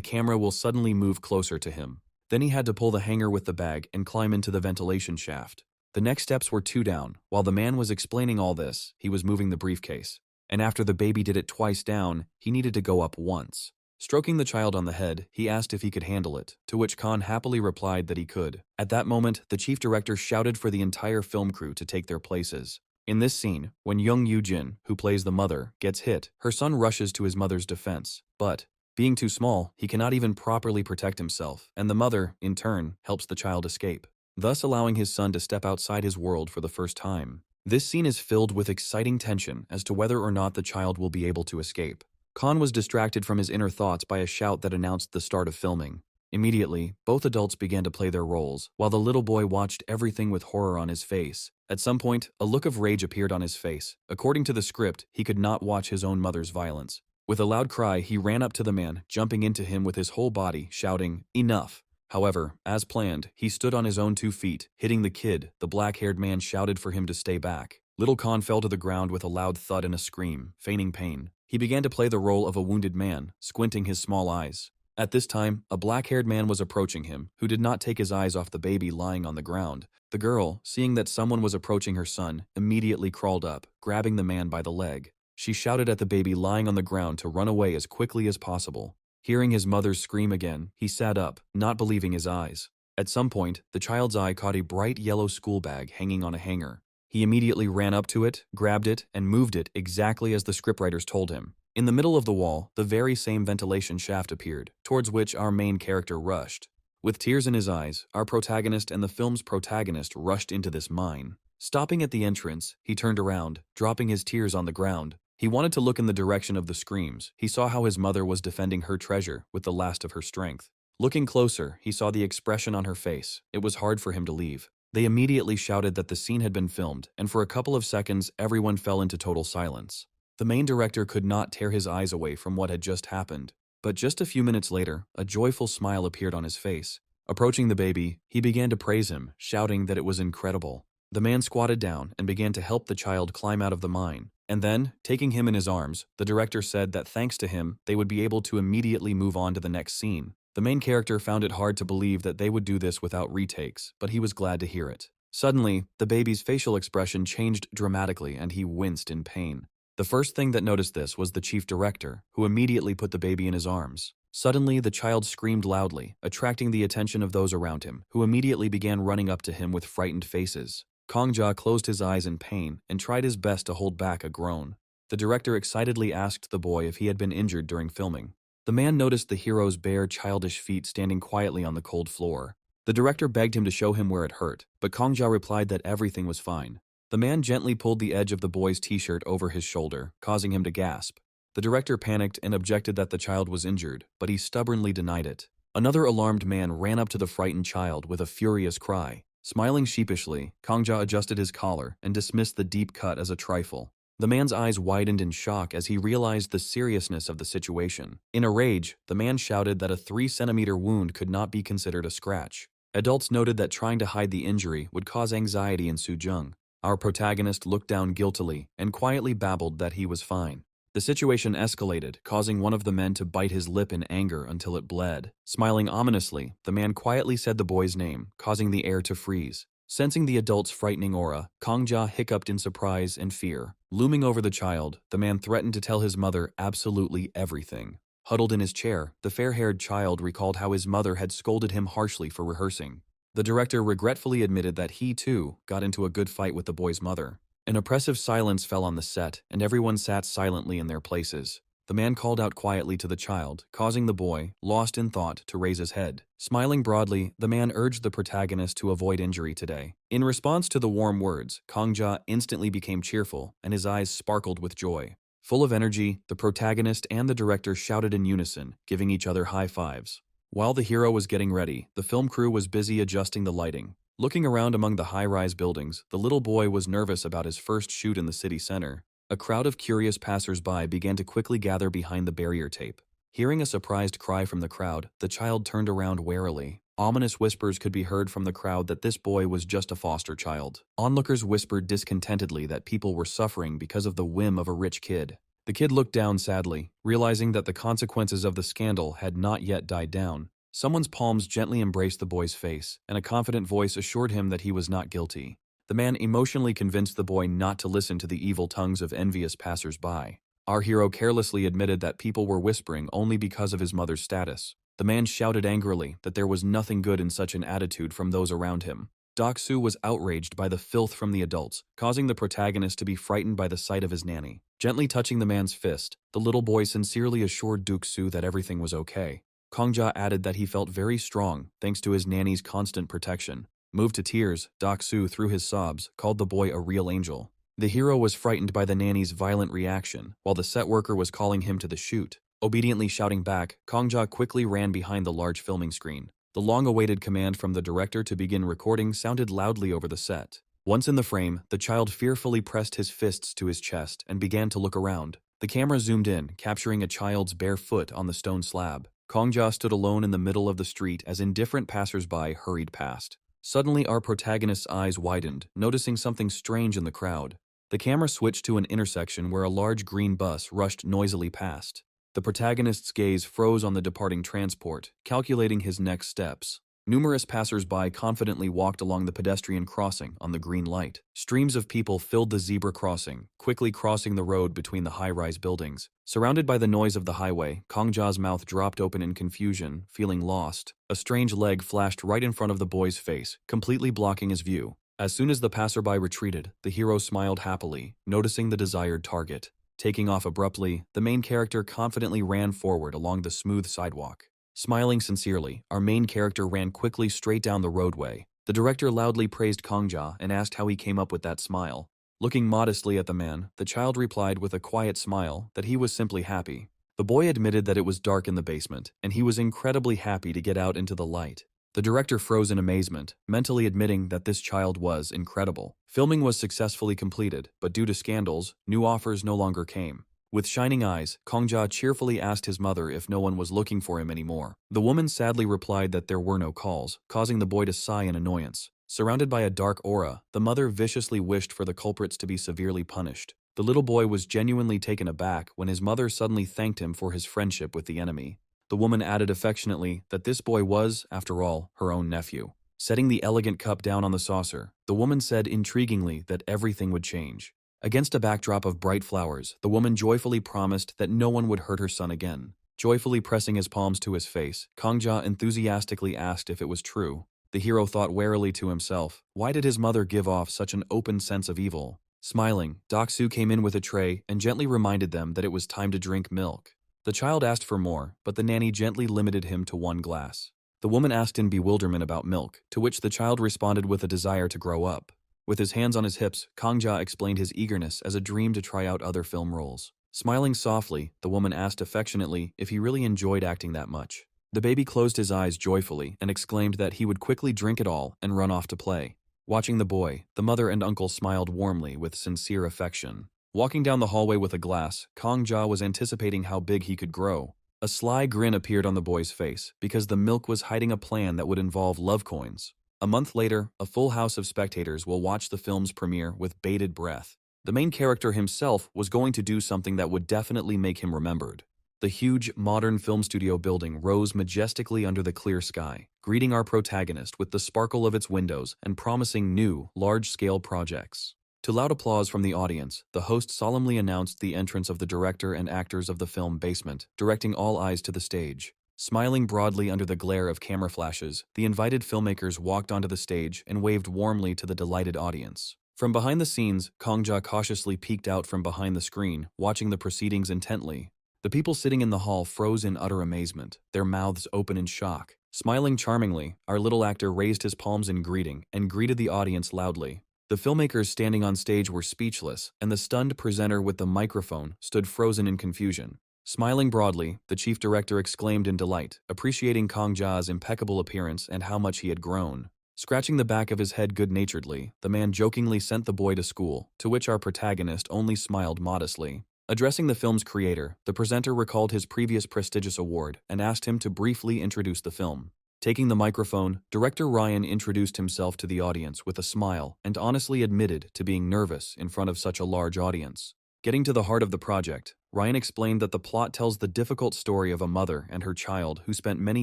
camera will suddenly move closer to him. Then he had to pull the hanger with the bag and climb into the ventilation shaft. The next steps were 2 down. While the man was explaining all this, he was moving the briefcase. And after the baby did it twice down, he needed to go up once. Stroking the child on the head, he asked if he could handle it, to which Khan happily replied that he could. At that moment, the chief director shouted for the entire film crew to take their places. In this scene, when Young Yoo-jin, who plays the mother, gets hit, her son rushes to his mother's defense. But, being too small, he cannot even properly protect himself, and the mother, in turn, helps the child escape, thus allowing his son to step outside his world for the first time. This scene is filled with exciting tension as to whether or not the child will be able to escape. Khan was distracted from his inner thoughts by a shout that announced the start of filming. Immediately, both adults began to play their roles, while the little boy watched everything with horror on his face. At some point, a look of rage appeared on his face. According to the script, he could not watch his own mother's violence. With a loud cry, he ran up to the man, jumping into him with his whole body, shouting, "Enough!" However, as planned, he stood on his own 2 feet, hitting the kid. The black-haired man shouted for him to stay back. Little Khan fell to the ground with a loud thud and a scream, feigning pain. He began to play the role of a wounded man, squinting his small eyes. At this time, a black-haired man was approaching him, who did not take his eyes off the baby lying on the ground. The girl, seeing that someone was approaching her son, immediately crawled up, grabbing the man by the leg. She shouted at the baby lying on the ground to run away as quickly as possible. Hearing his mother's scream again, he sat up, not believing his eyes. At some point, the child's eye caught a bright yellow school bag hanging on a hanger. He immediately ran up to it, grabbed it, and moved it exactly as the scriptwriters told him. In the middle of the wall, the very same ventilation shaft appeared, towards which our main character rushed. With tears in his eyes, our protagonist and the film's protagonist rushed into this mine. Stopping at the entrance, he turned around, dropping his tears on the ground. He wanted to look in the direction of the screams. He saw how his mother was defending her treasure with the last of her strength. Looking closer, he saw the expression on her face. It was hard for him to leave. They immediately shouted that the scene had been filmed, and for a couple of seconds, everyone fell into total silence. The main director could not tear his eyes away from what had just happened. But just a few minutes later, a joyful smile appeared on his face. Approaching the baby, he began to praise him, shouting that it was incredible. The man squatted down and began to help the child climb out of the mine. And then, taking him in his arms, the director said that thanks to him, they would be able to immediately move on to the next scene. The main character found it hard to believe that they would do this without retakes, but he was glad to hear it. Suddenly, the baby's facial expression changed dramatically and he winced in pain. The first thing that noticed this was the chief director, who immediately put the baby in his arms. Suddenly, the child screamed loudly, attracting the attention of those around him, who immediately began running up to him with frightened faces. Kongja closed his eyes in pain and tried his best to hold back a groan. The director excitedly asked the boy if he had been injured during filming. The man noticed the hero's bare, childish feet standing quietly on the cold floor. The director begged him to show him where it hurt, but Kongja replied that everything was fine. The man gently pulled the edge of the boy's t-shirt over his shoulder, causing him to gasp. The director panicked and objected that the child was injured, but he stubbornly denied it. Another alarmed man ran up to the frightened child with a furious cry. Smiling sheepishly, Kongja adjusted his collar and dismissed the deep cut as a trifle. The man's eyes widened in shock as he realized the seriousness of the situation. In a rage, the man shouted that a 3-centimeter wound could not be considered a scratch. Adults noted that trying to hide the injury would cause anxiety in Sujung. Our protagonist looked down guiltily and quietly babbled that he was fine. The situation escalated, causing one of the men to bite his lip in anger until it bled. Smiling ominously, the man quietly said the boy's name, causing the air to freeze. Sensing the adult's frightening aura, Kongja hiccuped in surprise and fear. Looming over the child, the man threatened to tell his mother absolutely everything. Huddled in his chair, the fair-haired child recalled how his mother had scolded him harshly for rehearsing. The director regretfully admitted that he, too, got into a good fight with the boy's mother. An oppressive silence fell on the set, and everyone sat silently in their places. The man called out quietly to the child, causing the boy, lost in thought, to raise his head. Smiling broadly, the man urged the protagonist to avoid injury today. In response to the warm words, Kongja instantly became cheerful, and his eyes sparkled with joy. Full of energy, the protagonist and the director shouted in unison, giving each other high fives. While the hero was getting ready, the film crew was busy adjusting the lighting. Looking around among the high-rise buildings, the little boy was nervous about his first shoot in the city center. A crowd of curious passers-by began to quickly gather behind the barrier tape. Hearing a surprised cry from the crowd, the child turned around warily. Ominous whispers could be heard from the crowd that this boy was just a foster child. Onlookers whispered discontentedly that people were suffering because of the whim of a rich kid. The kid looked down sadly, realizing that the consequences of the scandal had not yet died down. Someone's palms gently embraced the boy's face, and a confident voice assured him that he was not guilty. The man emotionally convinced the boy not to listen to the evil tongues of envious passers-by. Our hero carelessly admitted that people were whispering only because of his mother's status. The man shouted angrily that there was nothing good in such an attitude from those around him. Doksu was outraged by the filth from the adults, causing the protagonist to be frightened by the sight of his nanny. Gently touching the man's fist, the little boy sincerely assured Doksu that everything was okay. Kongja added that he felt very strong thanks to his nanny's constant protection. Moved to tears, Dak-soo, through his sobs, called the boy a real angel. The hero was frightened by the nanny's violent reaction, while the set worker was calling him to the shoot. Obediently shouting back, Kongja quickly ran behind the large filming screen. The long-awaited command from the director to begin recording sounded loudly over the set. Once in the frame, the child fearfully pressed his fists to his chest and began to look around. The camera zoomed in, capturing a child's bare foot on the stone slab. Kongja stood alone in the middle of the street as indifferent passers-by hurried past. Suddenly, our protagonist's eyes widened, noticing something strange in the crowd. The camera switched to an intersection where a large green bus rushed noisily past. The protagonist's gaze froze on the departing transport, calculating his next steps. Numerous passers-by confidently walked along the pedestrian crossing on the green light. Streams of people filled the zebra crossing, quickly crossing the road between the high-rise buildings. Surrounded by the noise of the highway, Kongja's mouth dropped open in confusion, feeling lost. A strange leg flashed right in front of the boy's face, completely blocking his view. As soon as the passerby retreated, the hero smiled happily, noticing the desired target. Taking off abruptly, the main character confidently ran forward along the smooth sidewalk. Smiling sincerely, our main character ran quickly straight down the roadway. The director loudly praised Kongja and asked how he came up with that smile. Looking modestly at the man, the child replied with a quiet smile that he was simply happy. The boy admitted that it was dark in the basement, and he was incredibly happy to get out into the light. The director froze in amazement, mentally admitting that this child was incredible. Filming was successfully completed, but due to scandals, new offers no longer came. With shining eyes, Kongja cheerfully asked his mother if no one was looking for him anymore. The woman sadly replied that there were no calls, causing the boy to sigh in annoyance. Surrounded by a dark aura, the mother viciously wished for the culprits to be severely punished. The little boy was genuinely taken aback when his mother suddenly thanked him for his friendship with the enemy. The woman added affectionately that this boy was, after all, her own nephew. Setting the elegant cup down on the saucer, the woman said intriguingly that everything would change. Against a backdrop of bright flowers, the woman joyfully promised that no one would hurt her son again. Joyfully pressing his palms to his face, Kongja enthusiastically asked if it was true. The hero thought warily to himself, why did his mother give off such an open sense of evil? Smiling, Dak-soo came in with a tray and gently reminded them that it was time to drink milk. The child asked for more, but the nanny gently limited him to one glass. The woman asked in bewilderment about milk, to which the child responded with a desire to grow up. With his hands on his hips, Kongja explained his eagerness as a dream to try out other film roles. Smiling softly, the woman asked affectionately if he really enjoyed acting that much. The baby closed his eyes joyfully and exclaimed that he would quickly drink it all and run off to play. Watching the boy, the mother and uncle smiled warmly with sincere affection. Walking down the hallway with a glass, Kongja was anticipating how big he could grow. A sly grin appeared on the boy's face because the milk was hiding a plan that would involve love coins. A month later, a full house of spectators will watch the film's premiere with bated breath. The main character himself was going to do something that would definitely make him remembered. The huge, modern film studio building rose majestically under the clear sky, greeting our protagonist with the sparkle of its windows and promising new, large-scale projects. To loud applause from the audience, the host solemnly announced the entrance of the director and actors of the film Basement, directing all eyes to the stage. Smiling broadly under the glare of camera flashes, the invited filmmakers walked onto the stage and waved warmly to the delighted audience. From behind the scenes, Kongja cautiously peeked out from behind the screen, watching the proceedings intently. The people sitting in the hall froze in utter amazement, their mouths open in shock. Smiling charmingly, our little actor raised his palms in greeting and greeted the audience loudly. The filmmakers standing on stage were speechless, and the stunned presenter with the microphone stood frozen in confusion. Smiling broadly, the chief director exclaimed in delight, appreciating Kongja's impeccable appearance and how much he had grown. Scratching the back of his head good-naturedly, the man jokingly sent the boy to school, to which our protagonist only smiled modestly. Addressing the film's creator, the presenter recalled his previous prestigious award and asked him to briefly introduce the film. Taking the microphone, director Ryan introduced himself to the audience with a smile and honestly admitted to being nervous in front of such a large audience. Getting to the heart of the project, Ryan explained that the plot tells the difficult story of a mother and her child who spent many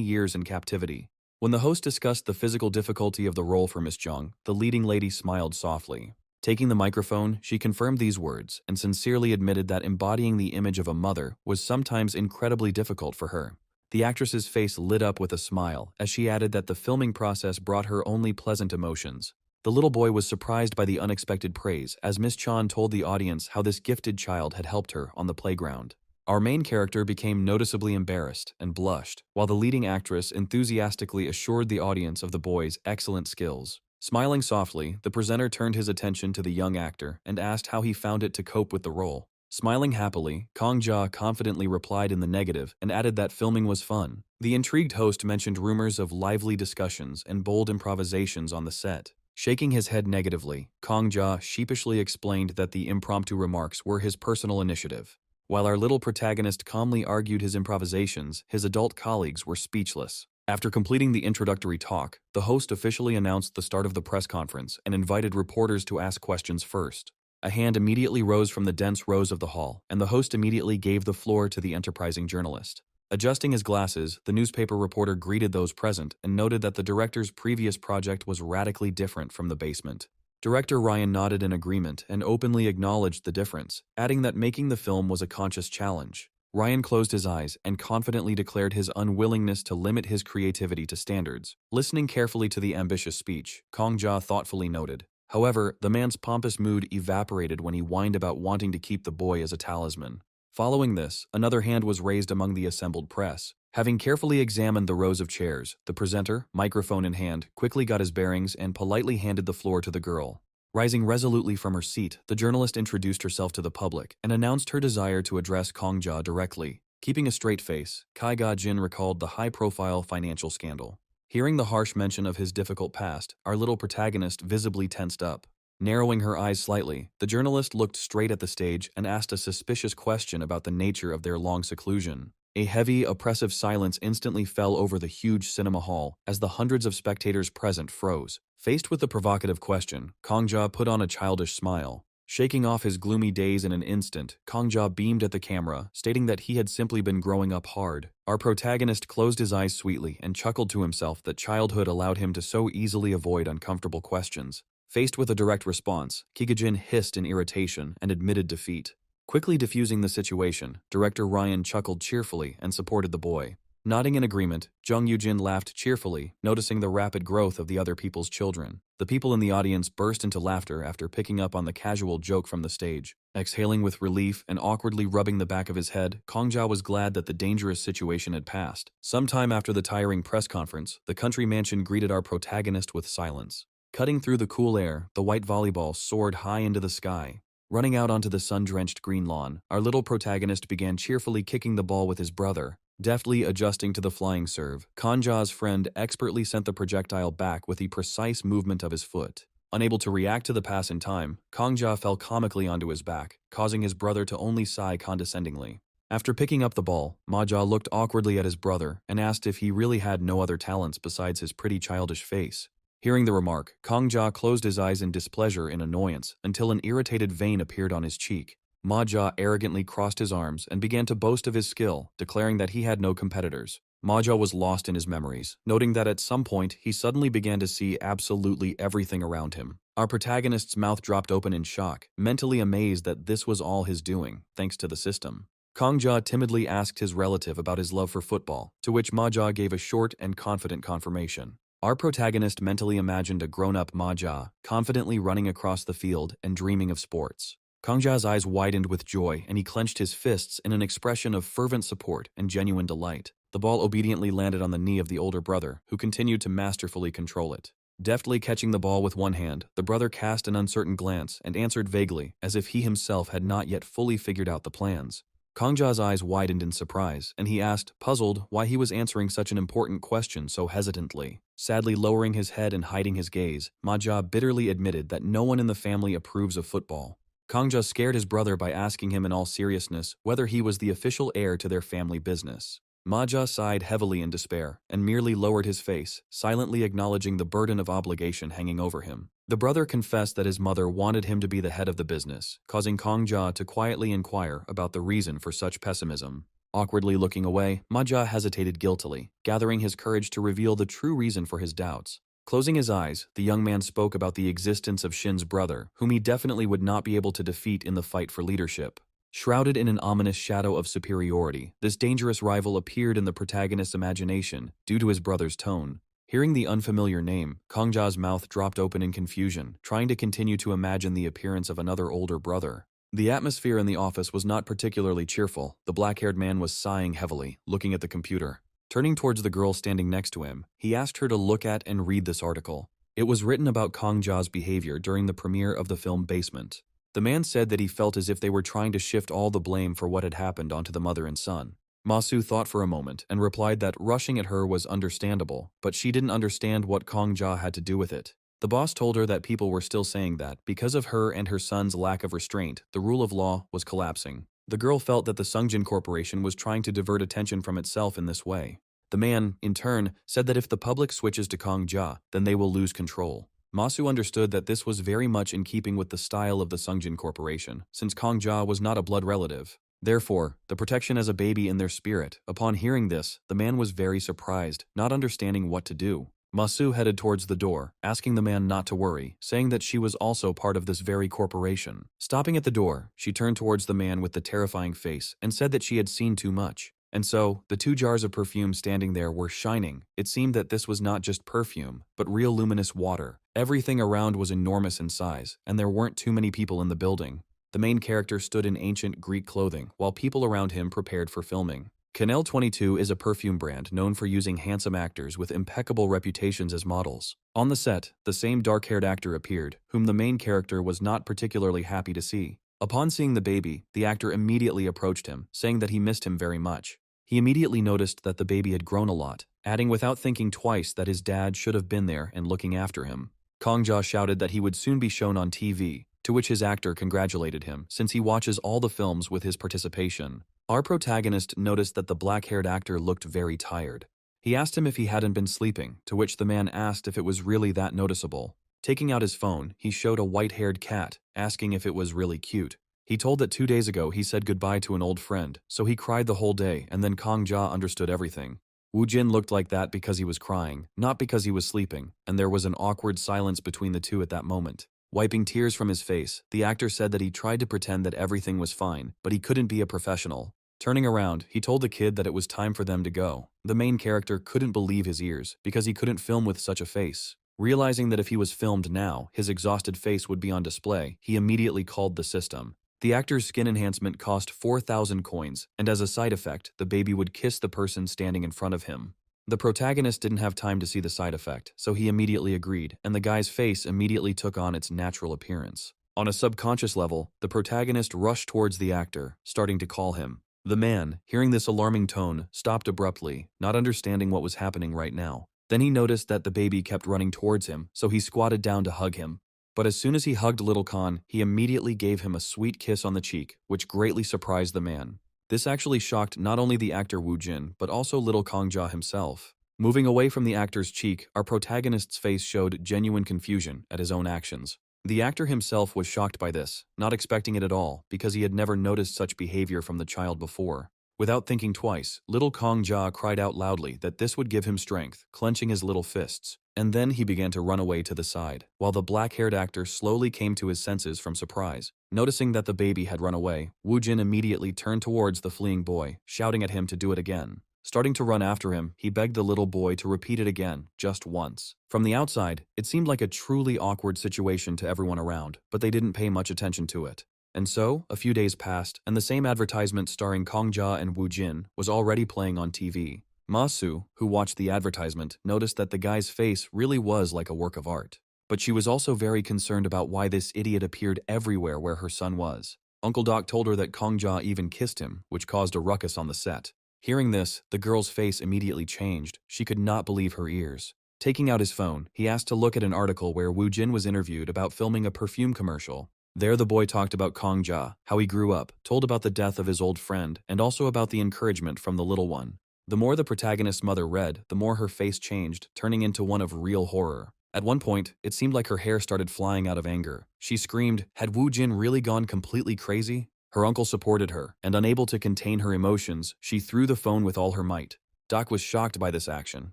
years in captivity. When the host discussed the physical difficulty of the role for Miss Jung, the leading lady smiled softly. Taking the microphone, she confirmed these words and sincerely admitted that embodying the image of a mother was sometimes incredibly difficult for her. The actress's face lit up with a smile as she added that the filming process brought her only pleasant emotions. The little boy was surprised by the unexpected praise as Miss Chan told the audience how this gifted child had helped her on the playground. Our main character became noticeably embarrassed and blushed, while the leading actress enthusiastically assured the audience of the boy's excellent skills. Smiling softly, the presenter turned his attention to the young actor and asked how he found it to cope with the role. Smiling happily, Kong Ja confidently replied in the negative and added that filming was fun. The intrigued host mentioned rumors of lively discussions and bold improvisations on the set. Shaking his head negatively, Kong Ja sheepishly explained that the impromptu remarks were his personal initiative. While our little protagonist calmly argued his improvisations, his adult colleagues were speechless. After completing the introductory talk, the host officially announced the start of the press conference and invited reporters to ask questions first. A hand immediately rose from the dense rows of the hall, and the host immediately gave the floor to the enterprising journalist. Adjusting his glasses, the newspaper reporter greeted those present and noted that the director's previous project was radically different from The Basement. Director Ryan nodded in agreement and openly acknowledged the difference, adding that making the film was a conscious challenge. Ryan closed his eyes and confidently declared his unwillingness to limit his creativity to standards. Listening carefully to the ambitious speech, Kong Ja thoughtfully noted, however, the man's pompous mood evaporated when he whined about wanting to keep the boy as a talisman. Following this, another hand was raised among the assembled press. Having carefully examined the rows of chairs, the presenter, microphone in hand, quickly got his bearings and politely handed the floor to the girl. Rising resolutely from her seat, the journalist introduced herself to the public and announced her desire to address Kong Ja directly. Keeping a straight face, Kai Ga-jin recalled the high-profile financial scandal. Hearing the harsh mention of his difficult past, our little protagonist visibly tensed up. Narrowing her eyes slightly, the journalist looked straight at the stage and asked a suspicious question about the nature of their long seclusion. A heavy, oppressive silence instantly fell over the huge cinema hall as the hundreds of spectators present froze. Faced with the provocative question, Kong Ja put on a childish smile. Shaking off his gloomy days in an instant, Kong Ja beamed at the camera, stating that he had simply been growing up hard. Our protagonist closed his eyes sweetly and chuckled to himself that childhood allowed him to so easily avoid uncomfortable questions. Faced with a direct response, Kikajin hissed in irritation and admitted defeat. Quickly diffusing the situation, director Ryan chuckled cheerfully and supported the boy. Nodding in agreement, Jung Yoo-jin laughed cheerfully, noticing the rapid growth of the other people's children. The people in the audience burst into laughter after picking up on the casual joke from the stage. Exhaling with relief and awkwardly rubbing the back of his head, Kong Ja was glad that the dangerous situation had passed. Sometime after the tiring press conference, the country mansion greeted our protagonist with silence. Cutting through the cool air, the white volleyball soared high into the sky. Running out onto the sun-drenched green lawn, our little protagonist began cheerfully kicking the ball with his brother. Deftly adjusting to the flying serve, Kong Ja's friend expertly sent the projectile back with the precise movement of his foot. Unable to react to the pass in time, Kong Ja fell comically onto his back, causing his brother to only sigh condescendingly. After picking up the ball, Ma Ja looked awkwardly at his brother and asked if he really had no other talents besides his pretty childish face. Hearing the remark, Kong Ja closed his eyes in displeasure and annoyance until an irritated vein appeared on his cheek. Ma Ja arrogantly crossed his arms and began to boast of his skill, declaring that he had no competitors. Ma Ja was lost in his memories, noting that at some point he suddenly began to see absolutely everything around him. Our protagonist's mouth dropped open in shock, mentally amazed that this was all his doing, thanks to the system. Kong Ja timidly asked his relative about his love for football, to which Ma Ja gave a short and confident confirmation. Our protagonist mentally imagined a grown-up Ma Ja, confidently running across the field and dreaming of sports. Kong Ja's eyes widened with joy and he clenched his fists in an expression of fervent support and genuine delight. The ball obediently landed on the knee of the older brother, who continued to masterfully control it. Deftly catching the ball with one hand, the brother cast an uncertain glance and answered vaguely, as if he himself had not yet fully figured out the plans. Kong Ja's eyes widened in surprise, and he asked, puzzled, why he was answering such an important question so hesitantly. Sadly lowering his head and hiding his gaze, Ma Ja bitterly admitted that no one in the family approves of football. Kong Ja scared his brother by asking him in all seriousness whether he was the official heir to their family business. Ma Ja sighed heavily in despair and merely lowered his face, silently acknowledging the burden of obligation hanging over him. The brother confessed that his mother wanted him to be the head of the business, causing Kong Ja to quietly inquire about the reason for such pessimism. Awkwardly looking away, Ma Ja hesitated guiltily, gathering his courage to reveal the true reason for his doubts. Closing his eyes, the young man spoke about the existence of Shin's brother, whom he definitely would not be able to defeat in the fight for leadership. Shrouded in an ominous shadow of superiority, this dangerous rival appeared in the protagonist's imagination due to his brother's tone. Hearing the unfamiliar name, Kong Ja's mouth dropped open in confusion, trying to continue to imagine the appearance of another older brother. The atmosphere in the office was not particularly cheerful. The black-haired man was sighing heavily, looking at the computer. Turning towards the girl standing next to him, he asked her to look at and read this article. It was written about Kong Ja's behavior during the premiere of the film Basement. The man said that he felt as if they were trying to shift all the blame for what had happened onto the mother and son. Masu thought for a moment and replied that rushing at her was understandable, but she didn't understand what Kong Ja had to do with it. The boss told her that people were still saying that, because of her and her son's lack of restraint, the rule of law was collapsing. The girl felt that the Sungjin Corporation was trying to divert attention from itself in this way. The man, in turn, said that if the public switches to Kong Ja, then they will lose control. Masu understood that this was very much in keeping with the style of the Sungjin Corporation, since Kong Ja was not a blood relative. Therefore, the protection as a baby in their spirit. Upon hearing this, the man was very surprised, not understanding what to do. Masu headed towards the door, asking the man not to worry, saying that she was also part of this very corporation. Stopping at the door, she turned towards the man with the terrifying face and said that she had seen too much. And so, the 2 jars of perfume standing there were shining. It seemed that this was not just perfume, but real luminous water. Everything around was enormous in size, and there weren't too many people in the building. The main character stood in ancient Greek clothing, while people around him prepared for filming. Canal 22 is a perfume brand known for using handsome actors with impeccable reputations as models. On the set, the same dark-haired actor appeared, whom the main character was not particularly happy to see. Upon seeing the baby, the actor immediately approached him, saying that he missed him very much. He immediately noticed that the baby had grown a lot, adding without thinking twice that his dad should have been there and looking after him. Kong Ja shouted that he would soon be shown on TV, to which his actor congratulated him, since he watches all the films with his participation. Our protagonist noticed that the black-haired actor looked very tired. He asked him if he hadn't been sleeping, to which the man asked if it was really that noticeable. Taking out his phone, he showed a white-haired cat, asking if it was really cute. He told that 2 days ago he said goodbye to an old friend, so he cried the whole day, and then Kong Ja understood everything. Woo Jin looked like that because he was crying, not because he was sleeping, and there was an awkward silence between the two at that moment. Wiping tears from his face, the actor said that he tried to pretend that everything was fine, but he couldn't be a professional. Turning around, he told the kid that it was time for them to go. The main character couldn't believe his ears, because he couldn't film with such a face. Realizing that if he was filmed now, his exhausted face would be on display, he immediately called the system. The actor's skin enhancement cost 4,000 coins, and as a side effect, the baby would kiss the person standing in front of him. The protagonist didn't have time to see the side effect, so he immediately agreed, and the guy's face immediately took on its natural appearance. On a subconscious level, the protagonist rushed towards the actor, starting to call him. The man, hearing this alarming tone, stopped abruptly, not understanding what was happening right now. Then he noticed that the baby kept running towards him, so he squatted down to hug him. But as soon as he hugged little Khan, he immediately gave him a sweet kiss on the cheek, which greatly surprised the man. This actually shocked not only the actor Woo Jin, but also little Kong Ja himself. Moving away from the actor's cheek, our protagonist's face showed genuine confusion at his own actions. The actor himself was shocked by this, not expecting it at all, because he had never noticed such behavior from the child before. Without thinking twice, little Kong Ja cried out loudly that this would give him strength, clenching his little fists. And then he began to run away to the side, while the black-haired actor slowly came to his senses from surprise. Noticing that the baby had run away, Woo Jin immediately turned towards the fleeing boy, shouting at him to do it again. Starting to run after him, he begged the little boy to repeat it again, just once. From the outside, it seemed like a truly awkward situation to everyone around, but they didn't pay much attention to it. And so, a few days passed, and the same advertisement starring Kong Ja and Woo Jin was already playing on TV. Masu, who watched the advertisement, noticed that the guy's face really was like a work of art. But she was also very concerned about why this idiot appeared everywhere where her son was. Uncle Doc told her that Kong Ja even kissed him, which caused a ruckus on the set. Hearing this, the girl's face immediately changed. She could not believe her ears. Taking out his phone, he asked to look at an article where Woo Jin was interviewed about filming a perfume commercial. There the boy talked about Kong Ja, how he grew up, told about the death of his old friend, and also about the encouragement from the little one. The more the protagonist's mother read, the more her face changed, turning into one of real horror. At one point, it seemed like her hair started flying out of anger. She screamed, had Woo Jin really gone completely crazy? Her uncle supported her, and unable to contain her emotions, she threw the phone with all her might. Doc was shocked by this action,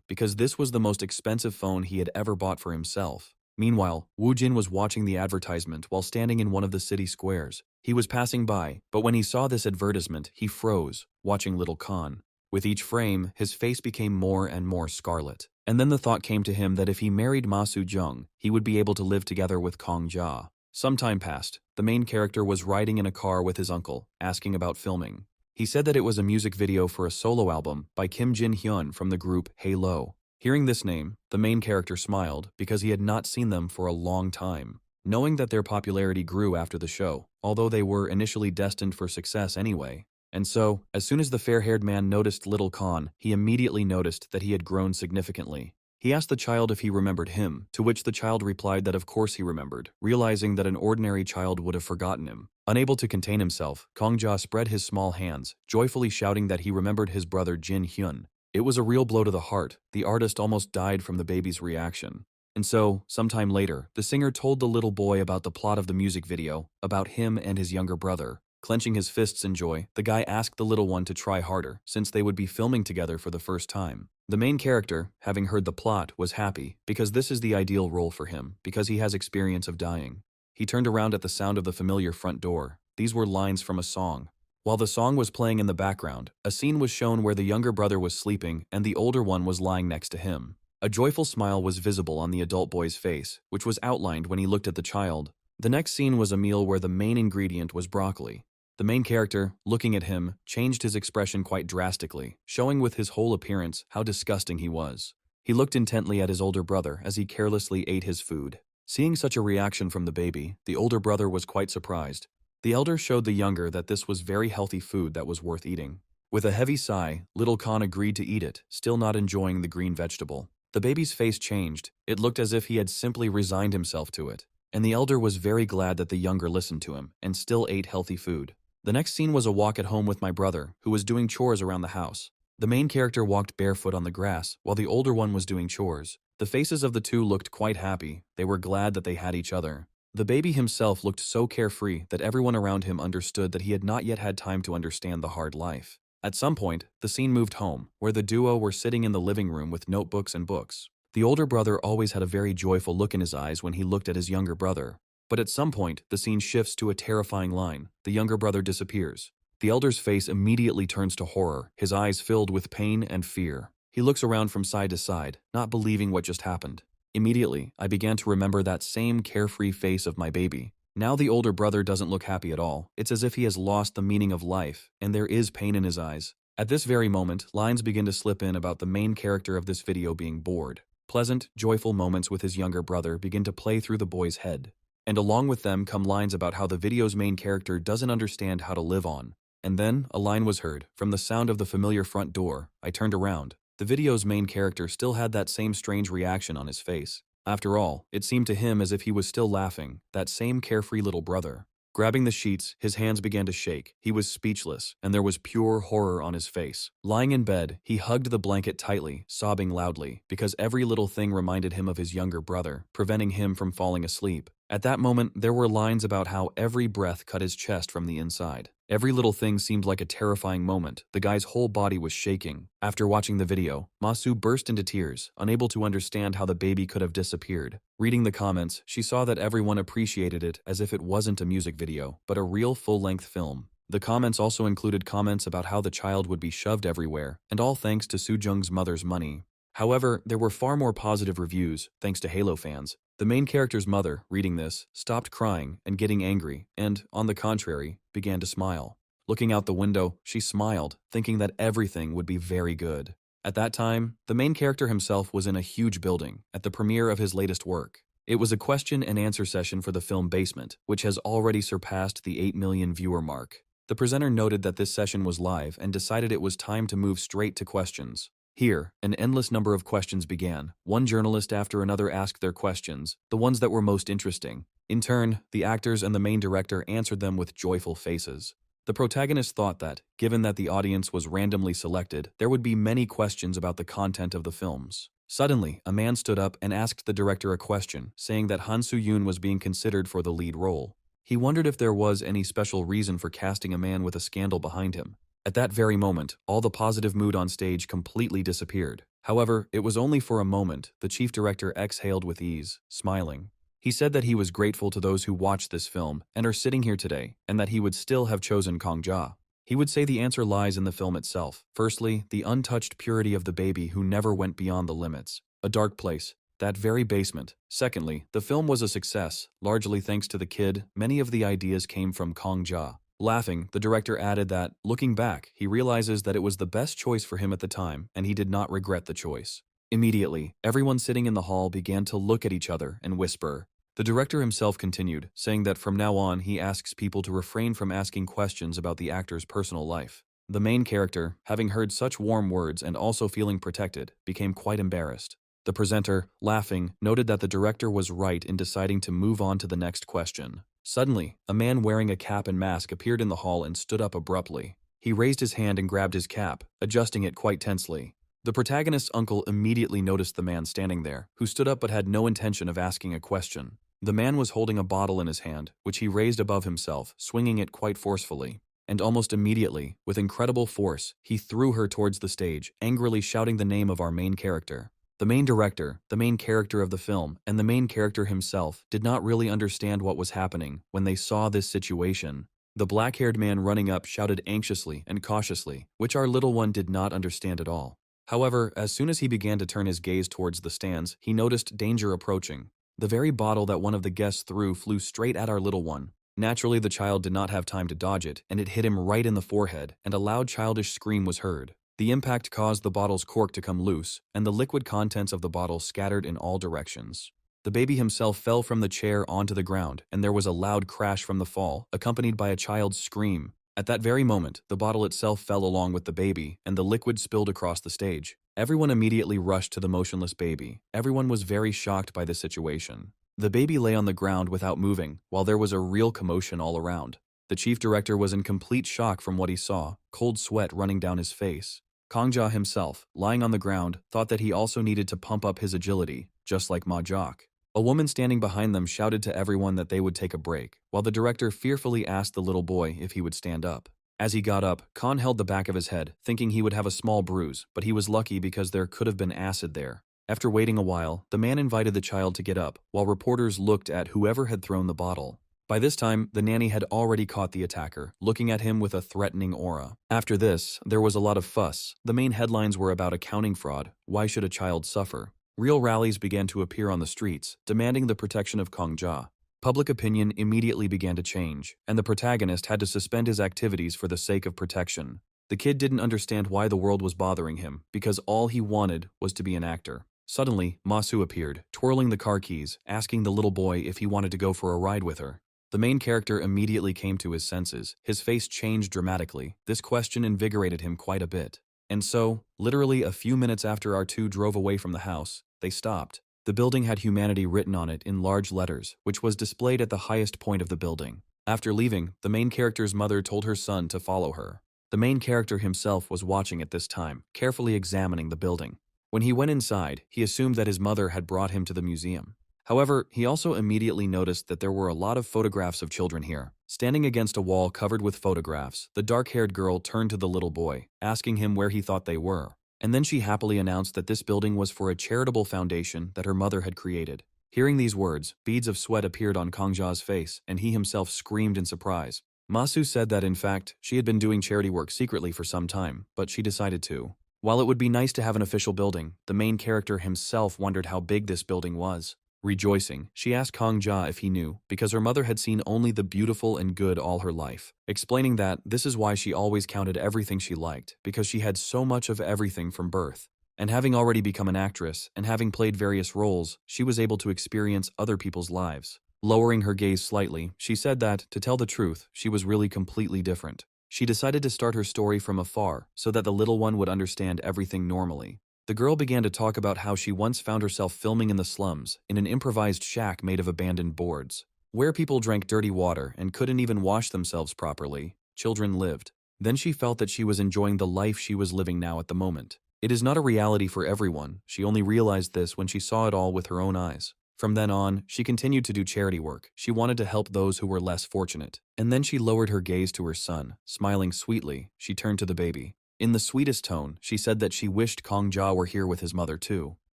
because this was the most expensive phone he had ever bought for himself. Meanwhile, Woo Jin was watching the advertisement while standing in one of the city squares. He was passing by, but when he saw this advertisement, he froze, watching little Khan. With each frame, his face became more and more scarlet. And then the thought came to him that if he married Ma Soo-jung, he would be able to live together with Kong Ja. Some time passed. The main character was riding in a car with his uncle, asking about filming. He said that it was a music video for a solo album by Kim Jin Hyun from the group Halo. Hearing this name, the main character smiled because he had not seen them for a long time. Knowing that their popularity grew after the show, although they were initially destined for success anyway. And so, as soon as the fair-haired man noticed little Khan, he immediately noticed that he had grown significantly. He asked the child if he remembered him, to which the child replied that of course he remembered, realizing that an ordinary child would have forgotten him. Unable to contain himself, Kongja spread his small hands, joyfully shouting that he remembered his brother Jin Hyun. It was a real blow to the heart. The artist almost died from the baby's reaction. And so, sometime later, the singer told the little boy about the plot of the music video, about him and his younger brother. Clenching his fists in joy, the guy asked the little one to try harder, since they would be filming together for the first time. The main character, having heard the plot, was happy, because this is the ideal role for him, because he has experience of dying. He turned around at the sound of the familiar front door. These were lines from a song. While the song was playing in the background, a scene was shown where the younger brother was sleeping and the older one was lying next to him. A joyful smile was visible on the adult boy's face, which was outlined when he looked at the child. The next scene was a meal where the main ingredient was broccoli. The main character, looking at him, changed his expression quite drastically, showing with his whole appearance how disgusting he was. He looked intently at his older brother as he carelessly ate his food. Seeing such a reaction from the baby, the older brother was quite surprised. The elder showed the younger that this was very healthy food that was worth eating. With a heavy sigh, little Khan agreed to eat it, still not enjoying the green vegetable. The baby's face changed. It looked as if he had simply resigned himself to it. And the elder was very glad that the younger listened to him and still ate healthy food. The next scene was a walk at home with my brother, who was doing chores around the house. The main character walked barefoot on the grass, while the older one was doing chores. The faces of the two looked quite happy. They were glad that they had each other. The baby himself looked so carefree that everyone around him understood that he had not yet had time to understand the hard life. At some point, the scene moved home, where the duo were sitting in the living room with notebooks and books. The older brother always had a very joyful look in his eyes when he looked at his younger brother. But at some point, the scene shifts to a terrifying line. The younger brother disappears. The elder's face immediately turns to horror, his eyes filled with pain and fear. He looks around from side to side, not believing what just happened. Immediately, I began to remember that same carefree face of my baby. Now the older brother doesn't look happy at all. It's as if he has lost the meaning of life, and there is pain in his eyes. At this very moment, lines begin to slip in about the main character of this video being bored. Pleasant, joyful moments with his younger brother begin to play through the boy's head. And along with them come lines about how the video's main character doesn't understand how to live on. And then, a line was heard. From the sound of the familiar front door, I turned around. The video's main character still had that same strange reaction on his face. After all, it seemed to him as if he was still laughing, that same carefree little brother. Grabbing the sheets, his hands began to shake. He was speechless, and there was pure horror on his face. Lying in bed, he hugged the blanket tightly, sobbing loudly, because every little thing reminded him of his younger brother, preventing him from falling asleep. At that moment, there were lines about how every breath cut his chest from the inside. Every little thing seemed like a terrifying moment. The guy's whole body was shaking. After watching the video, Masu burst into tears, unable to understand how the baby could have disappeared. Reading the comments, she saw that everyone appreciated it as if it wasn't a music video, but a real full-length film. The comments also included comments about how the child would be shoved everywhere, and all thanks to Soo-jung's mother's money. However, there were far more positive reviews, thanks to Halo fans. The main character's mother, reading this, stopped crying and getting angry and, on the contrary, began to smile. Looking out the window, she smiled, thinking that everything would be very good. At that time, the main character himself was in a huge building, at the premiere of his latest work. It was a question and answer session for the film Basement, which has already surpassed the 8 million viewer mark. The presenter noted that this session was live and decided it was time to move straight to questions. Here, an endless number of questions began. One journalist after another asked their questions, the ones that were most interesting. In turn, the actors and the main director answered them with joyful faces. The protagonist thought that, given that the audience was randomly selected, there would be many questions about the content of the films. Suddenly, a man stood up and asked the director a question, saying that Han Soo-yoon was being considered for the lead role. He wondered if there was any special reason for casting a man with a scandal behind him. At that very moment, all the positive mood on stage completely disappeared. However, it was only for a moment. The chief director exhaled with ease, smiling. He said that he was grateful to those who watched this film and are sitting here today, and that he would still have chosen Kong Ja. He would say the answer lies in the film itself. Firstly, the untouched purity of the baby who never went beyond the limits. A dark place, that very basement. Secondly, the film was a success, largely thanks to the kid. Many of the ideas came from Kong Ja. Laughing, the director added that, looking back, he realizes that it was the best choice for him at the time, and he did not regret the choice. Immediately, everyone sitting in the hall began to look at each other and whisper. The director himself continued, saying that from now on he asks people to refrain from asking questions about the actor's personal life. The main character, having heard such warm words and also feeling protected, became quite embarrassed. The presenter, laughing, noted that the director was right in deciding to move on to the next question. Suddenly, a man wearing a cap and mask appeared in the hall and stood up abruptly. He raised his hand and grabbed his cap, adjusting it quite tensely. The protagonist's uncle immediately noticed the man standing there, who stood up but had no intention of asking a question. The man was holding a bottle in his hand, which he raised above himself, swinging it quite forcefully. And almost immediately, with incredible force, he threw her towards the stage, angrily shouting the name of our main character. The main director, the main character of the film, and the main character himself did not really understand what was happening when they saw this situation. The black-haired man running up shouted anxiously and cautiously, which our little one did not understand at all. However, as soon as he began to turn his gaze towards the stands, he noticed danger approaching. The very bottle that one of the guests threw flew straight at our little one. Naturally, the child did not have time to dodge it, and it hit him right in the forehead, and a loud childish scream was heard. The impact caused the bottle's cork to come loose, and the liquid contents of the bottle scattered in all directions. The baby himself fell from the chair onto the ground, and there was a loud crash from the fall, accompanied by a child's scream. At that very moment, the bottle itself fell along with the baby, and the liquid spilled across the stage. Everyone immediately rushed to the motionless baby. Everyone was very shocked by the situation. The baby lay on the ground without moving, while there was a real commotion all around. The chief director was in complete shock from what he saw, cold sweat running down his face. Kangja himself, lying on the ground, thought that he also needed to pump up his agility, just like Ma Jok. A woman standing behind them shouted to everyone that they would take a break, while the director fearfully asked the little boy if he would stand up. As he got up, Khan held the back of his head, thinking he would have a small bruise, but he was lucky because there could have been acid there. After waiting a while, the man invited the child to get up, while reporters looked at whoever had thrown the bottle. By this time, the nanny had already caught the attacker, looking at him with a threatening aura. After this, there was a lot of fuss. The main headlines were about accounting fraud. Why should a child suffer? Real rallies began to appear on the streets, demanding the protection of Kangja. Public opinion immediately began to change, and the protagonist had to suspend his activities for the sake of protection. The kid didn't understand why the world was bothering him, because all he wanted was to be an actor. Suddenly, Masu appeared, twirling the car keys, asking the little boy if he wanted to go for a ride with her. The main character immediately came to his senses. His face changed dramatically. This question invigorated him quite a bit. And so, literally a few minutes after our two drove away from the house, they stopped. The building had humanity written on it in large letters, which was displayed at the highest point of the building. After leaving, the main character's mother told her son to follow her. The main character himself was watching at this time, carefully examining the building. When he went inside, he assumed that his mother had brought him to the museum. However, he also immediately noticed that there were a lot of photographs of children here. Standing against a wall covered with photographs, the dark-haired girl turned to the little boy, asking him where he thought they were. And then she happily announced that this building was for a charitable foundation that her mother had created. Hearing these words, beads of sweat appeared on Kangja's face, and he himself screamed in surprise. Masu said that in fact, she had been doing charity work secretly for some time, but she decided to. While it would be nice to have an official building, the main character himself wondered how big this building was. Rejoicing, she asked Kangja if he knew, because her mother had seen only the beautiful and good all her life, explaining that this is why she always counted everything she liked, because she had so much of everything from birth. And having already become an actress, and having played various roles, she was able to experience other people's lives. Lowering her gaze slightly, she said that, to tell the truth, she was really completely different. She decided to start her story from afar, so that the little one would understand everything normally. The girl began to talk about how she once found herself filming in the slums, in an improvised shack made of abandoned boards. Where people drank dirty water and couldn't even wash themselves properly, children lived. Then she felt that she was enjoying the life she was living now at the moment. It is not a reality for everyone. She only realized this when she saw it all with her own eyes. From then on, she continued to do charity work. She wanted to help those who were less fortunate. And then she lowered her gaze to her son. Smiling sweetly, she turned to the baby. In the sweetest tone, she said that she wished Kangja were here with his mother too,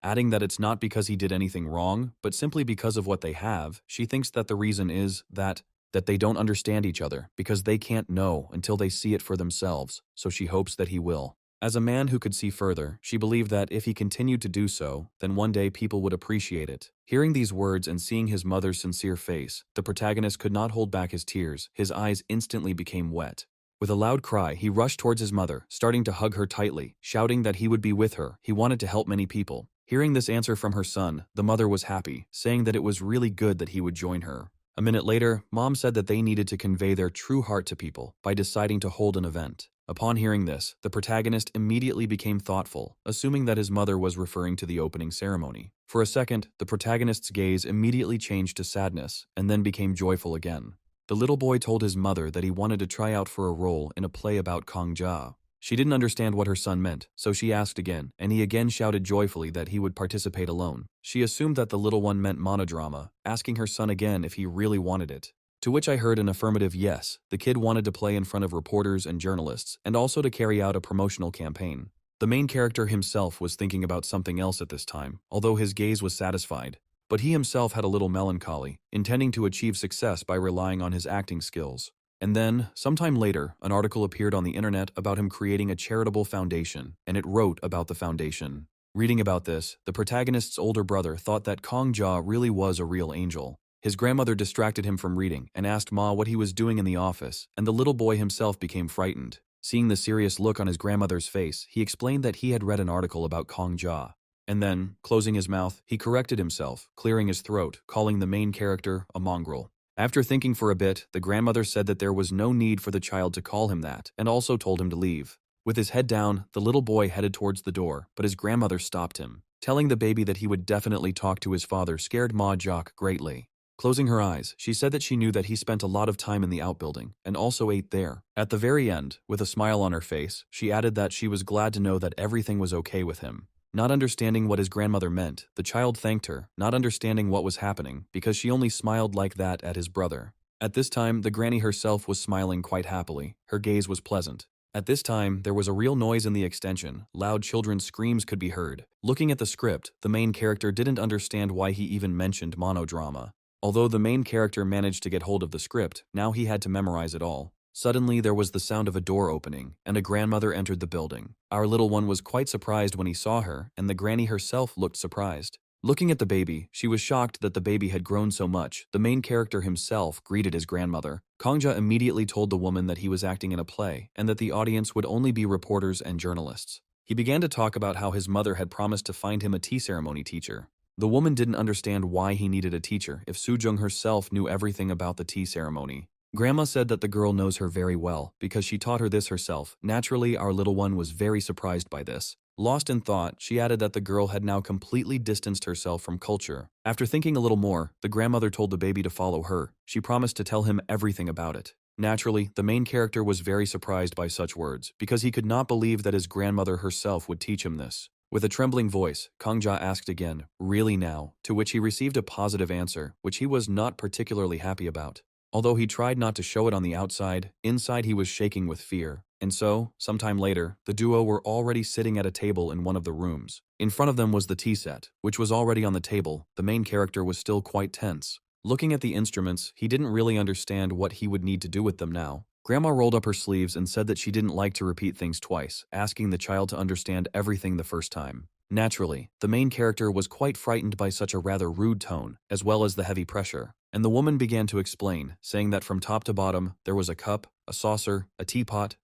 adding that it's not because he did anything wrong, but simply because of what they have. She thinks that the reason is that they don't understand each other, because they can't know until they see it for themselves, so she hopes that he will. As a man who could see further, she believed that if he continued to do so, then one day people would appreciate it. Hearing these words and seeing his mother's sincere face, the protagonist could not hold back his tears. His eyes instantly became wet. With a loud cry, he rushed towards his mother, starting to hug her tightly, shouting that he would be with her. He wanted to help many people. Hearing this answer from her son, the mother was happy, saying that it was really good that he would join her. A minute later, Mom said that they needed to convey their true heart to people by deciding to hold an event. Upon hearing this, the protagonist immediately became thoughtful, assuming that his mother was referring to the opening ceremony. For a second, the protagonist's gaze immediately changed to sadness, and then became joyful again. The little boy told his mother that he wanted to try out for a role in a play about Kong Jia. She didn't understand what her son meant, so she asked again, and he again shouted joyfully that he would participate alone. She assumed that the little one meant monodrama, asking her son again if he really wanted it. To which I heard an affirmative yes. The kid wanted to play in front of reporters and journalists, and also to carry out a promotional campaign. The main character himself was thinking about something else at this time, although his gaze was satisfied. But he himself had a little melancholy, intending to achieve success by relying on his acting skills. And then, sometime later, an article appeared on the internet about him creating a charitable foundation, and it wrote about the foundation. Reading about this, the protagonist's older brother thought that Kong Jia really was a real angel. His grandmother distracted him from reading and asked Ma what he was doing in the office, and the little boy himself became frightened. Seeing the serious look on his grandmother's face, he explained that he had read an article about Kong Jia. And then, closing his mouth, he corrected himself, clearing his throat, calling the main character a mongrel. After thinking for a bit, the grandmother said that there was no need for the child to call him that, and also told him to leave. With his head down, the little boy headed towards the door, but his grandmother stopped him. Telling the baby that he would definitely talk to his father scared Ma Jock greatly. Closing her eyes, she said that she knew that he spent a lot of time in the outbuilding, and also ate there. At the very end, with a smile on her face, she added that she was glad to know that everything was okay with him. Not understanding what his grandmother meant, the child thanked her, not understanding what was happening, because she only smiled like that at his brother. At this time, the granny herself was smiling quite happily. Her gaze was pleasant. At this time, there was a real noise in the extension. Loud children's screams could be heard. Looking at the script, the main character didn't understand why he even mentioned monodrama. Although the main character managed to get hold of the script, now he had to memorize it all. Suddenly, there was the sound of a door opening, and a grandmother entered the building. Our little one was quite surprised when he saw her, and the granny herself looked surprised. Looking at the baby, she was shocked that the baby had grown so much. The main character himself greeted his grandmother. Kong Jia immediately told the woman that he was acting in a play, and that the audience would only be reporters and journalists. He began to talk about how his mother had promised to find him a tea ceremony teacher. The woman didn't understand why he needed a teacher if Sujung herself knew everything about the tea ceremony. Grandma said that the girl knows her very well because she taught her this herself. Naturally, our little one was very surprised by this. Lost in thought, she added that the girl had now completely distanced herself from culture. After thinking a little more, the grandmother told the baby to follow her. She promised to tell him everything about it. Naturally, the main character was very surprised by such words because he could not believe that his grandmother herself would teach him this. With a trembling voice, Kong Jia asked again, "Really now?" To which he received a positive answer, which he was not particularly happy about. Although he tried not to show it on the outside, inside he was shaking with fear. And so, sometime later, the duo were already sitting at a table in one of the rooms. In front of them was the tea set, which was already on the table. The main character was still quite tense. Looking at the instruments, he didn't really understand what he would need to do with them now. Grandma rolled up her sleeves and said that she didn't like to repeat things twice, asking the child to understand everything the first time. Naturally, the main character was quite frightened by such a rather rude tone, as well as the heavy pressure. And the woman began to explain, saying that from top to bottom, there was a cup, a saucer, a teapot,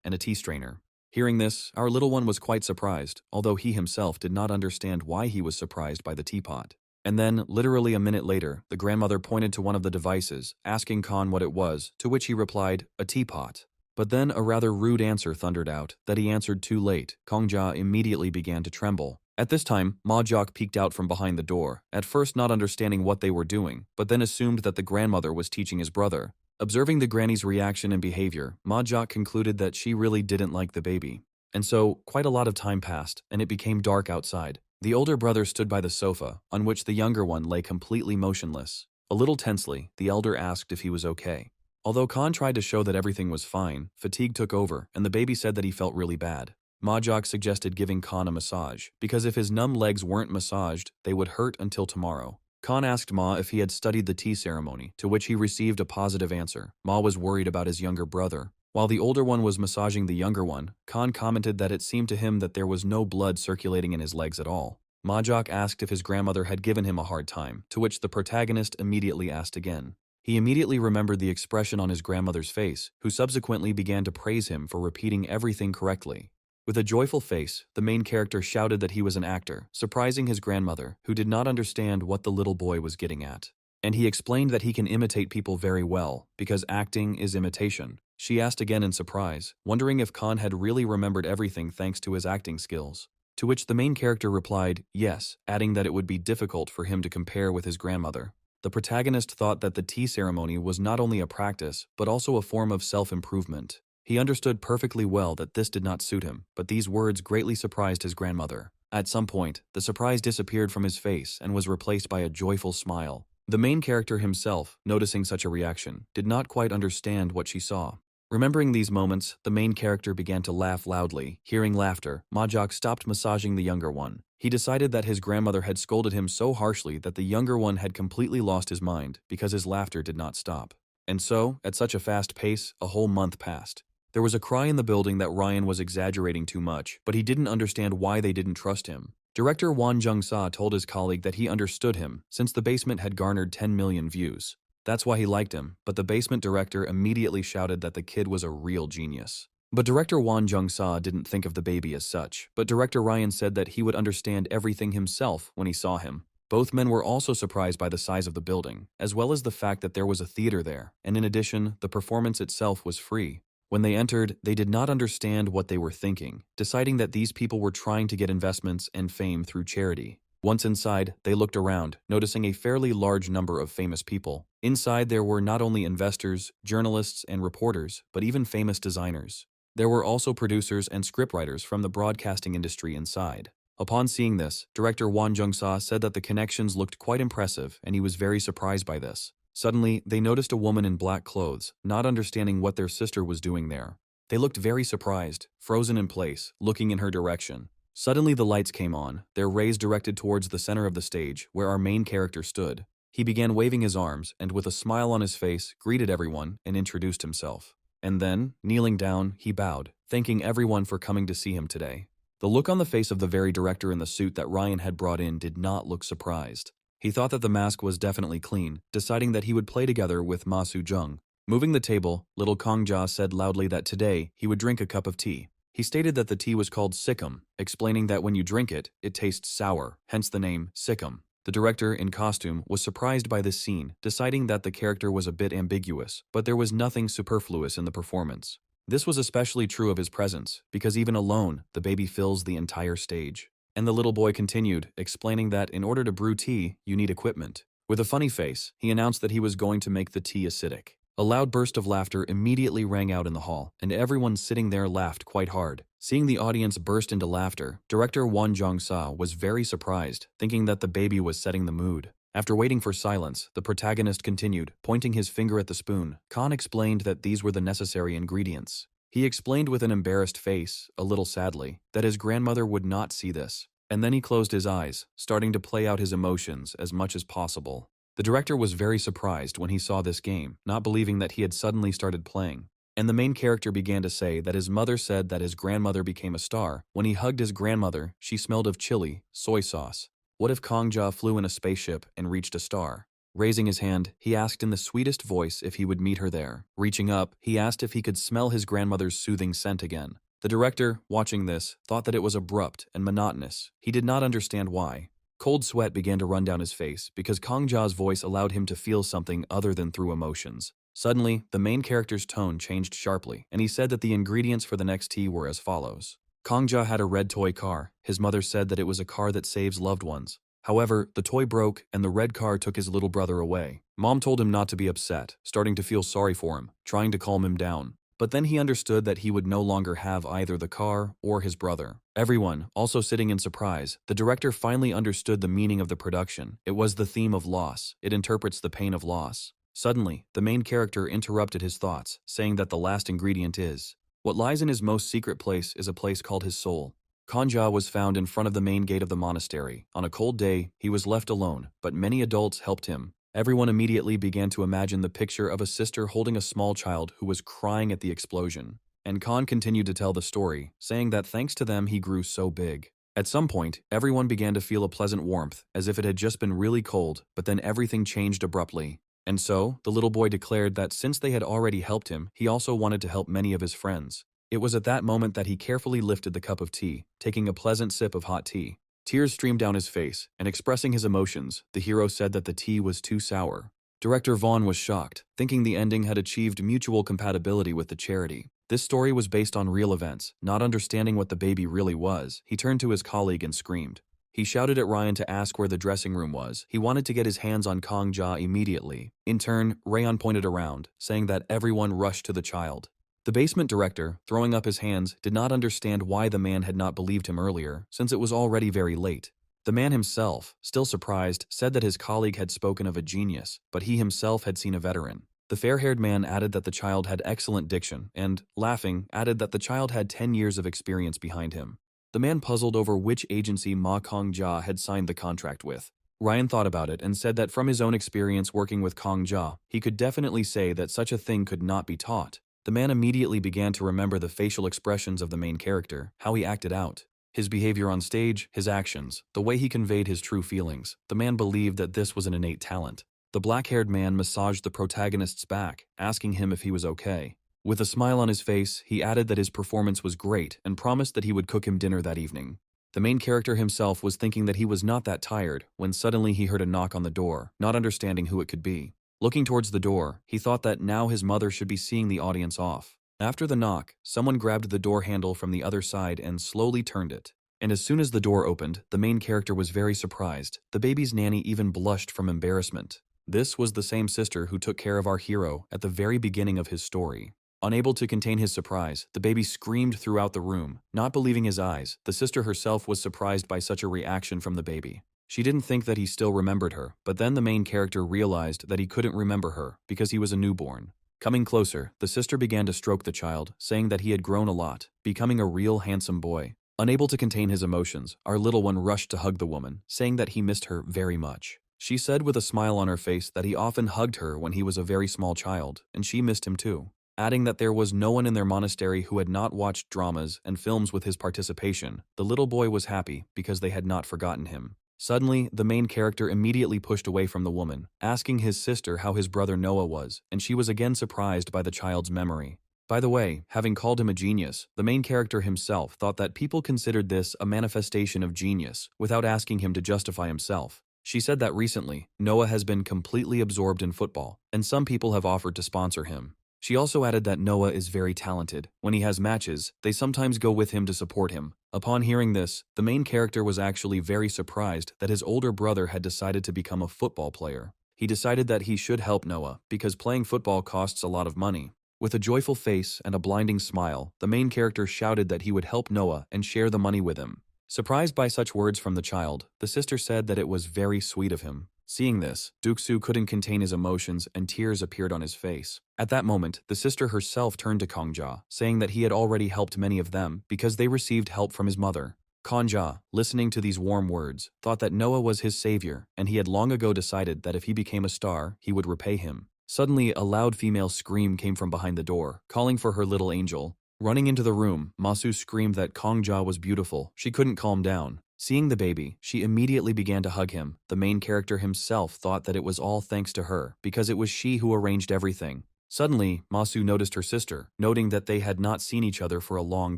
and a tea strainer. Hearing this, our little one was quite surprised, although he himself did not understand why he was surprised by the teapot. And then, literally a minute later, the grandmother pointed to one of the devices, asking Khan what it was, to which he replied, "A teapot." But then a rather rude answer thundered out, that he answered too late. Kong Jia immediately began to tremble. At this time, Ma Jock peeked out from behind the door, at first not understanding what they were doing, but then assumed that the grandmother was teaching his brother. Observing the granny's reaction and behavior, Ma Jock concluded that she really didn't like the baby. And so, quite a lot of time passed, and it became dark outside. The older brother stood by the sofa, on which the younger one lay completely motionless. A little tensely, the elder asked if he was okay. Although Khan tried to show that everything was fine, fatigue took over, and the baby said that he felt really bad. Ma Jock suggested giving Khan a massage, because if his numb legs weren't massaged, they would hurt until tomorrow. Khan asked Ma if he had studied the tea ceremony, to which he received a positive answer. Ma was worried about his younger brother. While the older one was massaging the younger one, Khan commented that it seemed to him that there was no blood circulating in his legs at all. Ma Jock asked if his grandmother had given him a hard time, to which the protagonist immediately asked again. He immediately remembered the expression on his grandmother's face, who subsequently began to praise him for repeating everything correctly. With a joyful face, the main character shouted that he was an actor, surprising his grandmother, who did not understand what the little boy was getting at. And he explained that he can imitate people very well, because acting is imitation. She asked again in surprise, wondering if Khan had really remembered everything thanks to his acting skills. To which the main character replied, yes, adding that it would be difficult for him to compare with his grandmother. The protagonist thought that the tea ceremony was not only a practice, but also a form of self-improvement. He understood perfectly well that this did not suit him, but these words greatly surprised his grandmother. At some point, the surprise disappeared from his face and was replaced by a joyful smile. The main character himself, noticing such a reaction, did not quite understand what she saw. Remembering these moments, the main character began to laugh loudly. Hearing laughter, Majak stopped massaging the younger one. He decided that his grandmother had scolded him so harshly that the younger one had completely lost his mind because his laughter did not stop. And so, at such a fast pace, a whole month passed. There was a cry in the building that Ryan was exaggerating too much, but he didn't understand why they didn't trust him. Director Won Jung-sa told his colleague that he understood him, since the basement had garnered 10 million views. That's why he liked him, but the basement director immediately shouted that the kid was a real genius. But director Won Jung-sa didn't think of the baby as such, but director Ryan said that he would understand everything himself when he saw him. Both men were also surprised by the size of the building, as well as the fact that there was a theater there, and in addition, the performance itself was free. When they entered, they did not understand what they were thinking, deciding that these people were trying to get investments and fame through charity. Once inside, they looked around, noticing a fairly large number of famous people. Inside there were not only investors, journalists, and reporters, but even famous designers. There were also producers and scriptwriters from the broadcasting industry inside. Upon seeing this, director Won Jung-sa said that the connections looked quite impressive and he was very surprised by this. Suddenly, they noticed a woman in black clothes, not understanding what their sister was doing there. They looked very surprised, frozen in place, looking in her direction. Suddenly the lights came on, their rays directed towards the center of the stage, where our main character stood. He began waving his arms, and with a smile on his face, greeted everyone and introduced himself. And then, kneeling down, he bowed, thanking everyone for coming to see him today. The look on the face of the very director in the suit that Ryan had brought in did not look surprised. He thought that the mask was definitely clean, deciding that he would play together with Ma Soo-jung. Moving the table, little Kong Ja said loudly that today he would drink a cup of tea. He stated that the tea was called sikkim, explaining that when you drink it, it tastes sour, hence the name sikkim. The director, in costume, was surprised by this scene, deciding that the character was a bit ambiguous, but there was nothing superfluous in the performance. This was especially true of his presence, because even alone, the baby fills the entire stage. And the little boy continued, explaining that in order to brew tea, you need equipment. With a funny face, he announced that he was going to make the tea acidic. A loud burst of laughter immediately rang out in the hall, and everyone sitting there laughed quite hard. Seeing the audience burst into laughter, director Won Jung-sa was very surprised, thinking that the baby was setting the mood. After waiting for silence, the protagonist continued, pointing his finger at the spoon. Khan explained that these were the necessary ingredients. He explained with an embarrassed face, a little sadly, that his grandmother would not see this. And then he closed his eyes, starting to play out his emotions as much as possible. The director was very surprised when he saw this game, not believing that he had suddenly started playing. And the main character began to say that his mother said that his grandmother became a star. When he hugged his grandmother, she smelled of chili, soy sauce. What if Kong Ja flew in a spaceship and reached a star? Raising his hand, he asked in the sweetest voice if he would meet her there. Reaching up, he asked if he could smell his grandmother's soothing scent again. The director, watching this, thought that it was abrupt and monotonous. He did not understand why. Cold sweat began to run down his face because Kong Ja's voice allowed him to feel something other than through emotions. Suddenly, the main character's tone changed sharply, and he said that the ingredients for the next tea were as follows. Kong Ja had a red toy car. His mother said that it was a car that saves loved ones. However, the toy broke and the red car took his little brother away. Mom told him not to be upset, starting to feel sorry for him, trying to calm him down. But then he understood that he would no longer have either the car or his brother. Everyone, also sitting in surprise, the director finally understood the meaning of the production. It was the theme of loss. It interprets the pain of loss. Suddenly, the main character interrupted his thoughts, saying that the last ingredient is, what lies in his most secret place is a place called his soul. Kong Ja was found in front of the main gate of the monastery. On a cold day, he was left alone, but many adults helped him. Everyone immediately began to imagine the picture of a sister holding a small child who was crying at the explosion. And Khan continued to tell the story, saying that thanks to them he grew so big. At some point, everyone began to feel a pleasant warmth, as if it had just been really cold, but then everything changed abruptly. And so, the little boy declared that since they had already helped him, he also wanted to help many of his friends. It was at that moment that he carefully lifted the cup of tea, taking a pleasant sip of hot tea. Tears streamed down his face, and expressing his emotions, the hero said that the tea was too sour. Director Vaughn was shocked, thinking the ending had achieved mutual compatibility with the charity. This story was based on real events. Not understanding what the baby really was, he turned to his colleague and screamed. He shouted at Ryan to ask where the dressing room was. He wanted to get his hands on Kong Ja immediately. In turn, Rayon pointed around, saying that everyone rushed to the child. The basement director, throwing up his hands, did not understand why the man had not believed him earlier, since it was already very late. The man himself, still surprised, said that his colleague had spoken of a genius, but he himself had seen a veteran. The fair-haired man added that the child had excellent diction and, laughing, added that the child had 10 years of experience behind him. The man puzzled over which agency Ma Kong Ja had signed the contract with. Ryan thought about it and said that from his own experience working with Kong Ja, he could definitely say that such a thing could not be taught. The man immediately began to remember the facial expressions of the main character, how he acted out. His behavior on stage, his actions, the way he conveyed his true feelings. The man believed that this was an innate talent. The black-haired man massaged the protagonist's back, asking him if he was okay. With a smile on his face, he added that his performance was great and promised that he would cook him dinner that evening. The main character himself was thinking that he was not that tired when suddenly he heard a knock on the door, not understanding who it could be. Looking towards the door, he thought that now his mother should be seeing the audience off. After the knock, someone grabbed the door handle from the other side and slowly turned it. And as soon as the door opened, the main character was very surprised. The baby's nanny even blushed from embarrassment. This was the same sister who took care of our hero at the very beginning of his story. Unable to contain his surprise, the baby screamed throughout the room. Not believing his eyes, the sister herself was surprised by such a reaction from the baby. She didn't think that he still remembered her, but then the main character realized that he couldn't remember her because he was a newborn. Coming closer, the sister began to stroke the child, saying that he had grown a lot, becoming a real handsome boy. Unable to contain his emotions, our little one rushed to hug the woman, saying that he missed her very much. She said with a smile on her face that he often hugged her when he was a very small child, and she missed him too. Adding that there was no one in their monastery who had not watched dramas and films with his participation, the little boy was happy because they had not forgotten him. Suddenly, the main character immediately pushed away from the woman, asking his sister how his brother Noah was, and she was again surprised by the child's memory. By the way, having called him a genius, the main character himself thought that people considered this a manifestation of genius without asking him to justify himself. She said that recently, Noah has been completely absorbed in football, and some people have offered to sponsor him. She also added that Noah is very talented. When he has matches, they sometimes go with him to support him. Upon hearing this, the main character was actually very surprised that his older brother had decided to become a football player. He decided that he should help Noah because playing football costs a lot of money. With a joyful face and a blinding smile, the main character shouted that he would help Noah and share the money with him. Surprised by such words from the child, the sister said that it was very sweet of him. Seeing this, Duke-soo couldn't contain his emotions and tears appeared on his face. At that moment, the sister herself turned to Kong-ja, saying that he had already helped many of them because they received help from his mother. Kong-ja, listening to these warm words, thought that Noah was his savior, and he had long ago decided that if he became a star, he would repay him. Suddenly, a loud female scream came from behind the door, calling for her little angel. Running into the room, Masu screamed that Kong-ja was beautiful. She couldn't calm down. Seeing the baby, she immediately began to hug him. The main character himself thought that it was all thanks to her, because it was she who arranged everything. Suddenly, Masu noticed her sister, noting that they had not seen each other for a long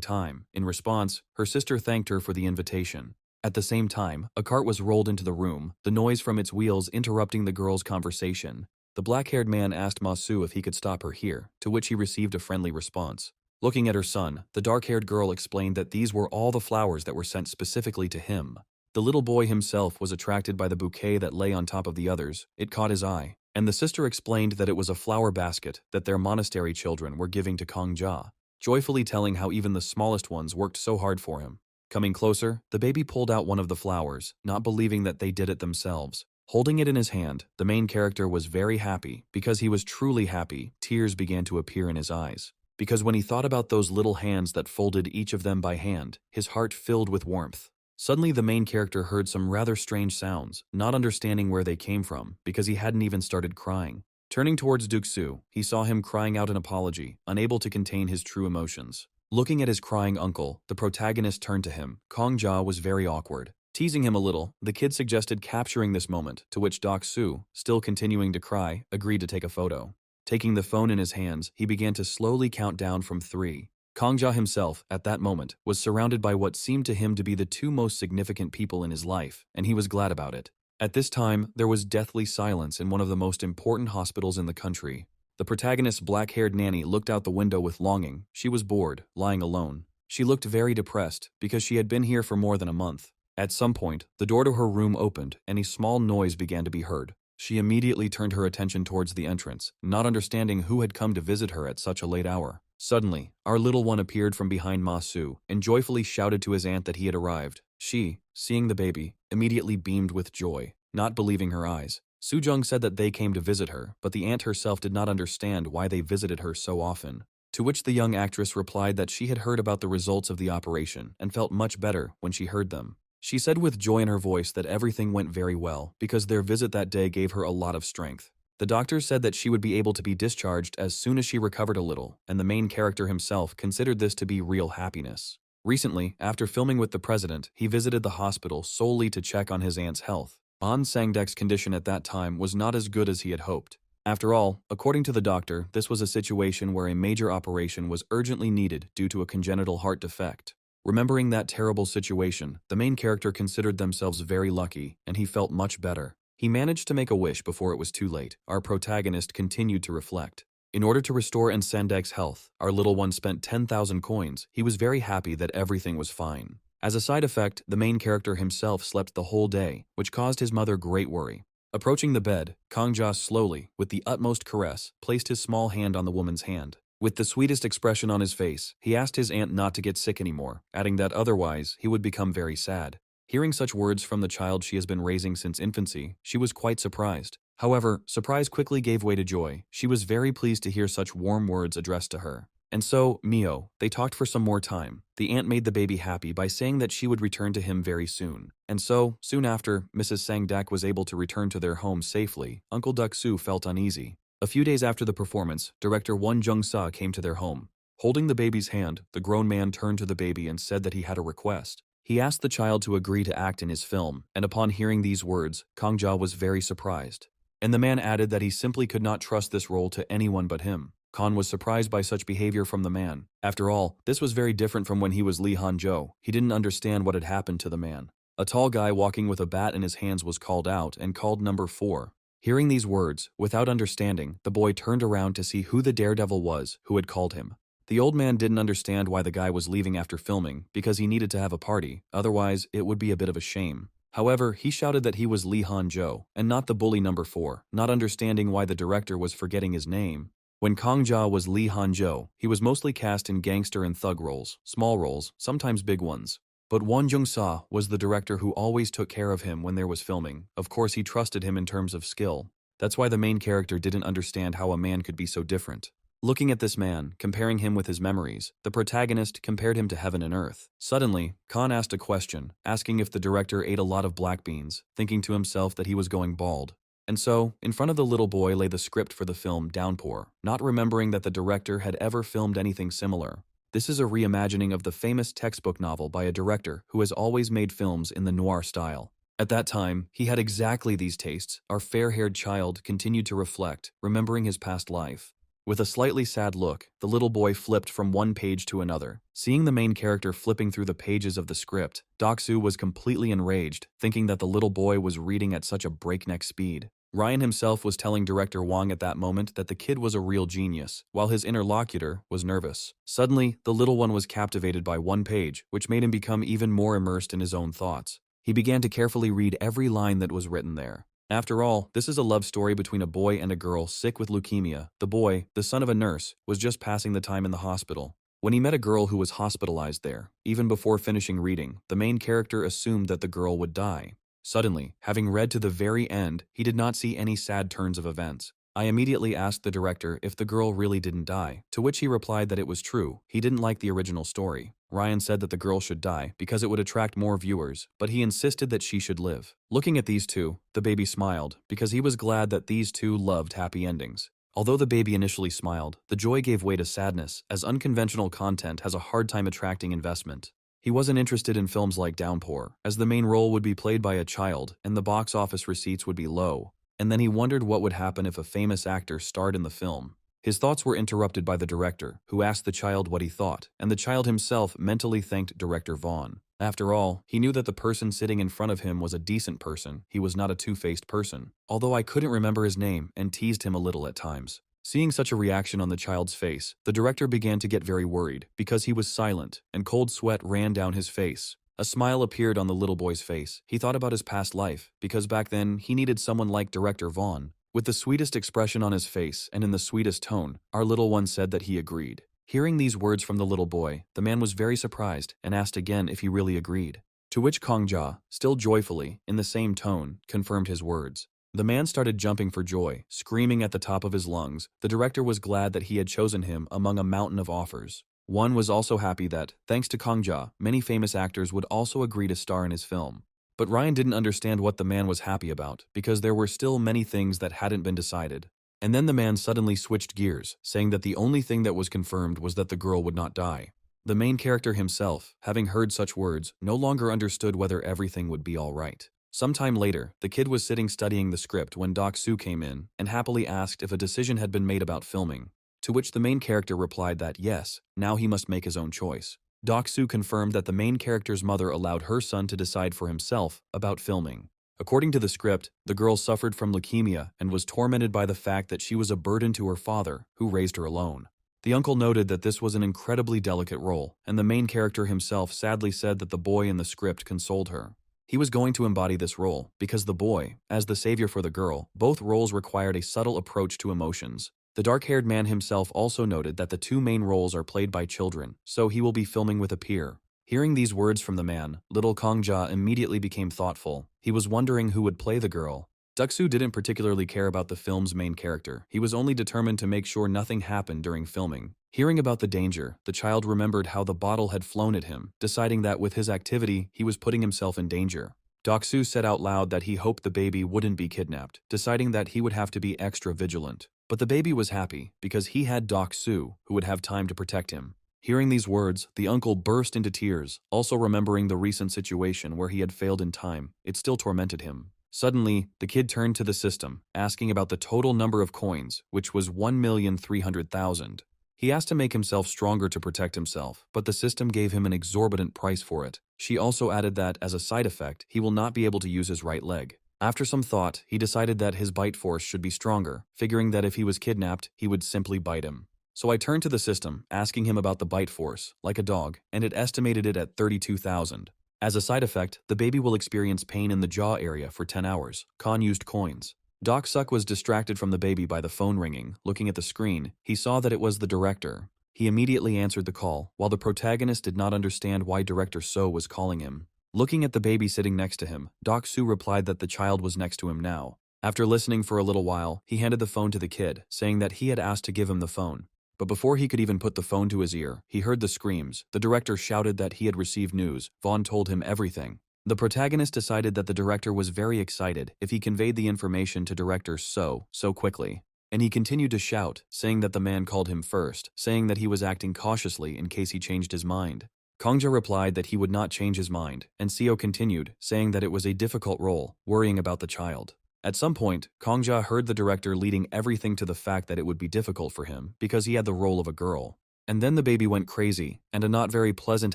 time. In response, her sister thanked her for the invitation. At the same time, a cart was rolled into the room, the noise from its wheels interrupting the girls' conversation. The black-haired man asked Masu if he could stop her here, to which he received a friendly response. Looking at her son, the dark-haired girl explained that these were all the flowers that were sent specifically to him. The little boy himself was attracted by the bouquet that lay on top of the others. It caught his eye, and the sister explained that it was a flower basket that their monastery children were giving to Kong-ja, joyfully telling how even the smallest ones worked so hard for him. Coming closer, the baby pulled out one of the flowers, not believing that they did it themselves. Holding it in his hand, the main character was very happy. Because he was truly happy, tears began to appear in his eyes. Because when he thought about those little hands that folded each of them by hand, his heart filled with warmth. Suddenly the main character heard some rather strange sounds, not understanding where they came from, because he hadn't even started crying. Turning towards Duke-soo, he saw him crying out an apology, unable to contain his true emotions. Looking at his crying uncle, the protagonist turned to him. Kong-ja was very awkward. Teasing him a little, the kid suggested capturing this moment, to which Duke-soo, still continuing to cry, agreed to take a photo. Taking the phone in his hands, he began to slowly count down from 3. Kangja himself, at that moment, was surrounded by what seemed to him to be the two most significant people in his life, and he was glad about it. At this time, there was deathly silence in one of the most important hospitals in the country. The protagonist's black-haired nanny looked out the window with longing. She was bored, lying alone. She looked very depressed, because she had been here for more than a month. At some point, the door to her room opened, and a small noise began to be heard. She immediately turned her attention towards the entrance, not understanding who had come to visit her at such a late hour. Suddenly, our little one appeared from behind Ma Su and joyfully shouted to his aunt that he had arrived. She, seeing the baby, immediately beamed with joy, not believing her eyes. Sujung said that they came to visit her, but the aunt herself did not understand why they visited her so often. To which the young actress replied that she had heard about the results of the operation and felt much better when she heard them. She said with joy in her voice that everything went very well because their visit that day gave her a lot of strength. The doctors said that she would be able to be discharged as soon as she recovered a little, and the main character himself considered this to be real happiness. Recently, after filming with the president, he visited the hospital solely to check on his aunt's health. An Sang-dek's condition at that time was not as good as he had hoped. After all, according to the doctor, this was a situation where a major operation was urgently needed due to a congenital heart defect. Remembering that terrible situation, the main character considered themselves very lucky, and he felt much better. He managed to make a wish before it was too late. Our protagonist continued to reflect. In order to restore Sang-dek's health, our little one spent 10,000 coins. He was very happy that everything was fine. As a side effect, the main character himself slept the whole day, which caused his mother great worry. Approaching the bed, Kangja slowly, with the utmost caress, placed his small hand on the woman's hand. With the sweetest expression on his face, he asked his aunt not to get sick anymore, adding that otherwise he would become very sad. Hearing such words from the child she has been raising since infancy, she was quite surprised. However, surprise quickly gave way to joy. She was very pleased to hear such warm words addressed to her. And so, Mio, they talked for some more time. The aunt made the baby happy by saying that she would return to him very soon. And so, soon after, Mrs. Sang-dek was able to return to their home safely. Uncle Duk-soo felt uneasy. A few days after the performance, director Won Jung-sa came to their home. Holding the baby's hand, the grown man turned to the baby and said that he had a request. He asked the child to agree to act in his film, and upon hearing these words, Kangja was very surprised. And the man added that he simply could not trust this role to anyone but him. Khan was surprised by such behavior from the man. After all, this was very different from when he was Lee Han-jo. He didn't understand what had happened to the man. A tall guy walking with a bat in his hands was called out and called number 4. Hearing these words, without understanding, the boy turned around to see who the daredevil was who had called him. The old man didn't understand why the guy was leaving after filming, because he needed to have a party, otherwise it would be a bit of a shame. However, he shouted that he was Lee Han-jo, and not the bully number 4, not understanding why the director was forgetting his name. When Kangja was Lee Han-jo, he was mostly cast in gangster and thug roles, small roles, sometimes big ones. But Won Jung-sa was the director who always took care of him when there was filming. Of course, he trusted him in terms of skill. That's why the main character didn't understand how a man could be so different. Looking at this man, comparing him with his memories, the protagonist compared him to heaven and earth. Suddenly, Khan asked a question, asking if the director ate a lot of black beans, thinking to himself that he was going bald. And so, in front of the little boy lay the script for the film Downpour, not remembering that the director had ever filmed anything similar. This is a reimagining of the famous textbook novel by a director who has always made films in the noir style. At that time, he had exactly these tastes. Our fair-haired child continued to reflect, remembering his past life. With a slightly sad look, the little boy flipped from one page to another. Seeing the main character flipping through the pages of the script, Dok-soo was completely enraged, thinking that the little boy was reading at such a breakneck speed. Ryan himself was telling director Wang at that moment that the kid was a real genius, while his interlocutor was nervous. Suddenly, the little one was captivated by one page, which made him become even more immersed in his own thoughts. He began to carefully read every line that was written there. After all, this is a love story between a boy and a girl sick with leukemia. The boy, the son of a nurse, was just passing the time in the hospital. When he met a girl who was hospitalized there, even before finishing reading, the main character assumed that the girl would die. Suddenly, having read to the very end, he did not see any sad turns of events. I immediately asked the director if the girl really didn't die, to which he replied that it was true. He didn't like the original story. Ryan said that the girl should die because it would attract more viewers, but he insisted that she should live. Looking at these two, the baby smiled, because he was glad that these two loved happy endings. Although the baby initially smiled, the joy gave way to sadness, as unconventional content has a hard time attracting investment. He wasn't interested in films like Downpour, as the main role would be played by a child and the box office receipts would be low. And then he wondered what would happen if a famous actor starred in the film. His thoughts were interrupted by the director, who asked the child what he thought, and the child himself mentally thanked Director Vaughn. After all, he knew that the person sitting in front of him was a decent person. He was not a two-faced person, although I couldn't remember his name and teased him a little at times. Seeing such a reaction on the child's face, the director began to get very worried because he was silent and cold sweat ran down his face. A smile appeared on the little boy's face. He thought about his past life because back then he needed someone like Director Vaughn. With the sweetest expression on his face and in the sweetest tone, our little one said that he agreed. Hearing these words from the little boy, the man was very surprised and asked again if he really agreed. To which Kongja, still joyfully, in the same tone, confirmed his words. The man started jumping for joy, screaming at the top of his lungs. The director was glad that he had chosen him among a mountain of offers. One was also happy that, thanks to Kongja, many famous actors would also agree to star in his film. But Ryan didn't understand what the man was happy about, because there were still many things that hadn't been decided. And then the man suddenly switched gears, saying that the only thing that was confirmed was that the girl would not die. The main character himself, having heard such words, no longer understood whether everything would be all right. Sometime later, the kid was sitting studying the script when Doc Soo came in and happily asked if a decision had been made about filming, to which the main character replied that yes, now he must make his own choice. Doc Soo confirmed that the main character's mother allowed her son to decide for himself about filming. According to the script, the girl suffered from leukemia and was tormented by the fact that she was a burden to her father, who raised her alone. The uncle noted that this was an incredibly delicate role, and the main character himself sadly said that the boy in the script consoled her. He was going to embody this role, because the boy, as the savior for the girl, both roles required a subtle approach to emotions. The dark-haired man himself also noted that the two main roles are played by children, so he will be filming with a peer. Hearing these words from the man, little Kongja immediately became thoughtful. He was wondering who would play the girl. Duksoo didn't particularly care about the film's main character. He was only determined to make sure nothing happened during filming. Hearing about the danger, the child remembered how the bottle had flown at him, deciding that with his activity, he was putting himself in danger. Duksoo said out loud that he hoped the baby wouldn't be kidnapped, deciding that he would have to be extra vigilant. But the baby was happy because he had Duksoo, who would have time to protect him. Hearing these words, the uncle burst into tears, also remembering the recent situation where he had failed in time. It still tormented him. Suddenly, the kid turned to the system, asking about the total number of coins, which was 1,300,000. He asked to make himself stronger to protect himself, but the system gave him an exorbitant price for it. She also added that, as a side effect, he will not be able to use his right leg. After some thought, he decided that his bite force should be stronger, figuring that if he was kidnapped, he would simply bite him. So I turned to the system, asking him about the bite force, like a dog, and it estimated it at 32,000. As a side effect, the baby will experience pain in the jaw area for 10 hours. Khan used coins. Doc Suk was distracted from the baby by the phone ringing. Looking at the screen, he saw that it was the director. He immediately answered the call, while the protagonist did not understand why Director So was calling him. Looking at the baby sitting next to him, Doc Soo replied that the child was next to him now. After listening for a little while, he handed the phone to the kid, saying that he had asked to give him the phone. But before he could even put the phone to his ear, he heard the screams. The director shouted that he had received news. Vaughn told him everything. The protagonist decided that the director was very excited if he conveyed the information to Director So quickly. And he continued to shout, saying that the man called him first, saying that he was acting cautiously in case he changed his mind. Kongja replied that he would not change his mind, and Seo continued, saying that it was a difficult role, worrying about the child. At some point, Kongja heard the director leading everything to the fact that it would be difficult for him because he had the role of a girl. And then the baby went crazy, and a not very pleasant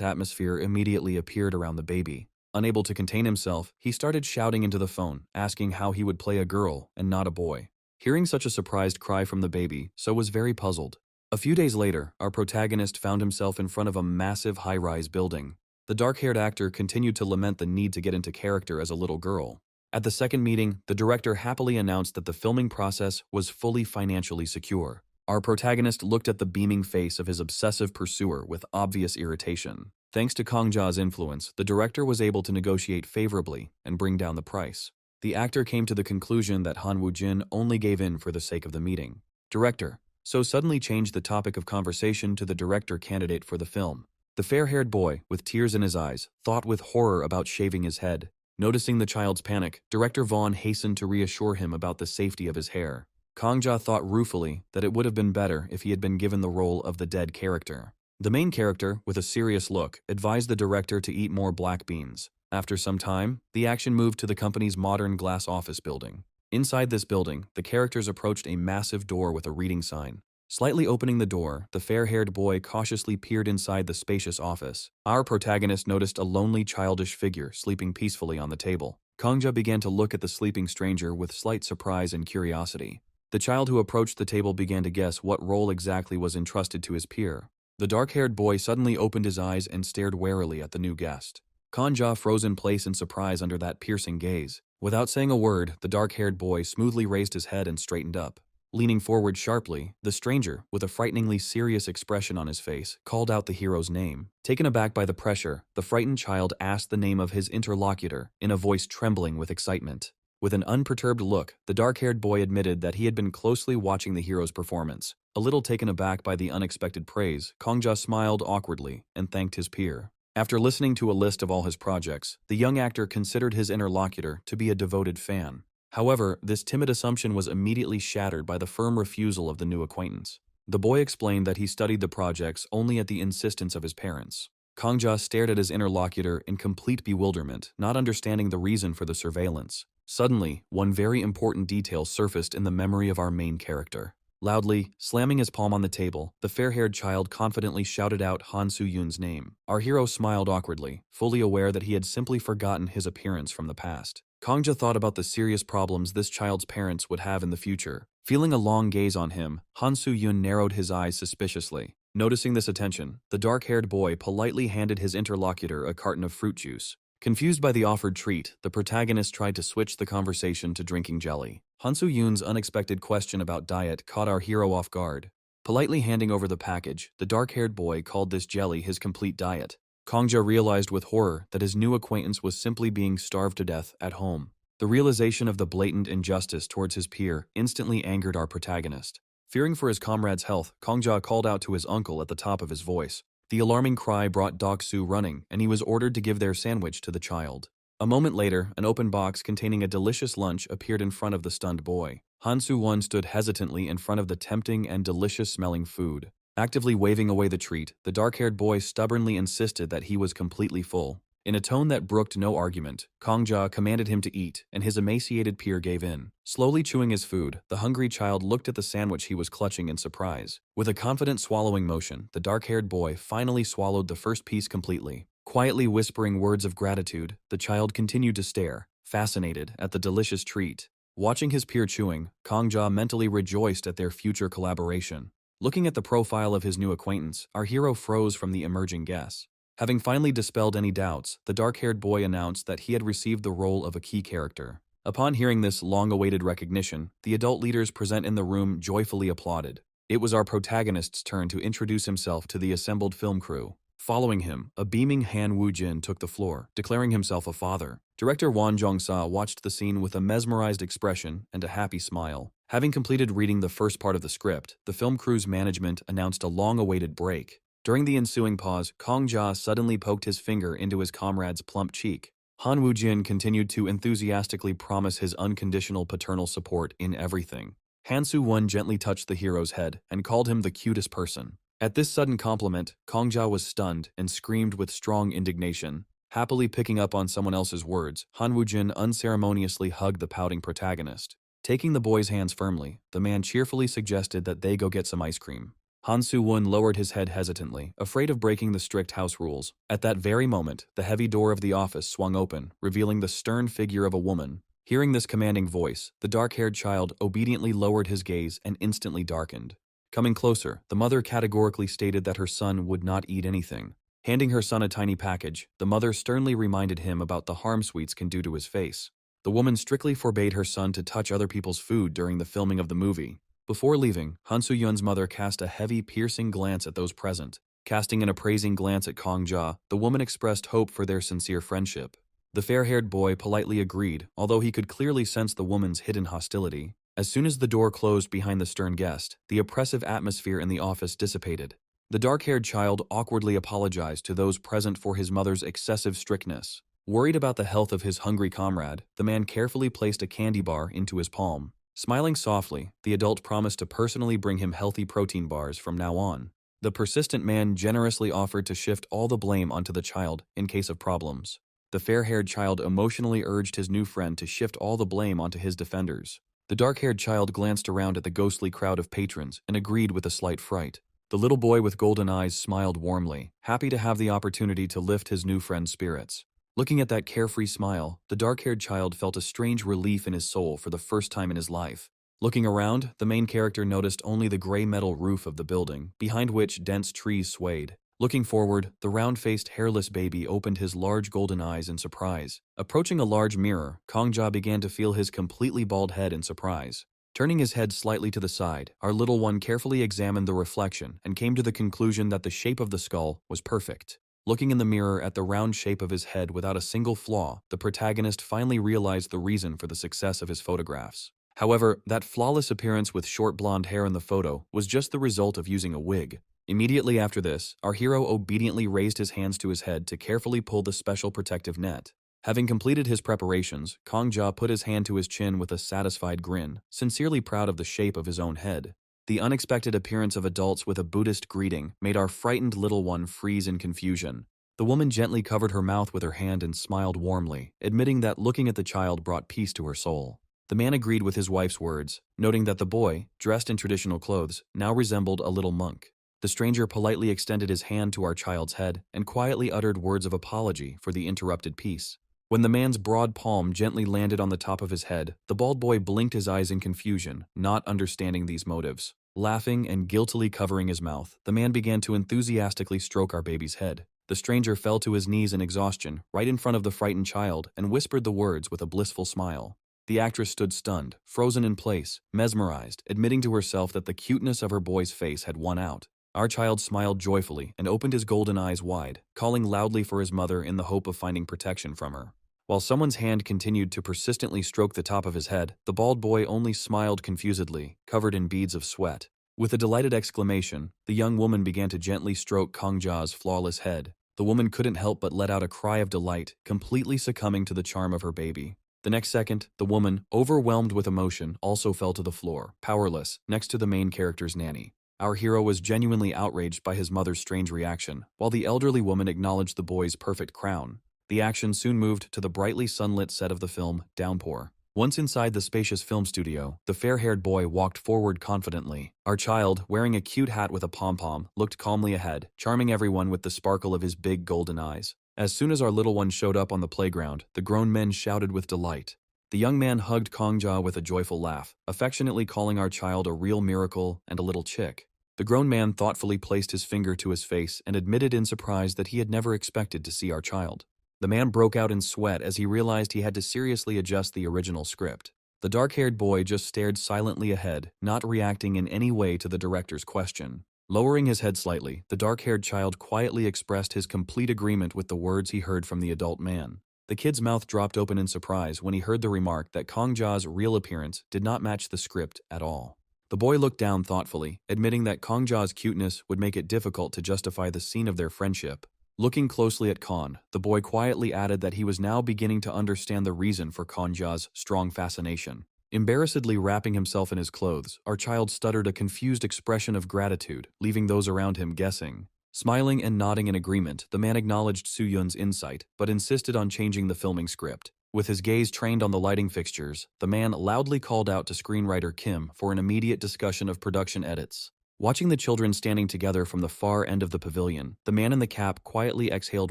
atmosphere immediately appeared around the baby. Unable to contain himself, he started shouting into the phone, asking how he would play a girl and not a boy. Hearing such a surprised cry from the baby, So was very puzzled. A few days later, our protagonist found himself in front of a massive high-rise building. The dark-haired actor continued to lament the need to get into character as a little girl. At the second meeting, the director happily announced that the filming process was fully financially secure. Our protagonist looked at the beaming face of his obsessive pursuer with obvious irritation. Thanks to Kongja's influence, the director was able to negotiate favorably and bring down the price. The actor came to the conclusion that Han Woo-jin only gave in for the sake of the meeting. Director So suddenly changed the topic of conversation to the director candidate for the film. The fair-haired boy, with tears in his eyes, thought with horror about shaving his head. Noticing the child's panic, Director Vaughn hastened to reassure him about the safety of his hair. Kongja thought ruefully that it would have been better if he had been given the role of the dead character. The main character, with a serious look, advised the director to eat more black beans. After some time, the action moved to the company's modern glass office building. Inside this building, the characters approached a massive door with a reading sign. Slightly opening the door, the fair-haired boy cautiously peered inside the spacious office. Our protagonist noticed a lonely childish figure sleeping peacefully on the table. Kongja began to look at the sleeping stranger with slight surprise and curiosity. The child who approached the table began to guess what role exactly was entrusted to his peer. The dark-haired boy suddenly opened his eyes and stared warily at the new guest. Kongja froze in place in surprise under that piercing gaze. Without saying a word, the dark-haired boy smoothly raised his head and straightened up. Leaning forward sharply, the stranger, with a frighteningly serious expression on his face, called out the hero's name. Taken aback by the pressure, the frightened child asked the name of his interlocutor, in a voice trembling with excitement. With an unperturbed look, the dark-haired boy admitted that he had been closely watching the hero's performance. A little taken aback by the unexpected praise, Kongja smiled awkwardly and thanked his peer. After listening to a list of all his projects, the young actor considered his interlocutor to be a devoted fan. However, this timid assumption was immediately shattered by the firm refusal of the new acquaintance. The boy explained that he studied the projects only at the insistence of his parents. Kongja stared at his interlocutor in complete bewilderment, not understanding the reason for the surveillance. Suddenly, one very important detail surfaced in the memory of our main character. Loudly, slamming his palm on the table, the fair-haired child confidently shouted out Han Soo-yoon's name. Our hero smiled awkwardly, fully aware that he had simply forgotten his appearance from the past. Kongja thought about the serious problems this child's parents would have in the future. Feeling a long gaze on him, Han Soo-yoon narrowed his eyes suspiciously. Noticing this attention, the dark-haired boy politely handed his interlocutor a carton of fruit juice. Confused by the offered treat, the protagonist tried to switch the conversation to drinking jelly. Han Soo-yoon's unexpected question about diet caught our hero off guard. Politely handing over the package, the dark-haired boy called this jelly his complete diet. Kongja realized with horror that his new acquaintance was simply being starved to death at home. The realization of the blatant injustice towards his peer instantly angered our protagonist. Fearing for his comrade's health, Kongja called out to his uncle at the top of his voice. The alarming cry brought Dok-soo running, and he was ordered to give their sandwich to the child. A moment later, an open box containing a delicious lunch appeared in front of the stunned boy. Han Soo-won stood hesitantly in front of the tempting and delicious-smelling food. Actively waving away the treat, the dark-haired boy stubbornly insisted that he was completely full. In a tone that brooked no argument, Kongja commanded him to eat, and his emaciated peer gave in. Slowly chewing his food, the hungry child looked at the sandwich he was clutching in surprise. With a confident swallowing motion, the dark-haired boy finally swallowed the first piece completely. Quietly whispering words of gratitude, the child continued to stare, fascinated at the delicious treat. Watching his peer chewing, Kongja mentally rejoiced at their future collaboration. Looking at the profile of his new acquaintance, our hero froze from the emerging guess. Having finally dispelled any doubts, the dark-haired boy announced that he had received the role of a key character. Upon hearing this long-awaited recognition, the adult leaders present in the room joyfully applauded. It was our protagonist's turn to introduce himself to the assembled film crew. Following him, a beaming Han Woo-jin took the floor, declaring himself a father. Director Won Jong-sa watched the scene with a mesmerized expression and a happy smile. Having completed reading the first part of the script, the film crew's management announced a long-awaited break. During the ensuing pause, Kongja suddenly poked his finger into his comrade's plump cheek. Han Woo-jin continued to enthusiastically promise his unconditional paternal support in everything. Han Soo-won gently touched the hero's head and called him the cutest person. At this sudden compliment, Kongja was stunned and screamed with strong indignation. Happily picking up on someone else's words, Han Woo-jin unceremoniously hugged the pouting protagonist. Taking the boy's hands firmly, the man cheerfully suggested that they go get some ice cream. Han Soo-won lowered his head hesitantly, afraid of breaking the strict house rules. At that very moment, the heavy door of the office swung open, revealing the stern figure of a woman. Hearing this commanding voice, the dark-haired child obediently lowered his gaze and instantly darkened. Coming closer, the mother categorically stated that her son would not eat anything. Handing her son a tiny package, the mother sternly reminded him about the harm sweets can do to his face. The woman strictly forbade her son to touch other people's food during the filming of the movie. Before leaving, Han Soo-yeon's mother cast a heavy, piercing glance at those present. Casting an appraising glance at Kongja, the woman expressed hope for their sincere friendship. The fair-haired boy politely agreed, although he could clearly sense the woman's hidden hostility. As soon as the door closed behind the stern guest, the oppressive atmosphere in the office dissipated. The dark-haired child awkwardly apologized to those present for his mother's excessive strictness. Worried about the health of his hungry comrade, the man carefully placed a candy bar into his palm. Smiling softly, the adult promised to personally bring him healthy protein bars from now on. The persistent man generously offered to shift all the blame onto the child in case of problems. The fair-haired child emotionally urged his new friend to shift all the blame onto his defenders. The dark-haired child glanced around at the ghostly crowd of patrons and agreed with a slight fright. The little boy with golden eyes smiled warmly, happy to have the opportunity to lift his new friend's spirits. Looking at that carefree smile, the dark-haired child felt a strange relief in his soul for the first time in his life. Looking around, the main character noticed only the gray metal roof of the building, behind which dense trees swayed. Looking forward, the round-faced, hairless baby opened his large golden eyes in surprise. Approaching a large mirror, Kongja began to feel his completely bald head in surprise. Turning his head slightly to the side, our little one carefully examined the reflection and came to the conclusion that the shape of the skull was perfect. Looking in the mirror at the round shape of his head without a single flaw, the protagonist finally realized the reason for the success of his photographs. However, that flawless appearance with short blonde hair in the photo was just the result of using a wig. Immediately after this, our hero obediently raised his hands to his head to carefully pull the special protective net. Having completed his preparations, Kongja put his hand to his chin with a satisfied grin, sincerely proud of the shape of his own head. The unexpected appearance of adults with a Buddhist greeting made our frightened little one freeze in confusion. The woman gently covered her mouth with her hand and smiled warmly, admitting that looking at the child brought peace to her soul. The man agreed with his wife's words, noting that the boy, dressed in traditional clothes, now resembled a little monk. The stranger politely extended his hand to our child's head and quietly uttered words of apology for the interrupted peace. When the man's broad palm gently landed on the top of his head, the bald boy blinked his eyes in confusion, not understanding these motives. Laughing and guiltily covering his mouth, the man began to enthusiastically stroke our baby's head. The stranger fell to his knees in exhaustion, right in front of the frightened child, and whispered the words with a blissful smile. The actress stood stunned, frozen in place, mesmerized, admitting to herself that the cuteness of her boy's face had won out. Our child smiled joyfully and opened his golden eyes wide, calling loudly for his mother in the hope of finding protection from her. While someone's hand continued to persistently stroke the top of his head, the bald boy only smiled confusedly, covered in beads of sweat. With a delighted exclamation, the young woman began to gently stroke Kongja's flawless head. The woman couldn't help but let out a cry of delight, completely succumbing to the charm of her baby. The next second, the woman, overwhelmed with emotion, also fell to the floor, powerless, next to the main character's nanny. Our hero was genuinely outraged by his mother's strange reaction, while the elderly woman acknowledged the boy's perfect crown. The action soon moved to the brightly sunlit set of the film, Downpour. Once inside the spacious film studio, the fair-haired boy walked forward confidently. Our child, wearing a cute hat with a pom-pom, looked calmly ahead, charming everyone with the sparkle of his big golden eyes. As soon as our little one showed up on the playground, the grown men shouted with delight. The young man hugged Kongja with a joyful laugh, affectionately calling our child a real miracle and a little chick. The grown man thoughtfully placed his finger to his face and admitted in surprise that he had never expected to see our child. The man broke out in sweat as he realized he had to seriously adjust the original script. The dark-haired boy just stared silently ahead, not reacting in any way to the director's question. Lowering his head slightly, the dark-haired child quietly expressed his complete agreement with the words he heard from the adult man. The kid's mouth dropped open in surprise when he heard the remark that Kongja's real appearance did not match the script at all. The boy looked down thoughtfully, admitting that Kongja's cuteness would make it difficult to justify the scene of their friendship. Looking closely at Kon, the boy quietly added that he was now beginning to understand the reason for Kongja's strong fascination. Embarrassedly wrapping himself in his clothes, our child stuttered a confused expression of gratitude, leaving those around him guessing. Smiling and nodding in agreement, the man acknowledged Soo-yun's insight, but insisted on changing the filming script. With his gaze trained on the lighting fixtures, the man loudly called out to screenwriter Kim for an immediate discussion of production edits. Watching the children standing together from the far end of the pavilion, the man in the cap quietly exhaled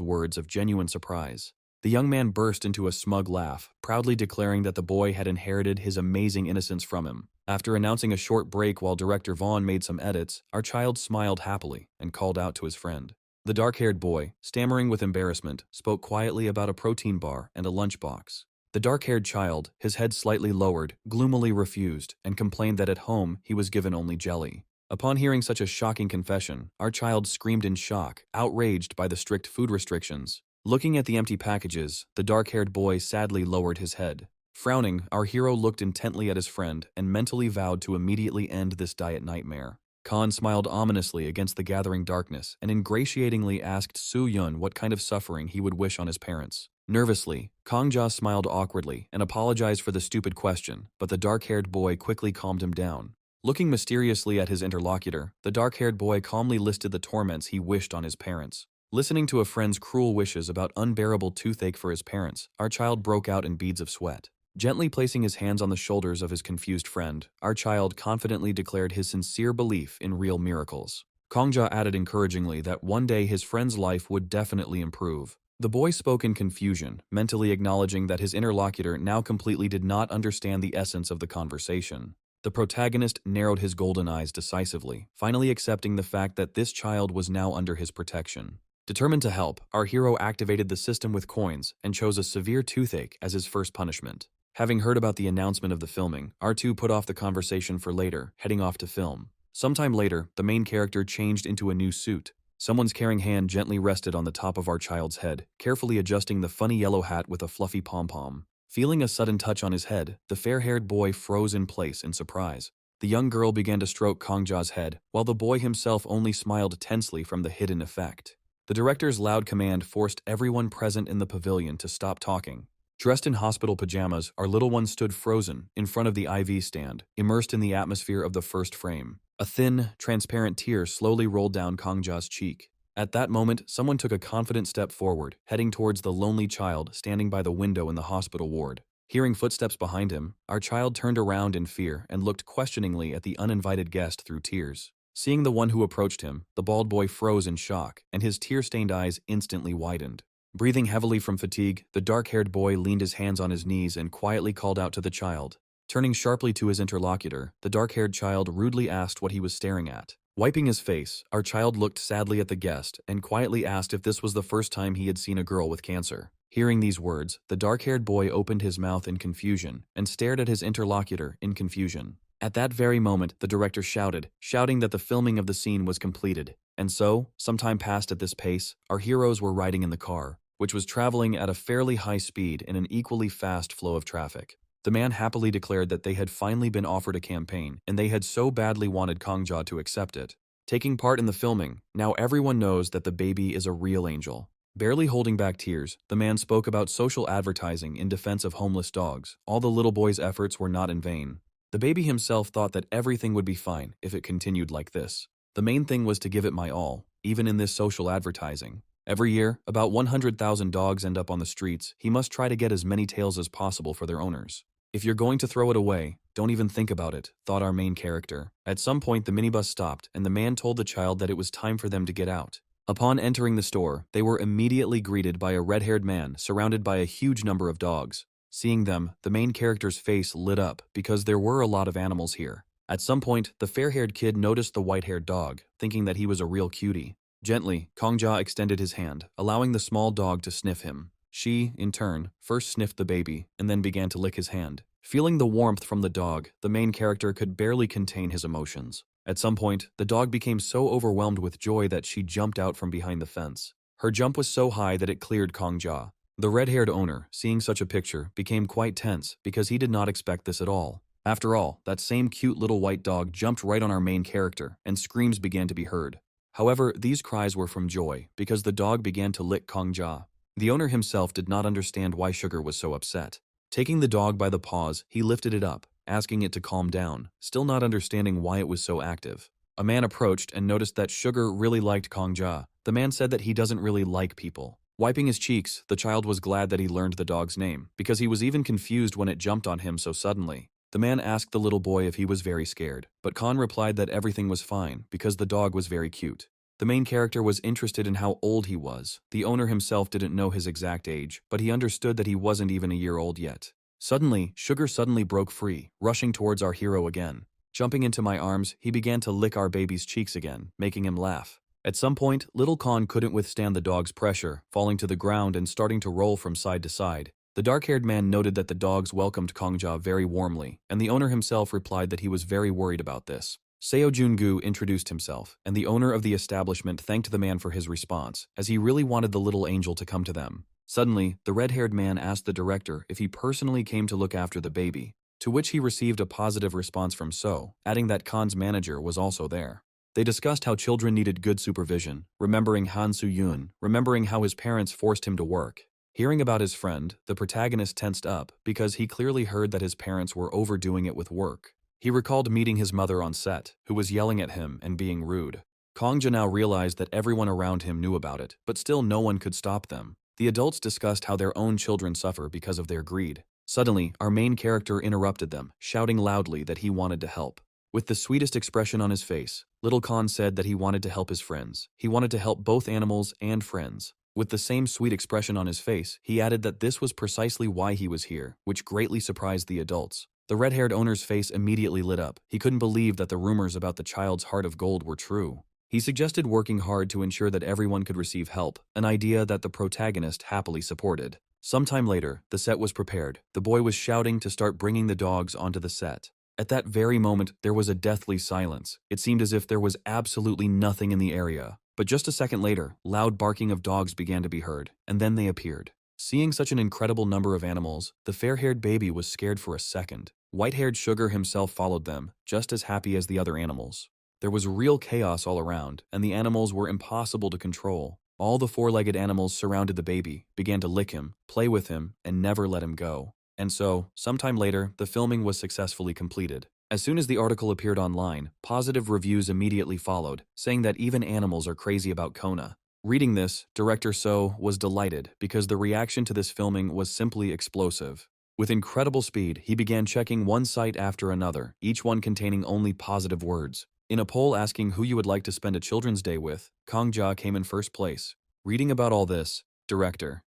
words of genuine surprise. The young man burst into a smug laugh, proudly declaring that the boy had inherited his amazing innocence from him. After announcing a short break while director Vaughn made some edits, our child smiled happily and called out to his friend. The dark-haired boy, stammering with embarrassment, spoke quietly about a protein bar and a lunchbox. The dark-haired child, his head slightly lowered, gloomily refused and complained that at home he was given only jelly. Upon hearing such a shocking confession, our child screamed in shock, outraged by the strict food restrictions. Looking at the empty packages, the dark-haired boy sadly lowered his head. Frowning, our hero looked intently at his friend and mentally vowed to immediately end this diet nightmare. Khan smiled ominously against the gathering darkness and ingratiatingly asked Soo-yun what kind of suffering he would wish on his parents. Nervously, Kongja smiled awkwardly and apologized for the stupid question, but the dark-haired boy quickly calmed him down. Looking mysteriously at his interlocutor, the dark-haired boy calmly listed the torments he wished on his parents. Listening to a friend's cruel wishes about unbearable toothache for his parents, our child broke out in beads of sweat. Gently placing his hands on the shoulders of his confused friend, our child confidently declared his sincere belief in real miracles. Kongja added encouragingly that one day his friend's life would definitely improve. The boy spoke in confusion, mentally acknowledging that his interlocutor now completely did not understand the essence of the conversation. The protagonist narrowed his golden eyes decisively, finally accepting the fact that this child was now under his protection. Determined to help, our hero activated the system with coins and chose a severe toothache as his first punishment. Having heard about the announcement of the filming, R2 put off the conversation for later, heading off to film. Sometime later, the main character changed into a new suit. Someone's caring hand gently rested on the top of our child's head, carefully adjusting the funny yellow hat with a fluffy pom-pom. Feeling a sudden touch on his head, the fair-haired boy froze in place in surprise. The young girl began to stroke Kongja's head, while the boy himself only smiled tensely from the hidden effect. The director's loud command forced everyone present in the pavilion to stop talking. Dressed in hospital pajamas, our little one stood frozen in front of the IV stand, immersed in the atmosphere of the first frame. A thin, transparent tear slowly rolled down Kongja's cheek. At that moment, someone took a confident step forward, heading towards the lonely child standing by the window in the hospital ward. Hearing footsteps behind him, our child turned around in fear and looked questioningly at the uninvited guest through tears. Seeing the one who approached him, the bald boy froze in shock, and his tear-stained eyes instantly widened. Breathing heavily from fatigue, the dark-haired boy leaned his hands on his knees and quietly called out to the child. Turning sharply to his interlocutor, the dark-haired child rudely asked what he was staring at. Wiping his face, our child looked sadly at the guest and quietly asked if this was the first time he had seen a girl with cancer. Hearing these words, the dark-haired boy opened his mouth in confusion and stared at his interlocutor in confusion. At that very moment, the director shouting that the filming of the scene was completed. And so, some time passed at this pace, our heroes were riding in the car, which was traveling at a fairly high speed in an equally fast flow of traffic. The man happily declared that they had finally been offered a campaign, and they had so badly wanted Kongja to accept it. Taking part in the filming, now everyone knows that the baby is a real angel. Barely holding back tears, the man spoke about social advertising in defense of homeless dogs. All the little boy's efforts were not in vain. The baby himself thought that everything would be fine if it continued like this. The main thing was to give it my all, even in this social advertising. Every year, about 100,000 dogs end up on the streets. He must try to get as many tails as possible for their owners. If you're going to throw it away, don't even think about it, thought our main character. At some point, the minibus stopped, and the man told the child that it was time for them to get out. Upon entering the store, they were immediately greeted by a red-haired man surrounded by a huge number of dogs. Seeing them, the main character's face lit up because there were a lot of animals here. At some point, the fair-haired kid noticed the white-haired dog, thinking that he was a real cutie. Gently, Kongja extended his hand, allowing the small dog to sniff him. She, in turn, first sniffed the baby and then began to lick his hand. Feeling the warmth from the dog, the main character could barely contain his emotions. At some point, the dog became so overwhelmed with joy that she jumped out from behind the fence. Her jump was so high that it cleared Kongja. The red-haired owner, seeing such a picture, became quite tense because he did not expect this at all. After all, that same cute little white dog jumped right on our main character, and screams began to be heard. However, these cries were from joy because the dog began to lick Kongja. The owner himself did not understand why Sugar was so upset. Taking the dog by the paws, he lifted it up, asking it to calm down, still not understanding why it was so active. A man approached and noticed that Sugar really liked Kongja. The man said that he doesn't really like people. Wiping his cheeks, the child was glad that he learned the dog's name, because he was even confused when it jumped on him so suddenly. The man asked the little boy if he was very scared, but Khan replied that everything was fine because the dog was very cute. The main character was interested in how old he was. The owner himself didn't know his exact age, but he understood that he wasn't even a year old yet. Suddenly, Sugar suddenly broke free, rushing towards our hero again. Jumping into my arms, he began to lick our baby's cheeks again, making him laugh. At some point, little Khan couldn't withstand the dog's pressure, falling to the ground and starting to roll from side to side. The dark-haired man noted that the dogs welcomed Kongja very warmly, and the owner himself replied that he was very worried about this. Seo Jungu introduced himself, and the owner of the establishment thanked the man for his response, as he really wanted the little angel to come to them. Suddenly, the red-haired man asked the director if he personally came to look after the baby, to which he received a positive response from So, adding that Khan's manager was also there. They discussed how children needed good supervision, remembering Han Soo-yoon, remembering how his parents forced him to work. Hearing about his friend, the protagonist tensed up because he clearly heard that his parents were overdoing it with work. He recalled meeting his mother on set, who was yelling at him and being rude. Kongja now realized that everyone around him knew about it, but still no one could stop them. The adults discussed how their own children suffer because of their greed. Suddenly, our main character interrupted them, shouting loudly that he wanted to help. With the sweetest expression on his face, Little Khan said that he wanted to help his friends. He wanted to help both animals and friends. With the same sweet expression on his face, he added that this was precisely why he was here, which greatly surprised the adults. The red-haired owner's face immediately lit up. He couldn't believe that the rumors about the child's heart of gold were true. He suggested working hard to ensure that everyone could receive help, an idea that the protagonist happily supported. Sometime later, the set was prepared. The boy was shouting to start bringing the dogs onto the set. At that very moment, there was a deathly silence. It seemed as if there was absolutely nothing in the area. But just a second later, loud barking of dogs began to be heard, and then they appeared. Seeing such an incredible number of animals, the fair-haired baby was scared for a second. White-haired Sugar himself followed them, just as happy as the other animals. There was real chaos all around, and the animals were impossible to control. All the four-legged animals surrounded the baby, began to lick him, play with him, and never let him go. And so, sometime later, the filming was successfully completed. As soon as the article appeared online, positive reviews immediately followed, saying that even animals are crazy about Kona. Reading this, director So was delighted because the reaction to this filming was simply explosive. With incredible speed, he began checking one site after another, each one containing only positive words. In a poll asking who you would like to spend a Children's Day with, Kongja came in first place. Reading about all this, director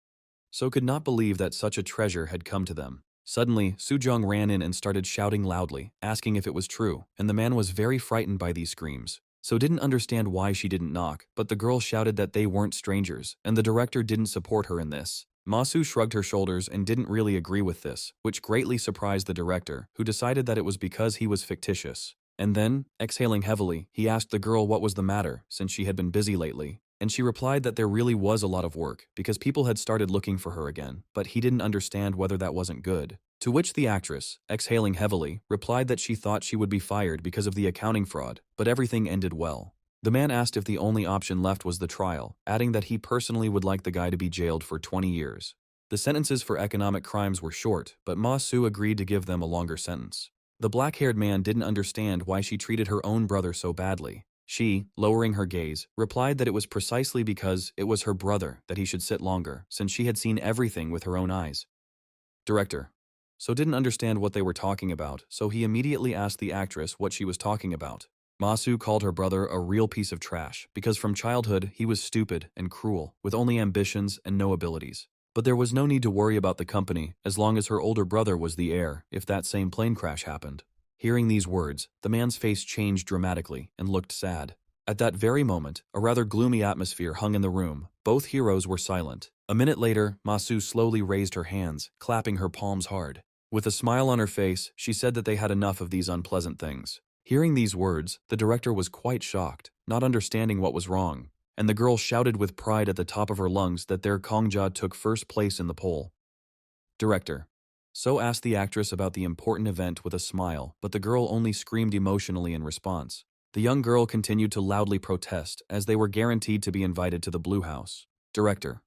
So could not believe that such a treasure had come to them. Suddenly, Sujong ran in and started shouting loudly, asking if it was true, and the man was very frightened by these screams. So didn't understand why she didn't knock, but the girl shouted that they weren't strangers, and the director didn't support her in this. Masu shrugged her shoulders and didn't really agree with this, which greatly surprised the director, who decided that it was because he was fictitious. And then, exhaling heavily, he asked the girl what was the matter, since she had been busy lately. And she replied that there really was a lot of work, because people had started looking for her again, but he didn't understand whether that wasn't good. To which the actress, exhaling heavily, replied that she thought she would be fired because of the accounting fraud, but everything ended well. The man asked if the only option left was the trial, adding that he personally would like the guy to be jailed for 20 years. The sentences for economic crimes were short, but Ma Su agreed to give them a longer sentence. The black-haired man didn't understand why she treated her own brother so badly. She, lowering her gaze, replied that it was precisely because it was her brother that he should sit longer, since she had seen everything with her own eyes. Director So didn't understand what they were talking about, so he immediately asked the actress what she was talking about. Masu called her brother a real piece of trash, because from childhood he was stupid and cruel, with only ambitions and no abilities. But there was no need to worry about the company, as long as her older brother was the heir, if that same plane crash happened. Hearing these words, the man's face changed dramatically and looked sad. At that very moment, a rather gloomy atmosphere hung in the room. Both heroes were silent. A minute later, Masu slowly raised her hands, clapping her palms hard. With a smile on her face, she said that they had enough of these unpleasant things. Hearing these words, the director was quite shocked, not understanding what was wrong, and the girl shouted with pride at the top of her lungs that their Kongja took first place in the poll. Director So asked the actress about the important event with a smile, but the girl only screamed emotionally in response. The young girl continued to loudly protest, as they were guaranteed to be invited to the Blue House. Director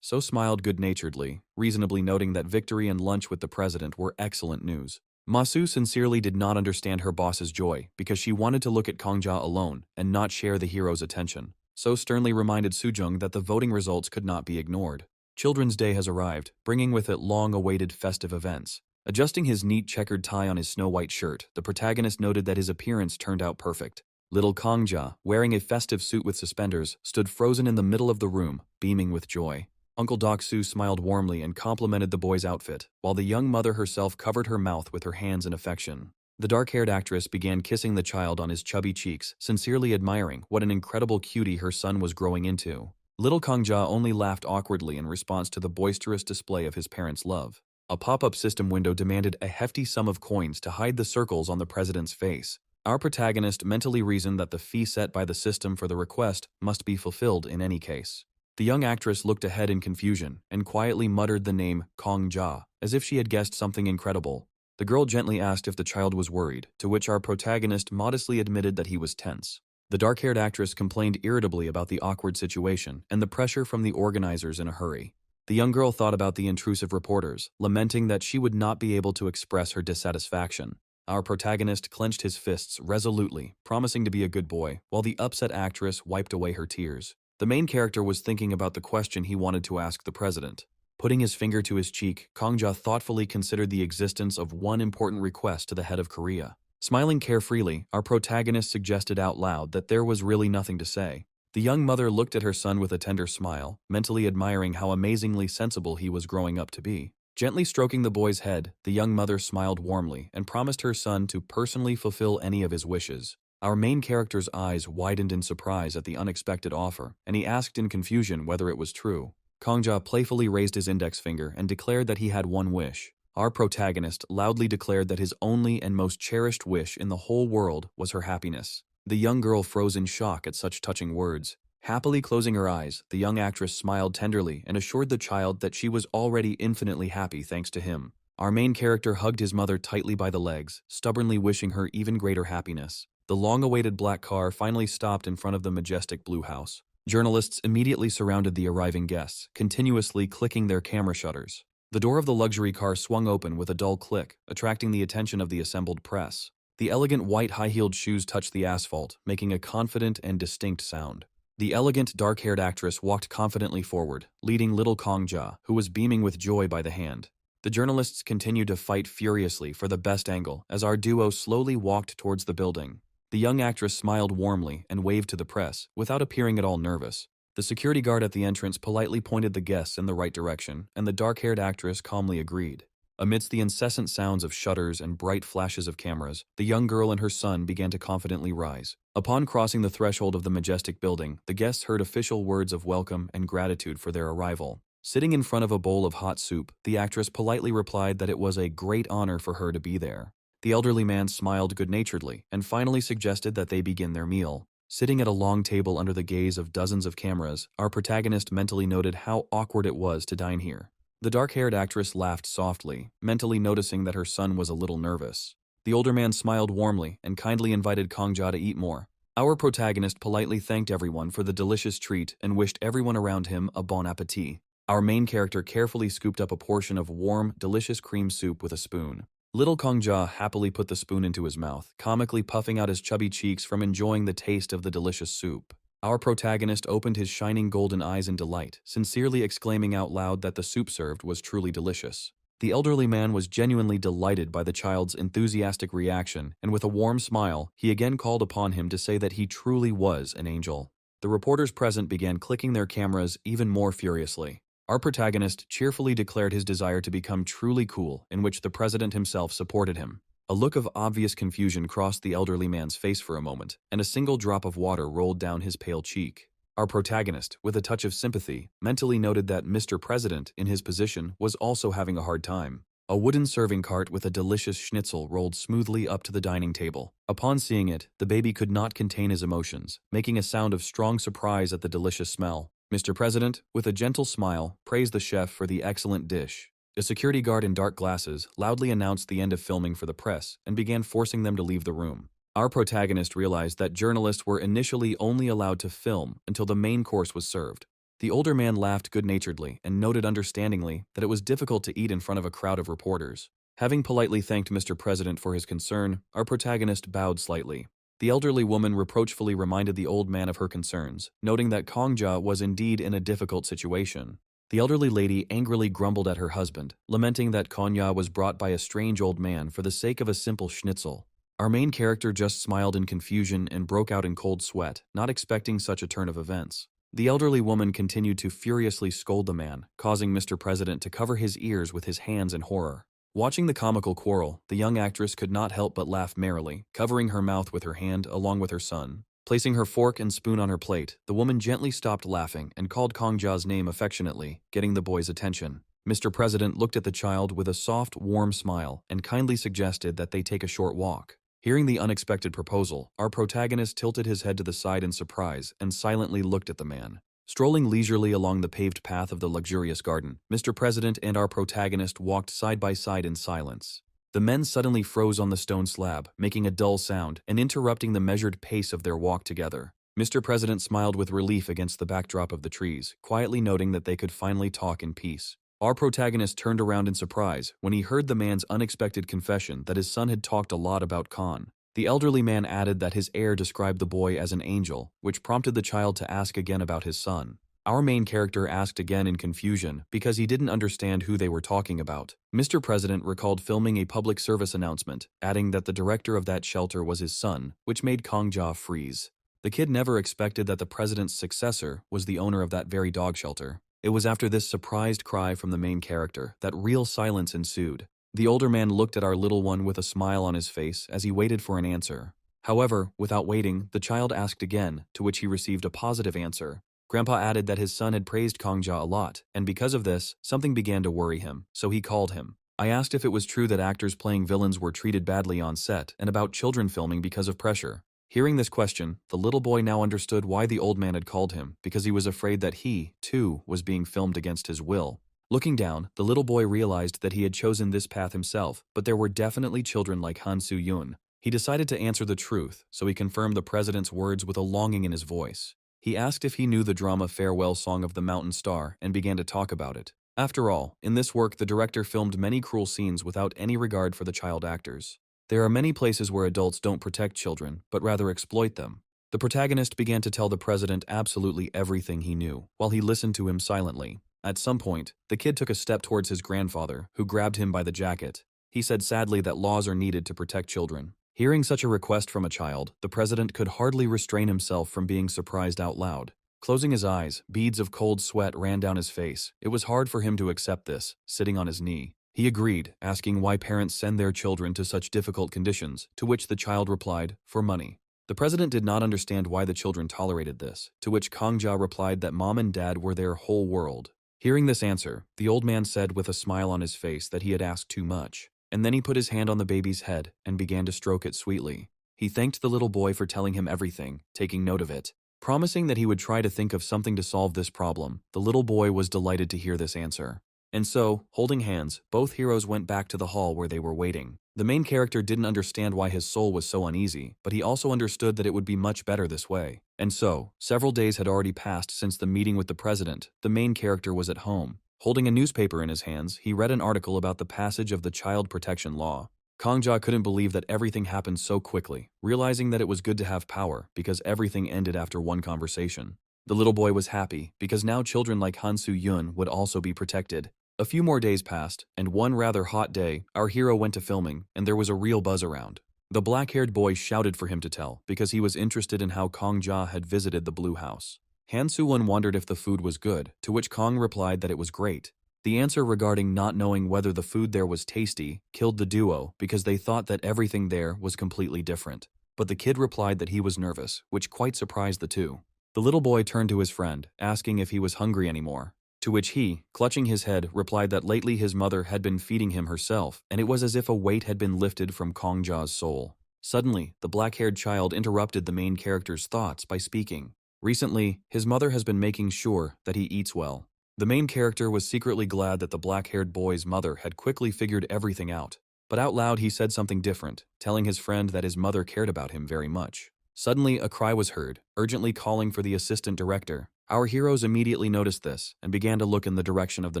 So smiled good-naturedly, reasonably noting that victory and lunch with the president were excellent news. Masu sincerely did not understand her boss's joy, because she wanted to look at Kongja alone and not share the hero's attention. So sternly reminded Sujung that the voting results could not be ignored. Children's Day has arrived, bringing with it long-awaited festive events. Adjusting his neat checkered tie on his snow-white shirt, the protagonist noted that his appearance turned out perfect. Little Kongja, wearing a festive suit with suspenders, stood frozen in the middle of the room, beaming with joy. Uncle Doksu smiled warmly and complimented the boy's outfit, while the young mother herself covered her mouth with her hands in affection. The dark-haired actress began kissing the child on his chubby cheeks, sincerely admiring what an incredible cutie her son was growing into. Little Kongja only laughed awkwardly in response to the boisterous display of his parents' love. A pop-up system window demanded a hefty sum of coins to hide the circles on the president's face. Our protagonist mentally reasoned that the fee set by the system for the request must be fulfilled in any case. The young actress looked ahead in confusion and quietly muttered the name Kongja, as if she had guessed something incredible. The girl gently asked if the child was worried, to which our protagonist modestly admitted that he was tense. The dark-haired actress complained irritably about the awkward situation and the pressure from the organizers in a hurry. The young girl thought about the intrusive reporters, lamenting that she would not be able to express her dissatisfaction. Our protagonist clenched his fists resolutely, promising to be a good boy, while the upset actress wiped away her tears. The main character was thinking about the question he wanted to ask the president. Putting his finger to his cheek, Kongja thoughtfully considered the existence of one important request to the head of Korea. Smiling carefreely, our protagonist suggested out loud that there was really nothing to say. The young mother looked at her son with a tender smile, mentally admiring how amazingly sensible he was growing up to be. Gently stroking the boy's head, the young mother smiled warmly and promised her son to personally fulfill any of his wishes. Our main character's eyes widened in surprise at the unexpected offer, and he asked in confusion whether it was true. Kongja playfully raised his index finger and declared that he had one wish. Our protagonist loudly declared that his only and most cherished wish in the whole world was her happiness. The young girl froze in shock at such touching words. Happily closing her eyes, the young actress smiled tenderly and assured the child that she was already infinitely happy thanks to him. Our main character hugged his mother tightly by the legs, stubbornly wishing her even greater happiness. The long-awaited black car finally stopped in front of the majestic blue house. Journalists immediately surrounded the arriving guests, continuously clicking their camera shutters. The door of the luxury car swung open with a dull click, attracting the attention of the assembled press. The elegant white high-heeled shoes touched the asphalt, making a confident and distinct sound. The elegant, dark-haired actress walked confidently forward, leading little Kongja, who was beaming with joy by the hand. The journalists continued to fight furiously for the best angle as our duo slowly walked towards the building. The young actress smiled warmly and waved to the press, without appearing at all nervous. The security guard at the entrance politely pointed the guests in the right direction, and the dark-haired actress calmly agreed. Amidst the incessant sounds of shutters and bright flashes of cameras, the young girl and her son began to confidently rise. Upon crossing the threshold of the majestic building, the guests heard official words of welcome and gratitude for their arrival. Sitting in front of a bowl of hot soup, the actress politely replied that it was a great honor for her to be there. The elderly man smiled good-naturedly and finally suggested that they begin their meal. Sitting at a long table under the gaze of dozens of cameras, our protagonist mentally noted how awkward it was to dine here. The dark-haired actress laughed softly, mentally noticing that her son was a little nervous. The older man smiled warmly and kindly invited Kongja to eat more. Our protagonist politely thanked everyone for the delicious treat and wished everyone around him a bon appétit. Our main character carefully scooped up a portion of warm, delicious cream soup with a spoon. Little Kongja happily put the spoon into his mouth, comically puffing out his chubby cheeks from enjoying the taste of the delicious soup. Our protagonist opened his shining golden eyes in delight, sincerely exclaiming out loud that the soup served was truly delicious. The elderly man was genuinely delighted by the child's enthusiastic reaction, and with a warm smile, he again called upon him to say that he truly was an angel. The reporters present began clicking their cameras even more furiously. Our protagonist cheerfully declared his desire to become truly cool, in which the president himself supported him. A look of obvious confusion crossed the elderly man's face for a moment, and a single drop of water rolled down his pale cheek. Our protagonist, with a touch of sympathy, mentally noted that Mr. President, in his position, was also having a hard time. A wooden serving cart with a delicious schnitzel rolled smoothly up to the dining table. Upon seeing it, the baby could not contain his emotions, making a sound of strong surprise at the delicious smell. Mr. President, with a gentle smile, praised the chef for the excellent dish. A security guard in dark glasses loudly announced the end of filming for the press and began forcing them to leave the room. Our protagonist realized that journalists were initially only allowed to film until the main course was served. The older man laughed good-naturedly and noted understandingly that it was difficult to eat in front of a crowd of reporters. Having politely thanked Mr. President for his concern, our protagonist bowed slightly. The elderly woman reproachfully reminded the old man of her concerns, noting that Kongja was indeed in a difficult situation. The elderly lady angrily grumbled at her husband, lamenting that Kongja was brought by a strange old man for the sake of a simple schnitzel. Our main character just smiled in confusion and broke out in cold sweat, not expecting such a turn of events. The elderly woman continued to furiously scold the man, causing Mr. President to cover his ears with his hands in horror. Watching the comical quarrel, the young actress could not help but laugh merrily, covering her mouth with her hand along with her son. Placing her fork and spoon on her plate, the woman gently stopped laughing and called Kongja's name affectionately, getting the boy's attention. Mr. President looked at the child with a soft, warm smile and kindly suggested that they take a short walk. Hearing the unexpected proposal, our protagonist tilted his head to the side in surprise and silently looked at the man. Strolling leisurely along the paved path of the luxurious garden, Mr. President and our protagonist walked side by side in silence. The men suddenly froze on the stone slab, making a dull sound and interrupting the measured pace of their walk together. Mr. President smiled with relief against the backdrop of the trees, quietly noting that they could finally talk in peace. Our protagonist turned around in surprise when he heard the man's unexpected confession that his son had talked a lot about Khan. The elderly man added that his heir described the boy as an angel, which prompted the child to ask again about his son. Our main character asked again in confusion because he didn't understand who they were talking about. Mr. President recalled filming a public service announcement, adding that the director of that shelter was his son, which made Kong Ja freeze. The kid never expected that the president's successor was the owner of that very dog shelter. It was after this surprised cry from the main character that real silence ensued. The older man looked at our little one with a smile on his face as he waited for an answer. However, without waiting, the child asked again, to which he received a positive answer. Grandpa added that his son had praised Kong Ja a lot, and because of this, something began to worry him, so he called him. I asked if it was true that actors playing villains were treated badly on set and about children filming because of pressure. Hearing this question, the little boy now understood why the old man had called him, because he was afraid that he, too, was being filmed against his will. Looking down, the little boy realized that he had chosen this path himself, but there were definitely children like Han Soo-yoon. He decided to answer the truth, so he confirmed the president's words with a longing in his voice. He asked if he knew the drama Farewell Song of the Mountain Star and began to talk about it. After all, in this work the director filmed many cruel scenes without any regard for the child actors. There are many places where adults don't protect children, but rather exploit them. The protagonist began to tell the president absolutely everything he knew, while he listened to him silently. At some point, the kid took a step towards his grandfather, who grabbed him by the jacket. He said sadly that laws are needed to protect children. Hearing such a request from a child, the president could hardly restrain himself from being surprised out loud. Closing his eyes, beads of cold sweat ran down his face. It was hard for him to accept this, sitting on his knee. He agreed, asking why parents send their children to such difficult conditions, to which the child replied, for money. The president did not understand why the children tolerated this, to which Kong Ja replied that mom and dad were their whole world. Hearing this answer, the old man said with a smile on his face that he had asked too much. And then he put his hand on the baby's head and began to stroke it sweetly. He thanked the little boy for telling him everything, taking note of it. Promising that he would try to think of something to solve this problem, the little boy was delighted to hear this answer. And so, holding hands, both heroes went back to the hall where they were waiting. The main character didn't understand why his soul was so uneasy, but he also understood that it would be much better this way. And so, several days had already passed since the meeting with the president. The main character was at home. Holding a newspaper in his hands, he read an article about the passage of the child protection law. Kong Ja couldn't believe that everything happened so quickly, realizing that it was good to have power because everything ended after one conversation. The little boy was happy because now children like Han Soo-yoon would also be protected. A few more days passed, and one rather hot day, our hero went to filming, and there was a real buzz around. The black-haired boy shouted for him to tell because he was interested in how Kong Ja had visited the Blue House. Han Soo-won wondered if the food was good, to which Kong replied that it was great. The answer regarding not knowing whether the food there was tasty killed the duo because they thought that everything there was completely different. But the kid replied that he was nervous, which quite surprised the two. The little boy turned to his friend, asking if he was hungry anymore. To which he, clutching his head, replied that lately his mother had been feeding him herself, and it was as if a weight had been lifted from Kong Ja's soul. Suddenly, the black-haired child interrupted the main character's thoughts by speaking. Recently, his mother has been making sure that he eats well. The main character was secretly glad that the black-haired boy's mother had quickly figured everything out. But out loud he said something different, telling his friend that his mother cared about him very much. Suddenly, a cry was heard, urgently calling for the assistant director. Our heroes immediately noticed this and began to look in the direction of the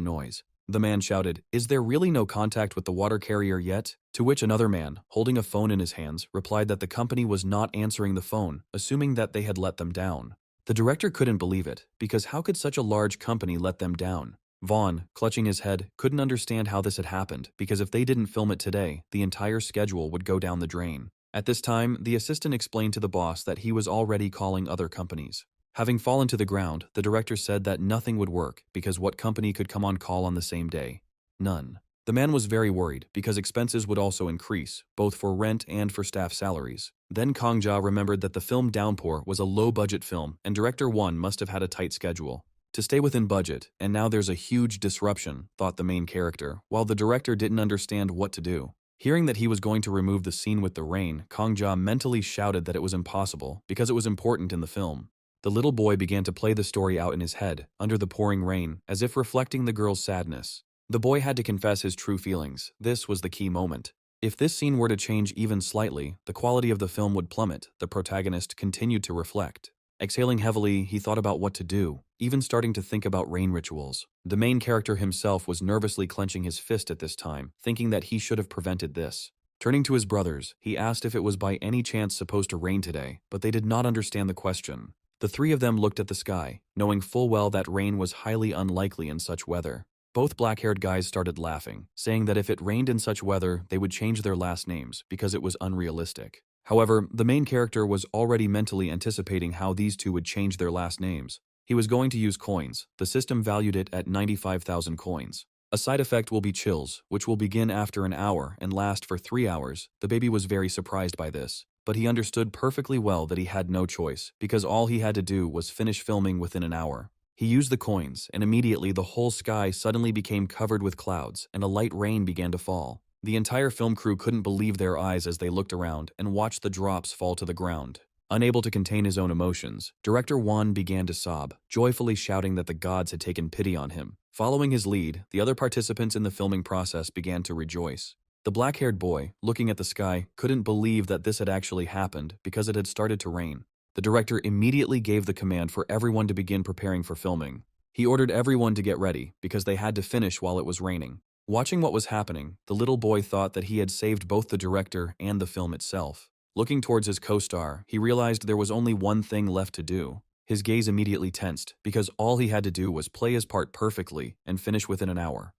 noise. The man shouted, "Is there really no contact with the water carrier yet?" To which another man, holding a phone in his hands, replied that the company was not answering the phone, assuming that they had let them down. The director couldn't believe it, because how could such a large company let them down? Vaughn, clutching his head, couldn't understand how this had happened, because if they didn't film it today, the entire schedule would go down the drain. At this time, the assistant explained to the boss that he was already calling other companies. Having fallen to the ground, the director said that nothing would work, because what company could come on call on the same day? None. The man was very worried, because expenses would also increase, both for rent and for staff salaries. Then Kong Ja remembered that the film Downpour was a low-budget film, and Director 1 must have had a tight schedule. To stay within budget, and now there's a huge disruption, thought the main character, while the director didn't understand what to do. Hearing that he was going to remove the scene with the rain, Kong Ja mentally shouted that it was impossible, because it was important in the film. The little boy began to play the story out in his head, under the pouring rain, as if reflecting the girl's sadness. The boy had to confess his true feelings. This was the key moment. If this scene were to change even slightly, the quality of the film would plummet, the protagonist continued to reflect. Exhaling heavily, he thought about what to do, even starting to think about rain rituals. The main character himself was nervously clenching his fist at this time, thinking that he should have prevented this. Turning to his brothers, he asked if it was by any chance supposed to rain today, but they did not understand the question. The three of them looked at the sky, knowing full well that rain was highly unlikely in such weather. Both black-haired guys started laughing, saying that if it rained in such weather, they would change their last names because it was unrealistic. However, the main character was already mentally anticipating how these two would change their last names. He was going to use coins. The system valued it at 95,000 coins. A side effect will be chills, which will begin after an hour and last for 3 hours. The baby was very surprised by this, but he understood perfectly well that he had no choice, because all he had to do was finish filming within an hour. He used the coins, and immediately the whole sky suddenly became covered with clouds, and a light rain began to fall. The entire film crew couldn't believe their eyes as they looked around and watched the drops fall to the ground. Unable to contain his own emotions, Director Wan began to sob, joyfully shouting that the gods had taken pity on him. Following his lead, the other participants in the filming process began to rejoice. The black-haired boy, looking at the sky, couldn't believe that this had actually happened because it had started to rain. The director immediately gave the command for everyone to begin preparing for filming. He ordered everyone to get ready because they had to finish while it was raining. Watching what was happening, the little boy thought that he had saved both the director and the film itself. Looking towards his co-star, he realized there was only one thing left to do. His gaze immediately tensed because all he had to do was play his part perfectly and finish within an hour.